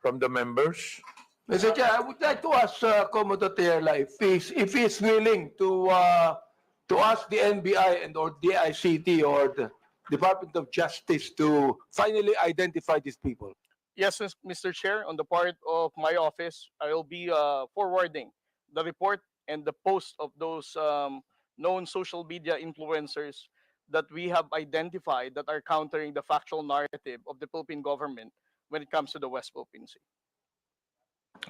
from the members? Mr. Chair, I would like to ask Commodore Tierla if he's willing to ask the NBI and or DICT or the Department of Justice to finally identify these people. Yes, Mr. Chair, on the part of my office, I will be forwarding the report and the post of those known social media influencers that we have identified that are countering the factual narrative of the Philippine government when it comes to the West Philippine Sea.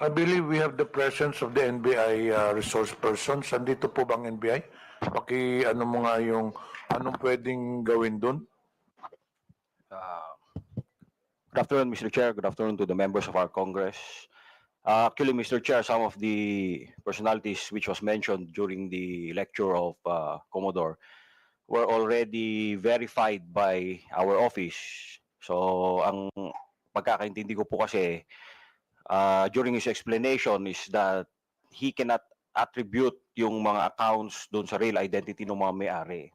I believe we have the presence of the NBI resource persons. Andito po bang NBI? Ano mo nga yung anong pwedeng gawin doon? Good afternoon, Mr. Chair. Good afternoon to the members of our Congress. Actually, Mr. Chair, some of the personalities which was mentioned during the lecture of Commodore were already verified by our office. So, ang pagkakaintindi ko po kasi during his explanation is that he cannot attribute yung mga accounts doon sa real identity ng mga may-ari.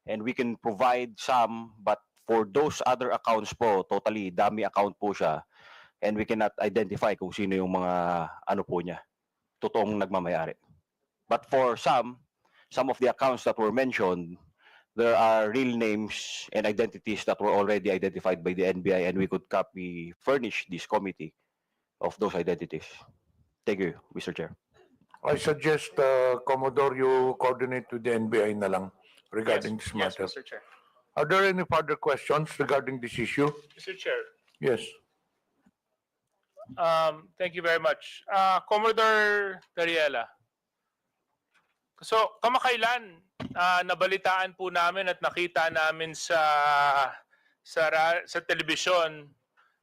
And we can provide some, but for those other accounts po, totally dummy account po siya. And we cannot identify kung sino yung mga ano po niya, totoong nagmamayari. But for some of the accounts that were mentioned, there are real names and identities that were already identified by the NBI, and we could furnish this committee of those identities. Thank you, Mr. Chair. I suggest, Commodore, you coordinate with the NBI na lang regarding this matter. Yes, Mr. Chair. Are there any further questions regarding this issue? Mr. Chair, Yes. thank you very much. Commodore Tariela. So, kamakailan, nabalitaan po namin at nakita namin sa telebisyon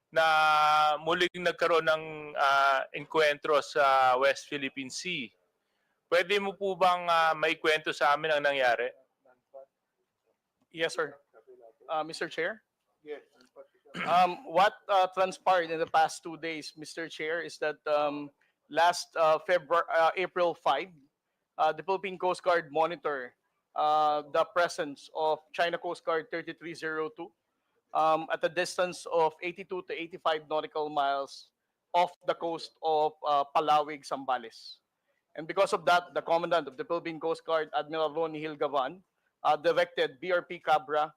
na muling nagkaroon ng enkwentro sa West Philippine Sea. Pwede mo po bang maikwento sa amin ang nangyari? Yes, sir. Mr. Chair? Yes. What transpired in the past 2 days, Mr. Chair, is that last April 5, the Philippine Coast Guard monitor the presence of China Coast Guard 3302 at a distance of 82 to 85 nautical miles off the coast of Palawig, Zambales. And because of that, the Commandant of the Philippine Coast Guard, Admiral Ronnie Hilgavan, directed BRP Cabra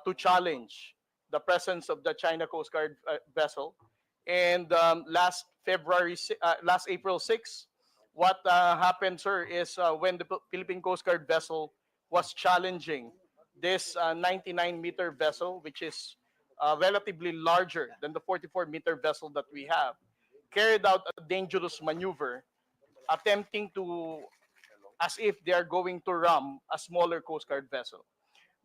to challenge the presence of the China Coast Guard vessel. And last April 6, what happened, sir, is when the Philippine Coast Guard vessel was challenging this 99-meter vessel, which is relatively larger than the 44-meter vessel that we have, carried out a dangerous maneuver, attempting to, as if they are going to ram a smaller Coast Guard vessel.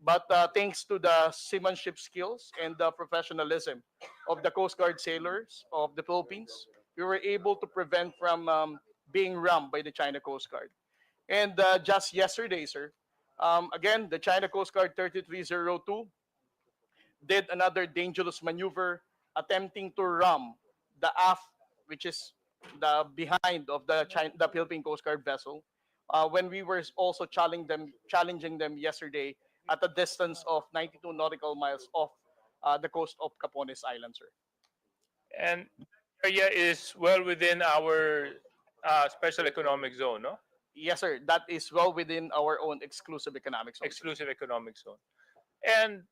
But thanks to the seamanship skills and the professionalism of the Coast Guard sailors of the Philippines, we were able to prevent from being rammed by the China Coast Guard. And just yesterday, sir, again, the China Coast Guard 3302 did another dangerous maneuver, attempting to ram the aft, which is the behind of the Philippine Coast Guard vessel, when we were also challenging them yesterday at a distance of 92 nautical miles off the coast of Capones Island, sir. And the area is well within our special economic zone, no? Yes, sir. That is well within our own exclusive economic zone. Exclusive economic zone. And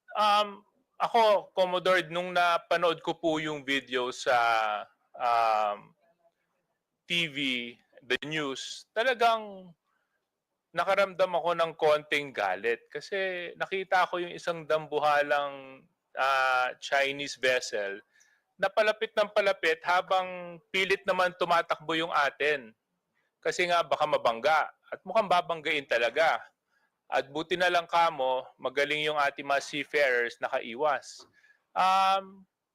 ako, Commodore, nung napanood ko po yung video sa TV, the news, talagang nakaramdam ako ng konting galit kasi nakita ko yung isang dambuhalang Chinese vessel na palapit ng palapit habang pilit naman tumatakbo yung atin. Kasi nga baka mabangga at mukhang babanggain talaga. At buti na lang kamo, magaling yung ating mga seafarers nakaiwas.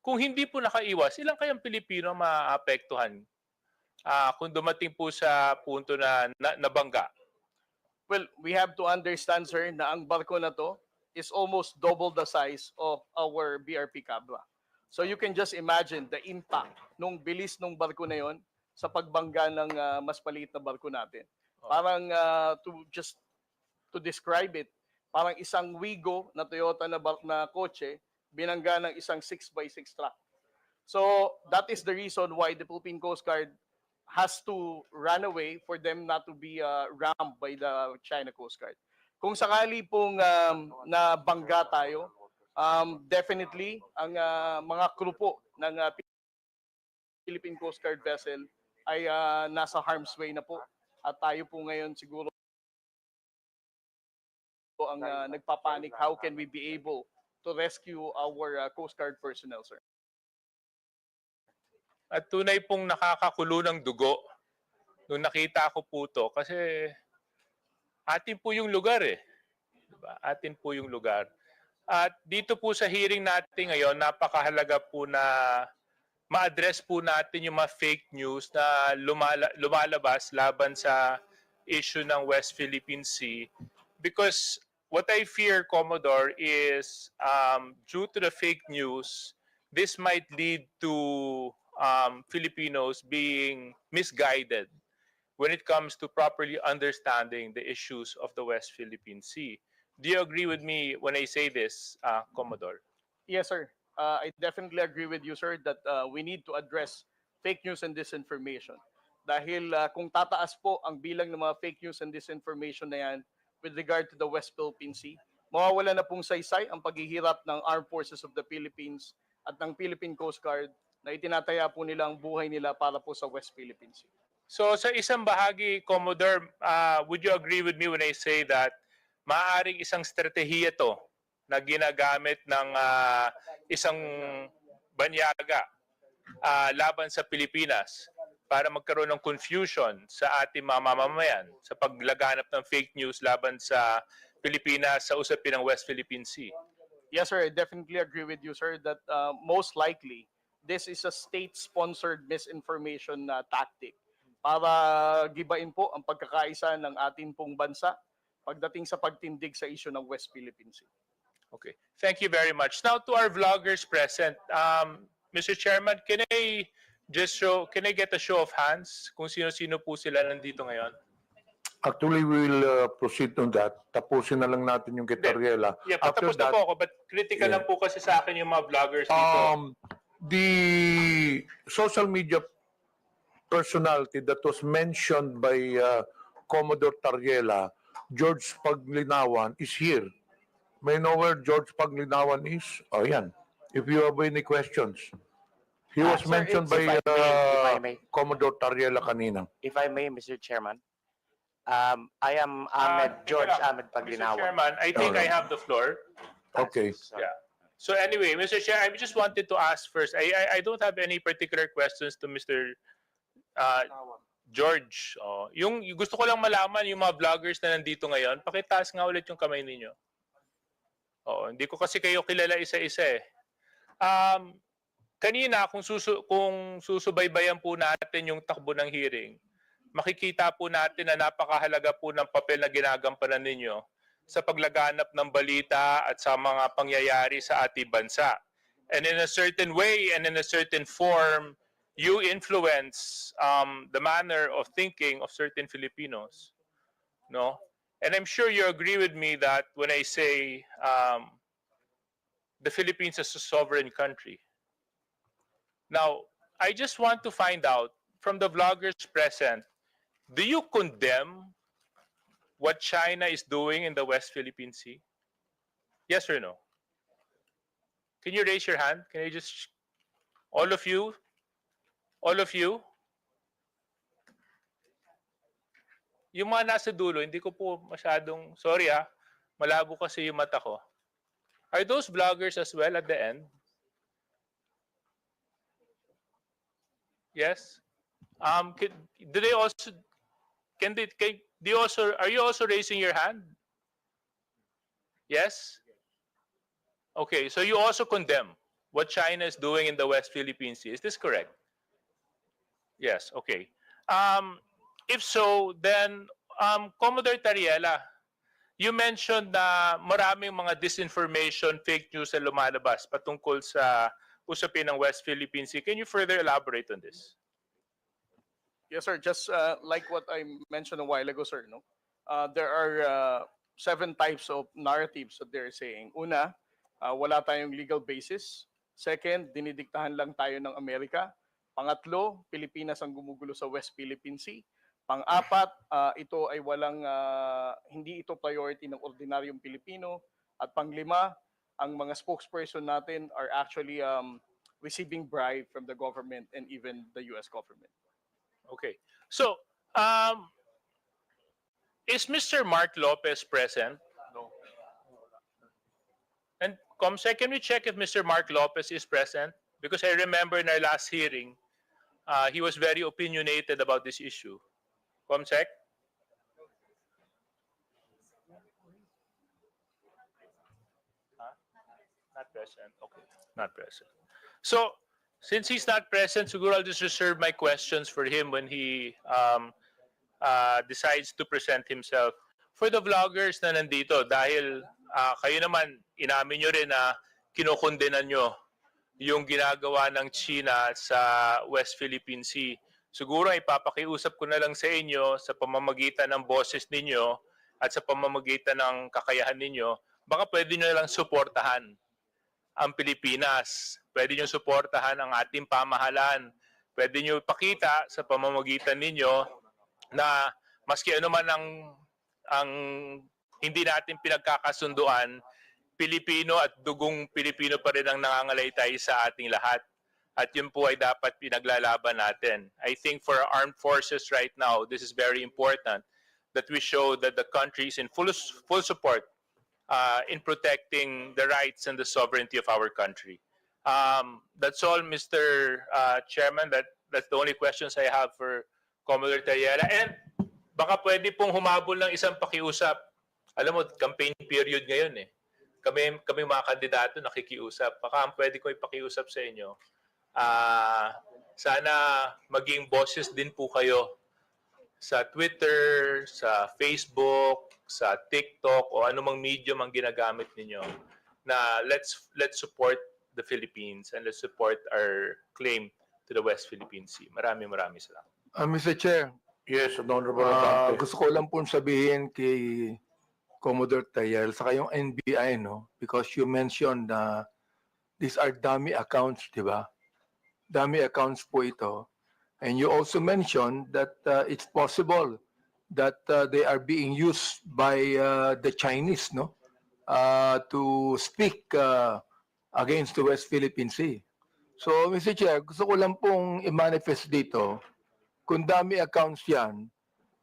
Kung hindi po nakaiwas, ilang kayang Pilipino maapektuhan kung dumating po sa punto na nabangga? Well, we have to understand, sir, na ang barko na to is almost double the size of our BRP Cabra. So you can just imagine the impact nung bilis nung barko na yon sa pagbangga ng mas maliit na barko natin. Parang to describe it, parang isang Wigo na Toyota na kotse binangga ng isang 6x6 truck. So that is the reason why the Philippine Coast Guard has to run away for them not to be rammed by the China Coast Guard. Kung sakali pong nabangga tayo, definitely ang mga crew po ng Philippine Coast Guard vessel ay nasa harm's way na po. At tayo po ngayon siguro ang nagpapanik, how can we be able to rescue our Coast Guard personnel, sir? At tunay pong nakakakulo ng dugo nung nakita ko po to kasi atin po yung lugar eh. Diba? Atin po yung lugar. At dito po sa hearing natin ngayon, napakahalaga po na ma-address po natin yung mga fake news na lumalabas laban sa issue ng West Philippine Sea. Because what I fear, Commodore, is due to the fake news, this might lead to Filipinos being misguided when it comes to properly understanding the issues of the West Philippine Sea. Do you agree with me when I say this, Commodore? Yes, sir. I definitely agree with you, sir, that we need to address fake news and disinformation. Dahil kung tataas po ang bilang ng mga fake news and disinformation na yan with regard to the West Philippine Sea, mawawala na pong saysay ang paghihirap ng Armed Forces of the Philippines at ng Philippine Coast Guard na itinataya po nila ang buhay nila para po sa West Philippine Sea. So sa isang bahagi, Commodore, would you agree with me when I say that maaaring isang strategiya to na ginagamit ng isang banyaga laban sa Pilipinas para magkaroon ng confusion sa ating mga mamamayan sa paglaganap ng fake news laban sa Pilipinas sa usapin ng West Philippine Sea? Yes, sir. I definitely agree with you, sir, that most likely this is a state-sponsored misinformation tactic para gibain po ang pagkakaisa ng ating pong bansa pagdating sa pagtindig sa issue ng West Philippine Sea. Okay. Thank you very much. Now to our vloggers present. Mr. Chairman, can I get a show of hands kung sino-sino po sila nandito ngayon? Actually, we will proceed on that. Tapusin na lang natin yung kay Tariela. Yeah, patapos na po ako, but critical lang po kasi sa akin yung mga vloggers dito. The social media personality that was mentioned by Commodore Tariela, George Paglinawan, is here. May know where George Paglinawan is? Oh, yan. If you have any questions. He was Sir, mentioned if by I may. Commodore Tariela kanina. If I may, Mr. Chairman, I am George Ahmed Mr. Paglinawan. Chairman, I think I have the floor. Okay. Yeah. So anyway, Mr. Chair, I just wanted to ask first. I don't have any particular questions to Mr. George. Yung gusto ko lang malaman yung mga vloggers na nandito ngayon, pakitaas nga ulit yung kamay ninyo. Hindi ko kasi kayo kilala isa-isa eh. Kanina kung susubaybayan po natin yung takbo ng hearing, makikita po natin na napakahalaga po ng papel na ginagampanan ninyo sa paglaganap ng balita at sa mga pangyayari sa ating bansa. And in a certain way and in a certain form, you influence the manner of thinking of certain Filipinos. No? And I'm sure you agree with me that when I say the Philippines is a sovereign country. Now, I just want to find out from the vloggers present, do you condemn what China is doing in the West Philippine Sea? Yes or no? Can you raise your hand? Can I just, all of you? All of you? Yung mga nasa dulo, hindi ko po masyadong, sorry malabo kasi yung mata ko. Are those vloggers as well at the end? Yes? Do they also, are you also raising your hand? Yes? Okay, so you also condemn what China is doing in the West Philippine Sea. Is this correct? Yes, okay. If so, then Commodore Tariela, you mentioned na maraming mga disinformation, fake news na lumalabas patungkol sa usapin ng West Philippine Sea. Can you further elaborate on this? Yes, sir. Just like what I mentioned a while ago, sir, no? There are 7 types of narratives that they're saying. Una, wala tayong legal basis. Second, dinidiktahan lang tayo ng Amerika. Pangatlo, Pilipinas ang gumugulo sa West Philippine Sea. Pang-apat, ito ay hindi ito priority ng ordinaryong Pilipino. At pang-lima, ang mga spokesperson natin are actually receiving bribe from the government and even the US government. Okay. So, is Mr. Mark Lopez present? No. And Comsec, can we check if Mr. Mark Lopez is present? Because I remember in our last hearing, he was very opinionated about this issue. Comsec? Not present. Okay, not present. So, Since he's not present, siguro I'll just reserve my questions for him when he decides to present himself. For the vloggers na nandito, dahil kayo naman, inamin nyo rin na kinukondenan nyo yung ginagawa ng China sa West Philippine Sea. Siguro ipapakiusap ko na lang sa inyo sa pamamagitan ng boses ninyo at sa pamamagitan ng kakayahan ninyo, baka pwede nyo lang suportahan ang Pilipinas. Pwede nyo suportahan ang ating pamahalaan. Pwede nyo ipakita sa pamamagitan ninyo na maski ano man ang hindi natin pinagkakasunduan, Pilipino at dugong Pilipino pa rin ang nangangalaytay sa ating lahat. At yun po ay dapat pinaglalaban natin. I think for our armed forces right now, this is very important that we show that the country is in full support in protecting the rights and the sovereignty of our country. That's all, Mr. Chairman. That's the only questions I have for Commodore Tayela. And baka pwede pong humabol ng isang pakiusap. Alam mo, campaign period ngayon eh. Kami mga kandidato nakikiusap. Baka pwede ko ipakiusap sa inyo. Sana maging boses din po kayo sa Twitter, sa Facebook, sa TikTok o anumang medium ang ginagamit ninyo na let's support the Philippines and let's support our claim to the West Philippine Sea. Maraming salamat. Mr. Chair, Yes, Honorable Abante. gusto ko lang po sabihin kay Commodore Tayel, saka yung NBI, no? Because you mentioned na these are dummy accounts, di ba? Dummy accounts po ito. And you also mentioned that it's possible that they are being used by the Chinese, no? To speak against the West Philippine Sea. So, Mr. Chair, gusto ko lang pong i-manifest dito, kung dummy accounts yan,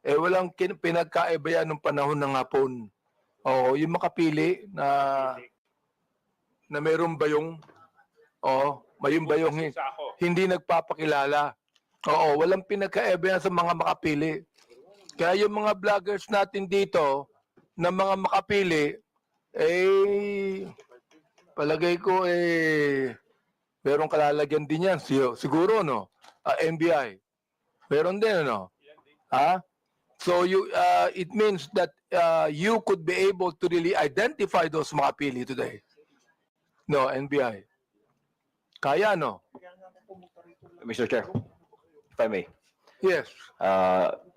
walang pinagkaiba yan nung panahon ng hapon. O, yung makapili na mayroong bayong, mayroong bayong hindi nagpapakilala. Oo, walang pinagkaiba yan sa mga makapili. Kaya yung mga vloggers natin dito, na mga makapili, palagay ko, merong kalalagyan din yan. Siguro, no? NBI. Meron din, ano? So it means that you could be able to really identify those makapili today. No, NBI. Kaya, no? Mr. Chair, if I may. Yes.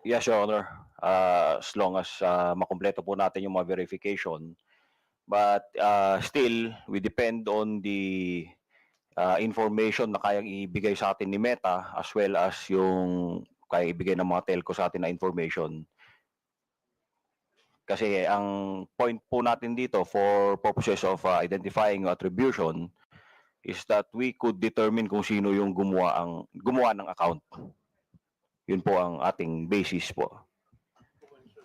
Yes, Your Honor. As long as makumpleto po natin yung mga verification. But still, we depend on the information na kayang ibigay sa atin ni Meta as well as yung kaya ibigay ng mga telco sa atin na information. Kasi ang point po natin dito for purposes of identifying attribution is that we could determine kung sino yung gumawa ng account. Yun po ang ating basis po.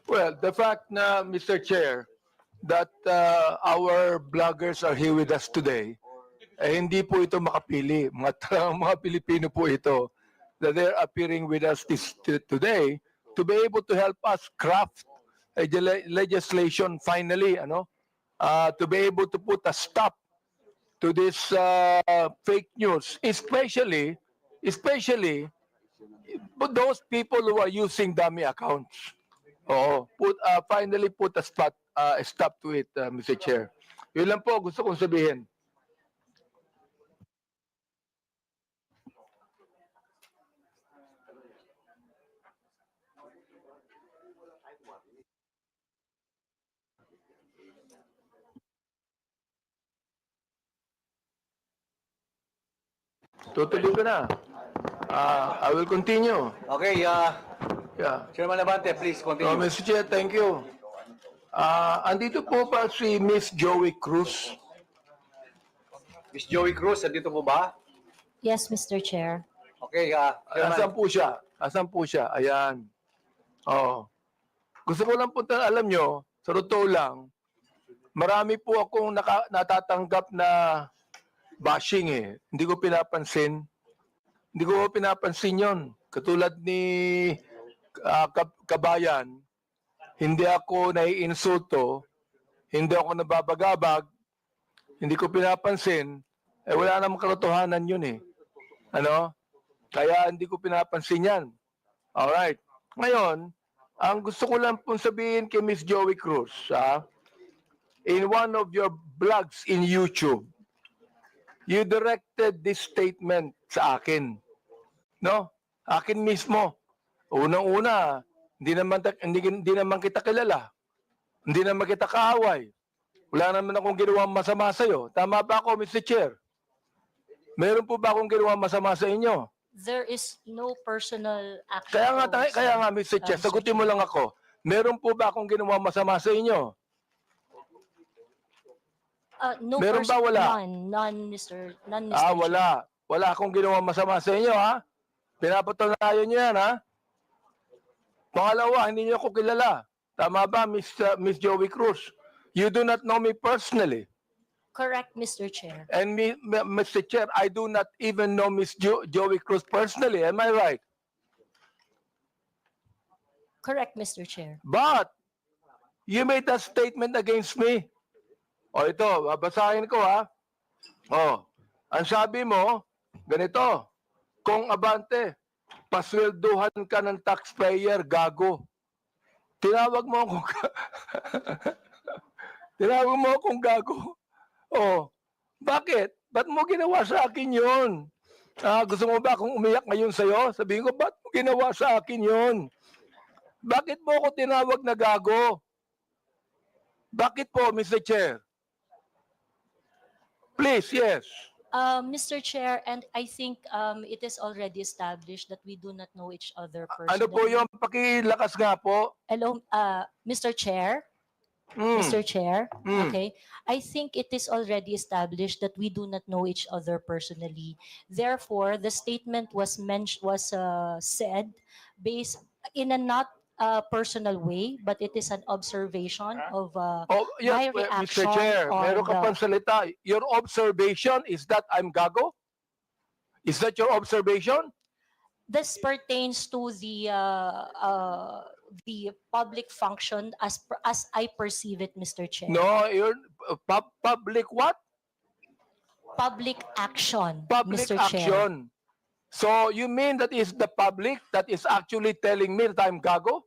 Well, the fact na, Mr. Chair, that our bloggers are here with us today, hindi po ito makapili. Mga Pilipino po ito that they're appearing with us today to be able to help us craft a legislation finally, to be able to put a stop to this fake news, especially those people who are using dummy accounts. Finally put a stop to it, Mr. Chair. Yun lang po gusto kong sabihin. Tutuloy ko na. I will continue. Okay, Yeah. Chairman Abante, please continue. Mr. Chair, thank you. Andito po ba si Miss Joey Cruz? Miss Joey Cruz, andito po ba? Yes, Mr. Chair. Okay, Chairman. Asan po siya? Asan po siya? Ayan. Oo. Gusto ko lang po alam nyo, sa totoo lang, marami po akong natatanggap na bashing eh. Hindi ko pinapansin. Hindi ko pinapansin yon. Katulad ni Kabayan, hindi ako naiinsulto, hindi ako nababagabag, hindi ko pinapansin, wala namang katotohanan yun eh. Ano? Kaya hindi ko pinapansin yan. Alright. Ngayon, ang gusto ko lang pong sabihin kay Miss Joey Cruz, in one of your blogs in YouTube, you directed this statement sa akin. No? Akin mismo. Unang-una, hindi naman kita kilala. Hindi naman kita kaaway. Wala naman akong ginawang masama sa'yo. Tama ba ako, Mr. Chair? Meron po ba akong ginawang masama sa inyo? There is no personal action. Kaya nga, Mr. Chair, sagutin mo lang ako. Meron po ba akong ginawang masama sa inyo? No Meron ba? Wala? None, Mr. Wala. Wala akong ginawang masama sa inyo, ha? Pinapatunayan nyo yan, ha? Pangalawa, hindi niyo ako kilala. Tama ba, Miss Joey Cruz? You do not know me personally. Correct, Mr. Chair. And Mr. Chair, I do not even know Miss Joey Cruz personally. Am I right? Correct, Mr. Chair. But, you made a statement against me. O ito, babasahin ko, ha? O, ang sabi mo, ganito, kung abante, paswelduhan ka ng taxpayer, gago. Tinawag mo akong tinawag mo akong gago. Oh, bakit? Ba't mo ginawa sa akin yun? Gusto mo ba akong umiyak ngayon sa'yo? Sabihin ko, ba't mo ginawa sa akin yun? Bakit mo ako tinawag na gago? Bakit po, Mr. Chair? Please, yes. Mr. Chair, and I think it is already established that we do not know each other personally. Ano po yung pakilakas nga po? Hello, Mr. Chair? Mr. Chair? Okay. I think it is already established that we do not know each other personally. Therefore, the statement was said based in a not personal way, but it is an observation of my reaction Mr. Chair, on meron ka the- pang salita. Your observation is that I'm gago? Is that your observation? This pertains to the public function as I perceive it, Mr. Chair. No, you're public what? Public action, Public Mr. Chair. action. So you mean that is the public that is actually telling me that I'm gago?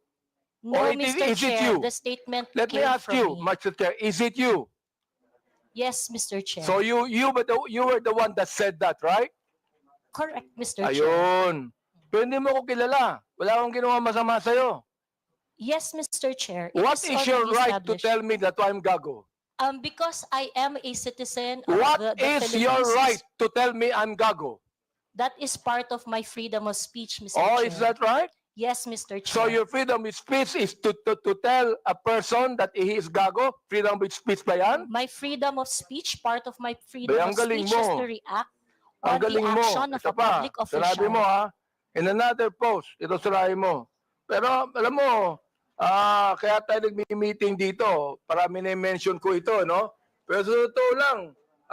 No, Or Mr. is it Chair, you? the statement Let me came ask from you, me. Mr. Chair, is it you? Yes, Mr. Chair. So you were the one that said that, right? Correct, Mr. Chair. Ayun. Pero hindi mo ko kilala. Wala akong ginawa masama sa'yo. Yes, Mr. Chair. It What is your already right to established. tell me that I'm gago? Because I am a citizen of What the is your Philippines. right to tell me I'm gago? That is part of my freedom of speech, Mr. Oh, Chair. is that right? Yes, Mr. Chair. So your freedom of speech is to tell a person that he is gago? Freedom of speech ba yan? My freedom of speech, part of my freedom Ang of galing speech is mo. to react Ang on the galing mo. action of Ito a pa, public official. sinabi mo ha, in another post, ito sirahin mo. Pero alam mo, kaya tayo nagmi-meeting dito, parami na-mention ko ito, no? Pero sa totoo lang,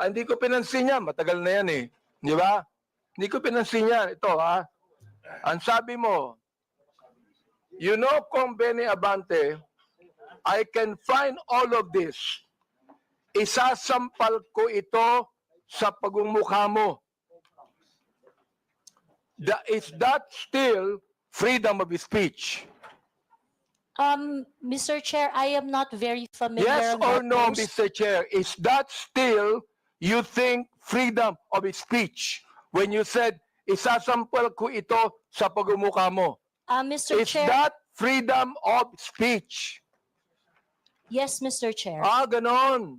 hindi ko pinansin yan, matagal na yan eh. Di ba? Hindi ko pinansin yan. Ito ha, ang sabi mo, you know, Kong Benny Abante, I can find all of this. Isasampal ko ito sa pagmumukha mo. Is that still freedom of speech? Mr. Chair, I am not very familiar. Yes on or that no, post. Mr. Chair? Is that still, you think, freedom of speech? When you said, isasampal ko ito sa pagmumukha mo. Mr. Is Chair, that freedom of speech? yes, Mr. Chair. Ganon.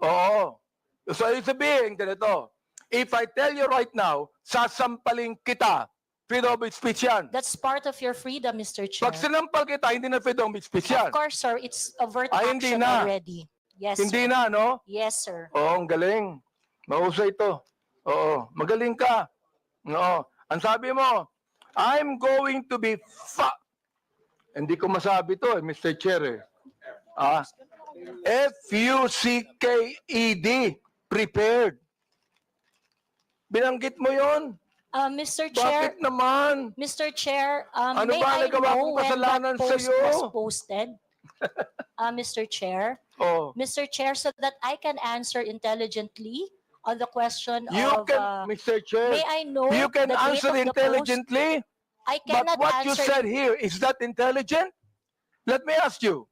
Oo. So, ibig sabihin, ganito. If I tell you right now, sasampaling kita, freedom of speech yan. That's part of your freedom, Mr. Chair. Pag sinampal kita, hindi na freedom of speech yan. Of course, sir. It's overt Hindi action na. already. Yes, Hindi sir. na, no? Yes, sir. Oo, ang galing. Mahusay ito. Oo, magaling ka. Oo. Ang sabi mo, I'm going to be Hindi ko masabi to, Mr. Chair. F-U-C-K-E-D. Prepared. Binanggit mo yon? Mr. Chair. Bakit naman? Mr. Chair, Ano may ba I nagawa know kong when kasalanan that post sa'yo? was posted? Mr. Chair. Oh. Mr. Chair, so that I can answer intelligently on the question You of, can, Mr. Chair, may I know you can the date answer of the post? intelligently, I but cannot what you answer said in- here, is that intelligent? Let me ask you,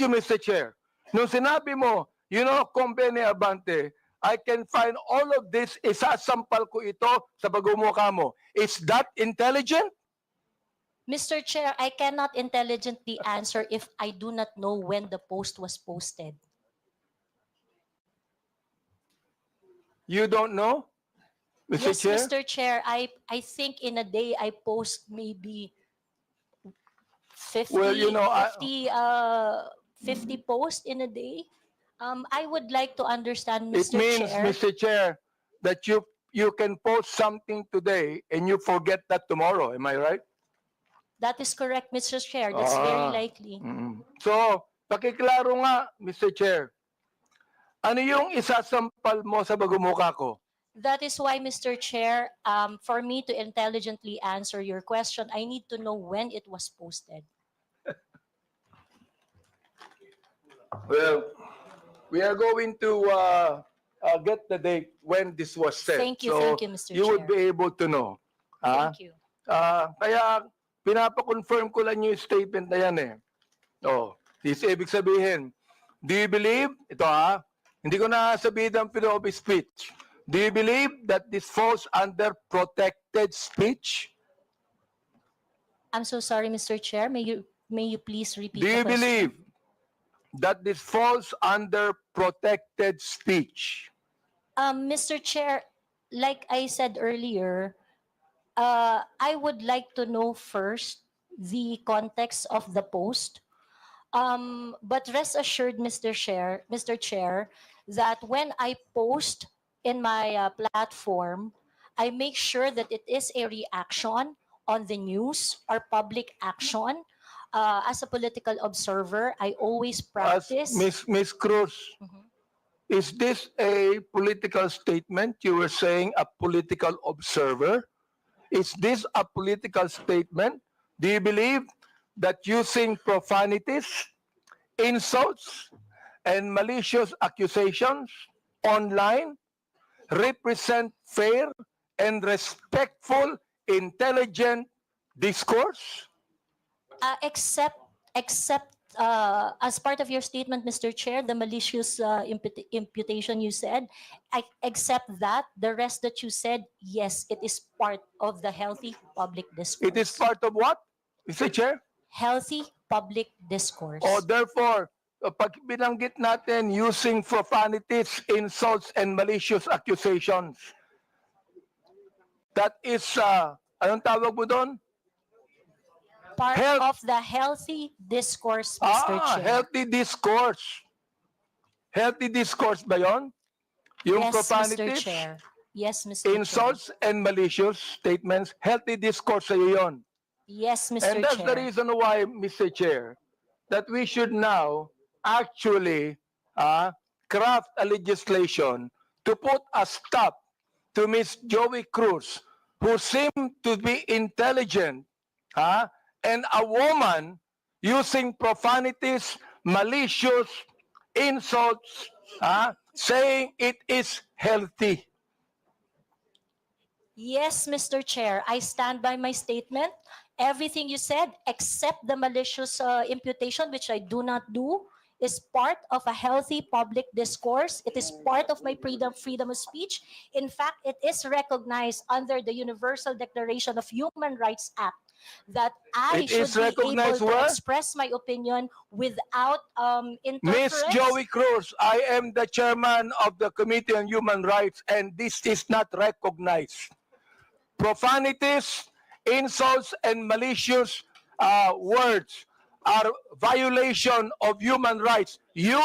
Mr. Chair. Nung sinabi mo, Company Abante, I can find all of this, isasampal ko ito sa pagmumukha mo. Is that intelligent? Mr. Chair, I cannot intelligently answer if I do not know when the post was posted. You don't know, Mr. Yes, Chair? Mr. Chair, I think in a day I post maybe 50, Well, 50 posts in a day. I would like to understand, It Mr. means, Chair. Mr. Chair, that you can post something today and you forget that tomorrow. Am I right? That is correct, Mr. Chair. That's very Ah. likely. So, pakiklaro nga, Mr. Chair. Ano yung isasampal mo sa bagumukha ko? That is why, Mr. Chair, for me to intelligently answer your question, I need to know when it was posted. Well, we are going to get the date when this was said. Thank you, so Mr. you would Chair. be able to know. Thank you. Kaya pinapa-confirm ko lang yung statement na yan eh. This ibig sabihin, do you believe, hindi ko na sabihin ang freedom of speech. Do you believe that this falls under protected speech? I'm so sorry, Mr. Chair. May you please repeat Do the you question? believe that this falls under protected speech? Mr. Chair, like I said earlier, I would like to know first the context of the post. But rest assured, Mr. Chair, that when I post in my platform, I make sure that it is a reaction on the news or public action. As a political observer, I always practice. Miss Cruz, is this a political statement? You were saying a political observer. Is this a political statement? Do you believe that using profanities, insults, and malicious accusations online represent fair and respectful, intelligent discourse? Except as part of your statement, Mr. Chair, the malicious imputation you said, I accept that. The rest that you said, yes, it is part of the healthy public discourse. It is part of what, Mr. Chair? Healthy public discourse. Therefore, pag binanggit natin using profanities, insults, and malicious accusations, that is, anong tawag mo doon? Part of the healthy discourse, Mr. Chair. Healthy discourse. Healthy discourse ba yon? Yung Yes, Mr. profanities, Chair. Yes, Mr. insults, and malicious statements, healthy discourse sa'yo yun. Yes, Mr. And that's the Chair. reason why, Mr. Chair, that we should now actually craft a legislation to put a stop to Miss Joey Cruz, who seemed to be intelligent, and a woman using profanities, malicious insults, saying it is healthy. Yes, Mr. Chair, I stand by my statement. Everything you said, except the malicious imputation, which I do not do, is part of a healthy public discourse. It is part of my freedom of speech. In fact, it is recognized under the Universal Declaration of Human Rights Act that I It is should be able recognized to where? express my opinion without Miss interference. Joey Cruz, I am the chairman of the Committee on Human Rights, and this is not recognized. Profanities, insults, and malicious words are violation of human rights. You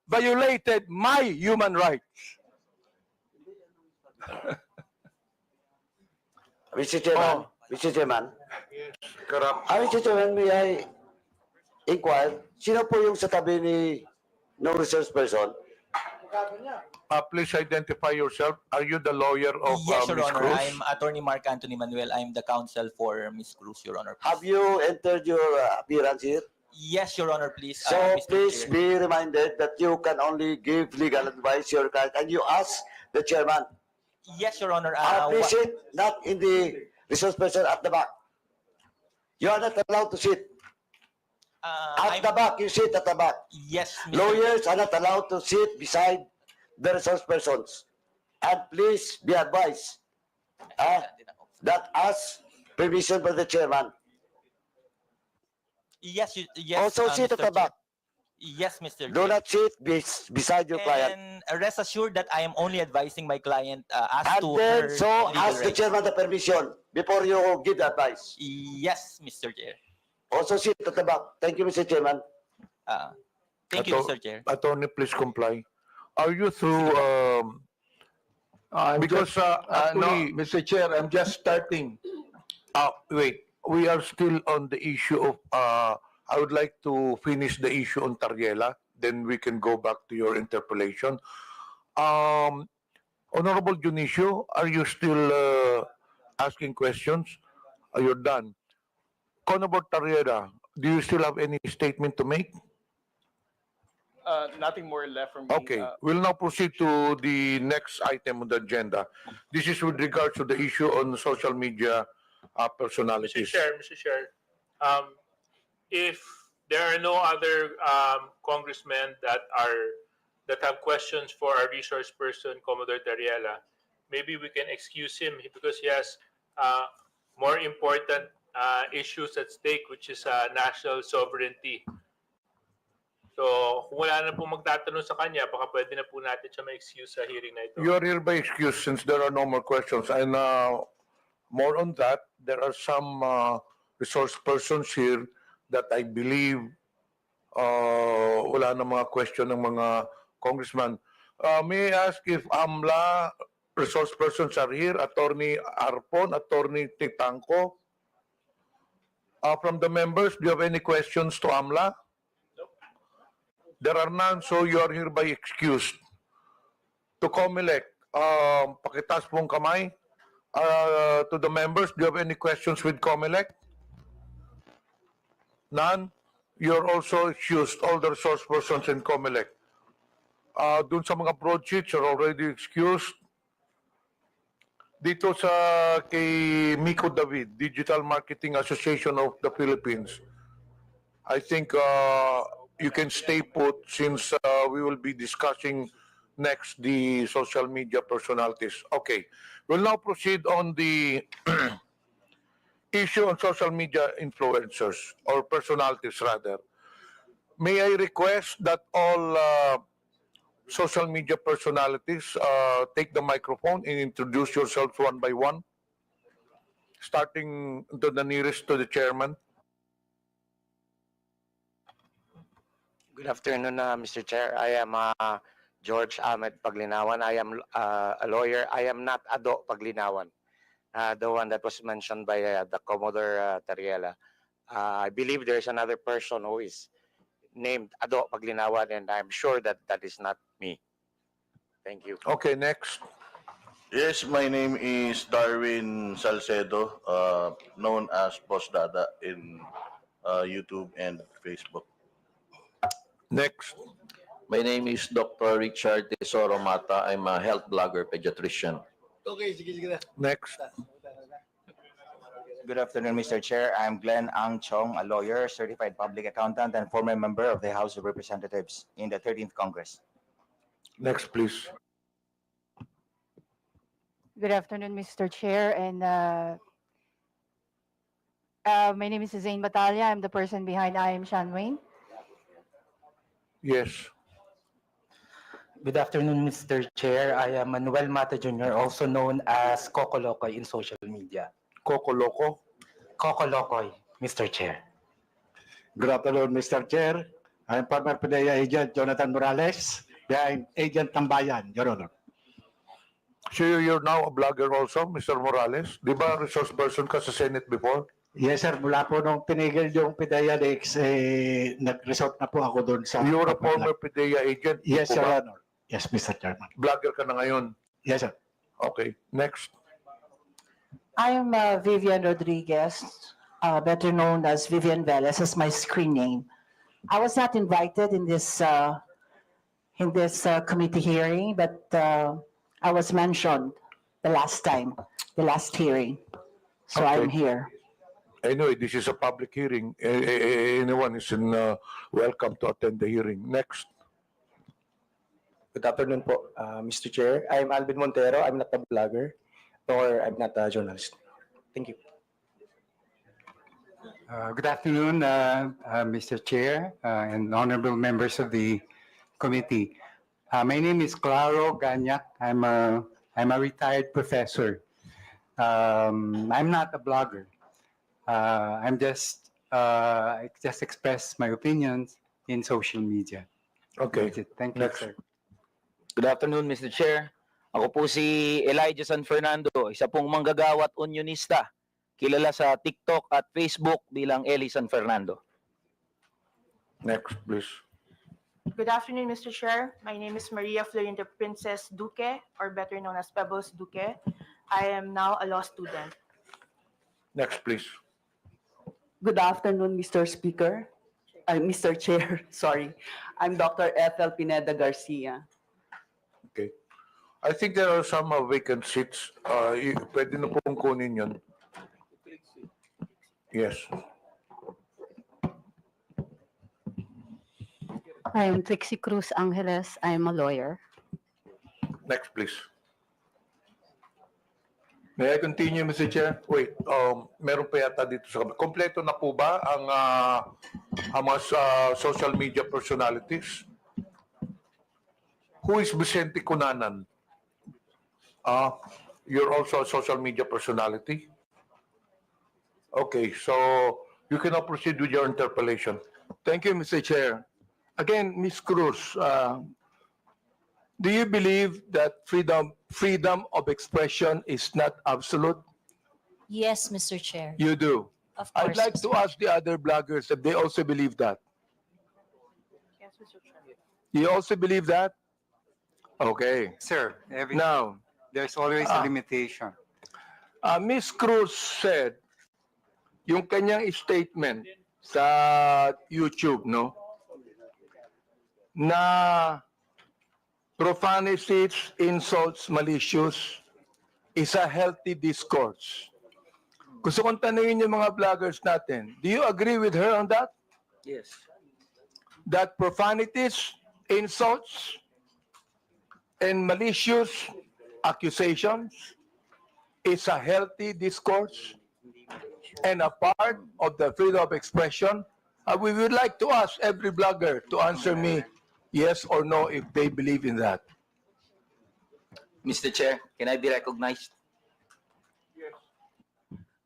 violated my human rights. Mr. Chairman, Mr. Chairman, Mr. Chairman, may I inquire, sino po yung sa tabi ni no resource person? Please identify yourself. Are you the lawyer of Yes, Your Ms. Honor. Cruz? I'm Attorney Mark Anthony Manuel. I'm the counsel for Ms. Cruz, Your Honor. Have you entered your appearance here? Yes, Your Honor, please. So Mr. please Chair. be reminded that you can only give legal advice your client and you ask the chairman. Yes, Your Honor. Please sit not in the resource person at the back. You are not allowed to sit. At the back, you sit at the back. Yes, Mr. Lawyers are not allowed to sit beside the resource persons. And please be advised that ask permission by the chairman. Yes, yes. Also sit Mr. at the back. Yes, Mr. Do Chair. not sit beside your client. And rest assured that I am only advising my client as And to then, her so legal ask the rights. chairman the permission before you give the advice. Yes, Mr. Chair. Also sit at the back. Thank you, Mr. Chairman. Thank you, Mr. Chair. Attorney, please comply. Are you through, because no, actually, Mr. Chair, I'm just starting. wait, we are still on the issue of, I would like to finish the issue on Tariela, then we can go back to your interpolation. Honorable Junicio, are you still asking questions? You're done. Honorable Tariela, do you still have any statement to make? Nothing more left from me. Okay, we'll now proceed to the next item on the agenda. This is with regards to the issue on social media personalities. Mr. Chair, if there are no other congressmen that have questions for our resource person, Commodore Tariela, maybe we can excuse him because he has more important issues at stake, which is national sovereignty. So, kung wala na po magtatanong sa kanya, baka pwede na po natin siya ma-excuse sa hearing na ito. You are hereby excused since there are no more questions. And more on that, there are some resource persons here that I believe wala na mga question ng mga congressman. May I ask if AMLA resource persons are here? Attorney Arpon, Attorney Titanco. From the members, do you have any questions to AMLA? There are none, so you are hereby excused. To COMELEC, pakitaas pong kamay. To the members, do you have any questions with COMELEC? None? You're also excused, all the resource persons in COMELEC. Dun sa mga broadsheets, you're already excused. Dito sa kay Miko David, Digital Marketing Association of the Philippines, I think you can stay put since we will be discussing next the social media personalities. Okay, we'll now proceed on the issue on social media influencers or personalities rather. May I request that all social media personalities take the microphone and introduce yourselves one by one, starting to the nearest to the chairman. Good afternoon, Mr. Chair. I am George Ahmed Paglinawan. I am a lawyer. I am not Ado Paglinawan, the one that was mentioned by the Commodore Tariela. I believe there is another person who is named Ado Paglinawan, and I'm sure that that is not me. Thank you. Okay, next. Yes, my name is Darwin Salcedo, known as Boss Dada in YouTube and Facebook. Next. My name is Dr. Richard Tesoro Mata. I'm a health blogger pediatrician. Okay, sige, sige na. Next. Good afternoon, Mr. Chair. I'm Glenn Ang Chong, a lawyer, certified public accountant, and former member of the House of Representatives in the 13th Congress. Next, please. Good afternoon, Mr. Chair, and my name is Zain Batalya. I'm the person behind I Am Sean Wayne. Yes. Good afternoon, Mr. Chair. I am Manuel Mata Jr., also known as Coco Locoy in social media. Coco Loco? Coco Locoy, Mr. Chair. Good afternoon, Mr. Chair. I'm former PDEA agent Jonathan Morales, behind Agent Tambayan, Your Honor. So you're now a blogger also, Mr. Morales? Di ba resource person ka sa Senate before? Yes, sir. Mula po nung tinigil yung PDEA Lex, nag-resort na po ako doon sa... You're a former PDEA agent? Yes, Di Your ba? Honor. Yes, Mr. Chairman. Blogger ka na ngayon? Yes, sir. Okay, next. I am Vivian Rodriguez, better known as Vivian Velez as my screen name. I was not invited in this committee hearing, but I was mentioned the last time, the last hearing. So I'm Okay. here. Anyway, this is a public hearing. Anyone is welcome to attend the hearing. Next. Good afternoon po, Mr. Chair. I'm Alvin Montero. I'm not a blogger or I'm not a journalist. Thank you. Good afternoon, Mr. Chair and honorable members of the committee. My name is Claro Ganyak. I'm a retired professor. I'm not a blogger. I just express my opinions in social media. Okay. That's it. Thank you, Next. sir. Good afternoon, Mr. Chair. Ako po si Elijah San Fernando, isa pong manggagawa at unionista, kilala sa TikTok at Facebook bilang Eli San Fernando. Next, please. Good afternoon, Mr. Chair. My name is Maria Florinda Princess Duque, or better known as Pebbles Duque. I am now a law student. Next, please. Good afternoon, Mr. Speaker. Mr. Chair, sorry. I'm Dr. Ethel Pineda Garcia. Okay. I think there are some vacant seats. Pwede na pong kunin yun. Yes. I am Trixie Cruz Angeles. I am a lawyer. Next, please. May I continue, Mr. Chair? Wait, meron pa yata dito sa kompleto na po ba ang mga social media personalities? Who is Vicente Cunanan? You're also a social media personality? Okay, so you can now proceed with your interpellation. Thank you, Mr. Chair. Again, Ms. Cruz, do you believe that freedom of expression is not absolute? Yes, Mr. Chair. You do. Of course. I'd like to ask the other bloggers if they also believe that. Yes, Mr. Chair. You also believe that? Okay. Sir, Now, there's always a limitation. Ms. Cruz said, yung kanyang statement sa YouTube, no? Na profanities, insults, malicious is a healthy discourse. Gusto kong tanungin yung mga vloggers natin, do you agree with her on that? Yes. That profanities, insults, and malicious accusations is a healthy discourse and a part of the freedom of expression? We would like to ask every blogger to answer me yes or no if they believe in that. Mr. Chair, can I be recognized? Yes.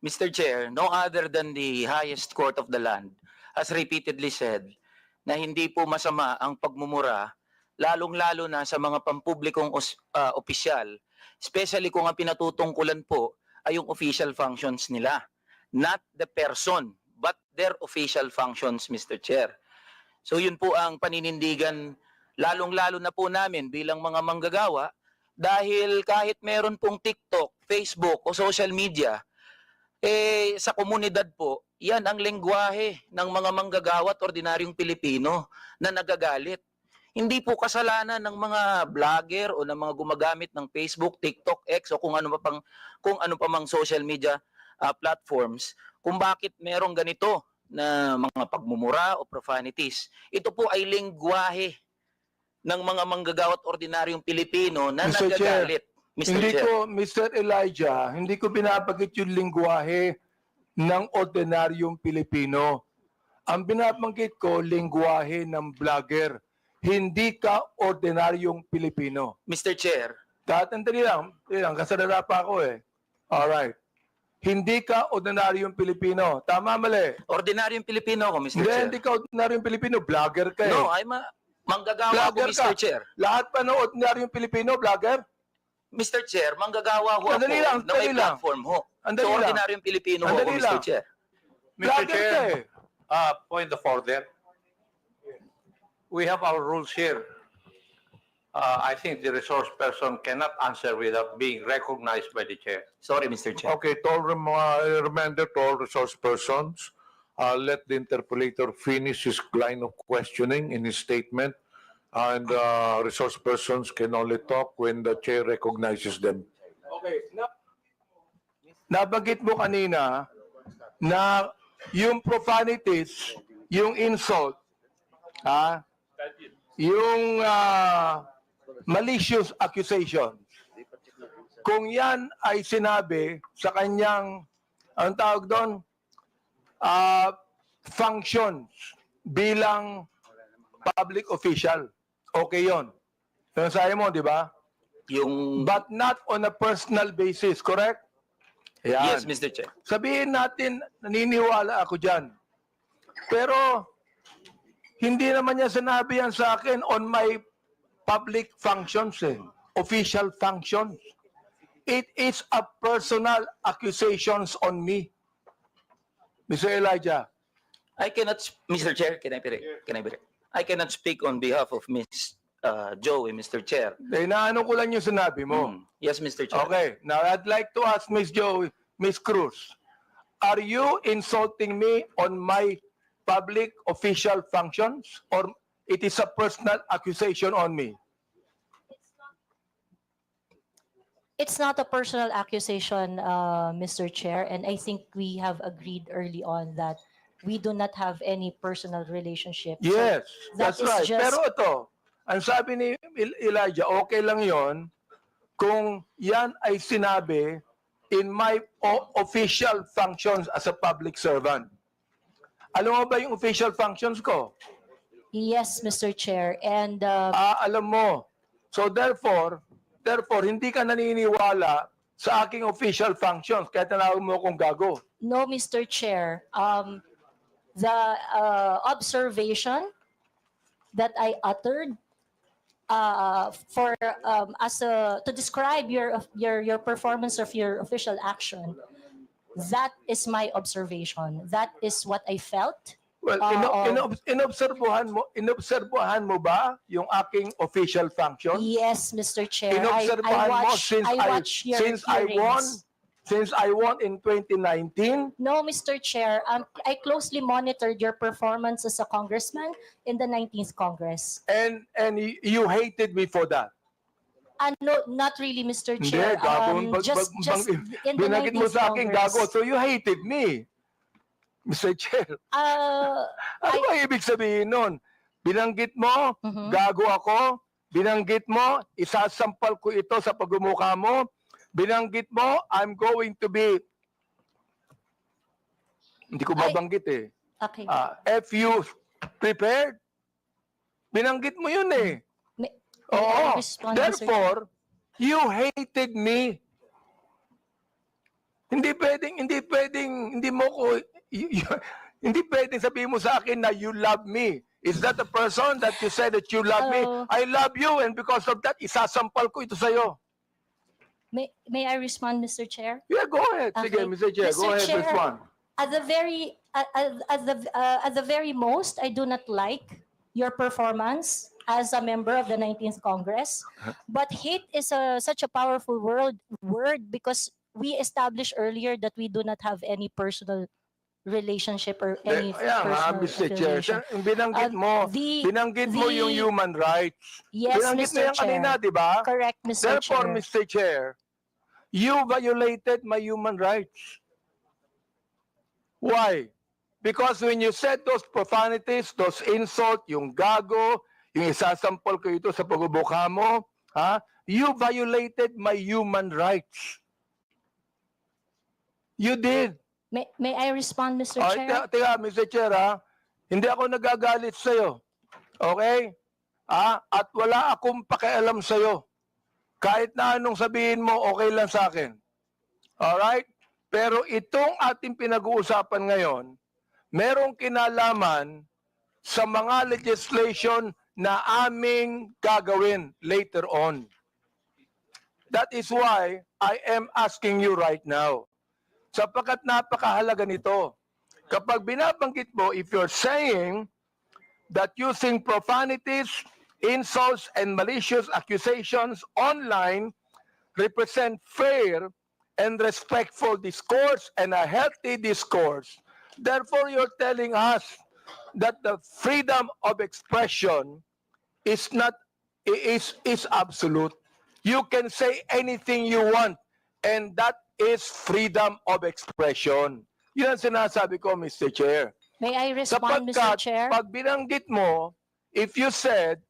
Mr. Chair, no other than the highest court of the land has repeatedly said na hindi po masama ang pagmumura, lalong-lalo na sa mga pampublikong opisyal, especially kung ang pinatutungkulan po ay yung official functions nila. Not the person, but their official functions, Mr. Chair. So yun po ang paninindigan, lalong-lalo na po namin bilang mga manggagawa, dahil kahit meron pong TikTok, Facebook o social media, sa komunidad po, yan ang lengguwahe ng mga manggagawa at ordinaryong Pilipino na nagagalit. Hindi po kasalanan ng mga vlogger o ng mga gumagamit ng Facebook, TikTok, X o kung ano pa mang social media platforms kung bakit merong ganito na mga pagmumura o profanities. Ito po ay lengguwahe ng mga manggagawa at ordinaryong Pilipino na Mr. nagagalit. Chair, Mr. Elijah, hindi ko binabanggit yung lingwahe ng ordinaryong Pilipino. Ang binabanggit ko, lingwahe ng vlogger. Hindi ka ordinaryong Pilipino. Mr. Chair. Tatandali lang, kasalala pa ako eh. Alright. Hindi ka ordinaryong Pilipino. Tama, mali? Ordinaryong Pilipino ako, Mr. Hindi, Chair. hindi ka ordinaryong Pilipino. Vlogger ka eh. No, I'm a manggagawa ako, Vlogger Mr. ka. Chair. Lahat pa ng ordinaryong Pilipino, vlogger? Mr. Chair, manggagawa ho ako Andali lang, na may andali lang. platform ho. Andali So, lang. ordinaryong Pilipino ho ako, Andali Mr. lang. Chair. Mr. Chair, Point of order. We have our rules here. I think the resource person cannot answer without being recognized by the chair. Sorry, Mr. Chair. Okay, to all reminder to all resource persons, let the interpolator finish his line of questioning in his statement, and resource persons can only talk when the chair recognizes them. Okay. Nabanggit mo kanina na yung profanities, yung insult, yung malicious accusation, kung yan ay sinabi sa kanyang, ang tawag doon, functions bilang public official, okay yon. Yung sabi mo, di ba? But not on a personal basis, correct? Yan. Yes, Mr. Chair. Sabihin natin, naniniwala ako dyan. Pero, hindi naman niya sinabi yan sa akin on my public functions, official functions. It is a personal accusations on me. Mr. Elijah. I cannot, Mr. Chair, can I be? I cannot speak on behalf of Ms. Joey, Mr. Chair. Inaano ko lang yung sinabi mo. Yes, Mr. Chair. Okay, now I'd like to ask Ms. Joey, Ms. Cruz, are you insulting me on my public official functions, or it is a personal accusation on me? It's not a personal accusation, Mr. Chair, and I think we have agreed early on that we do not have any personal relationship. So Yes, that that's is right. just- Pero ito, ang sabi ni Elijah, okay lang yon kung yan ay sinabi in my official functions as a public servant. Alam mo ba yung official functions ko? Yes, Mr. Chair, and Alam mo. So therefore, hindi ka naniniwala sa aking official functions kaya tinawag mo akong gago. no, Mr. Chair, the observation that I uttered to describe your performance of your official action, that is my observation. That is what I felt. Well, inobserbuhan mo ba yung aking official functions? Yes, Mr. Chair. Inobserbahan mo I watch your hearings. Since I won in 2019? No, Mr. Chair. I closely monitored your performance as a congressman in the 19th Congress. And you hated me for that? No, not really, Mr. Hindi, Chair. gago. Just in the Binagit mo 19th sa akin Congress. gago, so you hated me. Mr. Chair. Ano ba ibig sabihin nun? Binanggit mo, gago ako. Binanggit mo, isasampal ko ito sa pagmumukha mo. Binanggit mo, I'm going to be, hindi ko babanggit eh. Okay. If you prepared, binanggit mo yun eh. Oo. Therefore, you hated me. Hindi pwedeng sabihin mo sa akin na you love me. Is that the person that you said that you love me? I love you, and because of that, isasampal ko ito sa'yo. May I respond, Mr. Chair? Yeah, go ahead. Sige, Mr. Chair, go ahead, respond. At the very most, I do not like your performance as a member of the 19th Congress. But hate is such a powerful word because we established earlier that we do not have any personal relationship or any personal Mr. Chair, affiliation. binanggit mo yung human rights. Yes, Binanggit mo Mr. yan kanina, Chair. di ba? Correct, Mr. Therefore, Chair. Mr. Chair, you violated my human rights. Why? Because when you said those profanities, those insults, yung gago, yung isasampol ko ito sa pagbubuka mo, you violated my human rights. You did. May I respond, Mr. Chair? Teka, Mr. Chair, hindi ako nagagalit sa'yo. Okay? At wala akong pakialam sa'yo. Kahit na anong sabihin mo, okay lang sa akin. Alright? Pero itong ating pinag-uusapan ngayon, merong kinalaman sa mga legislation na aming gagawin later on. That is why I am asking you right now. Sapagkat napakahalaga nito. Kapag binabanggit mo, if you're saying that using profanities, insults, and malicious accusations online represent fair and respectful discourse and a healthy discourse, Therefore, you're telling us that the freedom of expression is not is absolute. You can say anything you want, and that is freedom of expression. Yun ang sinasabi ko, Mr. Chair. May I respond, Mr. Sapagkat Chair? pag binanggit mo, if you said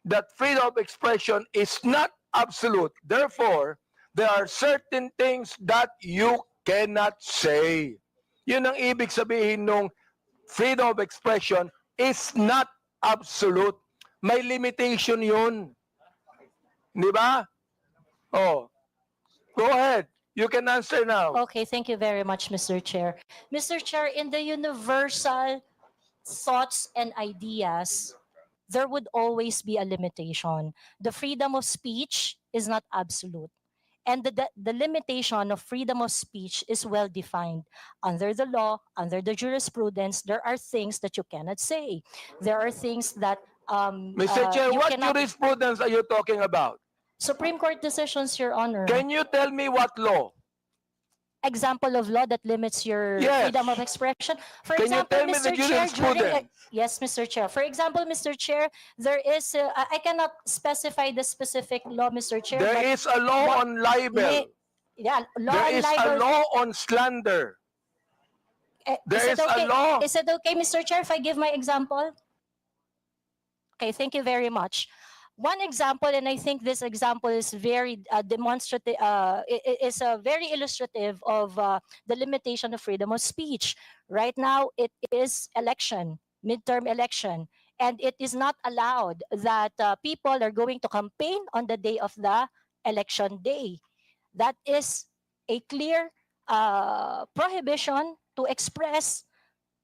that freedom of expression is not absolute, therefore, there are certain things that you cannot say. Yun ang ibig sabihin nung freedom of expression is not absolute. May limitation yun. Di ba? Oh. Go ahead. You can answer now. Okay, thank you very much, Mr. Chair. Mr. Chair, in the universal thoughts and ideas, there would always be a limitation. The freedom of speech is not absolute. And the limitation of freedom of speech is well defined. Under the law, under the jurisprudence, there are things that you cannot say. There are things that Mr. Chair, you what cannot... jurisprudence are you talking about? Supreme Court decisions, Your Honor. Can you tell me what law? Example of law that limits your Yes. freedom of expression. For Can you example, tell me the Mr. Chair, jurisprudence? yes, Mr. Chair. For example, Mr. Chair, there is, I cannot specify the specific law, Mr. Chair. There but is a law what on libel. Yeah, law There on is a libel. law on slander. There Is is it a okay? law. Is it okay, Mr. Chair, if I give my example? Okay, thank you very much. One example, and I think this example is very demonstrative, is very illustrative of the limitation of freedom of speech. Right now, it is election, midterm election, and it is not allowed that people are going to campaign on the day of the election day. That is a clear prohibition to express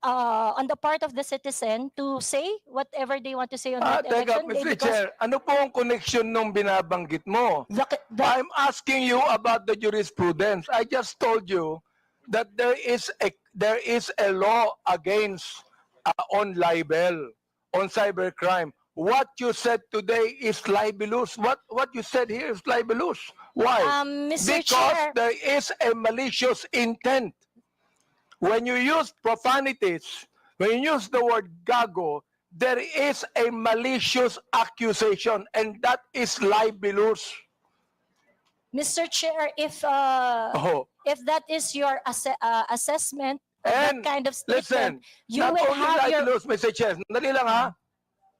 on the part of the citizen to say whatever they want to say on that Teka, election day. Mr. Because Chair, ano po ang connection nung binabanggit mo? I'm asking you about the jurisprudence. I just told you that there is a law against on libel, on cybercrime. What you said today is libelous. What you said here is libelous. Why? Mr. Because Chair, there is a malicious intent. When you use profanities, when you use the word gago, there is a malicious accusation, and that is libelous. Mr. Chair, if Oh. if that is your assessment of And that kind of listen, statement, you not will only have your... libelous, Mr. Chair, dali lang ha,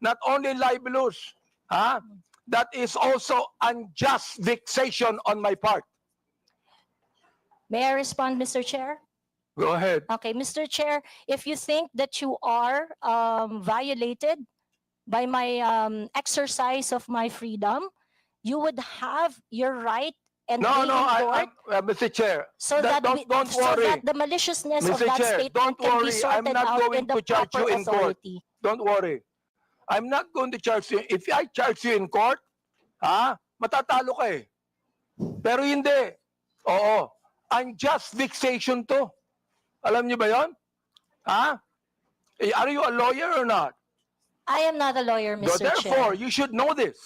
not only libelous, ha, that is also unjust vexation on my part. May I respond, Mr. Chair? Go ahead. Okay, Mr. Chair, if you think that you are violated by my exercise of my freedom, you would have your right and No, day no, in court Mr. Chair, so that, don't so worry. that the maliciousness of Mr. that Chair, statement don't can be worry. I'm sorted not out going in the to charge proper you in court. authority. Don't worry. I'm not going to charge you. If I charge you in court, matatalo ka eh. Pero hindi. Oo. Unjust vexation to. Alam niyo ba yon? Are you a lawyer or not? I am not a lawyer, So Mr. therefore, Chair. you should know this.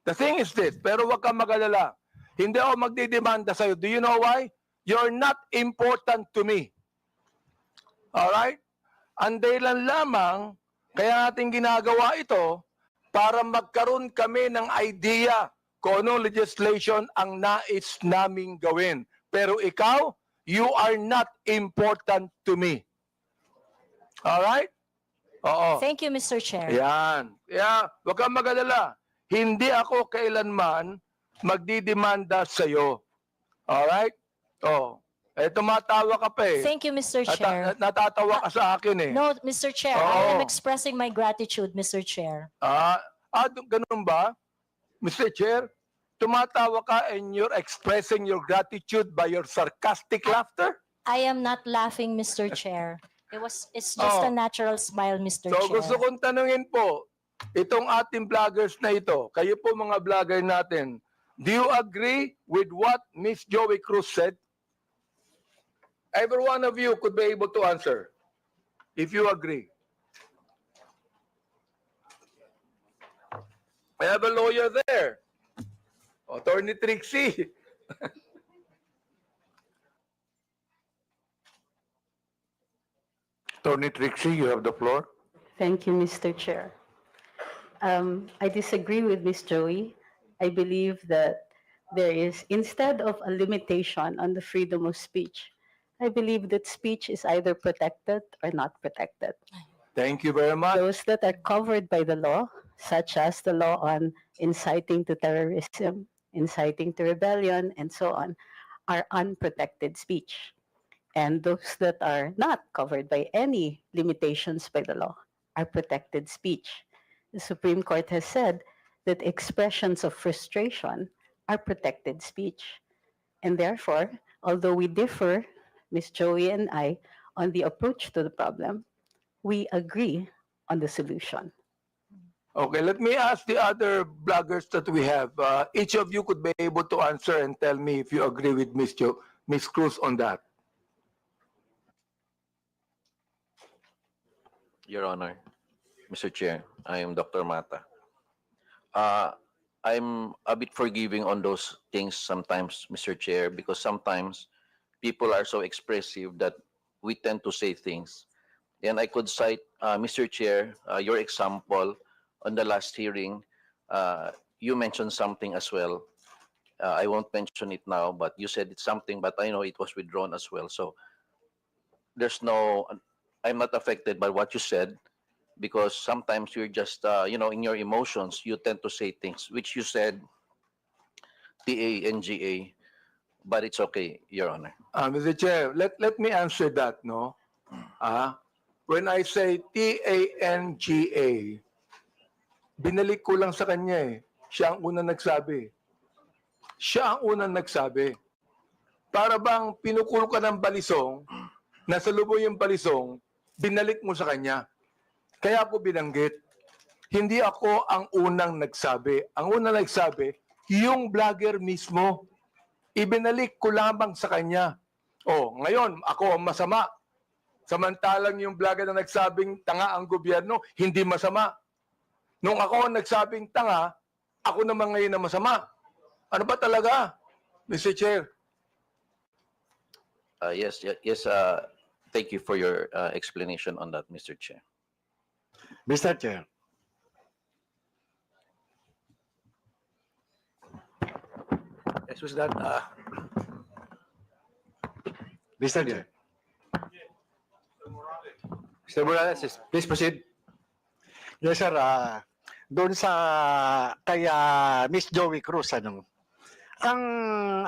The thing is this, pero wag kang mag-alala. Hindi ako magdidemanda sa'yo. Do you know why? You're not important to me. Alright? Ang dahilan lamang, kaya natin ginagawa ito, para magkaroon kami ng idea kung anong legislation ang nais naming gawin. Pero ikaw, you are not important to me. Alright? Oo. Thank you, Mr. Chair. Yan. Kaya, wag kang mag-alala. Hindi ako kailanman magdidemanda sa'yo. Alright? Oh. Tumatawa ka pa eh. Thank you, Mr. Chair. Natatawa ka sa akin eh. No, Mr. Chair, I am Oo. expressing my gratitude, Mr. Chair. Ganun ba? Mr. Chair, tumatawa ka and you're expressing your gratitude by your sarcastic laughter? I am not laughing, Mr. Chair. It's just a natural smile, Mr. So Chair. gusto kong tanungin po, itong ating vloggers na ito, kayo po mga vlogger natin, do you agree with what Miss Joey Cruz said? Every one of you could be able to answer if you agree. I have a lawyer there. Attorney Trixie. Attorney Trixie, you have the floor. Thank you, Mr. Chair. I disagree with Ms. Joey. I believe that there is, instead of a limitation on the freedom of speech, I believe that speech is either protected or not protected. Thank you very much. Those that are covered by the law, such as the law on inciting to terrorism, inciting to rebellion, and so on, are unprotected speech. And those that are not covered by any limitations by the law are protected speech. The Supreme Court has said that expressions of frustration are protected speech. And therefore, although we differ, Ms. Joey and I, on the approach to the problem, we agree on the solution. Okay, let me ask the other bloggers that we have. Each of you could be able to answer and tell me if you agree with Ms. Cruz on that. Your Honor, Mr. Chair, I am Dr. Mata. I'm a bit forgiving on those things sometimes, Mr. Chair, because sometimes people are so expressive that we tend to say things. And I could cite, Mr. Chair, your example on the last hearing. You mentioned something as well. I won't mention it now, but you said it's something, but I know it was withdrawn as well. So I'm not affected by what you said, because sometimes you're just, in your emotions, you tend to say things, which you said, TANGA, but it's okay, Your Honor. Mr. Chair, let me answer that, no? When I say TANGA, binalik ko lang sa kanya eh. Siya ang unang nagsabi. Siya ang unang nagsabi. Para bang pinukul ka ng balisong, nasa lubo yung balisong, binalik mo sa kanya. Kaya ako binanggit, hindi ako ang unang nagsabi. Ang unang nagsabi, yung vlogger mismo. Ibinalik ko lamang sa kanya. Ngayon, ako ang masama. Samantalang yung vlogger na nagsabing tanga ang gobyerno, hindi masama. Nung ako ang nagsabing tanga, ako naman ngayon na masama. Ano ba talaga, Mr. Chair? Yes. Thank you for your explanation on that, Mr. Chair. Mr. Chair. Yes, was that? Mr. Chair. Mr. Morales, please proceed. Yes, sir. Doon sa kay Miss Joey Cruz, ang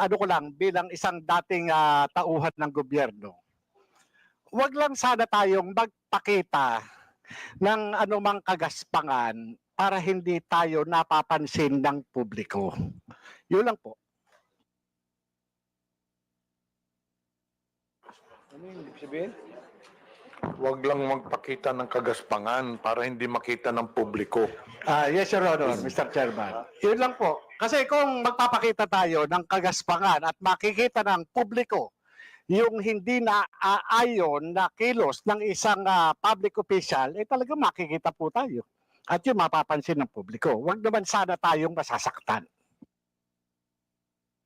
ko lang bilang isang dating tauhan ng gobyerno, wag lang sana tayong magpakita ng anumang kagaspangan para hindi tayo napapansin ng publiko. Yun lang po. Ano yung ibig sabihin? Huwag lang magpakita ng kagaspangan para hindi makita ng publiko. Yes, Your Honor, Mr. Chairman. Yun lang po. Kasi kung magpapakita tayo ng kagaspangan at makikita ng publiko yung hindi na ayon na kilos ng isang public official, talagang makikita po tayo. At yung mapapansin ng publiko. Huwag naman sana tayong masasaktan.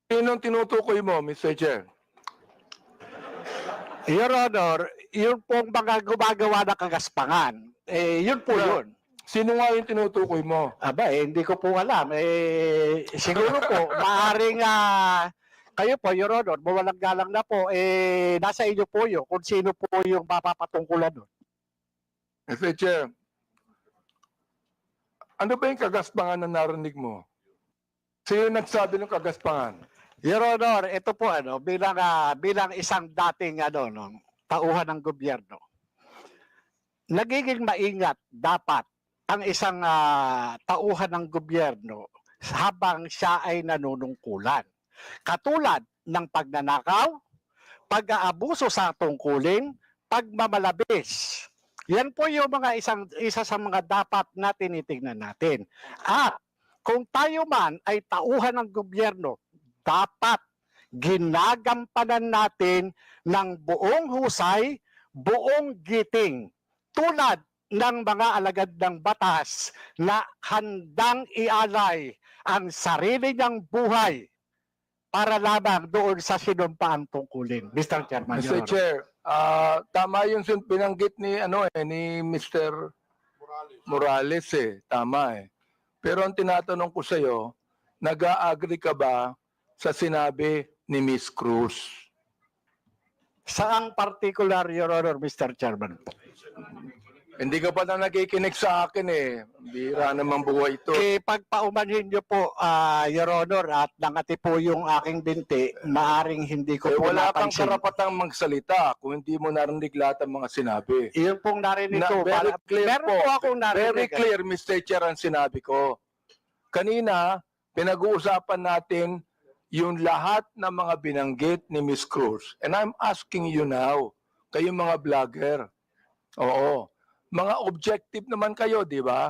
Sinong tinutukoy mo, Mr. Chair? Your Honor, yun pong mga gumagawa ng kagaspangan, yun po yun. Sino nga yung tinutukoy mo? Hindi ko po alam. Siguro po, maaaring kayo po, Your Honor, mawalang galang na po, nasa inyo po yun kung sino po yung mapapatungkulan doon. Mr. Chair, ano ba yung kagaspangan na narinig mo? Sino nagsabi ng kagaspangan? Your Honor, ito po bilang isang dating tauhan ng gobyerno. Nagiging maingat dapat ang isang tauhan ng gobyerno habang siya ay nanunungkulan. Katulad ng pagnanakaw, pag-aabuso sa tungkulin, pagmamalabis. Yan po yung isa sa mga dapat na tinitingnan natin. At kung tayo man ay tauhan ng gobyerno, dapat ginagampanan natin ng buong husay, buong giting, tulad ng mga alagad ng batas na handang ialay ang sarili niyang buhay para lamang doon sa sinumpaang tungkulin. Mr. Chairman. Mr. Chair, tama yung binanggit ni ni Mr. Morales tama Pero ang tinatanong ko sa iyo, nag-agree ka ba sa sinabi ni Miss Cruz? Saang particular, Your Honor, Mr. Chairman? Hindi ka pa na nakikinig sa akin Bira naman buhay ito. Pagpaumanhin niyo po, Your Honor, at nangati po yung aking binti, maaring hindi ko po Wala kang napansin. karapatang magsalita kung hindi mo narinig lahat ng mga sinabi. Iyon pong narinig ko. Very clear Meron po. po akong narinig. Very clear, Mr. Chair, ang sinabi ko. Kanina, pinag-uusapan natin yung lahat ng mga binanggit ni Miss Cruz. And I'm asking you now, kayong mga vlogger. Oo. Mga objective naman kayo, di ba?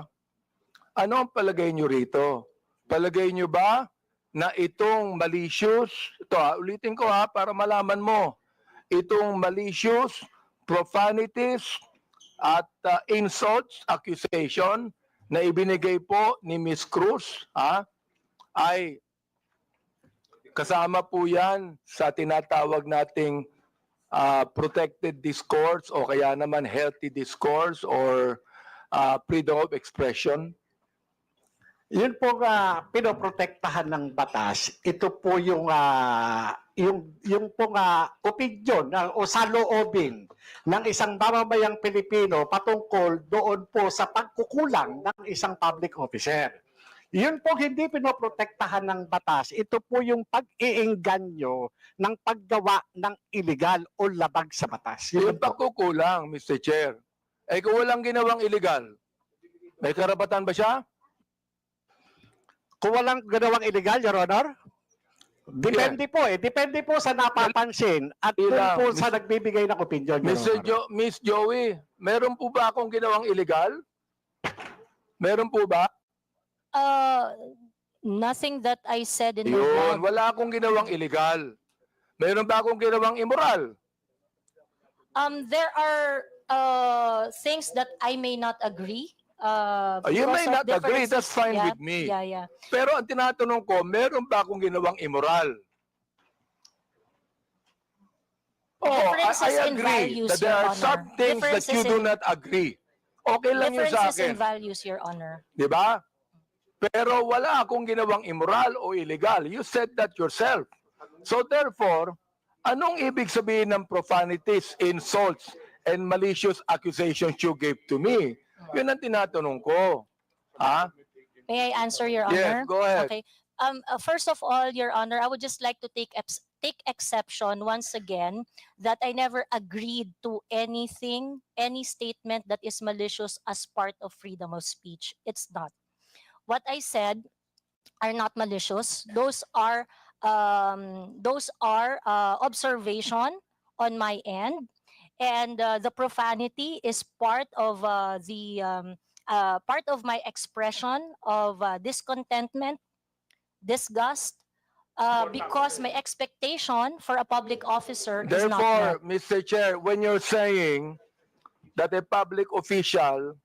Ano ang palagay nyo rito? Palagay nyo ba na itong malicious, ito ulitin ko para malaman mo, itong malicious, profanities, at insults, accusation na ibinigay po ni Miss Cruz, ay kasama po yan sa tinatawag nating protected discourse o kaya naman healthy discourse or freedom of expression? Yun po pinoprotektahan ng batas. Ito po yung opinion o saloobin ng isang mamamayang Pilipino patungkol doon po sa pagkukulang ng isang public officer. Yun po hindi pinoprotektahan ng batas. Ito po yung pag-iingganyo ng paggawa ng illegal o labag sa batas. Yung pagkukulang, Mr. Chair. Kung walang ginawang illegal, may karapatan ba siya? Kung walang ginawang illegal, Your Honor? Depende po Depende po sa napapansin at kung po sa nagbibigay ng opinion, Your Honor. Miss Joey, meron po ba akong ginawang illegal? Meron po ba? Nothing that I said in the Yun, vlog. wala akong ginawang illegal. Meron ba akong ginawang immoral? There are things that I may not agree. You because may of not agree, differences. that's fine Yeah, with me. Yeah. Pero ang tinatanong ko, meron ba akong ginawang immoral? Differences I in agree values, that there Your are some Honor. things that you do Differences in- not agree. Okay lang yun sa Differences in akin. values, Your Honor. Di ba? Pero wala akong ginawang immoral o illegal. You said that yourself. So therefore, anong ibig sabihin ng profanities, insults, and malicious accusations you gave to me? Yun ang tinatanong ko. May I answer, Your Yes, Honor? go ahead. Okay. First of all, Your Honor, I would just like to take exception once again that I never agreed to anything, any statement that is malicious as part of freedom of speech. It's not. What I said are not malicious. Those are observation on my end, and the profanity is part of part of my expression of discontentment, disgust, because my expectation for a public officer is not Therefore, met. Mr. Chair, when you're saying that a public official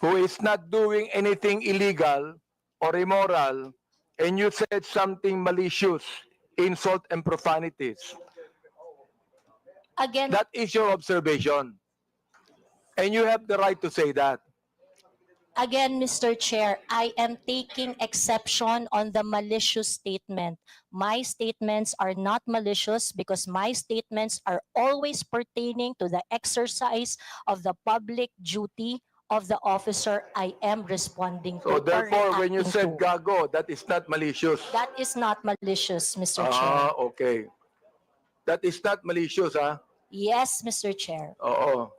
who is not doing anything illegal or immoral, and you said something malicious, insult and profanities, Again, that is your observation. And you have the right to say that. Again, Mr. Chair, I am taking exception on the malicious statement. My statements are not malicious because my statements are always pertaining to the exercise of the public duty of the officer I am responding to. So or therefore, when you reacting said to. gago, that is not malicious. That is not malicious, Mr. Chair. Okay. That is not malicious, Yes, Mr. Chair. Oo.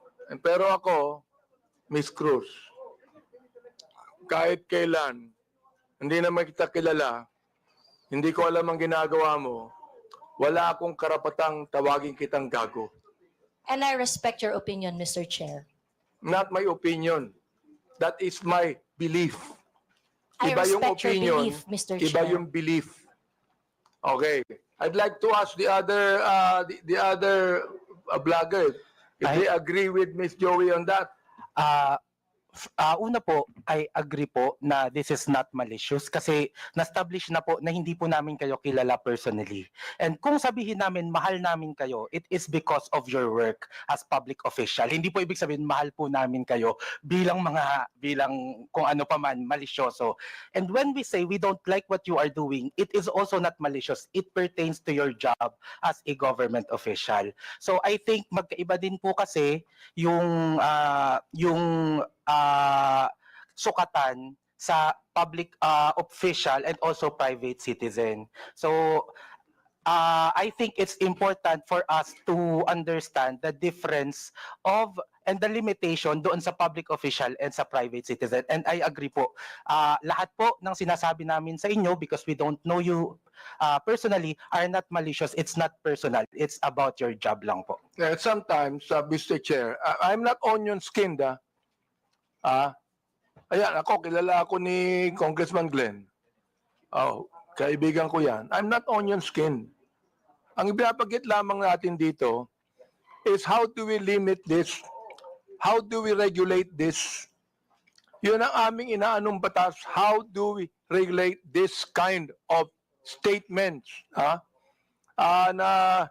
Pero ako, Miss Cruz, kahit kailan, hindi naman kita kilala, hindi ko alam ang ginagawa mo, wala akong karapatang tawagin kitang gago. And I respect your opinion, Mr. Chair. Not my opinion. That is my belief. I Iba yung respect your opinion, belief, Mr. iba Chair. yung belief. Okay. I'd like to ask the other vlogger if they agree with Miss Joey on that. Una po, I agree po na this is not malicious kasi na-establish na po na hindi po namin kayo kilala personally. And kung sabihin namin mahal namin kayo, it is because of your work as public official. Hindi po ibig sabihin mahal po namin kayo bilang kung ano pa man malisyoso. And when we say we don't like what you are doing, it is also not malicious. It pertains to your job as a government official. So I think magkaiba din po kasi yung sukatan sa public official and also private citizen. So I think it's important for us to understand the difference of and the limitation doon sa public official and sa private citizen. And I agree po. Lahat po ng sinasabi namin sa inyo, because we don't know you personally, are not malicious. It's not personal. It's about your job lang po. Sometimes, Mr. Chair, I'm not onion skinned. Ayan, kilala ako ni Congressman Glenn. Oh, kaibigan ko yan. I'm not onion skinned. Ang ibinabagit lamang natin dito is how do we limit this? How do we regulate this? Yun ang aming inaanong batas. How do we regulate this kind of statements? Na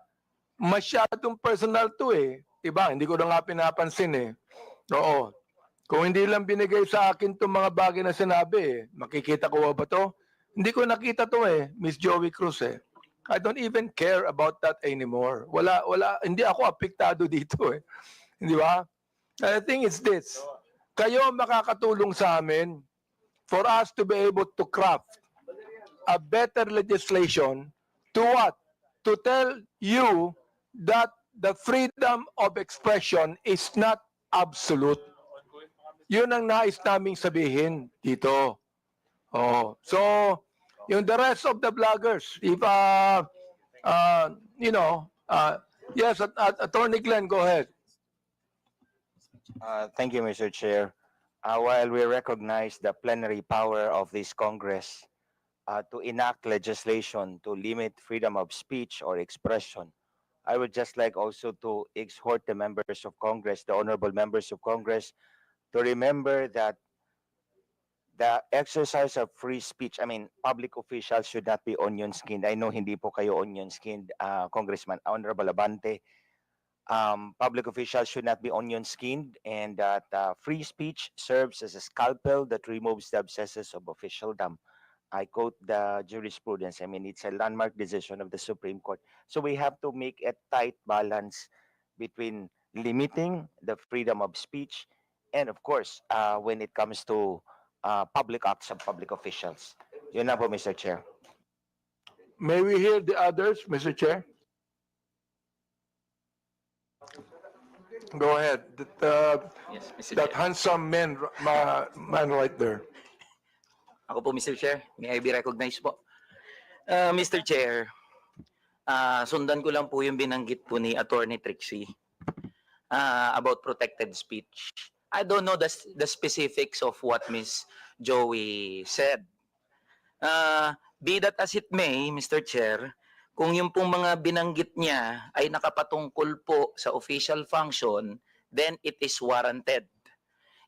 masyadong personal to eh. Diba? Hindi ko na nga pinapansin eh. Oo. Kung hindi lang binigay sa akin itong mga bagay na sinabi eh, makikita ko ba to? Hindi ko nakita to eh, Miss Joey Cruz eh. I don't even care about that anymore. Hindi ako apektado dito eh. Di ba? The thing is this, kayo makakatulong sa amin for us to be able to craft a better legislation to what? To tell you that the freedom of expression is not absolute. Yun ang nais naming sabihin dito. Oh, so yung the rest of the bloggers, if yes, Attorney Glenn, go ahead. Thank you, Mr. Chair. While we recognize the plenary power of this Congress to enact legislation to limit freedom of speech or expression, I would just like also to exhort the members of Congress, the honorable members of Congress, to remember that the exercise of free speech, I mean, public officials should not be onion-skinned. I know hindi po kayo onion-skinned, Congressman, Honorable Abante. Public officials should not be onion-skinned, and that free speech serves as a scalpel that removes the abscesses of officialdom. I quote the jurisprudence. I mean, it's a landmark decision of the Supreme Court. So we have to make a tight balance between limiting the freedom of speech and, of course, when it comes to public acts of public officials. Yun na po, Mr. Chair. May we hear the others, Mr. Chair? Go ahead. Yes, Mr. That Chair. handsome man right there. Ako po, Mr. Chair. May I be recognized po? Mr. Chair, sundan ko lang po yung binanggit po ni Attorney Trixie about protected speech. I don't know the specifics of what Ms. Joey said. Be that as it may, Mr. Chair, kung yung pong mga binanggit niya ay nakapatungkol po sa official function, then it is warranted.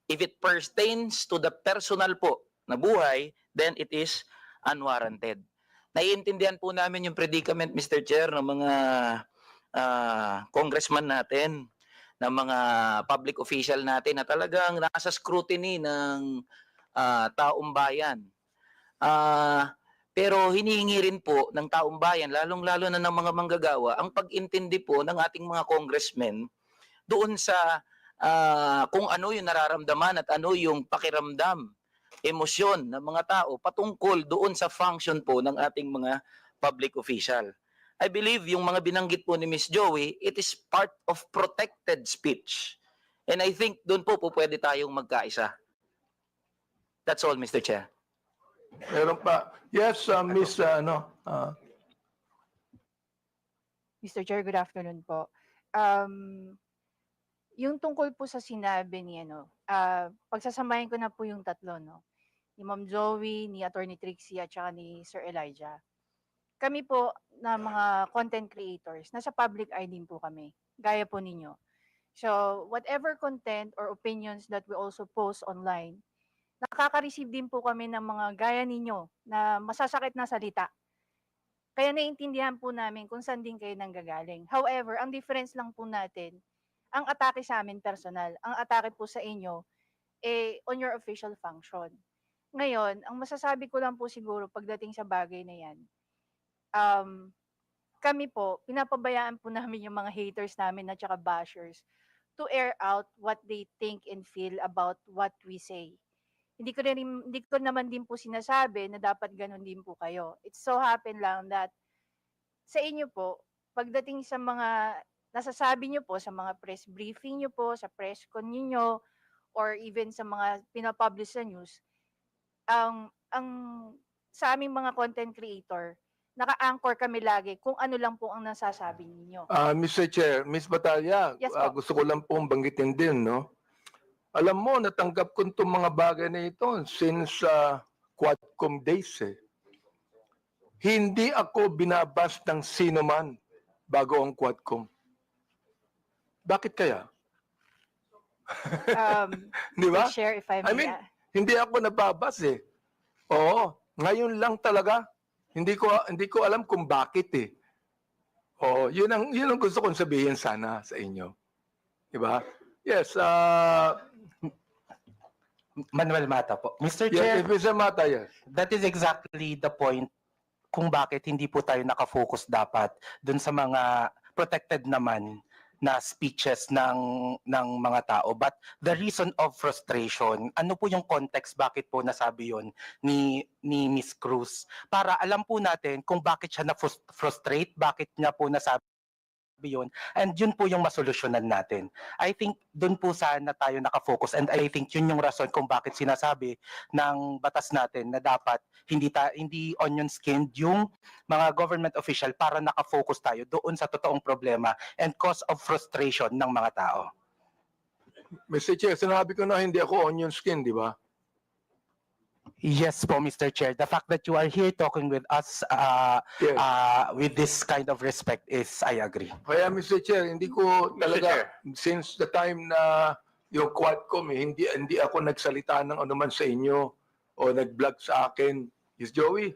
If it pertains to the personal po na buhay, then it is unwarranted. Naiintindihan po namin yung predicament, Mr. Chair, ng mga congressman natin, ng mga public official natin na talagang nasa scrutiny ng taong bayan. Pero hinihingi rin po ng taong bayan, lalong-lalo na ng mga manggagawa, ang pag-intindi po ng ating mga congressmen doon sa kung ano yung nararamdaman at ano yung pakiramdam, emosyon ng mga tao patungkol doon sa function po ng ating mga public official. I believe yung mga binanggit po ni Ms. Joey, it is part of protected speech. And I think doon po pwede tayong magkaisa. That's all, Mr. Chair. Meron pa. Yes, Miss, Mr. Chair, good afternoon po. Yung tungkol po sa sinabi ni pagsasamahin ko na po yung tatlo, no? Ni Ma'am Joey, ni Attorney Trixie, at saka ni Sir Elijah. Kami po na mga content creators, nasa public eye din po kami, gaya po ninyo. So, whatever content or opinions that we also post online, nakaka-receive din po kami ng mga gaya ninyo na masasakit na salita. Kaya naiintindihan po namin kung saan din kayo nanggagaling. However, ang difference lang po natin, ang atake sa amin personal, ang atake po sa inyo, on your official function. Ngayon, ang masasabi ko lang po siguro pagdating sa bagay na yan, kami po, pinapabayaan po namin yung mga haters namin at saka bashers to air out what they think and feel about what we say. Hindi ko naman din po sinasabi na dapat ganun din po kayo. It so happen lang that sa inyo po, pagdating sa mga nasasabi nyo po, sa mga press briefing nyo po, sa press con niyo or even sa mga pinapublish sa news, ang sa aming mga content creator, naka-anchor kami lagi kung ano lang po ang nasasabi ninyo. Mr. Chair, Ms. Batalya, Yes po. gusto ko lang pong banggitin din, no? Alam mo, natanggap ko itong mga bagay na ito since Quadcom days eh. Hindi ako binabas ng sino man bago ang Quadcom. Bakit kaya? Di ba? Share if I may. I mean, hindi ako nababas eh. Oo, ngayon lang talaga. Hindi ko alam kung bakit eh. Oo, yun ang gusto kong sabihin sana sa inyo. Di ba? Yes, Manuel Mata po. Mr. yes, Chair, Mr. Mata, yes. that is exactly the point kung bakit hindi po tayo nakafocus dapat dun sa mga protected naman na speeches ng mga tao. But the reason of frustration, ano po yung context bakit po nasabi yon ni Miss Cruz? Para alam po natin kung bakit siya na-frustrate, bakit niya po nasabi yun, and yun po yung masolusyonan natin. I think dun po sana tayo nakafocus, and I think yun yung rason kung bakit sinasabi ng batas natin na dapat hindi onion skinned yung mga government official para nakafocus tayo doon sa totoong problema and cause of frustration ng mga tao. Mr. Chair, sinabi ko na hindi ako onion skin, di ba? Yes po, Mr. Chair. The fact that you are here talking with us Yes. with this kind of respect is, I agree. Kaya Mr. Chair, hindi ko talaga, since the time na yung Quadcom, hindi ako nagsalita ng anuman sa inyo o nag-vlog sa akin. Yes, Joey,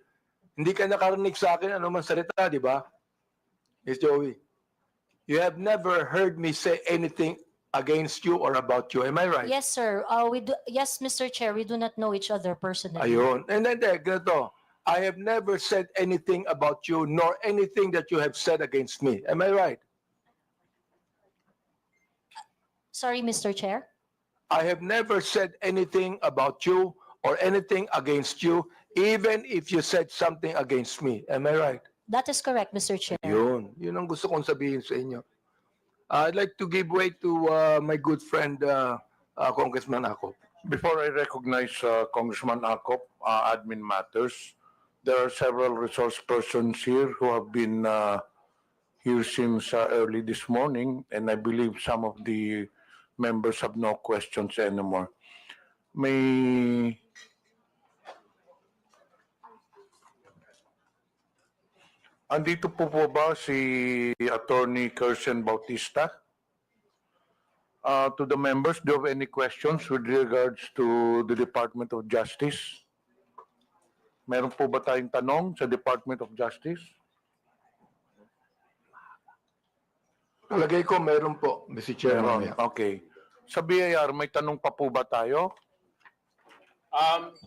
hindi ka nakarinig sa akin anuman salita, di ba? Yes, Joey. You have never heard me say anything against you or about you. Am I right? Yes, sir. Yes, Mr. Chair, we do not know each other personally. Ayun. And then, ganito. I have never said anything about you nor anything that you have said against me. Am I right? Sorry, Mr. Chair. I have never said anything about you or anything against you, even if you said something against me. Am I right? That is correct, Mr. Chair. Yun ang gusto kong sabihin sa inyo. I'd like to give way to my good friend, Congressman Akop. Before I recognize Congressman Akop, admin matters, there are several resource persons here who have been here since early this morning, and I believe some of the members have no questions anymore. Andito po ba si Attorney Kirsten Bautista? To the members, do you have any questions with regards to the Department of Justice? Meron po ba tayong tanong sa Department of Justice? Palagay ko meron po, Mr. Chair. Meron. Okay. Sa BIR, may tanong pa po ba tayo?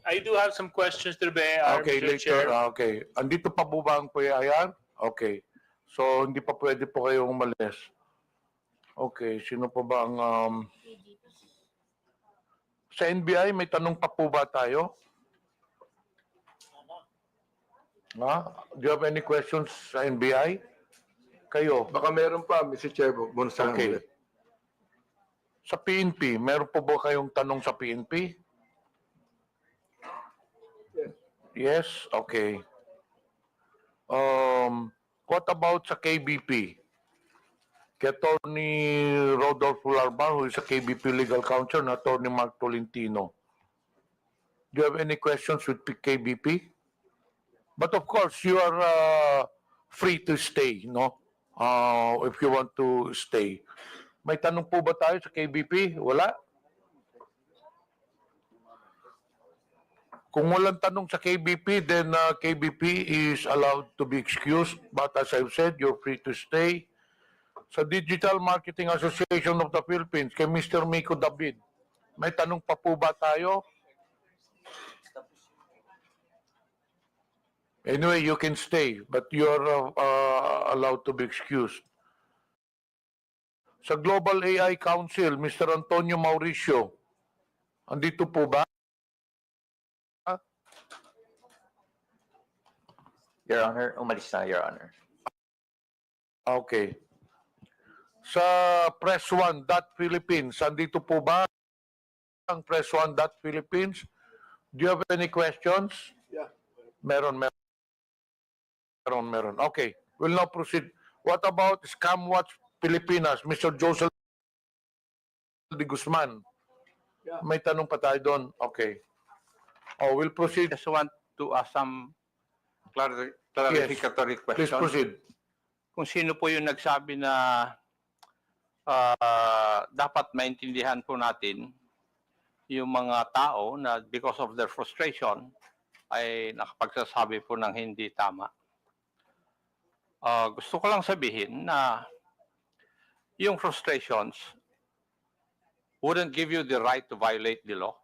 I do have some questions to the BIR, Okay, Mr. later. Chair. Okay. Andito pa po ba ang PIR? Okay. So, hindi pa pwede po kayong umalis. Okay. Sino pa ba ang... Sa NBI, may tanong pa po ba tayo? Do you have any questions sa NBI? Kayo? Baka meron pa, Mr. Chair. Bonsa Okay. Sa PNP, meron po ba kayong tanong sa PNP? Yes? Okay. What about sa KBP? Kay Attorney Rodolfo Larbar, who is a KBP legal counsel, and Attorney Mark Tolentino. Do you have any questions with KBP? But of course, you are free to stay, no? If you want to stay. May tanong po ba tayo sa KBP? Wala? Kung walang tanong sa KBP, then KBP is allowed to be excused. But as I've said, you're free to stay. Sa Digital Marketing Association of the Philippines, kay Mr. Miko David, may tanong pa po ba tayo? Anyway, you can stay, but you're allowed to be excused. Sa Global AI Council, Mr. Antonio Mauricio, andito po ba? Your Honor, umalis na, Your Honor. Okay. Sa Press1.Philippines, andito po ba ang Press1.Philippines? Do you have any questions? Yeah. Meron. Okay, we'll now proceed. What about Scam Watch Pilipinas, Mr. Joseph de Guzman? Yeah. May tanong pa tayo doon. Okay. Oh, we'll proceed. Just want to ask some clarificatory Please questions. proceed. Kung sino po yung nagsabi na dapat maintindihan po natin yung mga tao na because of their frustration ay nakapagsasabi po ng hindi tama. Gusto ko lang sabihin na yung frustrations wouldn't give you the right to violate the law.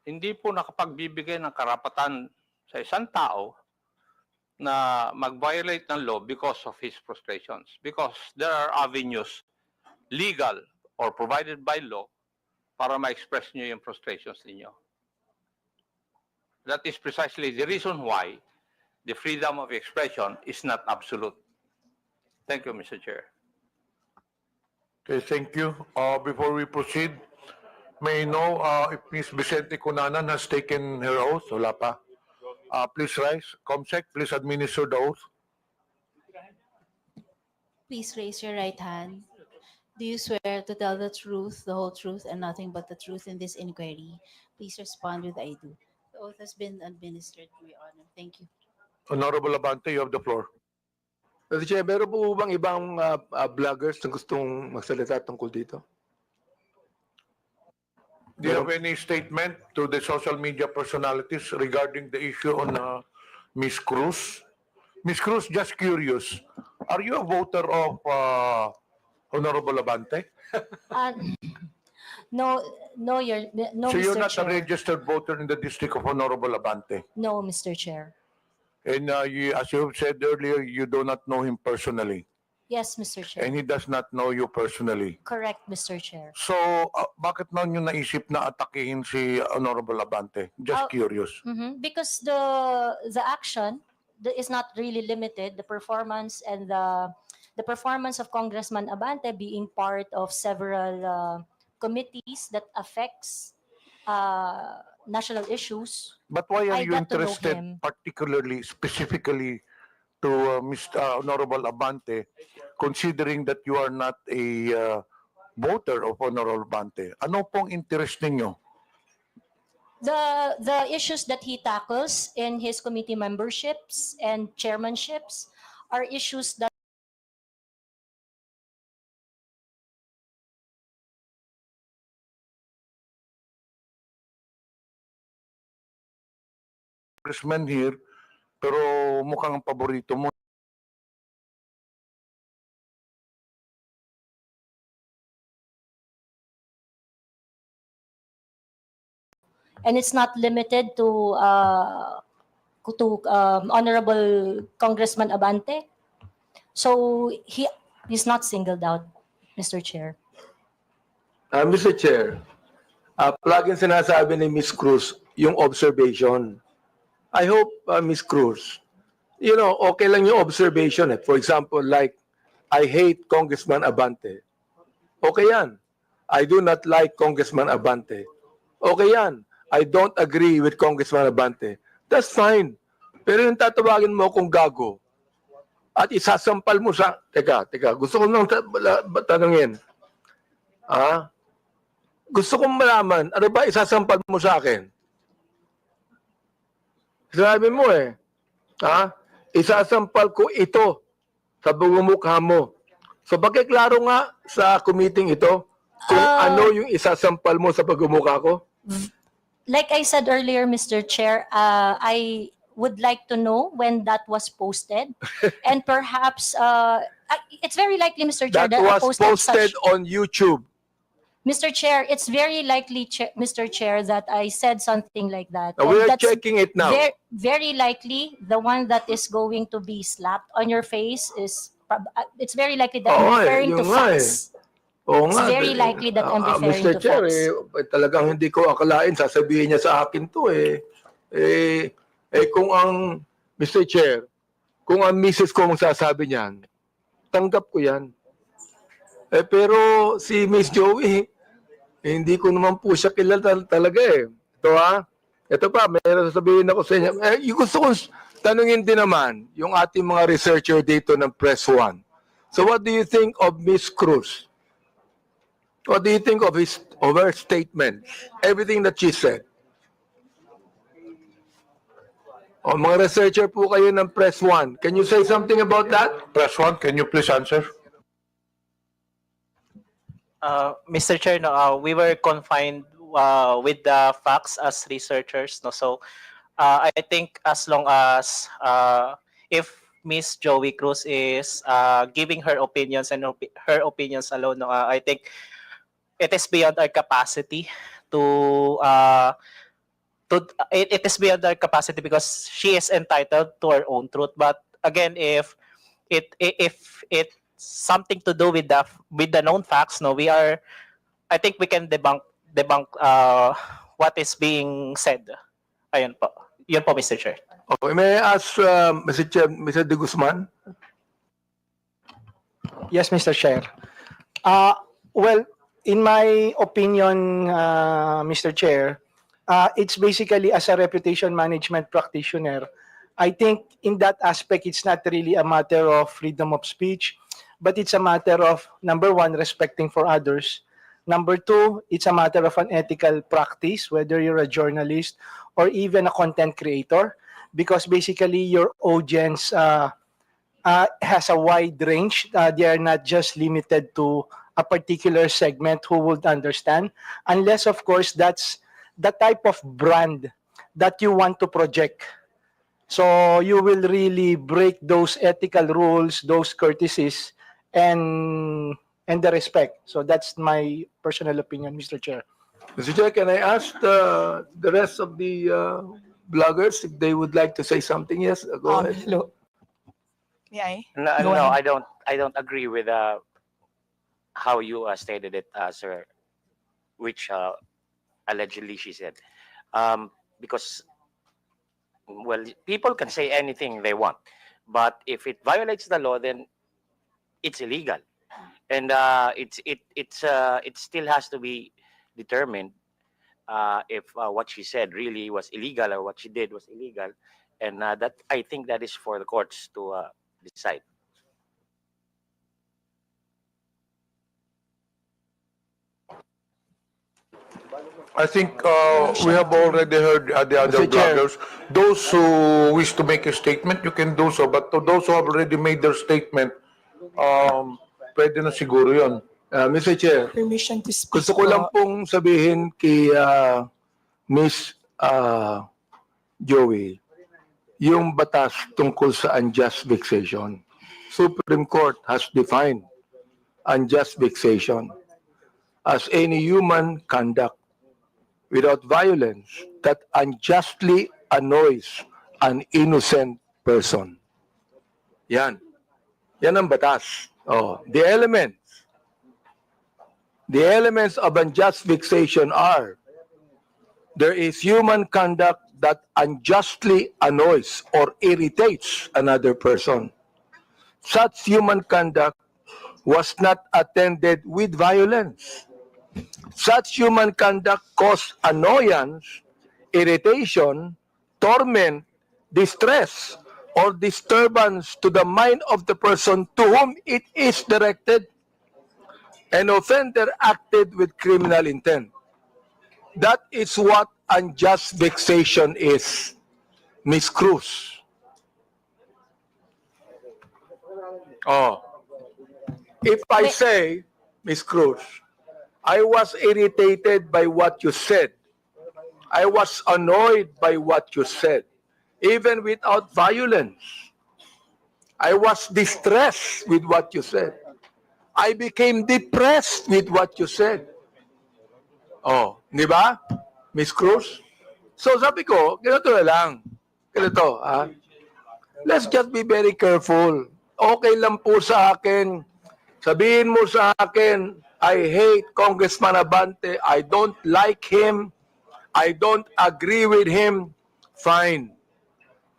Hindi po nakapagbibigay ng karapatan sa isang tao na mag-violate ng law because of his frustrations. Because there are avenues, legal or provided by law, para ma-express nyo yung frustrations ninyo. That is precisely the reason why the freedom of expression is not absolute. Thank you, Mr. Chair. Okay, thank you. Before we proceed, may I know if Ms. Vicente Cunanan has taken her oath? Wala pa. Please rise. Comsec, please administer the oath. Please raise your right hand. Do you swear to tell the truth, the whole truth, and nothing but the truth in this inquiry? Please respond with I do. The oath has been administered, Your Honor. Thank you. Honorable Abante, you have the floor. Mr. Chair, meron po bang ibang vloggers na gustong magsalita tungkol dito? Do you have any statement to the social media personalities regarding the issue on Ms. Cruz? Ms. Cruz, just curious, are you a voter of Honorable Abante? No, So you're Mr. not a Chair. registered voter in the district of Honorable Abante? No, Mr. Chair. And as you said earlier, you do not know him personally. Yes, Mr. Chair. And he does not know you personally. Correct, Mr. Chair. So, bakit na nyo naisip na atakihin si Honorable Abante? Just curious. Because the action is not really limited. The performance and the performance of Congressman Abante being part of several committees that affects national issues. But why are I you got to know interested him. particularly, specifically to Mr. Honorable Abante, considering that you are not a voter of Honorable Abante? Ano pong interest ninyo? The issues that he tackles in his committee memberships and chairmanships are issues that Congressman here, pero mukhang ang paborito mo. and it's not limited to Honorable Congressman Abante. So he's not singled out, Mr. Chair. Mr. Chair, plugin sinasabi ni Ms. Cruz yung observation. I hope, Ms. Cruz, you know, okay lang yung observation. For example, like, I hate Congressman Abante. Okay yan. I do not like Congressman Abante. Okay yan. I don't agree with Congressman Abante. That's fine. Pero yung tatawagin mo kung gago at isasampal mo sa... Teka, gusto ko nang tanungin. Gusto kong malaman, ano ba isasampal mo sa akin? Sabi mo isasampal ko ito sa bumumukha mo. So pakiklaro nga sa committee ito kung ano yung isasampal mo sa pagmumukha ko. Like I said earlier, Mr. Chair, I would like to know when that was posted, and perhaps it's very likely, Mr. Chair, That that I was posted posted such. on YouTube. Mr. Chair, it's very likely, Mr. Chair, that I said something like that. Now, we And are that's checking it now. very likely the one that is going to be slapped on your face is. It's very likely that I'm referring to yun nga facts. Oo It's nga. very likely that I'm referring Mr. to Chair, facts. talagang hindi ko akalain sasabihin niya sa akin to kung ang Mr. Chair, kung ang misis ko magsasabi niyan, tanggap ko yan. Pero si Miss Joey, hindi ko naman po siya kilala talaga Ito pa, meron sasabihin ako sa inyo. Yung gusto kong tanungin din naman yung ating mga researcher dito ng Press One. So what do you think of Miss Cruz? What do you think of her statement? Everything that she said. Mga researcher po kayo ng Press One. Can you say something about that? Press One, can you please answer? Mr. Chair, no, we were confined with the facts as researchers. No? So I think as long as if Miss Joey Cruz is giving her opinions and her opinions alone, no, I think it is beyond our capacity it is beyond our capacity because she is entitled to her own truth. But again, if it's something to do with the known facts, no, I think we can debunk what is being said. Ayun po. Yun po, Mr. Chair. Okay, may I ask Mr. De Guzman? Yes, Mr. Chair. Well, in my opinion, Mr. Chair, it's basically as a reputation management practitioner. I think in that aspect, it's not really a matter of freedom of speech, but it's a matter of, number one, respecting for others. Number two, it's a matter of an ethical practice, whether you're a journalist or even a content creator, because basically your audience has a wide range. They are not just limited to a particular segment who would understand, unless, of course, that's the type of brand that you want to project. So you will really break those ethical rules, those courtesies, and the respect. So that's my personal opinion, Mr. Chair. Mr. Chair, can I ask the rest of the bloggers if they would like to say something? Yes, go ahead. Hello. May I? No, I don't agree with how you stated it, sir, which allegedly she said. Because, well, people can say anything they want, but if it violates the law, then it's illegal, and it still has to be determined if what she said really was illegal or what she did was illegal, and that I think that is for the courts to decide. I think we have already heard the other Mr. Chair. bloggers. Those who wish to make a statement, you can do so. But to those who have already made their statement, pwede na siguro yun. Mr. Chair, Permission to speak. gusto ko lang pong sabihin kay Miss Joey, yung batas tungkol sa unjust vexation. Supreme Court has defined unjust vexation as any human conduct without violence that unjustly annoys an innocent person. Yan. Yan ang batas. The elements of unjust vexation are: there is human conduct that unjustly annoys or irritates another person. Such human conduct was not attended with violence. Such human conduct caused annoyance, irritation, torment, distress, or disturbance to the mind of the person to whom it is directed. An offender acted with criminal intent. That is what unjust vexation is, Miss Cruz. if I say, Miss Cruz, I was irritated by what you said. I was annoyed by what you said, even without violence. I was distressed with what you said. I became depressed with what you said. Oh, di ba, Miss Cruz? So sabi ko, ganito na lang. Ganito, ha? Let's just be very careful. Okay lang po sa akin. Sabihin mo sa akin, I hate Congressman Abante. I don't like him. I don't agree with him. Fine.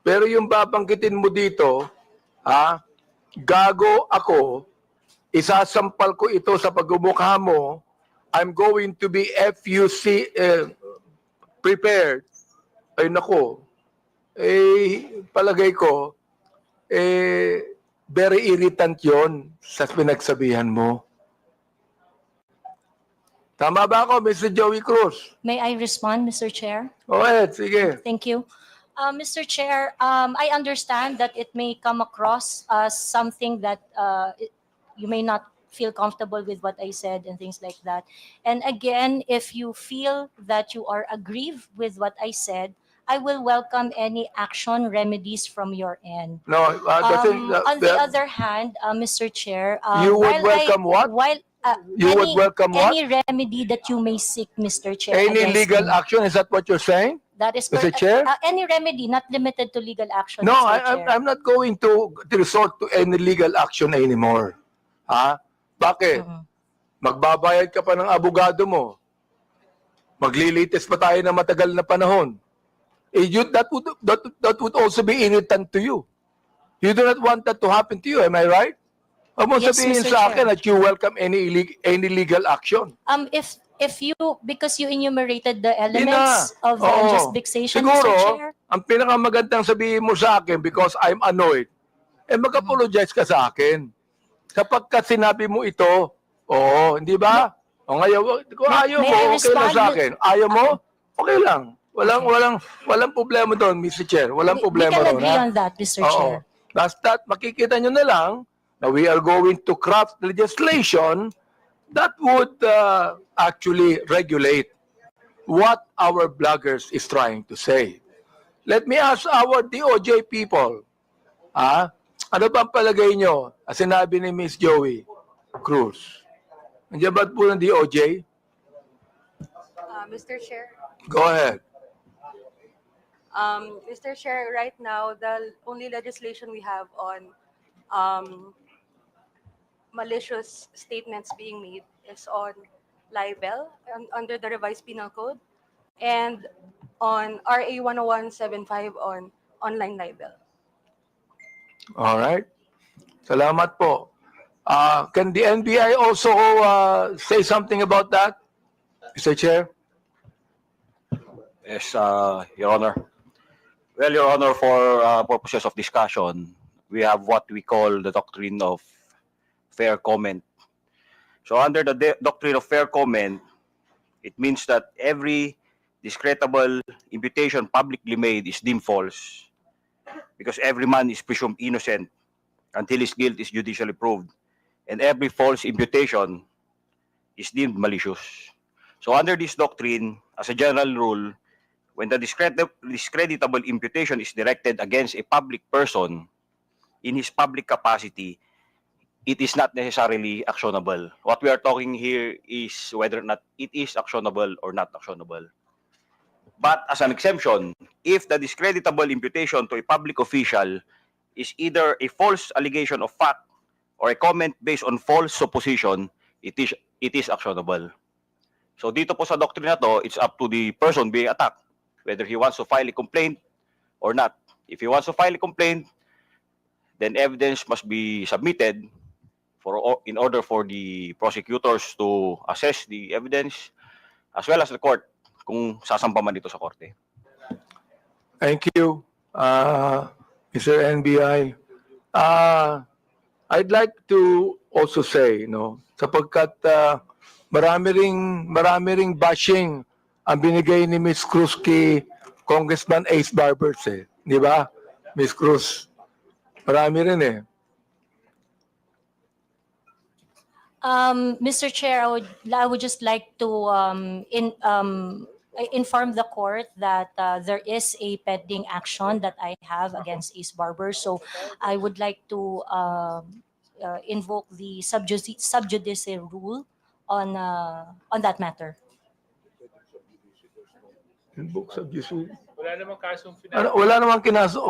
Pero yung babanggitin mo dito, ha? Gago ako, isasampal ko ito sa pagmumukha mo, I'm going to be FUC prepared. Ay nako, palagay ko, very irritant yon sa pinagsabihan mo. Tama ba ako, Mr. Joey Cruz? May I respond, Mr. Chair? Go ahead, sige. Thank you. Mr. Chair, I understand that it may come across as something that you may not feel comfortable with what I said and things like that. And again, if you feel that you are aggrieved with what I said, I will welcome any action remedies from your end. No, On the other hand, Mr. Chair, you would welcome what? You would welcome what? Any remedy that you may seek, Mr. Chair. Any against legal me. action? Is that what you're saying? That is Mr. correct. Chair? Any remedy, not limited to legal action. No, Mr. Chair. I'm not going to resort to any legal action anymore. Ha? Bakit? Magbabayad ka pa ng abogado mo. Maglilitis pa tayo ng matagal na panahon. That would also be irritant to you. You do not want that to happen to you, am I right? Huwag mo Yes, sabihin Mr. sa akin Chair. that you welcome any legal action. If you, because you enumerated the elements of the Oo. unjust vexation, Siguro, Mr. Chair. ang pinakamagandang sabihin mo sa akin because I'm annoyed, mag-apologize ka sa akin. Kapag ka sinabi mo ito, hindi ba? O ngayon, kung ayaw mo, may I okay lang respond? sa akin. Ayaw mo, okay lang. Walang problema doon, Mr. Chair. Walang We problema can doon. agree ha? on that, Mr. Oo. Chair. Basta makikita nyo na lang na we are going to craft legislation that would actually regulate what our bloggers is trying to say. Let me ask our DOJ people, ano bang palagay nyo? Sinabi ni Miss Joey Cruz. Nandiyan ba po ng DOJ? Mr. Chair, Go ahead. Mr. Chair, right now, the only legislation we have on malicious statements being made is on libel under the revised penal code and on RA 10175 on online libel. All right. Salamat po. Can the NBI also say something about that, Mr. Chair? Yes, Your Honor. Well, Your Honor, for purposes of discussion, we have what we call the doctrine of fair comment. So under the doctrine of fair comment, it means that every discreditable imputation publicly made is deemed false because every man is presumed innocent until his guilt is judicially proved. And every false imputation is deemed malicious. So under this doctrine, as a general rule, when the discreditable imputation is directed against a public person in his public capacity, it is not necessarily actionable. What we are talking here is whether or not it is actionable or not actionable. But as an exemption, if the discreditable imputation to a public official is either a false allegation of fact or a comment based on false supposition, it is actionable. So dito po sa doctrine na to, it's up to the person being attacked whether he wants to file a complaint or not. If he wants to file a complaint, then evidence must be submitted in order for the prosecutors to assess the evidence as well as the court kung sasampa man dito sa korte. Thank you, Mr. NBI. I'd like to also say, sapagkat marami ring bashing ang binigay ni Ms. Cruz kay Congressman Ace Barbers, di ba? Ms. Cruz, marami rin Mr. Chair, I would just like to inform the court that there is a pending action that I have against Ace Barber. So I would like to invoke the sub judice rule on that matter. Wala namang kasong Wala namang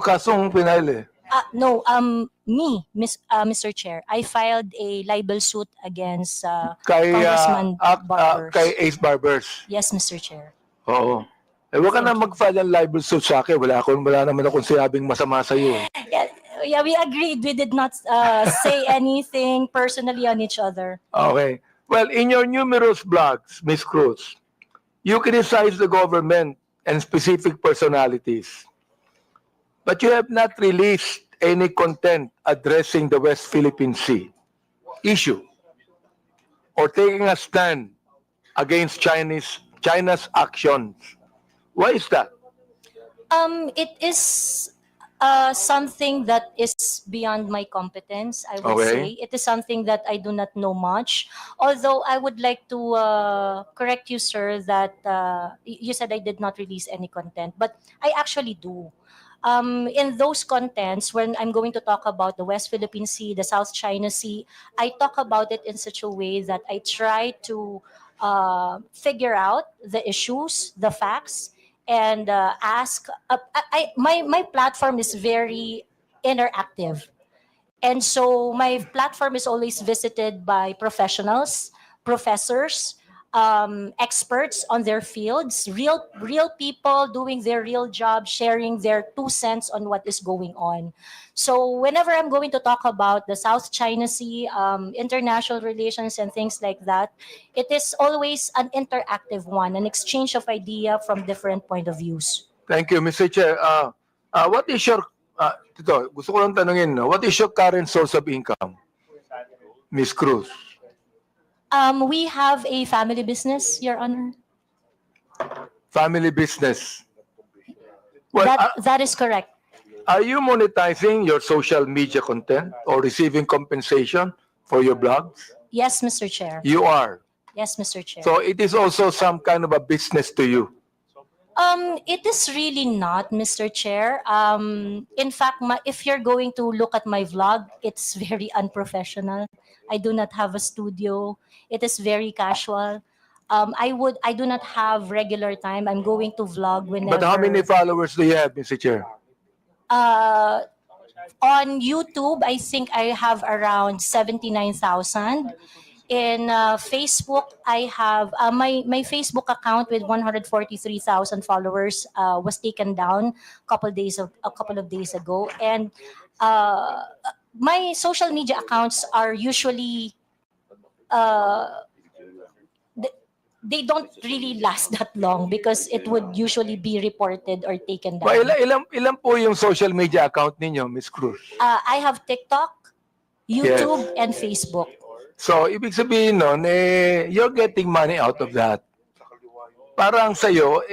kasong final eh. No, Mr. Chair, I filed a libel suit against Congressman Barbers. Kay Ace Barbers. Yes, Mr. Chair. Oo. Eh, wag ka na mag-file ng libel suit sa akin. Wala naman akong sinabing masama sa iyo. Yeah, we agreed. We did not say anything personally on each other. Okay. Well, in your numerous blogs, Ms. Cruz, you criticize the government and specific personalities. But you have not released any content addressing the West Philippine Sea issue or taking a stand against China's actions. Why is that? It is something that is beyond my competence, I would say. It is something that I do not know much. Although I would like to correct you, sir, that you said I did not release any content, but I actually do. In those contents, when I'm going to talk about the West Philippine Sea, the South China Sea, I talk about it in such a way that I try to figure out the issues, the facts, and ask. My platform is very interactive. And so my platform is always visited by professionals, professors, experts on their fields, real people doing their real job, sharing their 2 cents on what is going on. So whenever I'm going to talk about the South China Sea, international relations and things like that, it is always an interactive one, an exchange of idea from different point of views. Thank you, Mr. Chair. What is your, gusto ko lang tanungin, what is your current source of income, Ms. Cruz? We have a family business, Your Honor. Family business. Well, That is correct. are you monetizing your social media content or receiving compensation for your blogs? Yes, Mr. Chair. You are. Yes, Mr. Chair. So it is also some kind of a business to you. It is really not, Mr. Chair. In fact, if you're going to look at my vlog, it's very unprofessional. I do not have a studio. It is very casual. I do not have regular time. I'm going to vlog whenever. But how many followers do you have, Mr. Chair? On YouTube, I think I have around 79,000. In Facebook, I have my Facebook account with 143,000 followers was taken down a couple of days ago, and my social media accounts are usually they don't really last that long because it would usually be reported or taken down. Ilan po yung social media account ninyo, Ms. Cruz? I have TikTok, YouTube, and Facebook. So, ibig sabihin nun, you're getting money out of that. Parang sa'yo,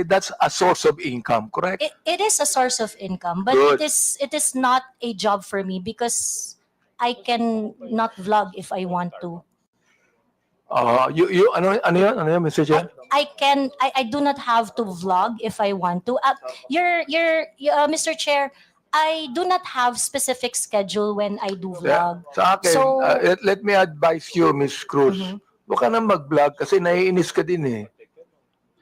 that's a source of income, correct? It is a source of income, but Good. it is not a job for me because I can not vlog if I want to. Ano yan, Mr. Chair? I do not have to vlog if I want to. Mr. Chair, I do not have specific schedule when I do vlog. Sa akin, let me advise you, Ms. Cruz. Huwag ka na mag-vlog kasi naiinis ka din eh.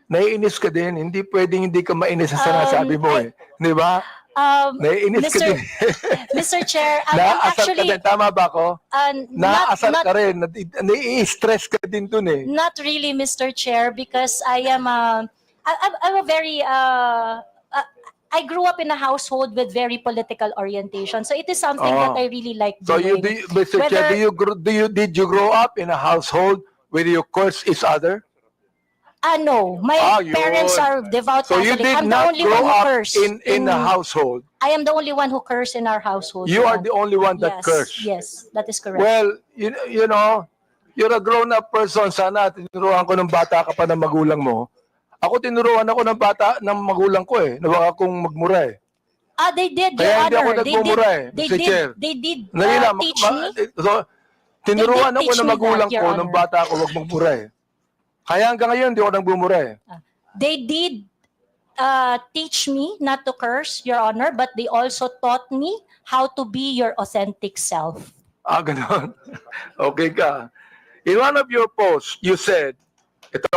Naiinis ka din. Hindi pwedeng hindi ka mainis sa sinasabi mo eh. Di ba? Naiinis ka din. Mr. Chair, Naasar ka din. Tama ba ako? Naasar ka rin. Nai-stress ka din dun eh. Not really, Mr. Chair, because I'm a very I grew up in a household with very political orientation, so it is something that I really like doing. So Mr. Chair, did you grow up in a household where you curse each other? No, my parents are devout So you Catholic. did I'm the not only grow one who up curse in a household. I am the only one who curse in our household. You are the only one that curse. Yes, that is correct. Well, you know, you're a grown-up person. Sana tinuruan ko ng bata ka pa ng magulang mo. Ako tinuruan ako ng bata ng magulang ko eh. Nawag akong magmura eh. They did, Your Kaya hindi ako Honor. nagmumura eh, Mr. Chair. They did Dali lang, teach me. So, Tinuruan They did ako teach ng me magulang that, Your ko nung Honor. bata ako, wag magbura eh. Kaya hanggang ngayon, di ako nagbumura eh. They did teach me not to curse, Your Honor, but they also taught me how to be your authentic self. Ah, ganon. Okay ka. In one of your posts, you said, ito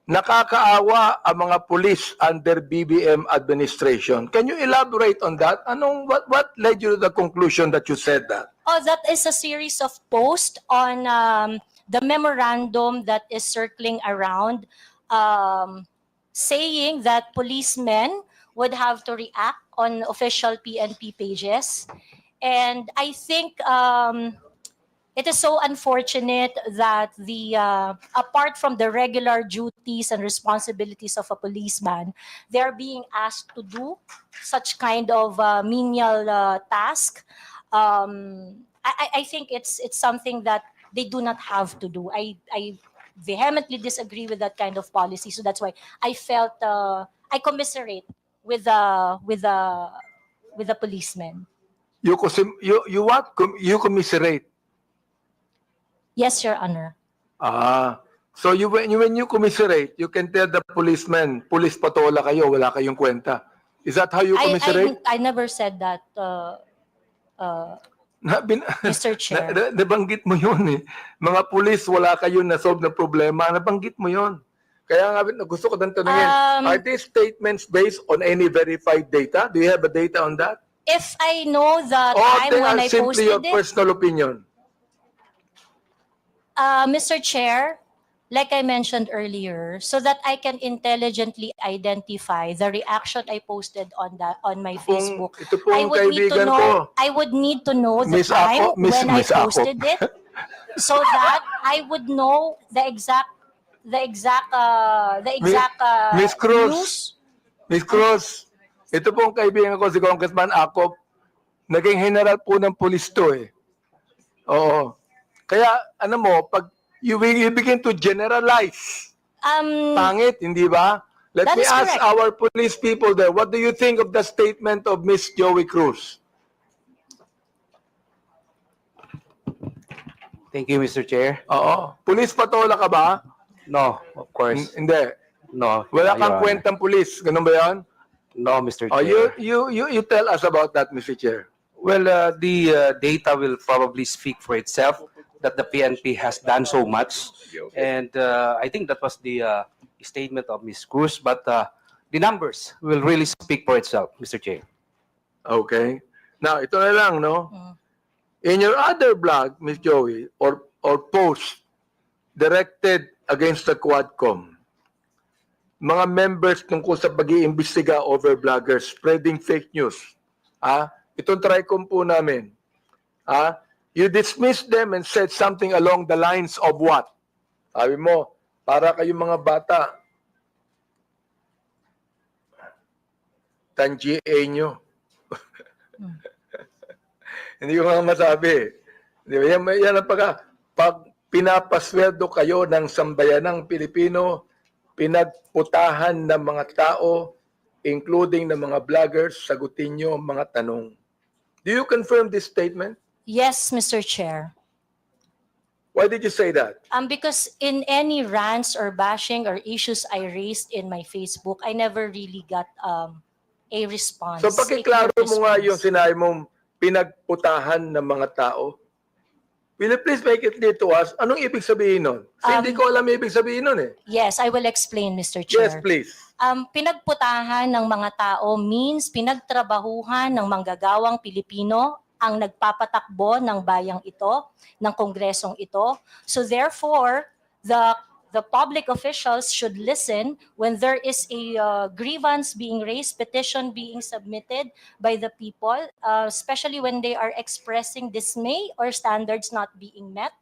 nakakaawa ang mga pulis under BBM administration. Can you elaborate on that? What led you to the conclusion that you said that? Oh, that is a series of posts on the memorandum that is circling around, saying that policemen would have to react on official PNP pages. And I think it is so unfortunate that apart from the regular duties and responsibilities of a policeman, they are being asked to do such kind of menial task. I think it's something that they do not have to do. I vehemently disagree with that kind of policy. So that's why I felt I commiserate with the policemen. You what? You commiserate. Yes, Your Honor. So when you commiserate, you can tell the policeman, police patola kayo, wala kayong kwenta. Is that how you commiserate? I never said that, Mr. Chair. Nabanggit mo yun eh. Mga pulis, wala kayong nasolve na problema. Nabanggit mo yun. Kaya nga gusto ko nang tanungin, are these statements based on any verified data? Do you have a data on that? If I know the Or time they when are I simply posted your it, personal opinion? Mr. Chair, like I mentioned earlier, so that I can intelligently identify the reaction I posted on my Facebook, Ito pong kaibigan ko. I would need to know the Miss time Ako, Miss when I Ako. posted it, so that I would know the exact Miss Cruz. news. Miss Cruz, ito pong kaibigan ko si Congressman Akop, naging general po ng pulis to eh. Oo. Kaya, pag you begin to generalize, pangit, hindi ba? Let That me is ask correct. our police people there, what do you think of the statement of Miss Joey Cruz? Thank you, Mr. Chair. Oo. Police patola ka ba? No, of course. Hindi. No. Wala Your kang Honor. kwentang pulis. Ganun ba yan? No, Mr. Oh, Chair. you tell us about that, Mr. Chair. Well, the data will probably speak for itself that the PNP has done so much. And I think that was the statement of Ms. Cruz, but the numbers will really speak for itself, Mr. Chair. Okay. Now, ito na lang, no? In your other blog, Ms. Joey, or post directed against the Quadcom, mga members tungkol sa pag-iimbestiga over bloggers spreading fake news. Itong TRICOM po namin. You dismissed them and said something along the lines of what? Sabi mo, para kayong mga bata, tangiya nyo. Hindi ko nga masabi. Di ba? Yan ang pag pinapasweldo kayo ng sambayanang Pilipino, pinagputahan ng mga tao, including ng mga vloggers, sagutin nyo ang mga tanong. Do you confirm this statement? Yes, Mr. Chair. Why did you say that? Because in any rants or bashing or issues I raised in my Facebook, I never really got a response. So pakiklaro mo nga yung sinabi mong pinagputahan ng mga tao. Will you please make it clear to us, anong ibig sabihin nun? Kasi hindi ko alam ibig sabihin nun eh. Yes, I will explain, Mr. Chair. Yes, please. Pinagputahan ng mga tao means pinagtrabahuhan ng manggagawang Pilipino ang nagpapatakbo ng bayang ito, ng kongresong ito. So therefore, the public officials should listen when there is a grievance being raised, petition being submitted by the people, especially when they are expressing dismay or standards not being met.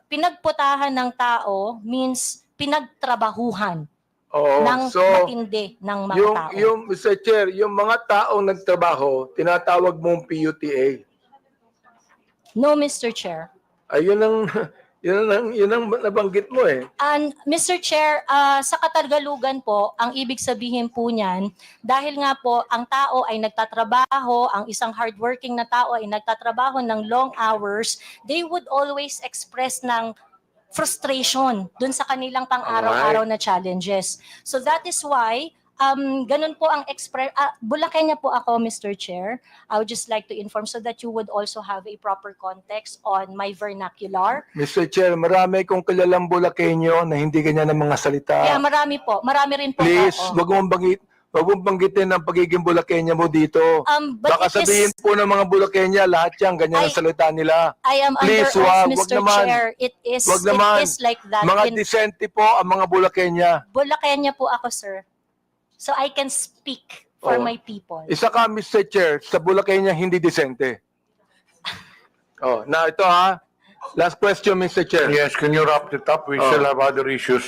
Pinagputahan ng tao means pinagtrabahuhan ng matindi ng mga tao. Mr. Chair, yung mga taong nagtrabaho, tinatawag mong PUTA. No, Mr. Chair. Ayun ang Yun ang nabanggit mo eh. And Mr. Chair, sa Katagalugan po, ang ibig sabihin po niyan, dahil nga po ang tao ay nagtatrabaho, ang isang hardworking na tao ay nagtatrabaho ng long hours, they would always express ng frustration dun sa kanilang pang-araw-araw na challenges. So that is why ganun po ang Bulakenya po ako, Mr. Chair. I would just like to inform so that you would also have a proper context on my vernacular. Mr. Chair, marami kong kilalang Bulakenyo na hindi ganyan ang mga salita. Yeah, marami po. Marami rin po. Please, oo. wag mong banggitin ang pagiging Bulakenya mo dito. But Baka it is- sabihin po ng mga Bulakenya, lahat yan, ganyan ang salita nila. I am Please, under oath, wag Mr. naman. Chair. It Wag naman. is like that. Mga in disente po ang mga Bulakenya. Bulakenya po ako, sir. So I can speak for Oh. my people. Isa ka, Mr. Chair, sa Bulakenya hindi disente. Now ito ha. Last question, Mr. Chair. Yes, can you wrap it up? We still have other issues.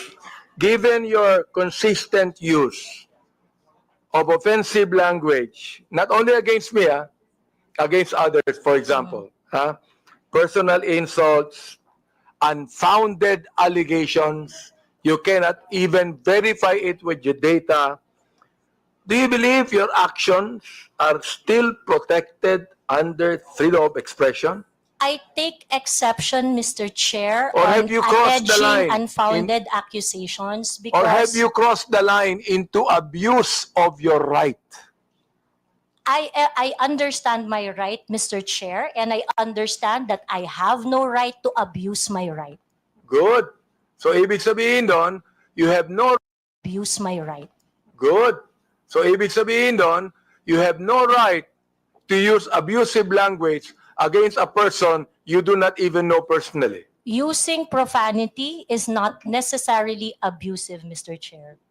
Given your consistent use of offensive language, not only against me, against others, for example, personal insults, unfounded allegations, you cannot even verify it with your data. Do you believe your actions are still protected under freedom of expression? I take exception, Mr. Chair, Or on have you crossed the alleging line unfounded accusations because Or have you crossed the line into abuse of your right? I understand my right, Mr. Chair, and I understand that I have no right to abuse my right. Good. So ibig sabihin doon, you have no Abuse my right. good. So ibig sabihin doon, you have no right to use abusive language against a person you do not even know personally. Using profanity is not necessarily abusive, Mr. Chair.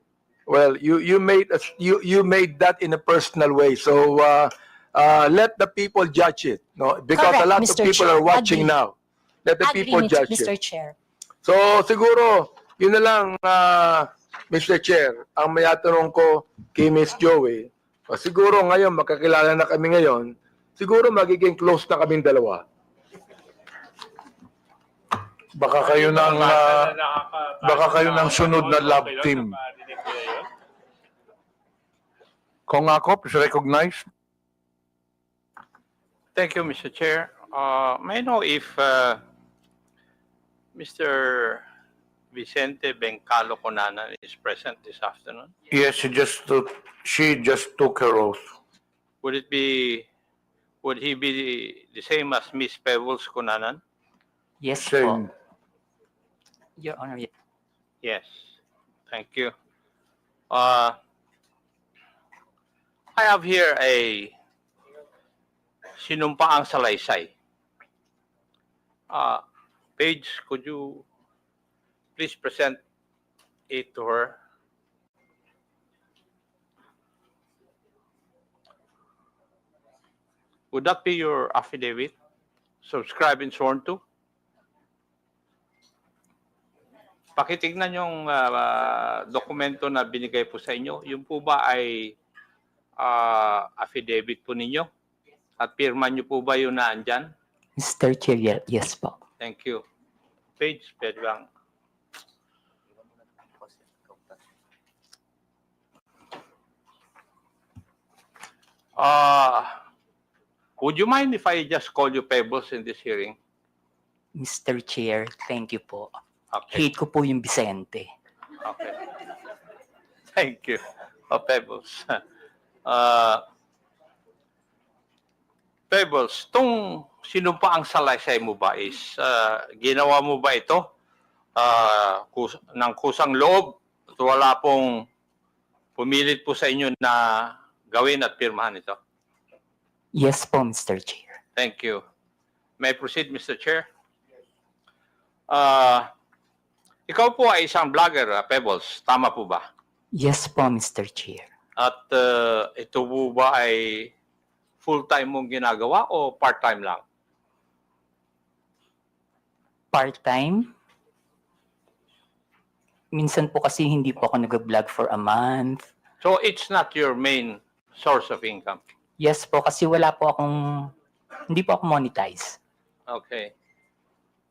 Well, you made that in a personal way. So let the people judge it, no? Because a Correct, lot Mr. of people Chair. are watching Agree. now. Let the Agree, people judge Mr. it. Chair. So siguro, yun na lang, Mr. Chair, ang may tanong ko kay Miss Joey, siguro ngayon, magkakilala na kami ngayon, siguro magiging close na kaming dalawa. Baka kayo ng sunod na love team. Kung ako, please recognize. Thank you, Mr. Chair. May I know if Mr. Vicente Bencalo Conanan is present this afternoon? Yes, she just took her oath. Would he be the same as Miss Pebbles Conanan? Yes Same. po. Your Honor, Yes. Thank you. I have here a sinumpaang salaysay. Paige, could you please present it to her? Would that be your affidavit? Subscribed and sworn to? Pakitignan yung dokumento na binigay po sa inyo. Yung po ba ay affidavit po ninyo? At pirma nyo po ba yun na andyan? Mr. Chair, yes po. Thank you. Page, pwede bang? Would you mind if I just call you Pebbles in this hearing? Mr. Chair, thank you po. Okay. Hate ko po yung Vicente. Okay. Thank you. Pebbles. Pebbles, tong sinumpa ang salaysay mo ba is ginawa mo ba ito ng kusang loob at wala pong pumilit po sa inyo na gawin at pirmahan ito? Yes po, Mr. Chair. Thank you. May I proceed, Mr. Chair? Ikaw po ay isang vlogger, Pebbles. Tama po ba? Yes po, Mr. Chair. At ito po ba ay full-time mong ginagawa o part-time lang? Part-time? Minsan po kasi hindi po ako nag-vlog for a month. So it's not your main source of income? Yes po, kasi hindi po ako monetize. Okay.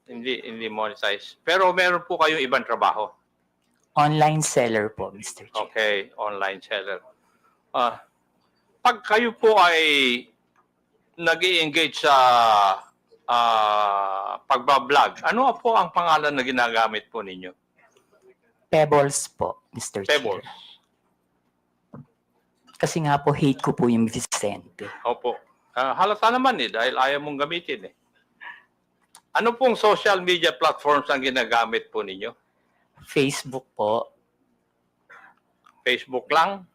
Hindi monetize. Pero meron po kayong ibang trabaho. Online seller po, Mr. Chair. Okay, online seller. Pag kayo po ay nag-i-engage sa pagbablog, ano po ang pangalan na ginagamit po ninyo? Pebbles po, Mr. Pebbles. Chair. Kasi nga po, hate ko po yung Vicente. Opo. Halata naman dahil ayaw mong gamitin Ano pong social media platforms ang ginagamit po ninyo? Facebook po. Facebook lang?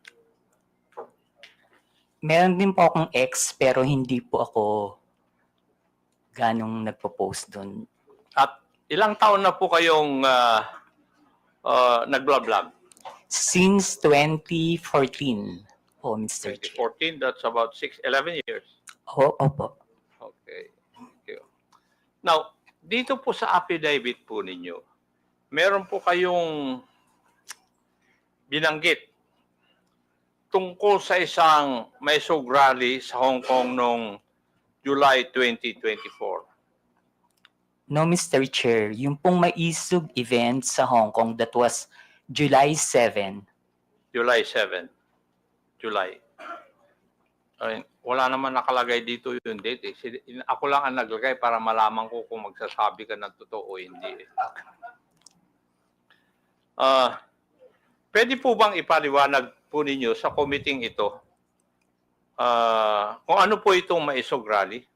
Meron din po akong ex, pero hindi po ako ganong nagpo-post doon. At ilang taon na po kayong nag-vlog? Since 2014 po, Mr. Chair. 2014, that's about 11 years. Opo. Okay. Thank you. Now, dito po sa affidavit po ninyo, meron po kayong binanggit tungkol sa isang Maisog rally sa Hong Kong noong July 2024. No, Mr. Chair. Yung pong maisog event sa Hong Kong, that was July 7. July 7. July. Ay, wala naman nakalagay dito yung date. Ako lang ang naglagay para malaman ko kung magsasabi ka ng totoo o hindi. Pwede po bang ipaliwanag po ninyo sa committee ito kung ano po itong Maisog Rally?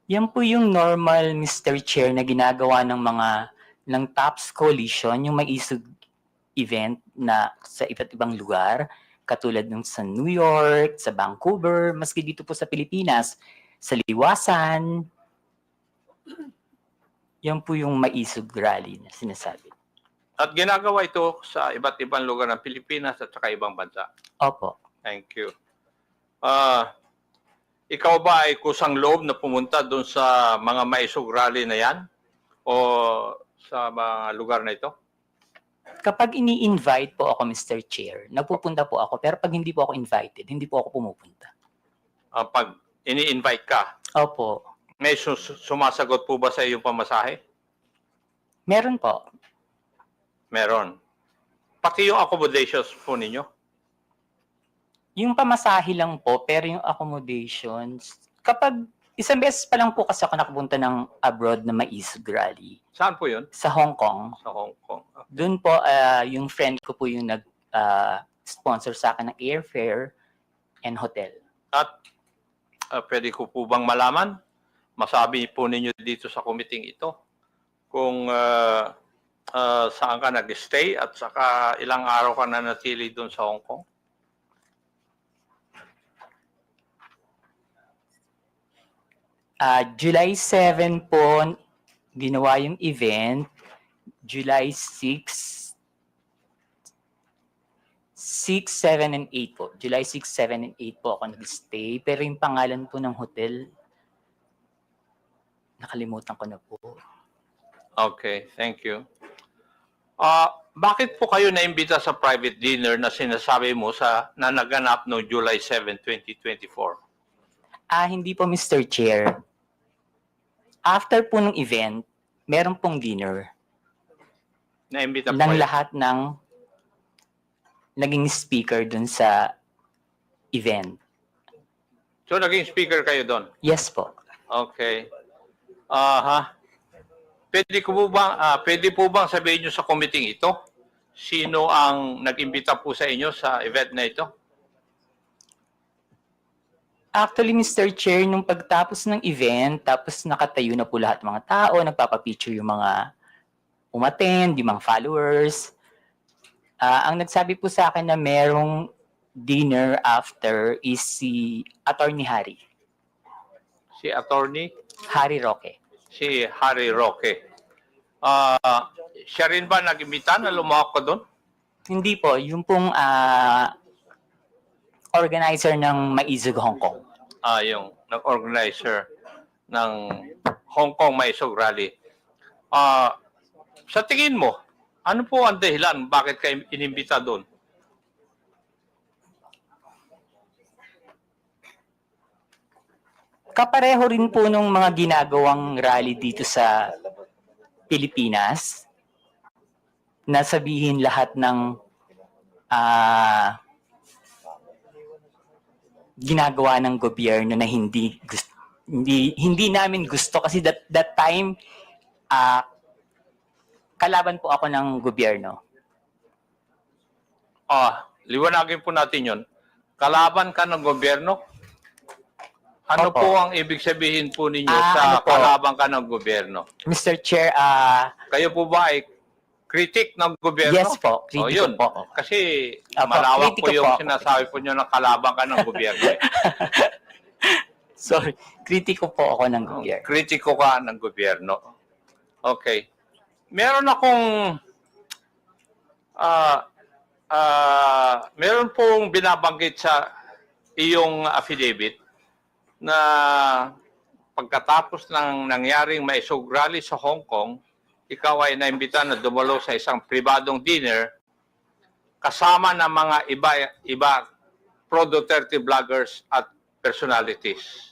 Yan po yung normal, Mr. Chair, na ginagawa ng TOPS Coalition, yung maisog event na sa iba't ibang lugar, katulad ng sa New York, sa Vancouver, maski dito po sa Pilipinas, sa Liwasan. Yan po yung maisog rally na sinasabi. At ginagawa ito sa iba't ibang lugar ng Pilipinas at saka ibang bansa. Opo. Thank you. Ikaw ba ay kusang loob na pumunta doon sa mga maisog rally na yan? O sa mga lugar na ito? Kapag ini-invite po ako, Mr. Chair, nagpupunta po ako. Pero pag hindi po ako invited, hindi po ako pumupunta. Pag ini-invite ka? Opo. May sumasagot po ba sa iyong pamasahe? Meron po. Meron. Pati yung accommodations po ninyo? Yung pamasahe lang po, pero yung accommodations, kapag isang beses pa lang po kasi ako nakapunta ng abroad na maisog rally. Saan po yun? Sa Hong Kong. Sa Hong Kong. Doon po, yung friend ko po yung nag-sponsor sa akin ng airfare and hotel. At pwede ko po bang malaman? Masabi po ninyo dito sa committee ito kung saan ka nag-stay at saka ilang araw ka na natili doon sa Hong Kong? July 7 po, ginawa yung event. July 6, 7, and 8 po. July 6, 7, and 8 po ako nag-stay. Pero yung pangalan po ng hotel, nakalimutan ko na po. Okay, thank you. Bakit po kayo naimbita sa private dinner na sinasabi mo na naganap no July 7, 2024? Hindi po, Mr. Chair. After po ng event, meron pong dinner. Naimbita po Ng kayo? lahat ng naging speaker dun sa event. So naging speaker kayo doon? Yes po. Okay. Pwede po bang sabihin nyo sa committee ito? Sino ang nag-imbita po sa inyo sa event na ito? Actually, Mr. Chair, nung pagtapos ng event, tapos nakatayo na po lahat ng mga tao, nagpapapicture yung mga umattend, yung mga followers. Ang nagsabi po sa akin na merong dinner after is si Attorney Harry. Si Attorney? Harry Roque. Si Harry Roque. Siya rin ba nag-imbita na lumahok ka doon? Hindi po, yung pong organizer ng Maisog Hong Kong. Yung nag-organizer ng Hong Kong Maisog Rally. Sa tingin mo, ano po ang dahilan bakit kayo inimbita doon? kapareho rin po nung mga ginagawang rally dito sa Pilipinas na sabihin lahat ng ginagawa ng gobyerno na hindi namin gusto kasi that time kalaban po ako ng gobyerno. Liwanagin po natin yun. Kalaban ka ng gobyerno? Ano Opo. po ang ibig sabihin po ninyo ano sa po? kalaban ka ng gobyerno? Mr. Chair, Kayo po ba ay critic ng gobyerno? yes po, kritiko Yun. po. Kasi Opo, malawak po kritiko yung po. sinasabi po nyo na kalaban ka ng gobyerno. Sorry, kritiko po ako ng gobyerno. Kritiko ka ng gobyerno. Okay. Meron akong meron pong binabanggit sa iyong affidavit na pagkatapos ng nangyaring maisog rally sa Hong Kong, ikaw ay naimbita na dumalo sa isang pribadong dinner kasama ng mga iba pro-Duterte vloggers at personalities.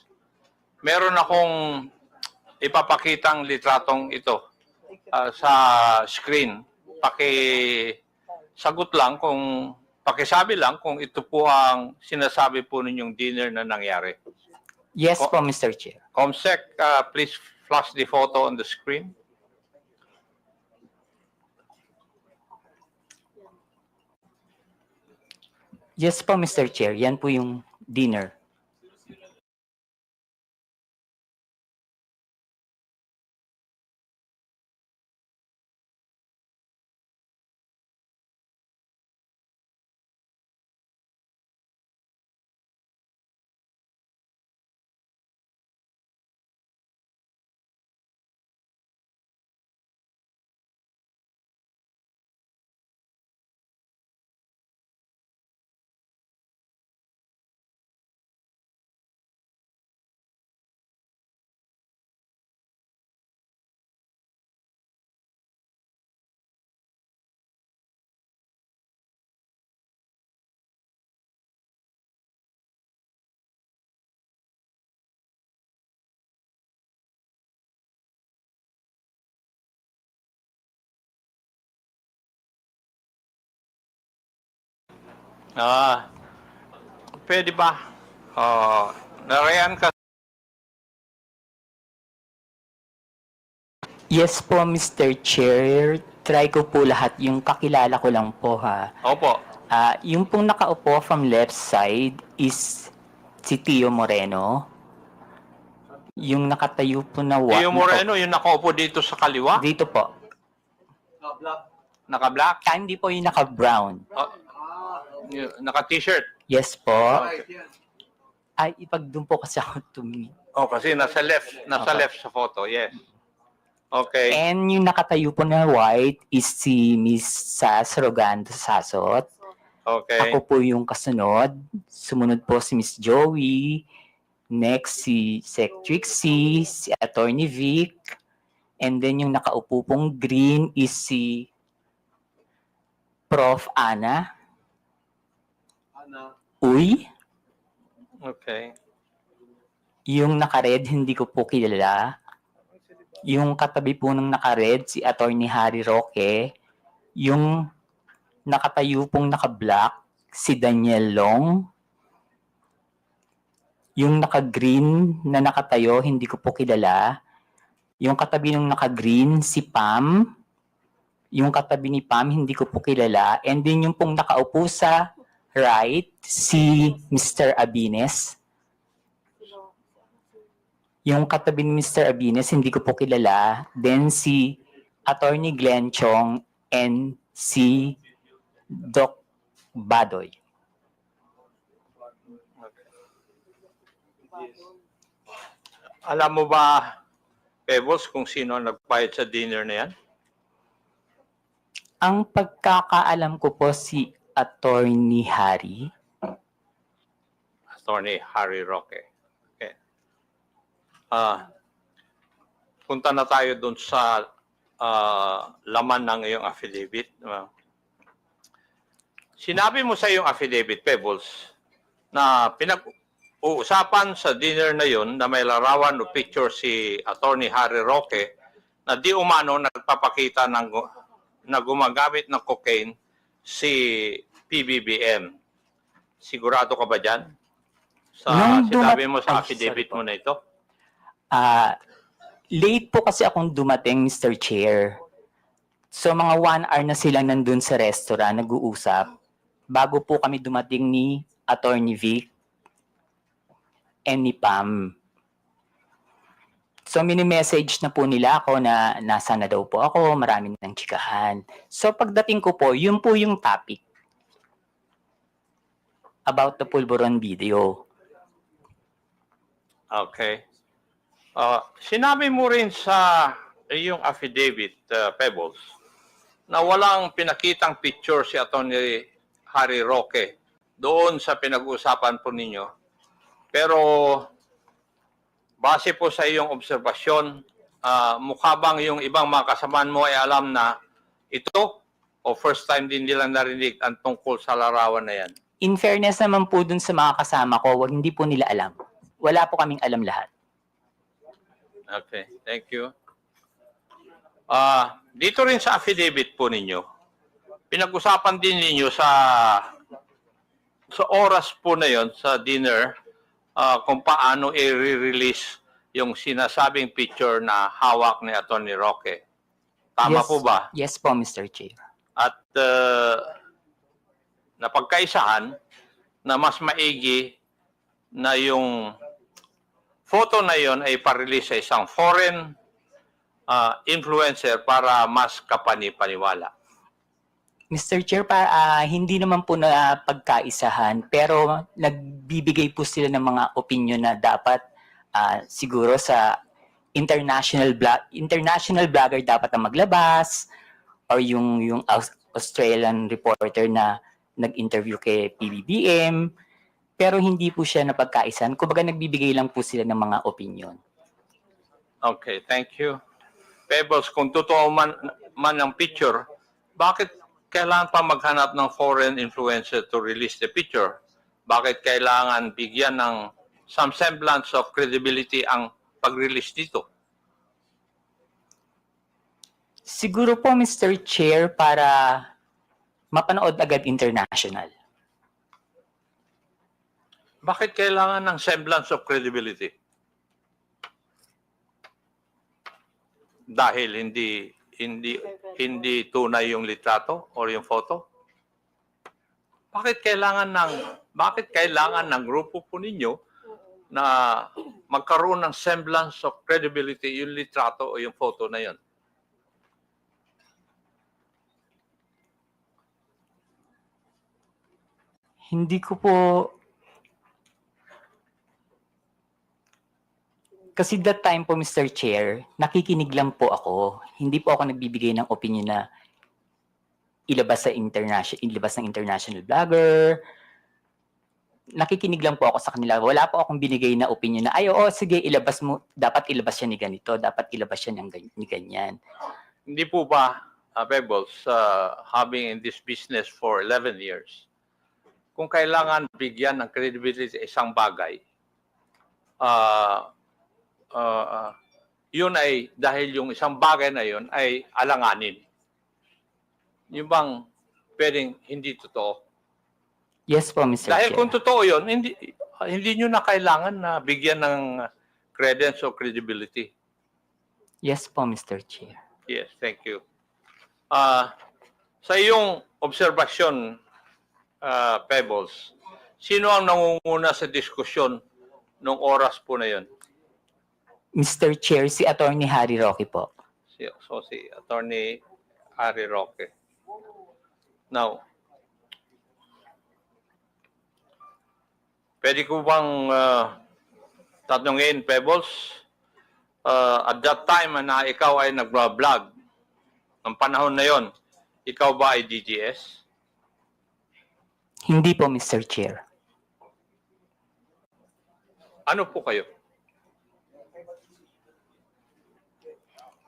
Meron akong ipapakitang litratong ito sa screen. Pakisagot lang pakisabi lang kung ito po ang sinasabi po ninyong dinner na nangyari. Yes po, Mr. Chair. Comsec, please flash the photo on the screen. Yes po, Mr. Chair. Yan po yung dinner. Pwede ba? Narayan ka. Yes po, Mr. Chair. Try ko po lahat. Yung kakilala ko lang po, ha. Opo. Yung pong nakaupo from left side is si Tio Moreno. Yung nakatayo po na Tio Moreno, yung nakaupo dito sa kaliwa? Dito po. Naka-black? Hindi po yung naka-brown. Naka-t-shirt? Yes po. Ay, ipag-doon po kasi ako tumingin. Kasi nasa left sa photo, yes. Okay. And yung nakatayo po na white is si Miss Sas Rogando Sasot. Okay. Ako po yung kasunod. Sumunod po si Miss Joey. Next si Sec Trixie, si Attorney Vic. And then yung nakaupo pong green is si Prof. Ana. Uy. Okay. Yung naka-red, hindi ko po kilala. Yung katabi po ng naka-red, si Attorney Harry Roque. Yung nakatayo pong naka-black, si Daniel Long. Yung naka-green na nakatayo, hindi ko po kilala. Yung katabi ng naka-green, si Pam. Yung katabi ni Pam, hindi ko po kilala. And then yung pong nakaupo sa right, si Mr. Abines. Yung katabi ni Mr. Abines, hindi ko po kilala. Then si Attorney Glenn Chong and si Doc Badoy. Alam mo ba, Pebbles, kung sino ang nagbayad sa dinner na yan? Ang pagkakaalam ko po si Attorney Harry. Attorney Harry Roque. Okay. Punta na tayo dun sa laman ng iyong affidavit. Sinabi mo sa iyong affidavit, Pebbles, na usapan sa dinner na yon na may larawan o picture si Attorney Harry Roque na di umano nagpapakita na gumagamit ng cocaine si PBBM. Sigurado ka ba dyan? Nung Sinabi mo sa Ay, sorry affidavit po. mo na ito? Late po kasi akong dumating, Mr. Chair. So mga 1 hour na silang nandun sa restaurant, nag-uusap. Bago po kami dumating ni Attorney Vic and ni Pam. So mini-message na po nila ako na nasa na daw po ako, maraming ng chikahan. So pagdating ko po, yun po yung topic about the Pulburon video. Okay. Sinabi mo rin sa iyong affidavit, Pebbles, na walang pinakitang picture si Atty. Harry Roque doon sa pinag-uusapan po ninyo. Pero base po sa iyong obserbasyon, mukha bang yung ibang mga kasamaan mo ay alam na ito o first time din nilang narinig ang tungkol sa larawan na yan? In fairness naman po dun sa mga kasama ko, hindi po nila alam. Wala po kaming alam lahat. Okay, thank you. Dito rin sa affidavit po ninyo, pinag-usapan din ninyo sa oras po na yon sa dinner kung paano i-release yung sinasabing picture na hawak ni Atty. Roque. Tama po ba? Yes po, Mr. Chair. At napagkaisahan na mas maigi na yung photo na yon ay pa-release sa isang foreign influencer para mas kapani-paniwala. Mr. Chair, hindi naman po na pagkaisahan, pero nagbibigay po sila ng mga opinion na dapat siguro sa international blogger dapat ang maglabas, or yung Australian reporter na nag-interview kay PBBM, pero hindi po siya napagkaisahan. Kumbaga nagbibigay lang po sila ng mga opinion. Okay, thank you. Pebbles, kung totoo man ang picture, bakit kailangan pa maghanap ng foreign influencer to release the picture? Bakit kailangan bigyan ng some semblance of credibility ang pag-release dito? Siguro po, Mr. Chair, para mapanood agad international. Bakit kailangan ng semblance of credibility? Dahil hindi tunay yung litrato or yung photo? Bakit kailangan ng grupo po ninyo na magkaroon ng semblance of credibility yung litrato o yung photo na yon? Hindi ko po... Kasi that time po, Mr. Chair, nakikinig lang po ako. Hindi po ako nagbibigay ng opinion na ilabas ng international blogger. Nakikinig lang po ako sa kanila. Wala po akong binigay na opinion na, ay, oo, sige, ilabas mo. Dapat ilabas siya ni ganito. Dapat ilabas siya ni ganyan. Hindi po ba, Pebbles, having in this business for 11 years, kung kailangan bigyan ng credibility sa isang bagay, yun ay dahil yung isang bagay na yun ay alanganin. Yung bang pwedeng hindi totoo? Yes po, Mr. Dahil Chair. kung totoo yun, hindi nyo na kailangan na bigyan ng credence o credibility. Yes po, Mr. Chair. Yes, thank you. Sa iyong obserbasyon, Pebbles, sino ang nangunguna sa diskusyon nung oras po na yun? Mr. Chair, si Attorney Harry Roque po. Si Attorney Harry Roque. Now, pwede ko bang tatanungin, Pebbles, at that time na ikaw ay nag-vlog, ng panahon na yon, ikaw ba ay DGS? Hindi po, Mr. Chair. Ano po kayo?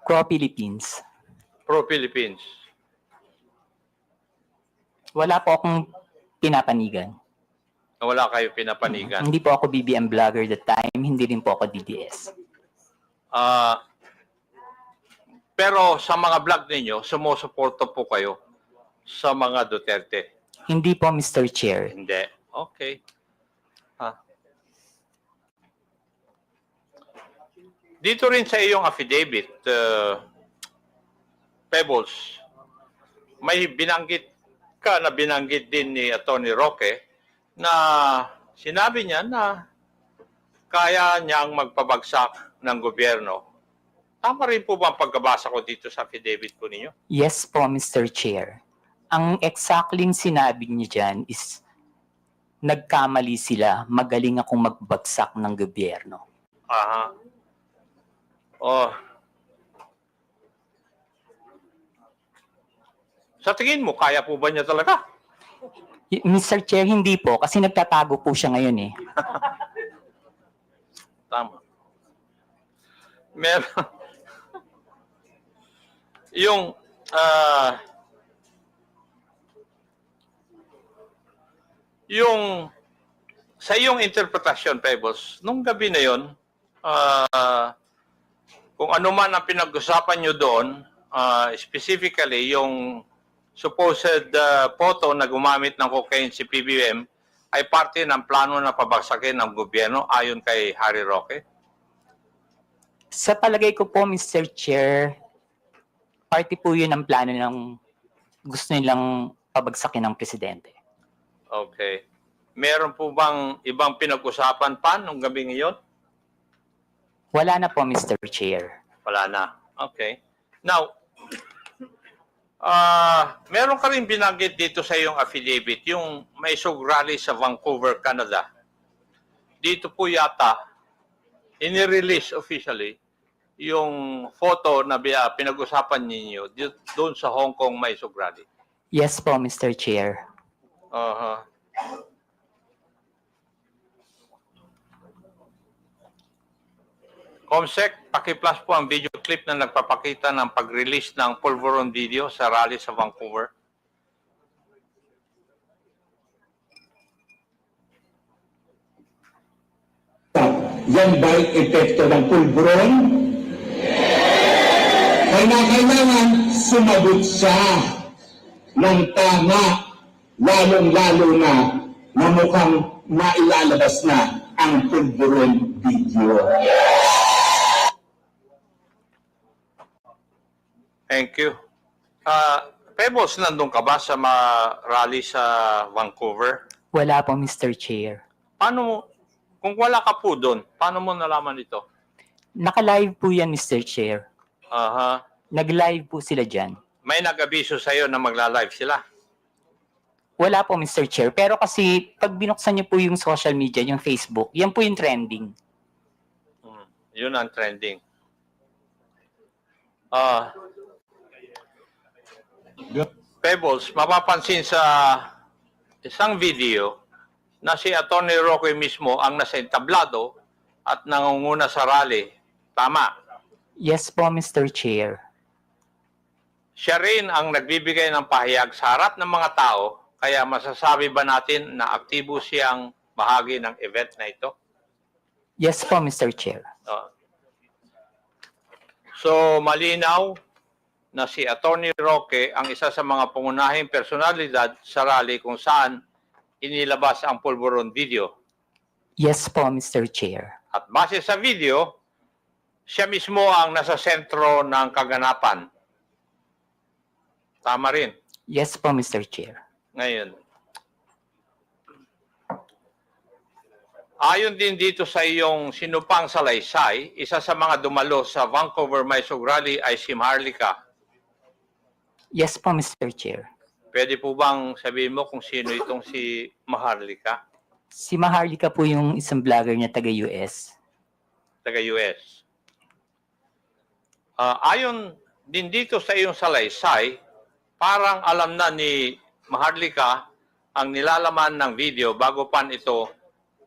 Pro-Philippines. Pro-Philippines. Wala po akong pinapanigan. Na wala kayo pinapanigan. Hindi po ako BBM vlogger that time, hindi rin po ako DDS. Pero sa mga vlog ninyo, sumusuporto po kayo sa mga Duterte. Hindi po, Mr. Chair. Hindi. Okay. Dito rin sa iyong affidavit, Pebbles, may binanggit ka na binanggit din ni Atty. Roque na sinabi niya na kaya niyang magpabagsak ng gobyerno. Tama rin po ba ang pagkabasa ko dito sa affidavit po ninyo? Yes po, Mr. Chair. Ang exactly sinabi niya dyan is nagkamali sila, magaling akong magbagsak ng gobyerno. Aha. Oh. Sa tingin mo, kaya po ba niya talaga? Mr. Chair, hindi po, kasi nagtatago po siya ngayon eh. Tama. Meron. Yung, sa iyong interpretasyon, Pebbles, nung gabi na yon, kung ano man ang pinag-usapan nyo doon, specifically yung supposed photo na gumamit ng cocaine si PBM ay parte ng plano na pabagsakin ng gobyerno ayon kay Harry Roque? Sa palagay ko po, Mr. Chair, party po yun ang plano ng gusto nilang pabagsakin ng presidente. Okay. Meron po bang ibang pinag-usapan pa nung gabi ngayon? Wala na po, Mr. Chair. Wala na. Okay. Now, meron ka rin binanggit dito sa iyong affidavit, yung may sug rally sa Vancouver, Canada. Dito po yata, inirelease officially, yung photo na pinag-usapan ninyo doon sa Hong Kong may sug rally. Yes po, Mr. Chair. Comsec, paki-plus po ang video clip na nagpapakita ng pag-release ng pulveron video sa rally sa Vancouver. Yan ba'y epekto ng pulburon? Kailangan sumagot siya ng tama, lalong-lalo na mukhang mailalabas na ang pulburon video. Thank you. Pebbles, nandun ka ba sa mga rally sa Vancouver? Wala po, Mr. Chair. Paano mo, kung wala ka po doon, paano mo nalaman ito? Naka-live po yan, Mr. Chair. Aha. Nag-live po sila dyan. May nag-abiso sa'yo na magla-live sila? Wala po, Mr. Chair. Pero kasi, pag binuksan niyo po yung social media, yung Facebook, yan po yung trending. Yun ang trending. Pebbles, mapapansin sa isang video na si Atty. Roque mismo ang nasa entablado at nangunguna sa rally. Tama? Yes po, Mr. Chair. Siya rin ang nagbibigay ng pahayag sa harap ng mga tao, kaya masasabi ba natin na aktibo siyang bahagi ng event na ito? Yes po, Mr. Chair. So, malinaw na si Atty. Roque ang isa sa mga pangunahing personalidad sa rally kung saan inilabas ang pulburon video. Yes po, Mr. Chair. At base sa video, siya mismo ang nasa sentro ng kaganapan. Tama rin. Yes po, Mr. Chair. Ngayon, ayon din dito sa iyong sinupang salaysay, isa sa mga dumalo sa Vancouver Mysog Rally ay si Maharlika. Yes po, Mr. Chair. Pwede po bang sabihin mo kung sino itong si Maharlika? Si Maharlika po yung isang vlogger niya taga-US. Taga-US. Ayon din dito sa iyong salaysay, parang alam na ni Maharlika ang nilalaman ng video bago pa ito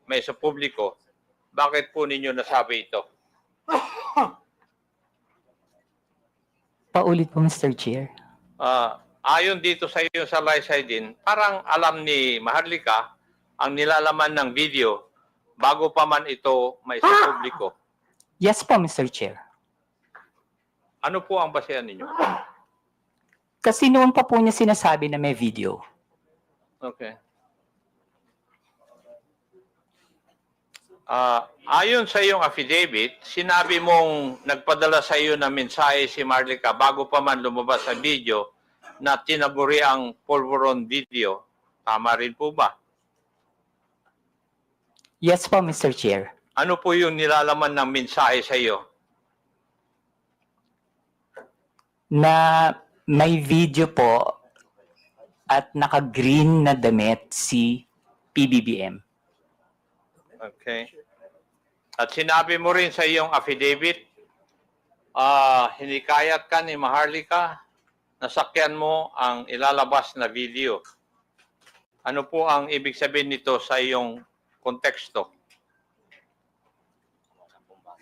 may sa publiko. Bakit po ninyo nasabi ito? Paulit po, Mr. Chair. Ayon dito sa iyong salaysay din, parang alam ni Maharlika ang nilalaman ng video bago pa man ito may sa publiko? Yes po, Mr. Chair. Ano po ang basehan ninyo? Kasi noon pa po niya sinasabi na may video. Okay. Ayon sa iyong affidavit, sinabi mong nagpadala sa iyo ng mensahe si Marlica bago pa man lumabas sa video na tinaguri ang polvoron video. Tama rin po ba? Yes po, Mr. Chair. Ano po yung nilalaman ng mensahe sa iyo? Na may video po at naka-green na damit si PBBM. Okay. At sinabi mo rin sa iyong affidavit, hinikayat ka ni Maharlika, nasakyan mo ang ilalabas na video. Ano po ang ibig sabihin nito sa iyong konteksto?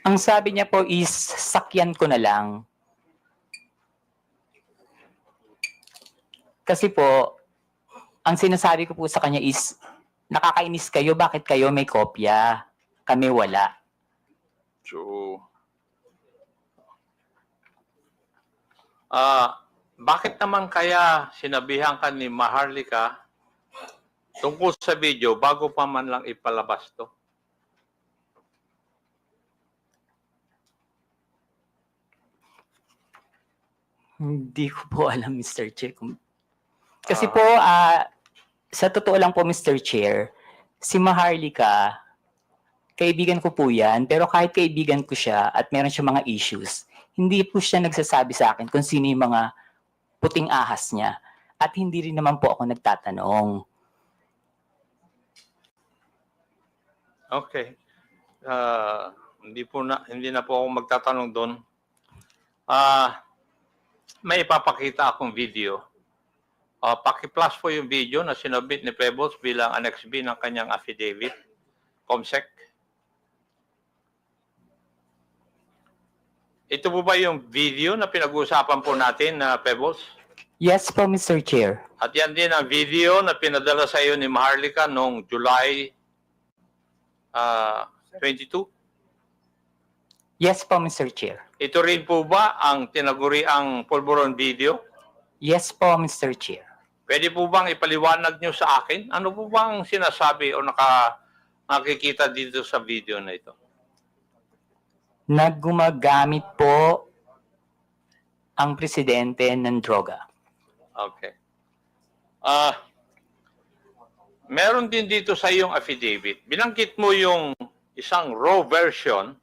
Ang sabi niya po is, sakyan ko na lang. Kasi po, ang sinasabi ko po sa kanya is, nakakainis kayo, bakit kayo may kopya? Kami wala. So, bakit naman kaya sinabihan ka ni Maharlika tungkol sa video bago pa man lang ipalabas to? Hindi ko po alam, Mr. Chair. Kasi po, sa totoo lang po, Mr. Chair, si Maharlika, kaibigan ko po yan, pero kahit kaibigan ko siya at meron siya mga issues, hindi po siya nagsasabi sa akin kung sino yung mga puting ahas niya. At hindi rin naman po ako nagtatanong. Okay. Hindi na po ako magtatanong doon. May ipapakita akong video. Paki-plus po yung video na sinubmit ni Pebbles bilang Annex B ng kanyang affidavit. COMSEC. Ito po ba yung video na pinag-uusapan po natin na Pebbles? Yes po, Mr. Chair. At yan din ang video na pinadala sa iyo ni Maharlika noong July 22? Yes po, Mr. Chair. Ito rin po ba ang tinaguriang polvoron video? Yes po, Mr. Chair. Pwede po bang ipaliwanag nyo sa akin? Ano po bang sinasabi o nakikita dito sa video na ito? Naggumagamit po ang presidente ng droga. Okay. Meron din dito sa iyong affidavit. Binanggit mo yung isang raw version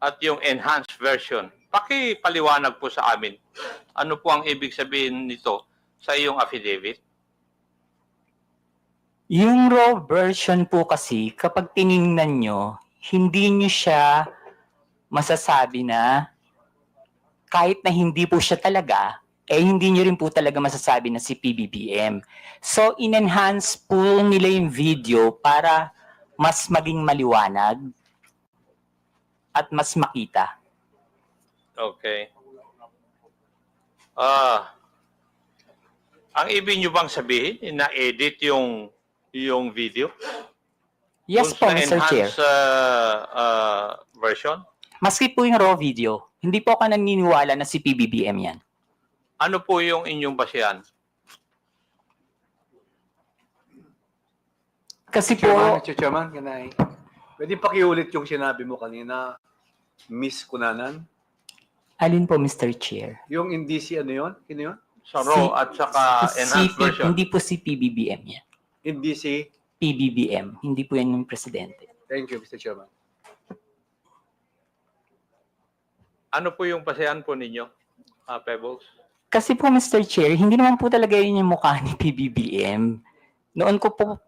at yung enhanced version. Pakipaliwanag po sa amin. Ano po ang ibig sabihin nito sa iyong affidavit? Yung raw version po kasi, kapag tiningnan nyo, hindi nyo siya masasabi na kahit na hindi po siya talaga, hindi nyo rin po talaga masasabi na si PBBM. So, in-enhance po nila yung video para mas maging maliwanag at mas makita. Okay. Ang ibig nyo bang sabihin, na-edit yung video? Yes po, Mr. Chair. Enhanced version? Maski po yung raw video, hindi po ako naniniwala na si PBBM yan. Ano po yung inyong basihan? Kasi po... Mr. Chairman, can I... Pwede pakiulit yung sinabi mo kanina, Miss Kunanan? Alin po, Mr. Chair? Yung indisi ano yun? Sino yun? Sa raw at saka enhanced version? Hindi po si PBBM yan. Indisi? PBBM. Hindi po yan yung presidente. Thank you, Mr. Chairman. Ano po yung basihan po ninyo, Pebbles? Kasi po, Mr. Chair, hindi naman po talaga yun yung mukha ni PBBM. Noon ko po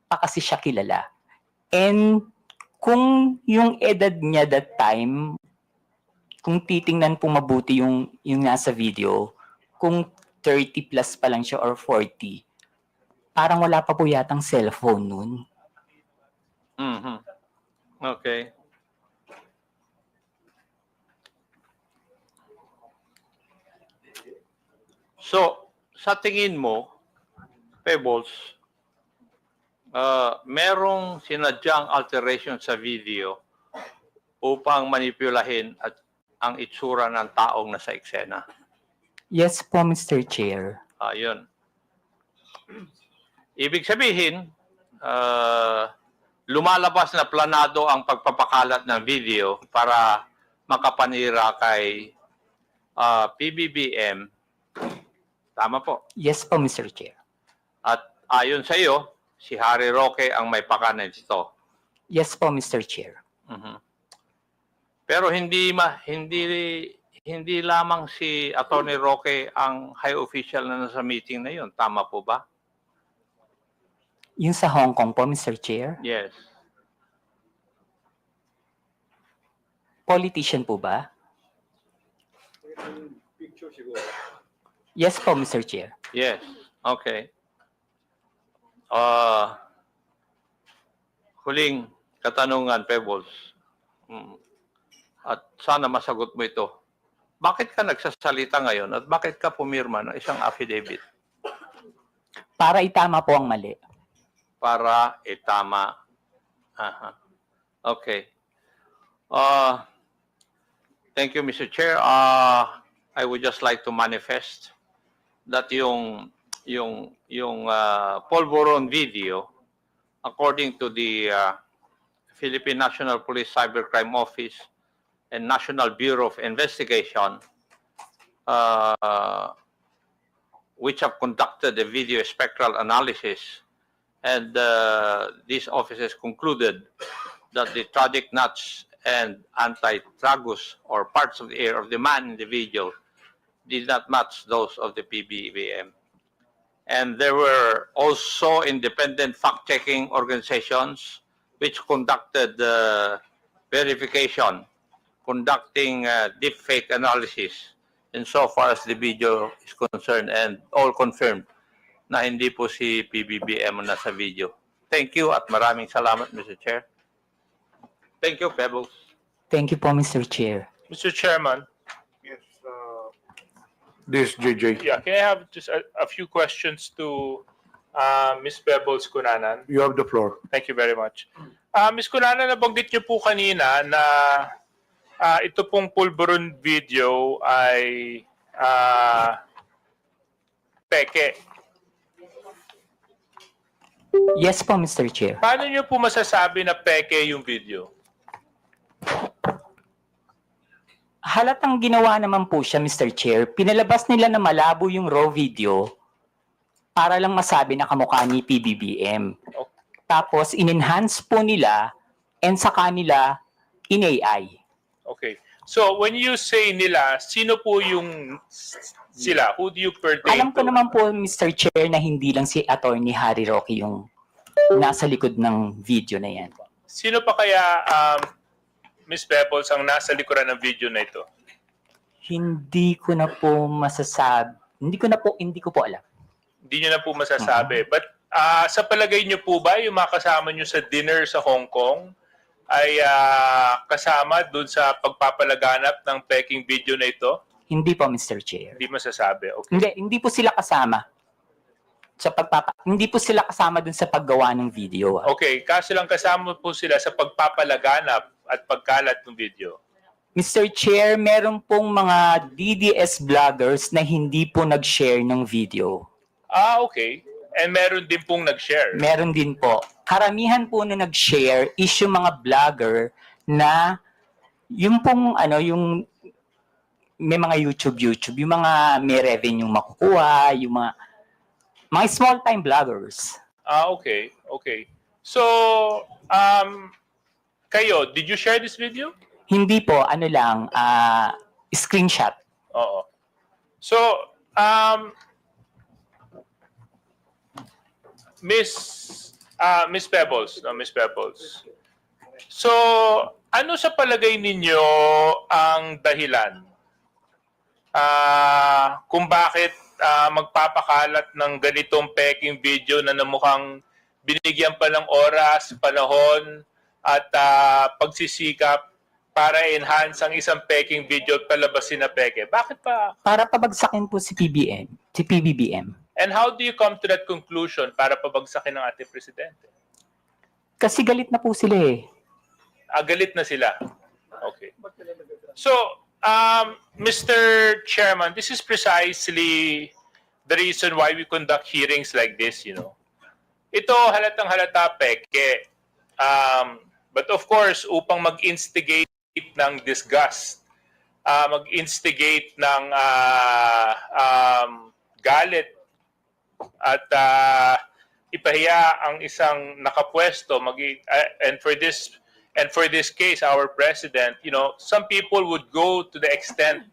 pa kasi siya kilala. And kung yung edad niya that time, kung titingnan po mabuti yung nasa video, kung 30 plus pa lang siya or 40, parang wala pa po yatang cellphone nun. Mm-hmm. Okay. So, sa tingin mo, Pebbles, merong sinadyang alteration sa video upang manipulahin at ang itsura ng taong nasa eksena. Yes po, Mr. Chair. Yun. Ibig sabihin, lumalabas na planado ang pagpapakalat ng video para makapanira kay PBBM. Tama po. Yes po, Mr. Chair. At ayon sa iyo, si Harry Roque ang may pakanan nito. Yes po, Mr. Chair. Pero hindi lamang si Attorney Roque ang high official na nasa meeting na yun. Tama po ba? Yung sa Hong Kong po, Mr. Chair. Yes. Politician po ba? Picture siguro. Yes po, Mr. Chair. Yes. Okay. Huling katanungan, Pebbles. At sana masagot mo ito. Bakit ka nagsasalita ngayon at bakit ka pumirma ng isang affidavit? Para itama po ang mali. Para itama. Okay. Thank you, Mr. Chair. I would just like to manifest that yung polvoron video, according to the Philippine National Police Cybercrime Office and National Bureau of Investigation, which have conducted a video spectral analysis, and these officers concluded that the tragic nuts and anti-tragus or parts of the ear of the man in the video did not match those of the PBBM. And there were also independent fact-checking organizations which conducted verification, conducting deepfake analysis insofar as the video is concerned, and all confirmed na hindi po si PBBM ang nasa video. Thank you at maraming salamat, Mr. Chair. Thank you, Pebbles. Thank you po, Mr. Chair. Mr. Chairman. Yes, this JJ. Yeah, can I have just a few questions to Ms. Pebbles Cunanan? You have the floor. Thank you very much. Ms. Cunanan, nabanggit niyo po kanina na ito pong pulburon video ay peke. Yes po, Mr. Chair. Paano niyo po masasabi na peke yung video? Halatang ginawa naman po siya, Mr. Chair. Pinalabas nila na malabo yung raw video para lang masabi na kamukha ni PBBM. Tapos, in-enhance po nila and sa kanila in-AI. Okay. So, when you say nila, sino po yung sila? Who do you pertain Alam ko to? naman po, Mr. Chair, na hindi lang si Attorney Harry Roque yung nasa likod ng video na yan. Sino pa kaya, Ms. Pebbles, ang nasa likuran ng video na ito? Hindi ko na po masasabi. Hindi ko po alam. Hindi nyo na po masasabi. But sa palagay nyo po ba, yung mga kasama nyo sa dinner sa Hong Kong ay kasama dun sa pagpapalaganap ng peking video na ito? Hindi po, Mr. Chair. Hindi masasabi. Okay. Hindi po sila kasama. Hindi po sila kasama dun sa paggawa ng video. Okay, kaso lang kasama po sila sa pagpapalaganap at pagkalat ng video. Mr. Chair, meron pong mga DDS vloggers na hindi po nag-share ng video. Okay. And meron din pong nag-share. Meron din po. Karamihan po na nag-share is yung mga vlogger na yung pong yung may mga YouTube, yung mga may revenue makukuha, yung mga small-time vloggers. Okay. Okay. So, kayo, did you share this video? Hindi po, screenshot. Oo. So, Miss Pebbles, Miss Pebbles. So, ano sa palagay ninyo ang dahilan kung bakit magpapakalat ng ganitong peking video na namukhang binigyan pa ng oras, panahon, at pagsisikap para enhance ang isang peking video at palabasin na peke? Bakit pa? Para pabagsakin po si PBBM. And how do you come to that conclusion para pabagsakin ng ating presidente? Kasi galit na po sila eh. Galit na sila. Okay. So, Mr. Chairman, this is precisely the reason why we conduct hearings like this, you know. Ito halatang halata peke. But of course, upang mag-instigate ng disgust, mag-instigate ng galit at ipahiya ang isang nakapwesto and for this case our president, you know, some people would go to the extent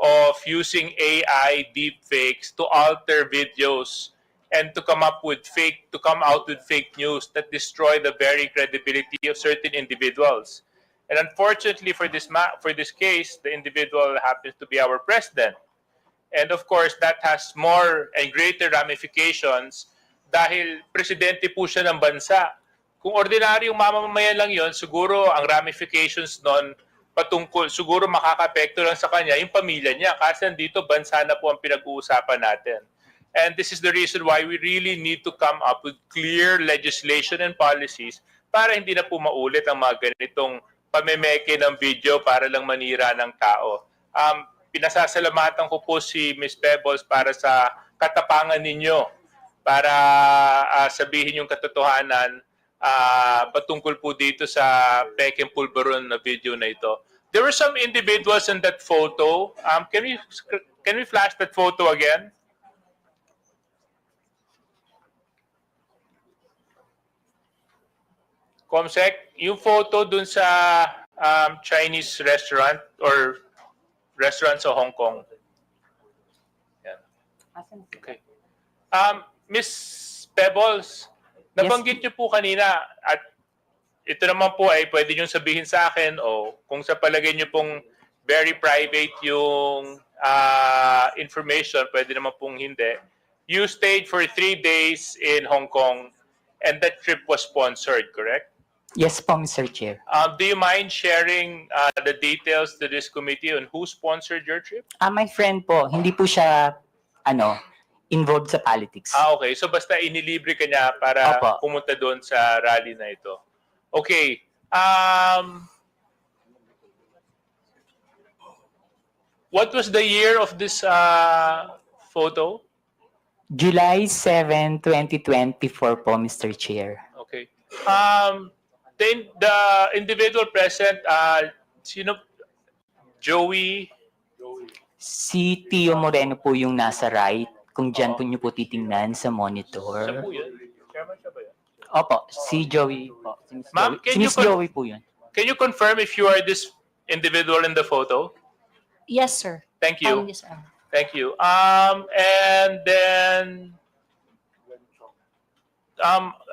of using AI deepfakes to alter videos and to come out with fake news that destroy the very credibility of certain individuals. And unfortunately for this case, the individual happens to be our president. And of course, that has more and greater ramifications dahil presidente po siya ng bansa. Kung ordinaryong mamamayan lang yon, siguro ang ramifications nun patungkol, siguro makaka-apekto lang sa kanya yung pamilya niya. Kasi nandito, bansa na po ang pinag-uusapan natin. And this is the reason why we really need to come up with clear legislation and policies para hindi na po maulit ang mga ganitong pamemeke ng video para lang manira ng tao. Pinasasalamatan ko po si Ms. Pebbles para sa katapangan ninyo para sabihin yung katotohanan patungkol po dito sa pekeng pulberon na video na ito. There were some individuals in that photo. Can we flash that photo again? Comsec, yung photo dun sa Chinese restaurant or restaurant sa Hong Kong. Yan. Okay. Miss Pebbles, nabanggit niyo po kanina at ito naman po ay pwede niyo sabihin sa akin o kung sa palagay niyo pong very private yung information, pwede naman pong hindi. You stayed for 3 days in Hong Kong and that trip was sponsored, correct? Yes po, Mr. Chair. Do you mind sharing the details to this committee on who sponsored your trip? My friend po, hindi po siya, involved sa politics. Okay. So basta inilibre ka niya para Opo. pumunta doon sa rally na ito. Okay. What was the year of this photo? July 7, 2024 po, Mr. Chair. Okay. The individual present, sino? Joey? Si Tio Moreno po yung nasa right. Kung dyan po niyo po titingnan sa monitor. Siya po yun? Chairman siya ba yun? Opo, si Joey po. Ma'am, Si Miss Joey po yun. Can you confirm if you are this individual in the photo? Yes, sir. Thank you. Yes, sir. Thank you. And then,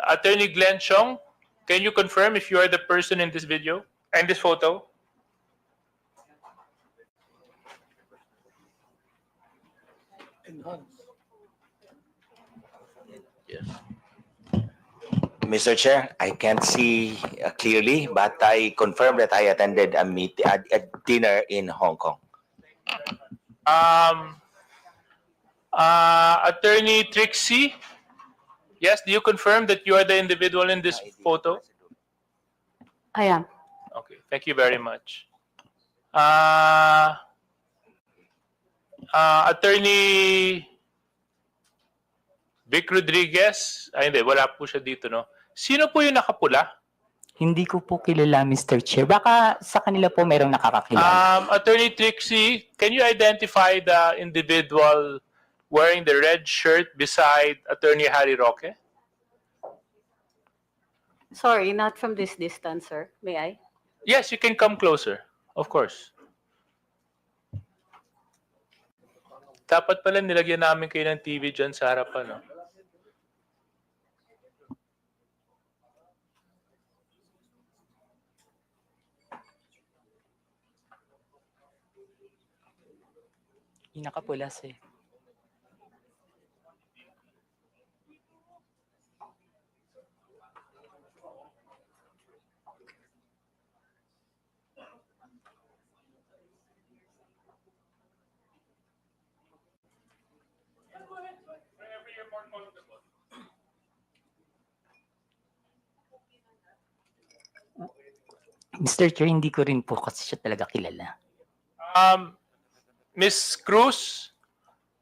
Attorney Glenn Chong, can you confirm if you are the person in this video and this photo? Yes. Mr. Chair, I can't see clearly, but I confirm that I attended a dinner in Hong Kong. Attorney Trixie, yes, do you confirm that you are the individual in this photo? I am. Okay, thank you very much. Attorney Vic Rodriguez, ay hindi, wala po siya dito, no? Sino po yung nakapula? Hindi ko po kilala, Mr. Chair. Baka sa kanila po merong nakakakilala. Attorney Trixie, can you identify the individual wearing the red shirt beside Attorney Harry Roque? Sorry, not from this distance, sir. May I? Yes, you can come closer. Of course. Dapat pala nilagyan namin kayo ng TV dyan sa harapan, no? Yung nakapulas eh. Mr. Chair, hindi ko rin po kasi siya talaga kilala. Miss Cruz,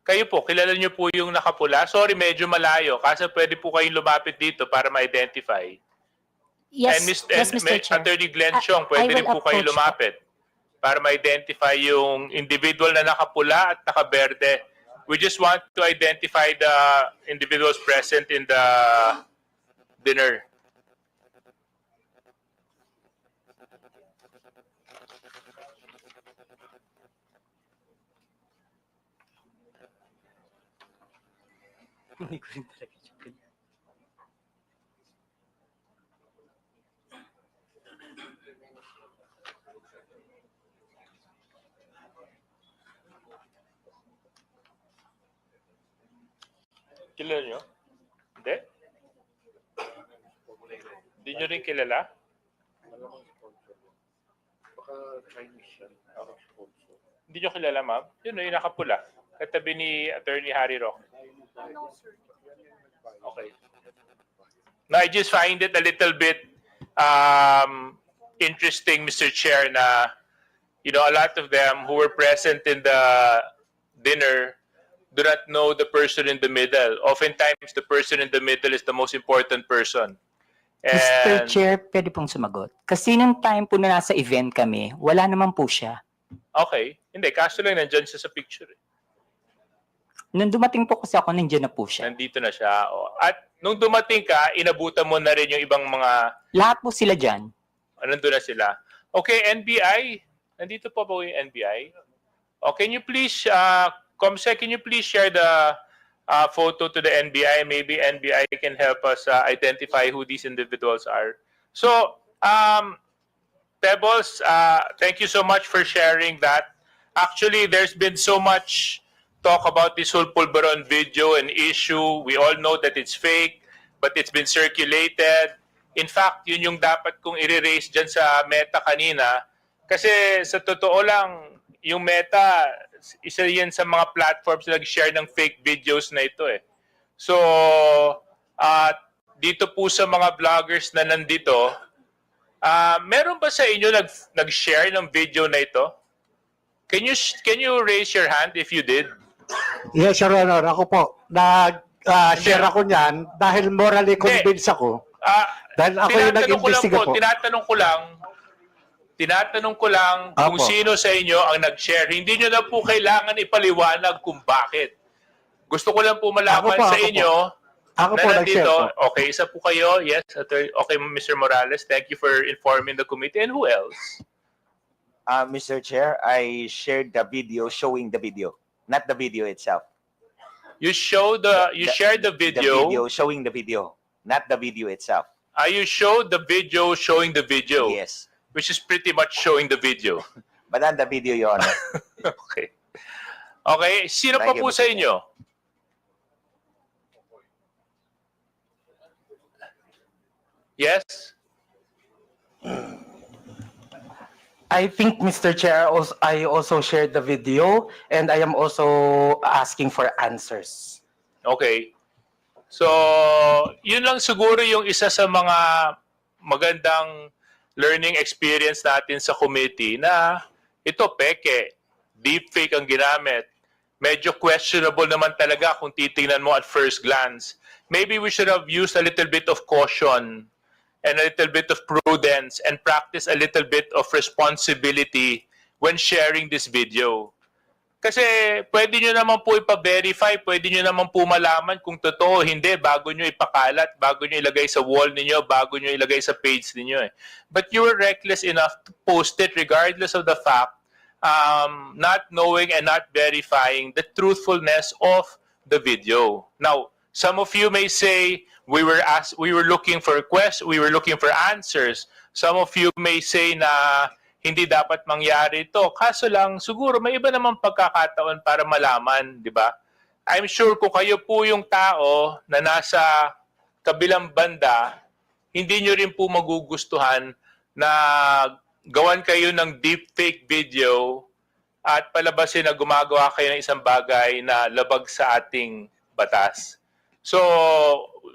kayo po, kilala niyo po yung nakapula? Sorry, medyo malayo. Kasi pwede po kayong lumapit dito para ma-identify. Yes, yes, And Mr. Chair. Attorney Glenn I- Chong, I pwede rin will po kayo approach lumapit para ma-identify yung individual na nakapula at nakaberde. We just want to identify the individuals present in the dinner. Hindi ko rin talaga siya kilala. Kilala nyo? Hindi? Hindi nyo rin kilala? Hindi nyo kilala, ma'am? Yun, yung nakapula. Katabi ni Attorney Harry Roque. Okay. Now, I just find it a little bit interesting, Mr. Chair, na, you know, a lot of them who were present in the dinner do not know the person in the middle. Oftentimes, the person in the middle is the most important person. Mr. And, Chair, pwede pong sumagot. Kasi nung time po na nasa event kami, wala naman po siya. okay. Hindi, kaso lang nandyan siya sa picture. Nung dumating po kasi ako, nandiyan na po siya. Nandito na siya. O. At nung dumating ka, inabutan mo na rin yung ibang mga... Lahat po sila dyan. Nandun na sila. Okay, NBI. Nandito po yung NBI? Oh, can you please, Comsec, can you please share the photo to the NBI? Maybe NBI can help us identify who these individuals are. So, Pebbles, thank you so much for sharing that. Actually, there's been so much talk about this whole Pulveron video and issue. We all know that it's fake, but it's been circulated. In fact, yun yung dapat kong i-raise dyan sa Meta kanina. Kasi sa totoo lang, yung Meta, isa yan sa mga platforms na nag-share ng fake videos na ito eh. So, dito po sa mga vloggers na nandito, meron ba sa inyo nag-share ng video na ito? Can you raise your hand if you did? Yes, Your Honor. Ako po. Nag-share ako niyan dahil morally convinced ako. Dahil ako yung nag-investiga po. Tinatanong ko lang kung sino sa inyo ang nag-share. Hindi nyo na po kailangan ipaliwanag kung bakit. Gusto ko lang po malaman sa inyo Ako na po nandito. nag-share po. Okay, isa po kayo. Yes, okay, Mr. Morales. Thank you for informing the committee. And who else? Mr. Chair, I shared the video showing the video, not the video itself. You shared the video. The video showing the video, not the video itself. You showed the video showing the video. Yes. Which is pretty much showing the video. But not the video, Your Honor. Okay. Okay, sino pa Thank you, po Mr. sa inyo? Yes? I think, Mr. Chair, I also shared the video and I am also asking for answers. Okay. So, yun lang siguro yung isa sa mga magandang learning experience natin sa committee na ito peke, deepfake ang ginamit. Medyo questionable naman talaga kung titingnan mo at first glance. Maybe we should have used a little bit of caution and a little bit of prudence and practice a little bit of responsibility when sharing this video. Kasi pwede nyo naman po ipa-verify, pwede nyo naman po malaman kung totoo, hindi, bago nyo ipakalat, bago nyo ilagay sa wall ninyo, bago nyo ilagay sa page ninyo. But you were reckless enough to post it regardless of the fact, not knowing and not verifying the truthfulness of the video. Now, some of you may say, we were looking for answers. Some of you may say na hindi dapat mangyari ito. Kaso lang, siguro may iba namang pagkakataon para malaman, di ba? I'm sure kung kayo po yung tao na nasa kabilang banda, hindi nyo rin po magugustuhan na gawan kayo ng deepfake video at palabasin na gumagawa kayo ng isang bagay na labag sa ating batas. So,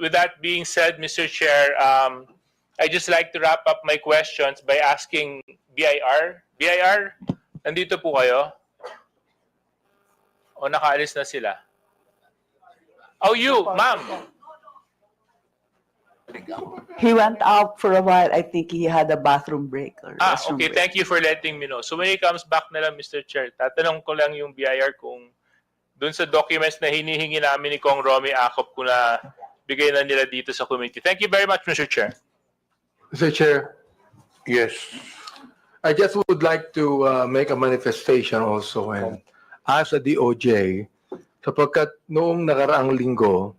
with that being said, Mr. Chair, I just like to wrap up my questions by asking BIR. BIR, nandito po kayo? O nakaalis na sila? Oh, you, ma'am. He went out for a while. I think he had a bathroom break or restroom Okay. break. Thank you for letting me know. So when he comes back na lang, Mr. Chair, tatanong ko lang yung BIR kung dun sa documents na hinihingi namin ni Kong Romy Acop kung na bigay na nila dito sa committee. Thank you very much, Mr. Chair. Mr. Chair, yes. I just would like to make a manifestation also and ask the DOJ, sapagkat noong nakaraang linggo,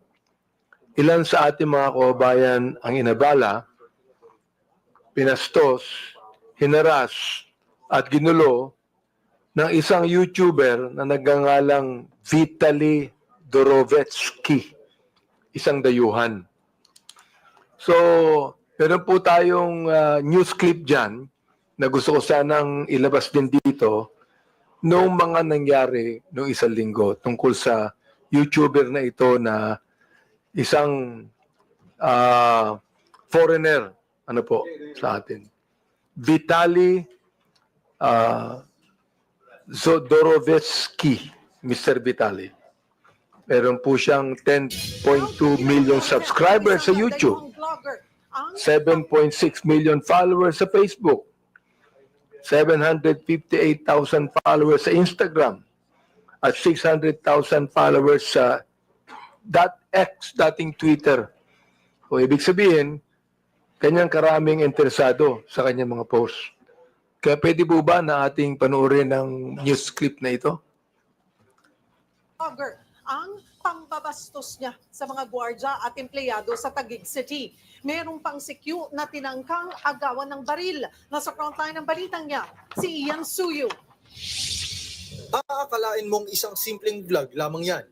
ilan sa ating mga kababayan ang inabala, pinastos, hinaras, at ginulo ng isang YouTuber na nagngangalang Vitaly Dorovetsky, isang dayuhan. So, meron po tayong news clip dyan na gusto ko sanang ilabas din dito noong mga nangyari noong isang linggo tungkol sa YouTuber na ito na isang foreigner, ano po, sa atin. Vitaly Zodorovetsky, Mr. Vitaly. Meron po siyang 10.2 million subscribers sa YouTube, 7.6 million followers sa Facebook, 758,000 followers sa Instagram, at 600,000 followers sa .x, dating Twitter. O ibig sabihin, kanyang karaming interesado sa kanyang mga posts. Kaya pwede po ba na ating panoorin ng news clip na ito? Ang pambabastos niya sa mga gwardya at empleyado sa Taguig City. Merong pang CQ na tinangkang agawan ng baril. Nasa frontline ng balitang niya, si Ian Suyo. Aakalain mong isang simpleng vlog lamang yan.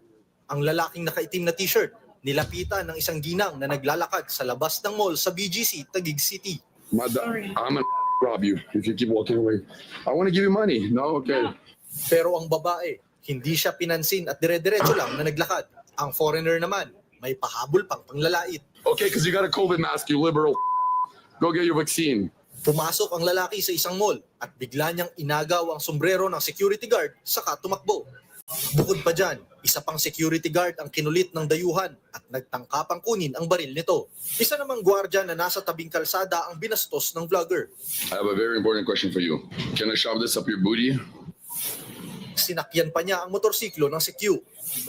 Ang lalaking nakaitim na t-shirt, nilapitan ng isang ginang na naglalakad sa labas ng mall sa BGC, Taguig City. I'm gonna rob you if you keep walking away. I want to give you money. No, okay. Pero ang babae, hindi siya pinansin at dire-diretso lang na naglakad. Ang foreigner naman, may pahabol pang panglalait. Okay, because you got a COVID mask, you liberal. Go get your vaccine. Pumasok ang lalaki sa isang mall at bigla niyang inagaw ang sombrero ng security guard saka tumakbo. Bukod pa dyan, isa pang security guard ang kinulit ng dayuhan at nagtangkapang kunin ang baril nito. Isa namang gwardya na nasa tabing kalsada ang binastos ng vlogger. I have a very important question for you. Can I shove this up your booty? Sinakyan pa niya ang motorsiklo ng CQ.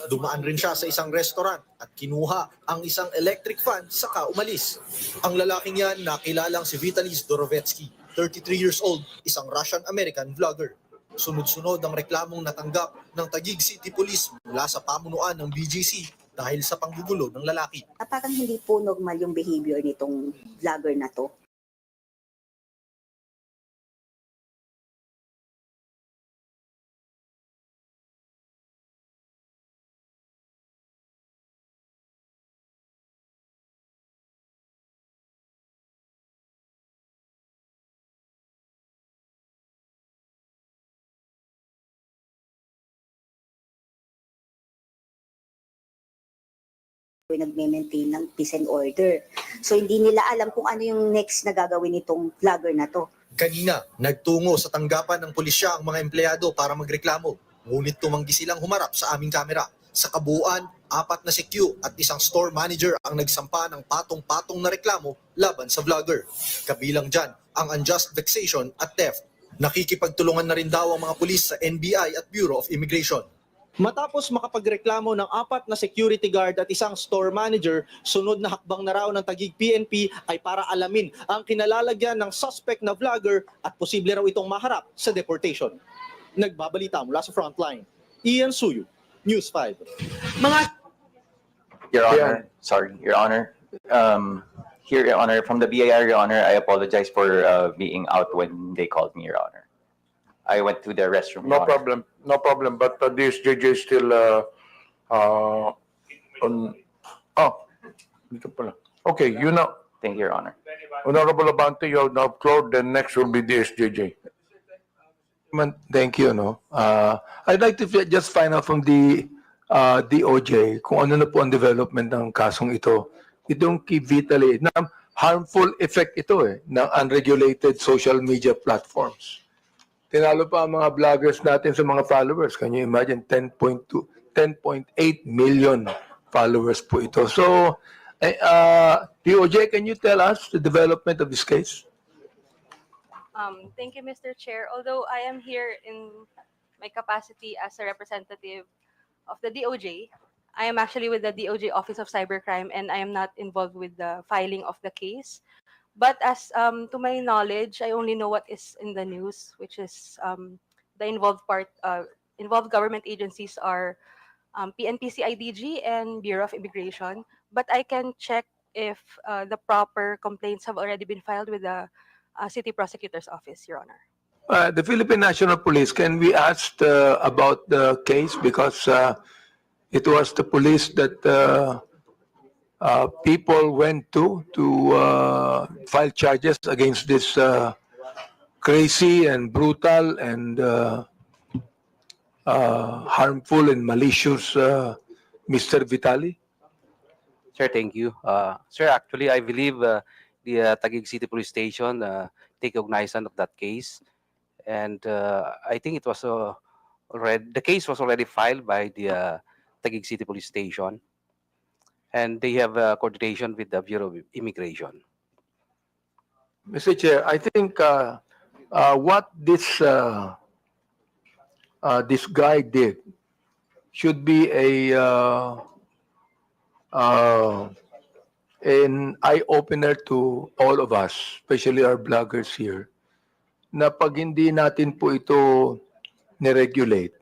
Dumaan rin siya sa isang restaurant at kinuha ang isang electric fan saka umalis. Ang lalaking yan nakilalang si Vitaly Dorovetsky, 33 years old, isang Russian-American vlogger. Sunod-sunod ang reklamong natanggap ng Taguig City Police mula sa pamunuan ng BGC dahil sa panggugulo ng lalaki. Parang hindi po normal yung behavior nitong vlogger na to. Nagme-maintain ng peace and order. So hindi nila alam kung ano yung next na gagawin nitong vlogger na to. Kanina, nagtungo sa tanggapan ng pulisya ang mga empleyado para magreklamo. Ngunit tumanggi silang humarap sa aming kamera. Sa kabuuan, 4 na CQ at isang store manager ang nagsampa ng patong-patong na reklamo laban sa vlogger. Kabilang dyan ang unjust vexation at theft. Nakikipagtulungan na rin daw ang mga pulis sa NBI at Bureau of Immigration. Matapos makapagreklamo ng 4 na security guard at isang store manager, sunod na hakbang na raw ng Taguig PNP ay para alamin ang kinalalagyan ng suspect na vlogger at posible raw itong maharap sa deportation. Nagbabalita mula sa frontline, Ian Suyo, News 5. Your Honor, sorry, Your Honor. Here, Your Honor, from the BIR, Your Honor, I apologize for being out when they called me, Your Honor. I went to the restroom. No problem. No problem. But this JJ is still on. Oh, dito pala. Okay, you know. Thank you, Your Honor. Honorable Abante, you have now floor. Then next will be DSJJ. Thank you. No. I'd like to just find out from the DOJ kung ano na po ang development ng kasong ito. Itong kay Vitaly. Na, harmful effect ito ng unregulated social media platforms. Tinalo pa ang mga vloggers natin sa mga followers. Can you imagine 10.8 million followers po ito. So, DOJ, can you tell us the development of this case? Thank you, Mr. Chair. Although I am here in my capacity as a representative of the DOJ, I am actually with the DOJ Office of Cybercrime and I am not involved with the filing of the case. But as to my knowledge, I only know what is in the news, which is the involved government agencies are PNP-CIDG and Bureau of Immigration. But I can check if the proper complaints have already been filed with the City Prosecutor's Office, Your Honor. The Philippine National Police, can we ask about the case? Because it was the police that people went to file charges against this crazy and brutal and harmful and malicious Mr. Vitali. Sir, thank you. Sir, actually, I believe the Taguig City Police Station take cognizance of that case. And I think it was the case was already filed by the Taguig City Police Station. And they have coordination with the Bureau of Immigration. Mr. Chair, I think what this guy did should be an eye-opener to all of us, especially our bloggers here, na pag hindi natin po ito ni-regulate,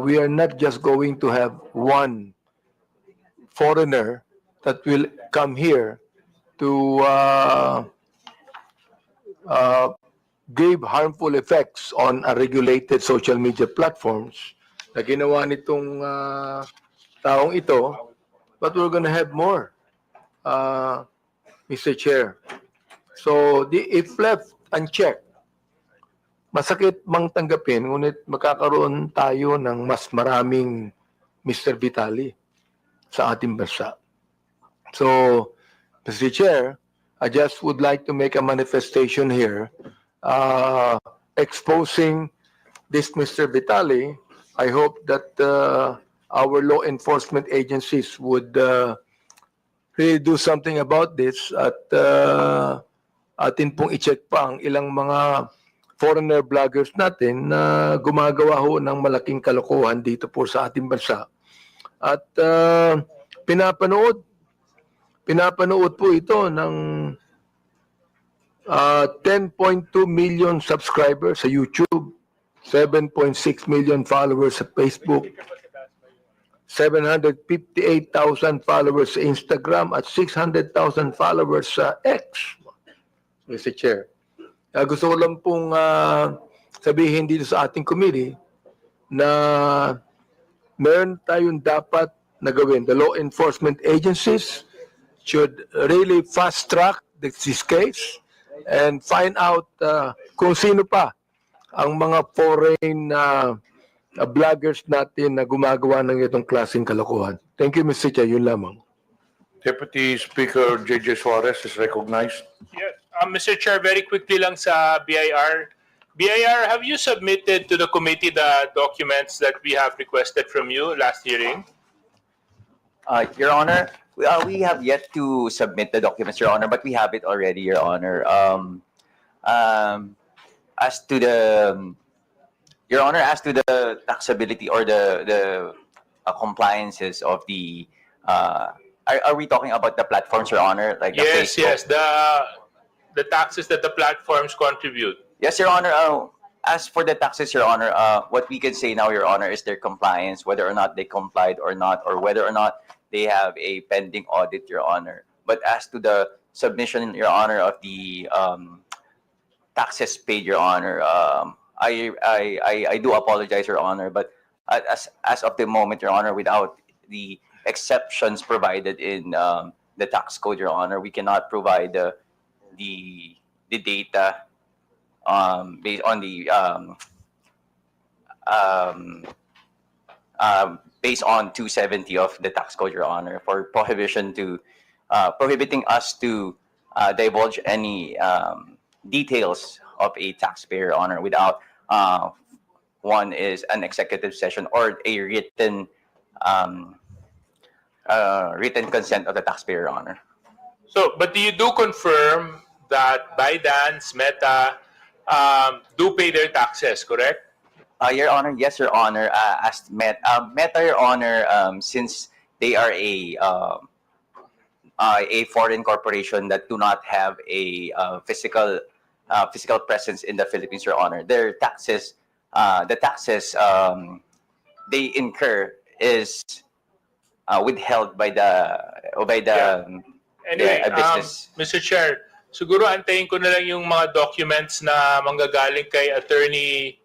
we are not just going to have one foreigner that will come here to give harmful effects on regulated social media platforms na ginawa nitong taong ito, but we're going to have more, Mr. Chair. So, if left unchecked, masakit mang tanggapin, ngunit magkakaroon tayo ng mas maraming Mr. Vitali sa ating bansa. So, Mr. Chair, I just would like to make a manifestation here exposing this Mr. Vitali. I hope that our law enforcement agencies would really do something about this at atin pong i-check pa ang ilang mga foreigner bloggers natin na gumagawa ho ng malaking kalokohan dito po sa ating bansa. At pinapanood po ito ng 10.2 million subscribers sa YouTube, 7.6 million followers sa Facebook, 758,000 followers sa Instagram, at 600,000 followers sa X, Mr. Chair. Gusto ko lang pong sabihin dito sa ating committee na meron tayong dapat na gawin. The law enforcement agencies should really fast-track this case and find out kung sino pa ang mga foreign vloggers natin na gumagawa ng itong klaseng kalokohan. Thank you, Mr. Chair. Yun lamang. Deputy Speaker J.J. Suarez is recognized. Yes. Mr. Chair, very quickly lang sa BIR. BIR, have you submitted to the committee the documents that we have requested from you last hearing? Your Honor, we have yet to submit the documents, Your Honor, but we have it already, Your Honor. As to the, Your Honor, as to the taxability or the compliances of the, are we talking about the platforms, Your Honor? Like Yes, Facebook? yes, the taxes that the platforms contribute. Yes, Your Honor. As for the taxes, Your Honor, what we can say now, Your Honor, is their compliance, whether or not they complied or not, or whether or not they have a pending audit, Your Honor. But as to the submission, Your Honor, of the taxes paid, Your Honor, I do apologize, Your Honor, but as of the moment, Your Honor, without the exceptions provided in the tax code, Your Honor, we cannot provide the data based on the based on 270 of the tax code, Your Honor, for prohibiting us to divulge any details of a taxpayer, Your Honor, without one is an executive session or a um, written consent of the taxpayer, Your Honor. So, but you do confirm that ByteDance, Meta, do pay their taxes, correct? Your Honor, yes, Your Honor. As Meta, Your Honor, since they are a foreign corporation that do not have a physical presence in the Philippines, Your Honor, their taxes, the taxes they incur is withheld by the Anyway, business. Mr. Chair, siguro antayin ko na lang yung mga documents na manggagaling kay Attorney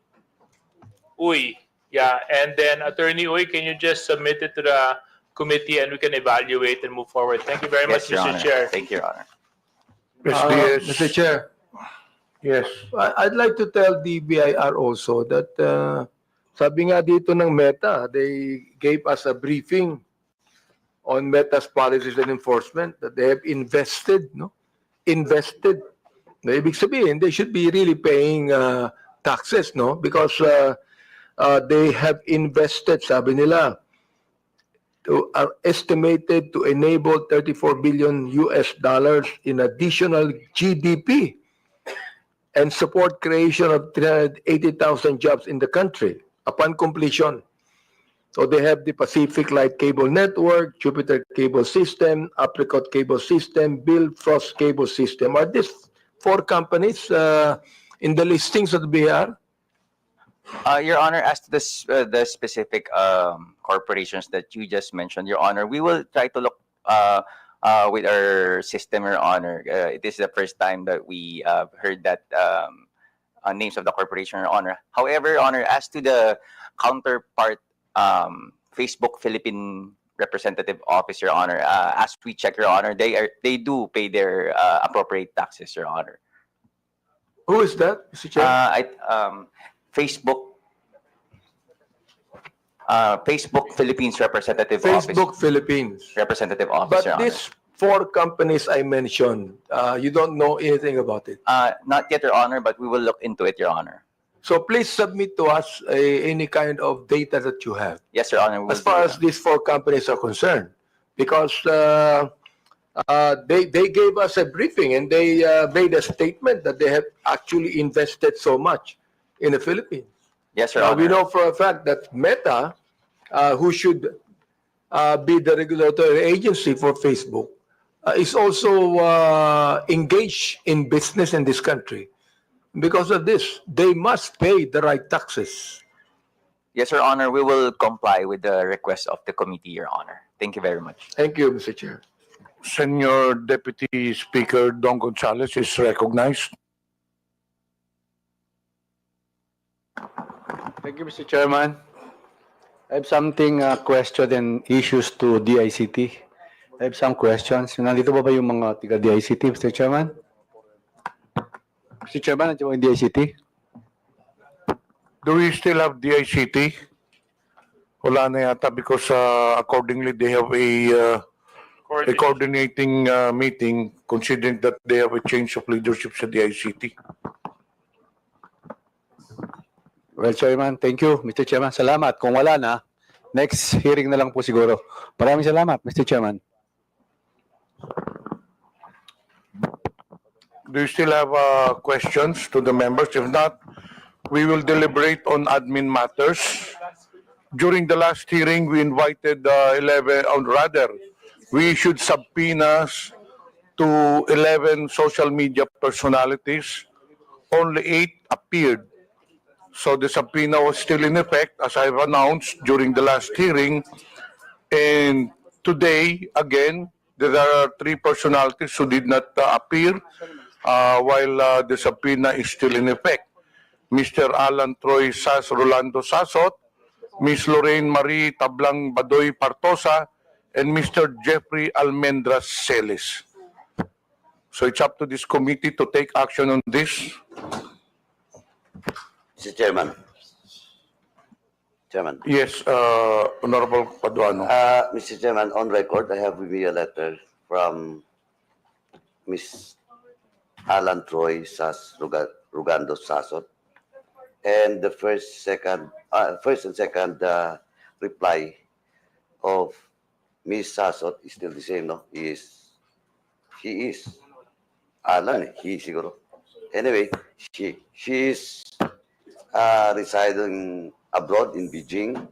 Uy. Yeah, and then Attorney Uy, can you just submit it to the committee and we can evaluate and move forward? Thank you very much, Your Mr. Honor. Chair. Thank you, Your Honor. Mr. Chair. Yes. I'd like to tell the BIR also that sabi nga dito ng Meta, they gave us a briefing on Meta's policies and enforcement that they have invested, no? Invested. Na ibig sabihin, they should be really paying taxes, no? Because they have invested, sabi nila, are estimated to enable 34 billion US dollars in additional GDP and support creation of 380,000 jobs in the country upon completion. So they have the Pacific Light Cable Network, Jupiter Cable System, Apricot Cable System, Bill Frost Cable System. Are these 4 companies in the listings of the BIR? Your Honor, as to the specific corporations that you just mentioned, Your Honor, we will try to look with our system, Your Honor. It is the first time that we heard that names of the corporation, Your Honor. However, Your Honor, as to the counterpart Facebook Philippine representative office, Your Honor, as we check, Your Honor, they do pay their appropriate taxes, Your Honor. Who is that, Mr. Chair? Facebook Philippines representative office. Facebook Philippines. Representative office, But Your Honor. these 4 companies I mentioned, you don't know anything about it? Not yet, Your Honor, but we will look into it, Your Honor. So please submit to us any kind of data that you have. Yes, Your Honor. As far as these 4 companies are concerned, because they gave us a briefing and they made a statement that they have actually invested so much in the Philippines. Yes, Your Now, Honor. we know for a fact that Meta, who should be the regulatory agency for Facebook, is also engaged in business in this country. Because of this, they must pay the right taxes. Yes, Your Honor. We will comply with the request of the committee, Your Honor. Thank you very much. Thank you, Mr. Chair. Senior Deputy Speaker Don Gonzales is recognized. Thank you, Mr. Chairman. I have something, question and issues to DICT. I have some questions. Nandito ba yung mga tiga-DICT, Mr. Chairman? Mr. Chairman, nandiyo ba yung DICT? Do we still have DICT? Wala na yata because accordingly they have a coordinating meeting considering that they have a change of leadership sa DICT. Well, Chairman, thank you, Mr. Chairman. Salamat. Kung wala na, next hearing na lang po siguro. Maraming salamat, Mr. Chairman. Do you still have questions to the members? If not, we will deliberate on admin matters. During the last hearing, we invited we issued subpoenas to 11 social media personalities. Only 8 appeared. So the subpoena was still in effect, as I've announced during the last hearing. And today, again, there are 3 personalities who did not appear while the subpoena is still in effect. Mr. Alan Troy Rolando Sasot, Ms. Lorraine Marie Tablang Badoy Partosa, and Mr. Jeffrey Almendras Celis. So it's up to this committee to take action on this. Mr. Chairman. Chairman. Yes, Honorable Paduano. Mr. Chairman, on record, I have with me a letter from Miss Alan Troy Rugando Sasot. And the first and second reply of Miss Sasot is still the same, no? He is Alan, he siguro. Anyway, she is residing abroad in Beijing.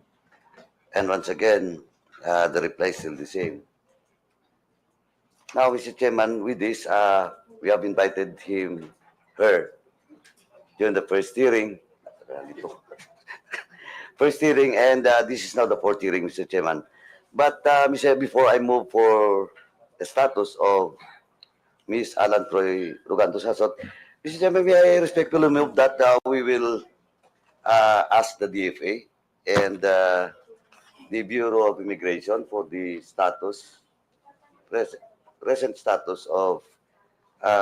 And once again, the reply is still the same. Now, Mr. Chairman, with this, we have invited her, during the first hearing. First hearing, and this is now the fourth hearing, Mr. Chairman. But, before I move for the status of Ms. Alan Troy Rugando Sasot, Mr. Chairman, may I respectfully move that we will ask the DFA and the Bureau of Immigration for the status, present status of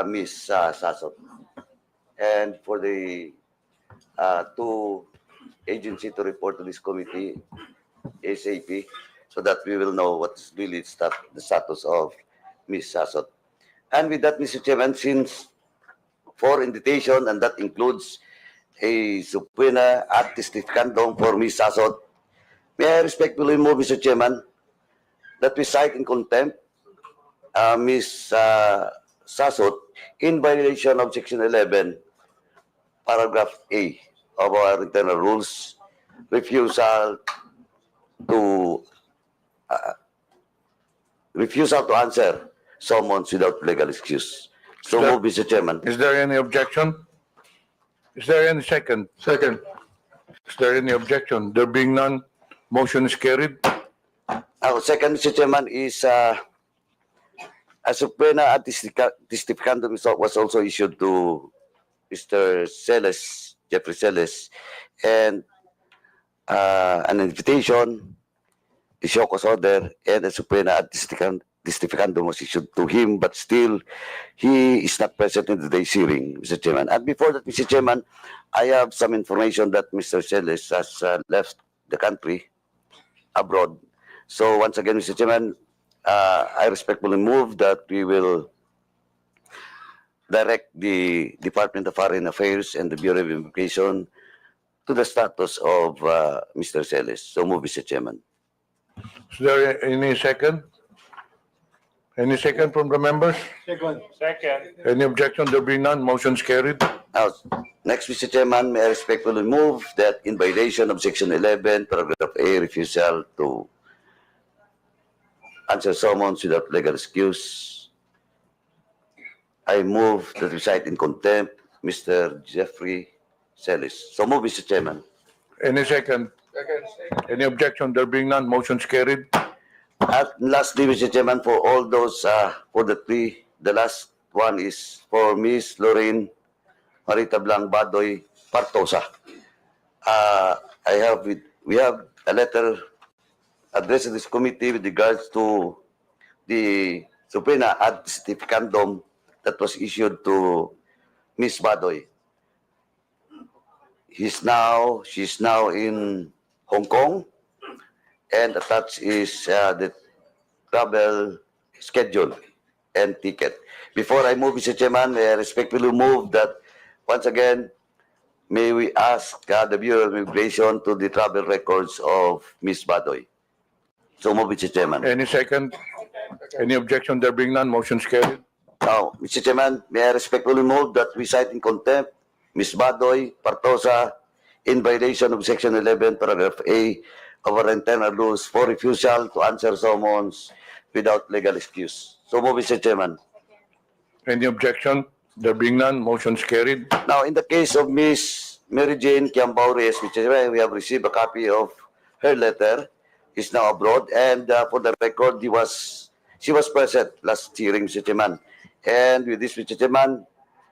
Ms. Sasot, and for the two agency to report to this committee ASAP, so that we will know what's really the status of Ms. Sasot. And with that, Mr. Chairman, since for invitation, and that includes a subpoena ad testificandum for Ms. Sasot, may I respectfully move, Mr. Chairman, that we cite in contempt Ms. Sasot in violation of Section 11, Paragraph A of our internal rules, refusal to answer summons without legal excuse. So move, Mr. Chairman. Is there any objection? Is there any second? Second. Is there any objection? There being none, motion is carried. Second, Mr. Chairman, is a subpoena ad testificandum was also issued to Mr. Celes, Jeffrey Celes, and an invitation, the show cause order, and a subpoena ad testificandum was issued to him, but still, he is not present in today's hearing, Mr. Chairman. And before that, Mr. Chairman, I have some information that Mr. Celes has left the country abroad. So once again, Mr. Chairman, I respectfully move that we will direct the Department of Foreign Affairs and the Bureau of Immigration to the status of Mr. Celes. So move, Mr. Chairman. Is there any second? Any second from the members? Second. Any objection? There being none, motion is carried. Now, next, Mr. Chairman, may I respectfully move that in violation of Section 11, Paragraph A, refusal to answer summons without legal excuse, I move that we cite in contempt Mr. Jeffrey Celes. So move, Mr. Chairman. Any second? Any objection? There being none, motion is carried. At lastly, Mr. Chairman, for all those, for the three, the last one is for Ms. Lorraine Marita Blanc Badoy Partosa. We have a letter addressed to this committee with regards to the subpoena ad testificandum that was issued to Ms. Badoy. She's now in Hong Kong, and attached is the travel schedule and ticket. Before I move, Mr. Chairman, I respectfully move that once again, may we ask the Bureau of Immigration to the travel records of Ms. Badoy. So move, Mr. Chairman. Any second? Any objection? There being none, motion is carried. Now, Mr. Chairman, may I respectfully move that we cite in contempt Ms. Badoy Partosa in violation of Section 11, Paragraph A of our internal rules for refusal to answer summons without legal excuse. So move, Mr. Chairman. Any objection? There being none, motion is carried. Now, in the case of Ms. Mary Jane Kiambao-Reyes, Mr. Chairman, we have received a copy of her letter. Is now abroad, and for the record, she was present last hearing, Mr. Chairman. And with this, Mr. Chairman,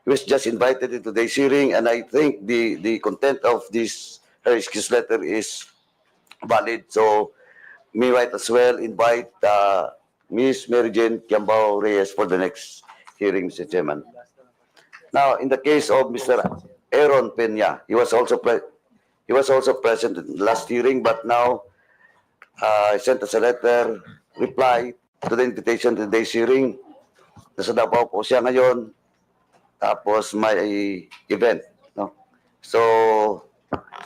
he was just invited into today's hearing, and I think the content of this her excuse letter is valid. So, may I as well invite Ms. Mary Jane Kiambao-Reyes for the next hearing, Mr. Chairman. Now, in the case of Mr. Aaron Peña, he was also present in the last hearing, but now I sent us a letter reply to the invitation to today's hearing nasa Davao po siya ngayon, tapos may event, no? So,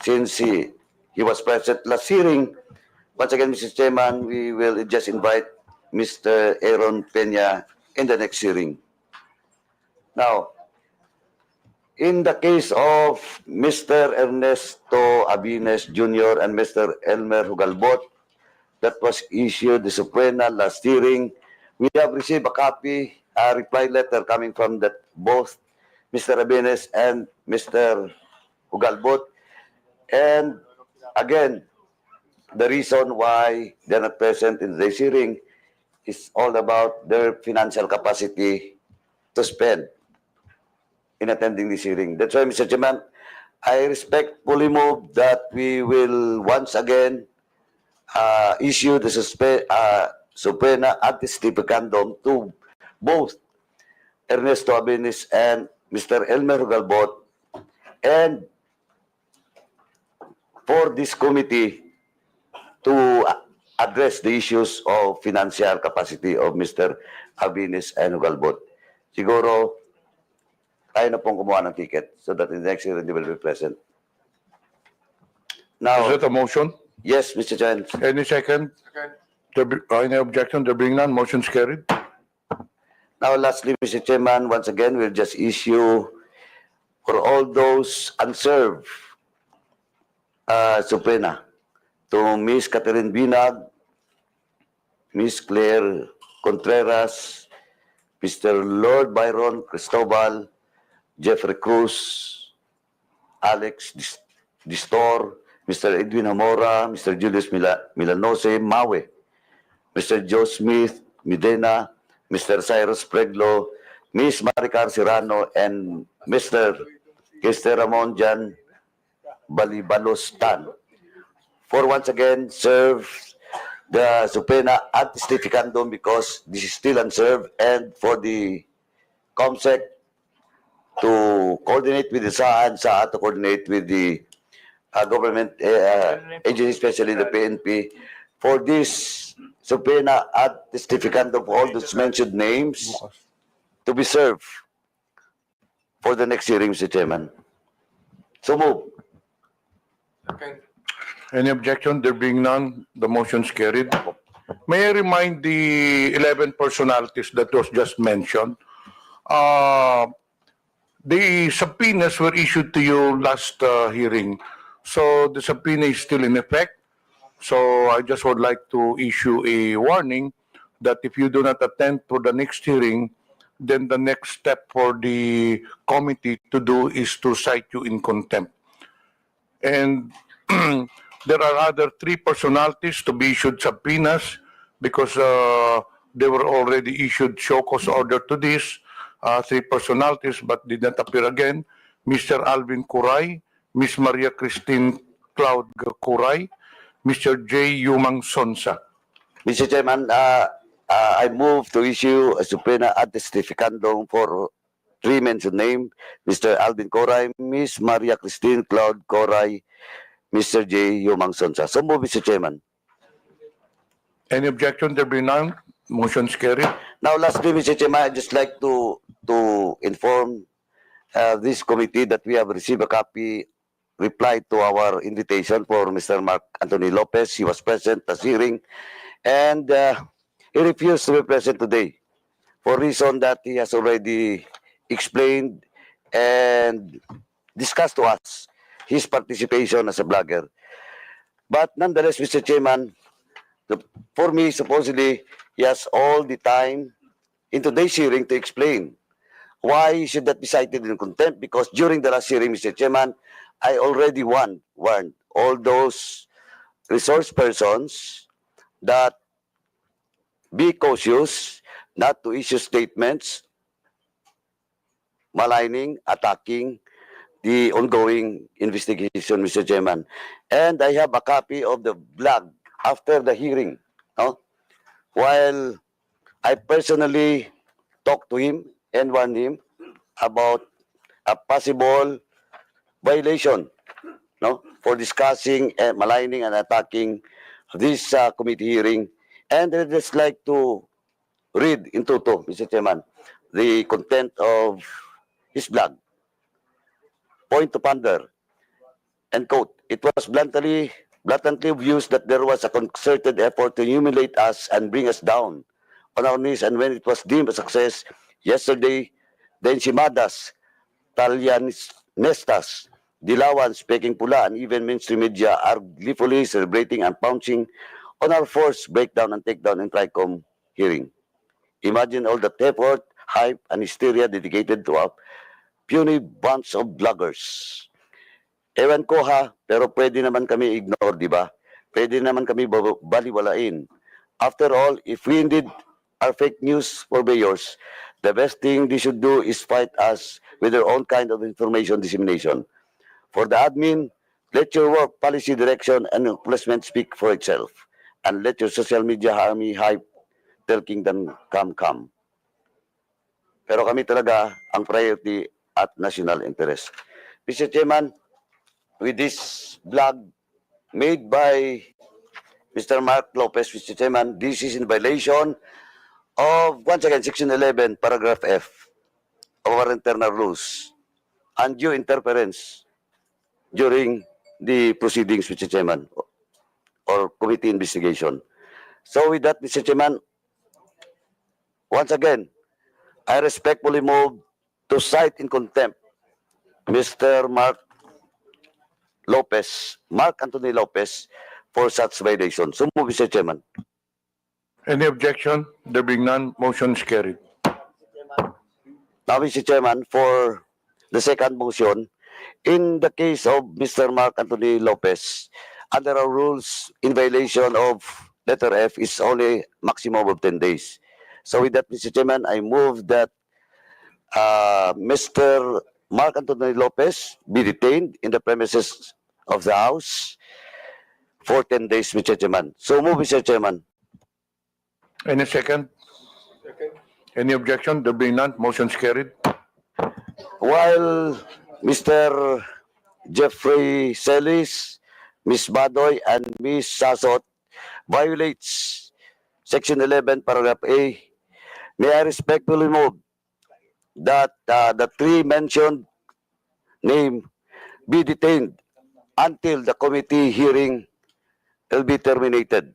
since he was present last hearing, once again, Mr. Chairman, we will just invite Mr. Aaron Peña in the next hearing. Now, in the case of Mr. Ernesto Abines Jr. and Mr. Elmer Hugalbot, that was issued the subpoena last hearing, we have received a copy, a reply letter coming from both Mr. Abines and Mr. Hugalbot. And again, the reason why they're not present in this hearing is all about their financial capacity to spend in attending this hearing. That's why, Mr. Chairman, I respectfully move that we will once again issue the subpoena anticipicandum to both Ernesto Abenis and Mr. Elmer Galbot, and for this committee to address the issues of financial capacity of Mr. Abenis and Galbot. Siguro, tayo na pong kumuha ng ticket so that in the next hearing they will be present. Now, Is that a motion? yes, Mr. Chairman. Any second? Any objection? There being none, motion's carried. Now, lastly, Mr. Chairman, once again, we'll just issue for all those unserved subpoena to Ms. Catherine Binag, Ms. Claire Contreras, Mr. Lord Byron Cristobal, Jeffrey Cruz, Alex Distor, Mr. Edwin Hamora, Mr. Julius Milanose Mawe, Mr. Joe Smith Medina, Mr. Cyrus Preglo, Ms. Maricar Serrano, and Mr. Kester Ramon Jan Balibalos Tan, for once again serve the subpoena anticipicandum because this is still unserved, and for the COMSEC to coordinate with the SAA to coordinate with the government agency, especially the PNP, for this subpoena anticipicandum for all those mentioned names to be served for the next hearing, Mr. Chairman. So move. Any objection? There being none, the motion's carried. May I remind the 11 personalities that was just mentioned, the subpoenas were issued to you last hearing. So the subpoena is still in effect. So I just would like to issue a warning that if you do not attend to the next hearing, then the next step for the committee to do is to cite you in contempt. And there are other 3 personalities to be issued subpoenas because they were already issued show cause order to this. 3 personalities but did not appear again. Mr. Alvin Curay, Ms. Maria Christine Cloud Curay, Mr. J. Yumang Sonsa. Mr. Chairman, I move to issue a subpoena anticipicandum for 3 mentioned names, Mr. Alvin Coray, Ms. Maria Christine Cloud Coray, Mr. J. Yumang Sonsa. So move, Mr. Chairman. Any objection? There be none. Motion's carried. Now, lastly, Mr. Chairman, I'd just like to inform this committee that we have received a copy reply to our invitation for Mr. Mark Anthony Lopez. He was present at the hearing, and he refused to be present today for reason that he has already explained and discussed to us his participation as a blogger. But nonetheless, Mr. Chairman, for me, supposedly, he has all the time in today's hearing to explain why he should not be cited in contempt, because during the last hearing, Mr. Chairman, I already warned all those resource persons that be cautious not to issue statements maligning, attacking the ongoing investigation, Mr. Chairman. And I have a copy of the blog after the hearing. No? While I personally talked to him and warned him about a possible violation, no, for discussing and maligning and attacking this committee hearing. And I'd just like to read in toto, Mr. Chairman, the content of his blog. Point to ponder. End quote. It was blatantly obvious that there was a concerted effort to humiliate us and bring us down on our knees, and when it was deemed a success yesterday, the enchimadas, Talianistas, Dilawan, Speaking Pula, and even mainstream media are gleefully celebrating and pouncing on our forced breakdown and takedown in TRICOM hearing. Imagine all that effort, hype, and hysteria dedicated to a puny bunch of bloggers. Ewan ko ha, pero pwede naman kami ignore, di ba? Pwede naman kami baliwalain. After all, if we indeed are fake news purveyors, the best thing they should do is fight us with their own kind of information dissemination. For the admin, let your work, policy direction, and placement speak for itself. And let your social media army hype till kingdom come. Pero kami talaga ang priority at national interest. Mr. Chairman, with this blog made by Mr. Mark Lopez, Mr. Chairman, this is in violation of, once again, Section 11, Paragraph F of our internal rules, undue interference during the proceedings, Mr. Chairman, or committee investigation. So with that, Mr. Chairman, once again, I respectfully move to cite in contempt Mr. Mark Anthony Lopez, for such violation. So move, Mr. Chairman. Any objection? There being none, motion is carried. Now, Mr. Chairman, for the second motion, in the case of Mr. Mark Anthony Lopez, under our rules, in violation of letter F is only maximum of 10 days. So with that, Mr. Chairman, I move that Mr. Mark Anthony Lopez be detained in the premises of the House for 10 days, Mr. Chairman. So move, Mr. Chairman. Any second? Any objection? There being none, motion is carried. While Mr. Jeffrey Celis, Ms. Badoy, and Ms. Sasot violates Section 11, Paragraph A, may I respectfully move that the three mentioned name be detained until the committee hearing will be terminated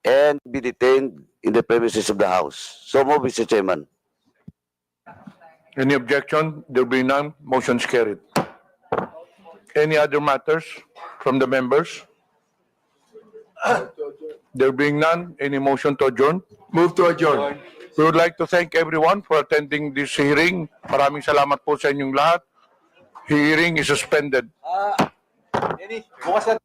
and be detained in the premises of the House. So move, Mr. Chairman. Any objection? There being none, motion is carried. Any other matters from the members? There being none, any motion to adjourn? Move to adjourn. We would like to thank everyone for attending this hearing. Maraming salamat po sa inyong lahat. Hearing is suspended. Bukas na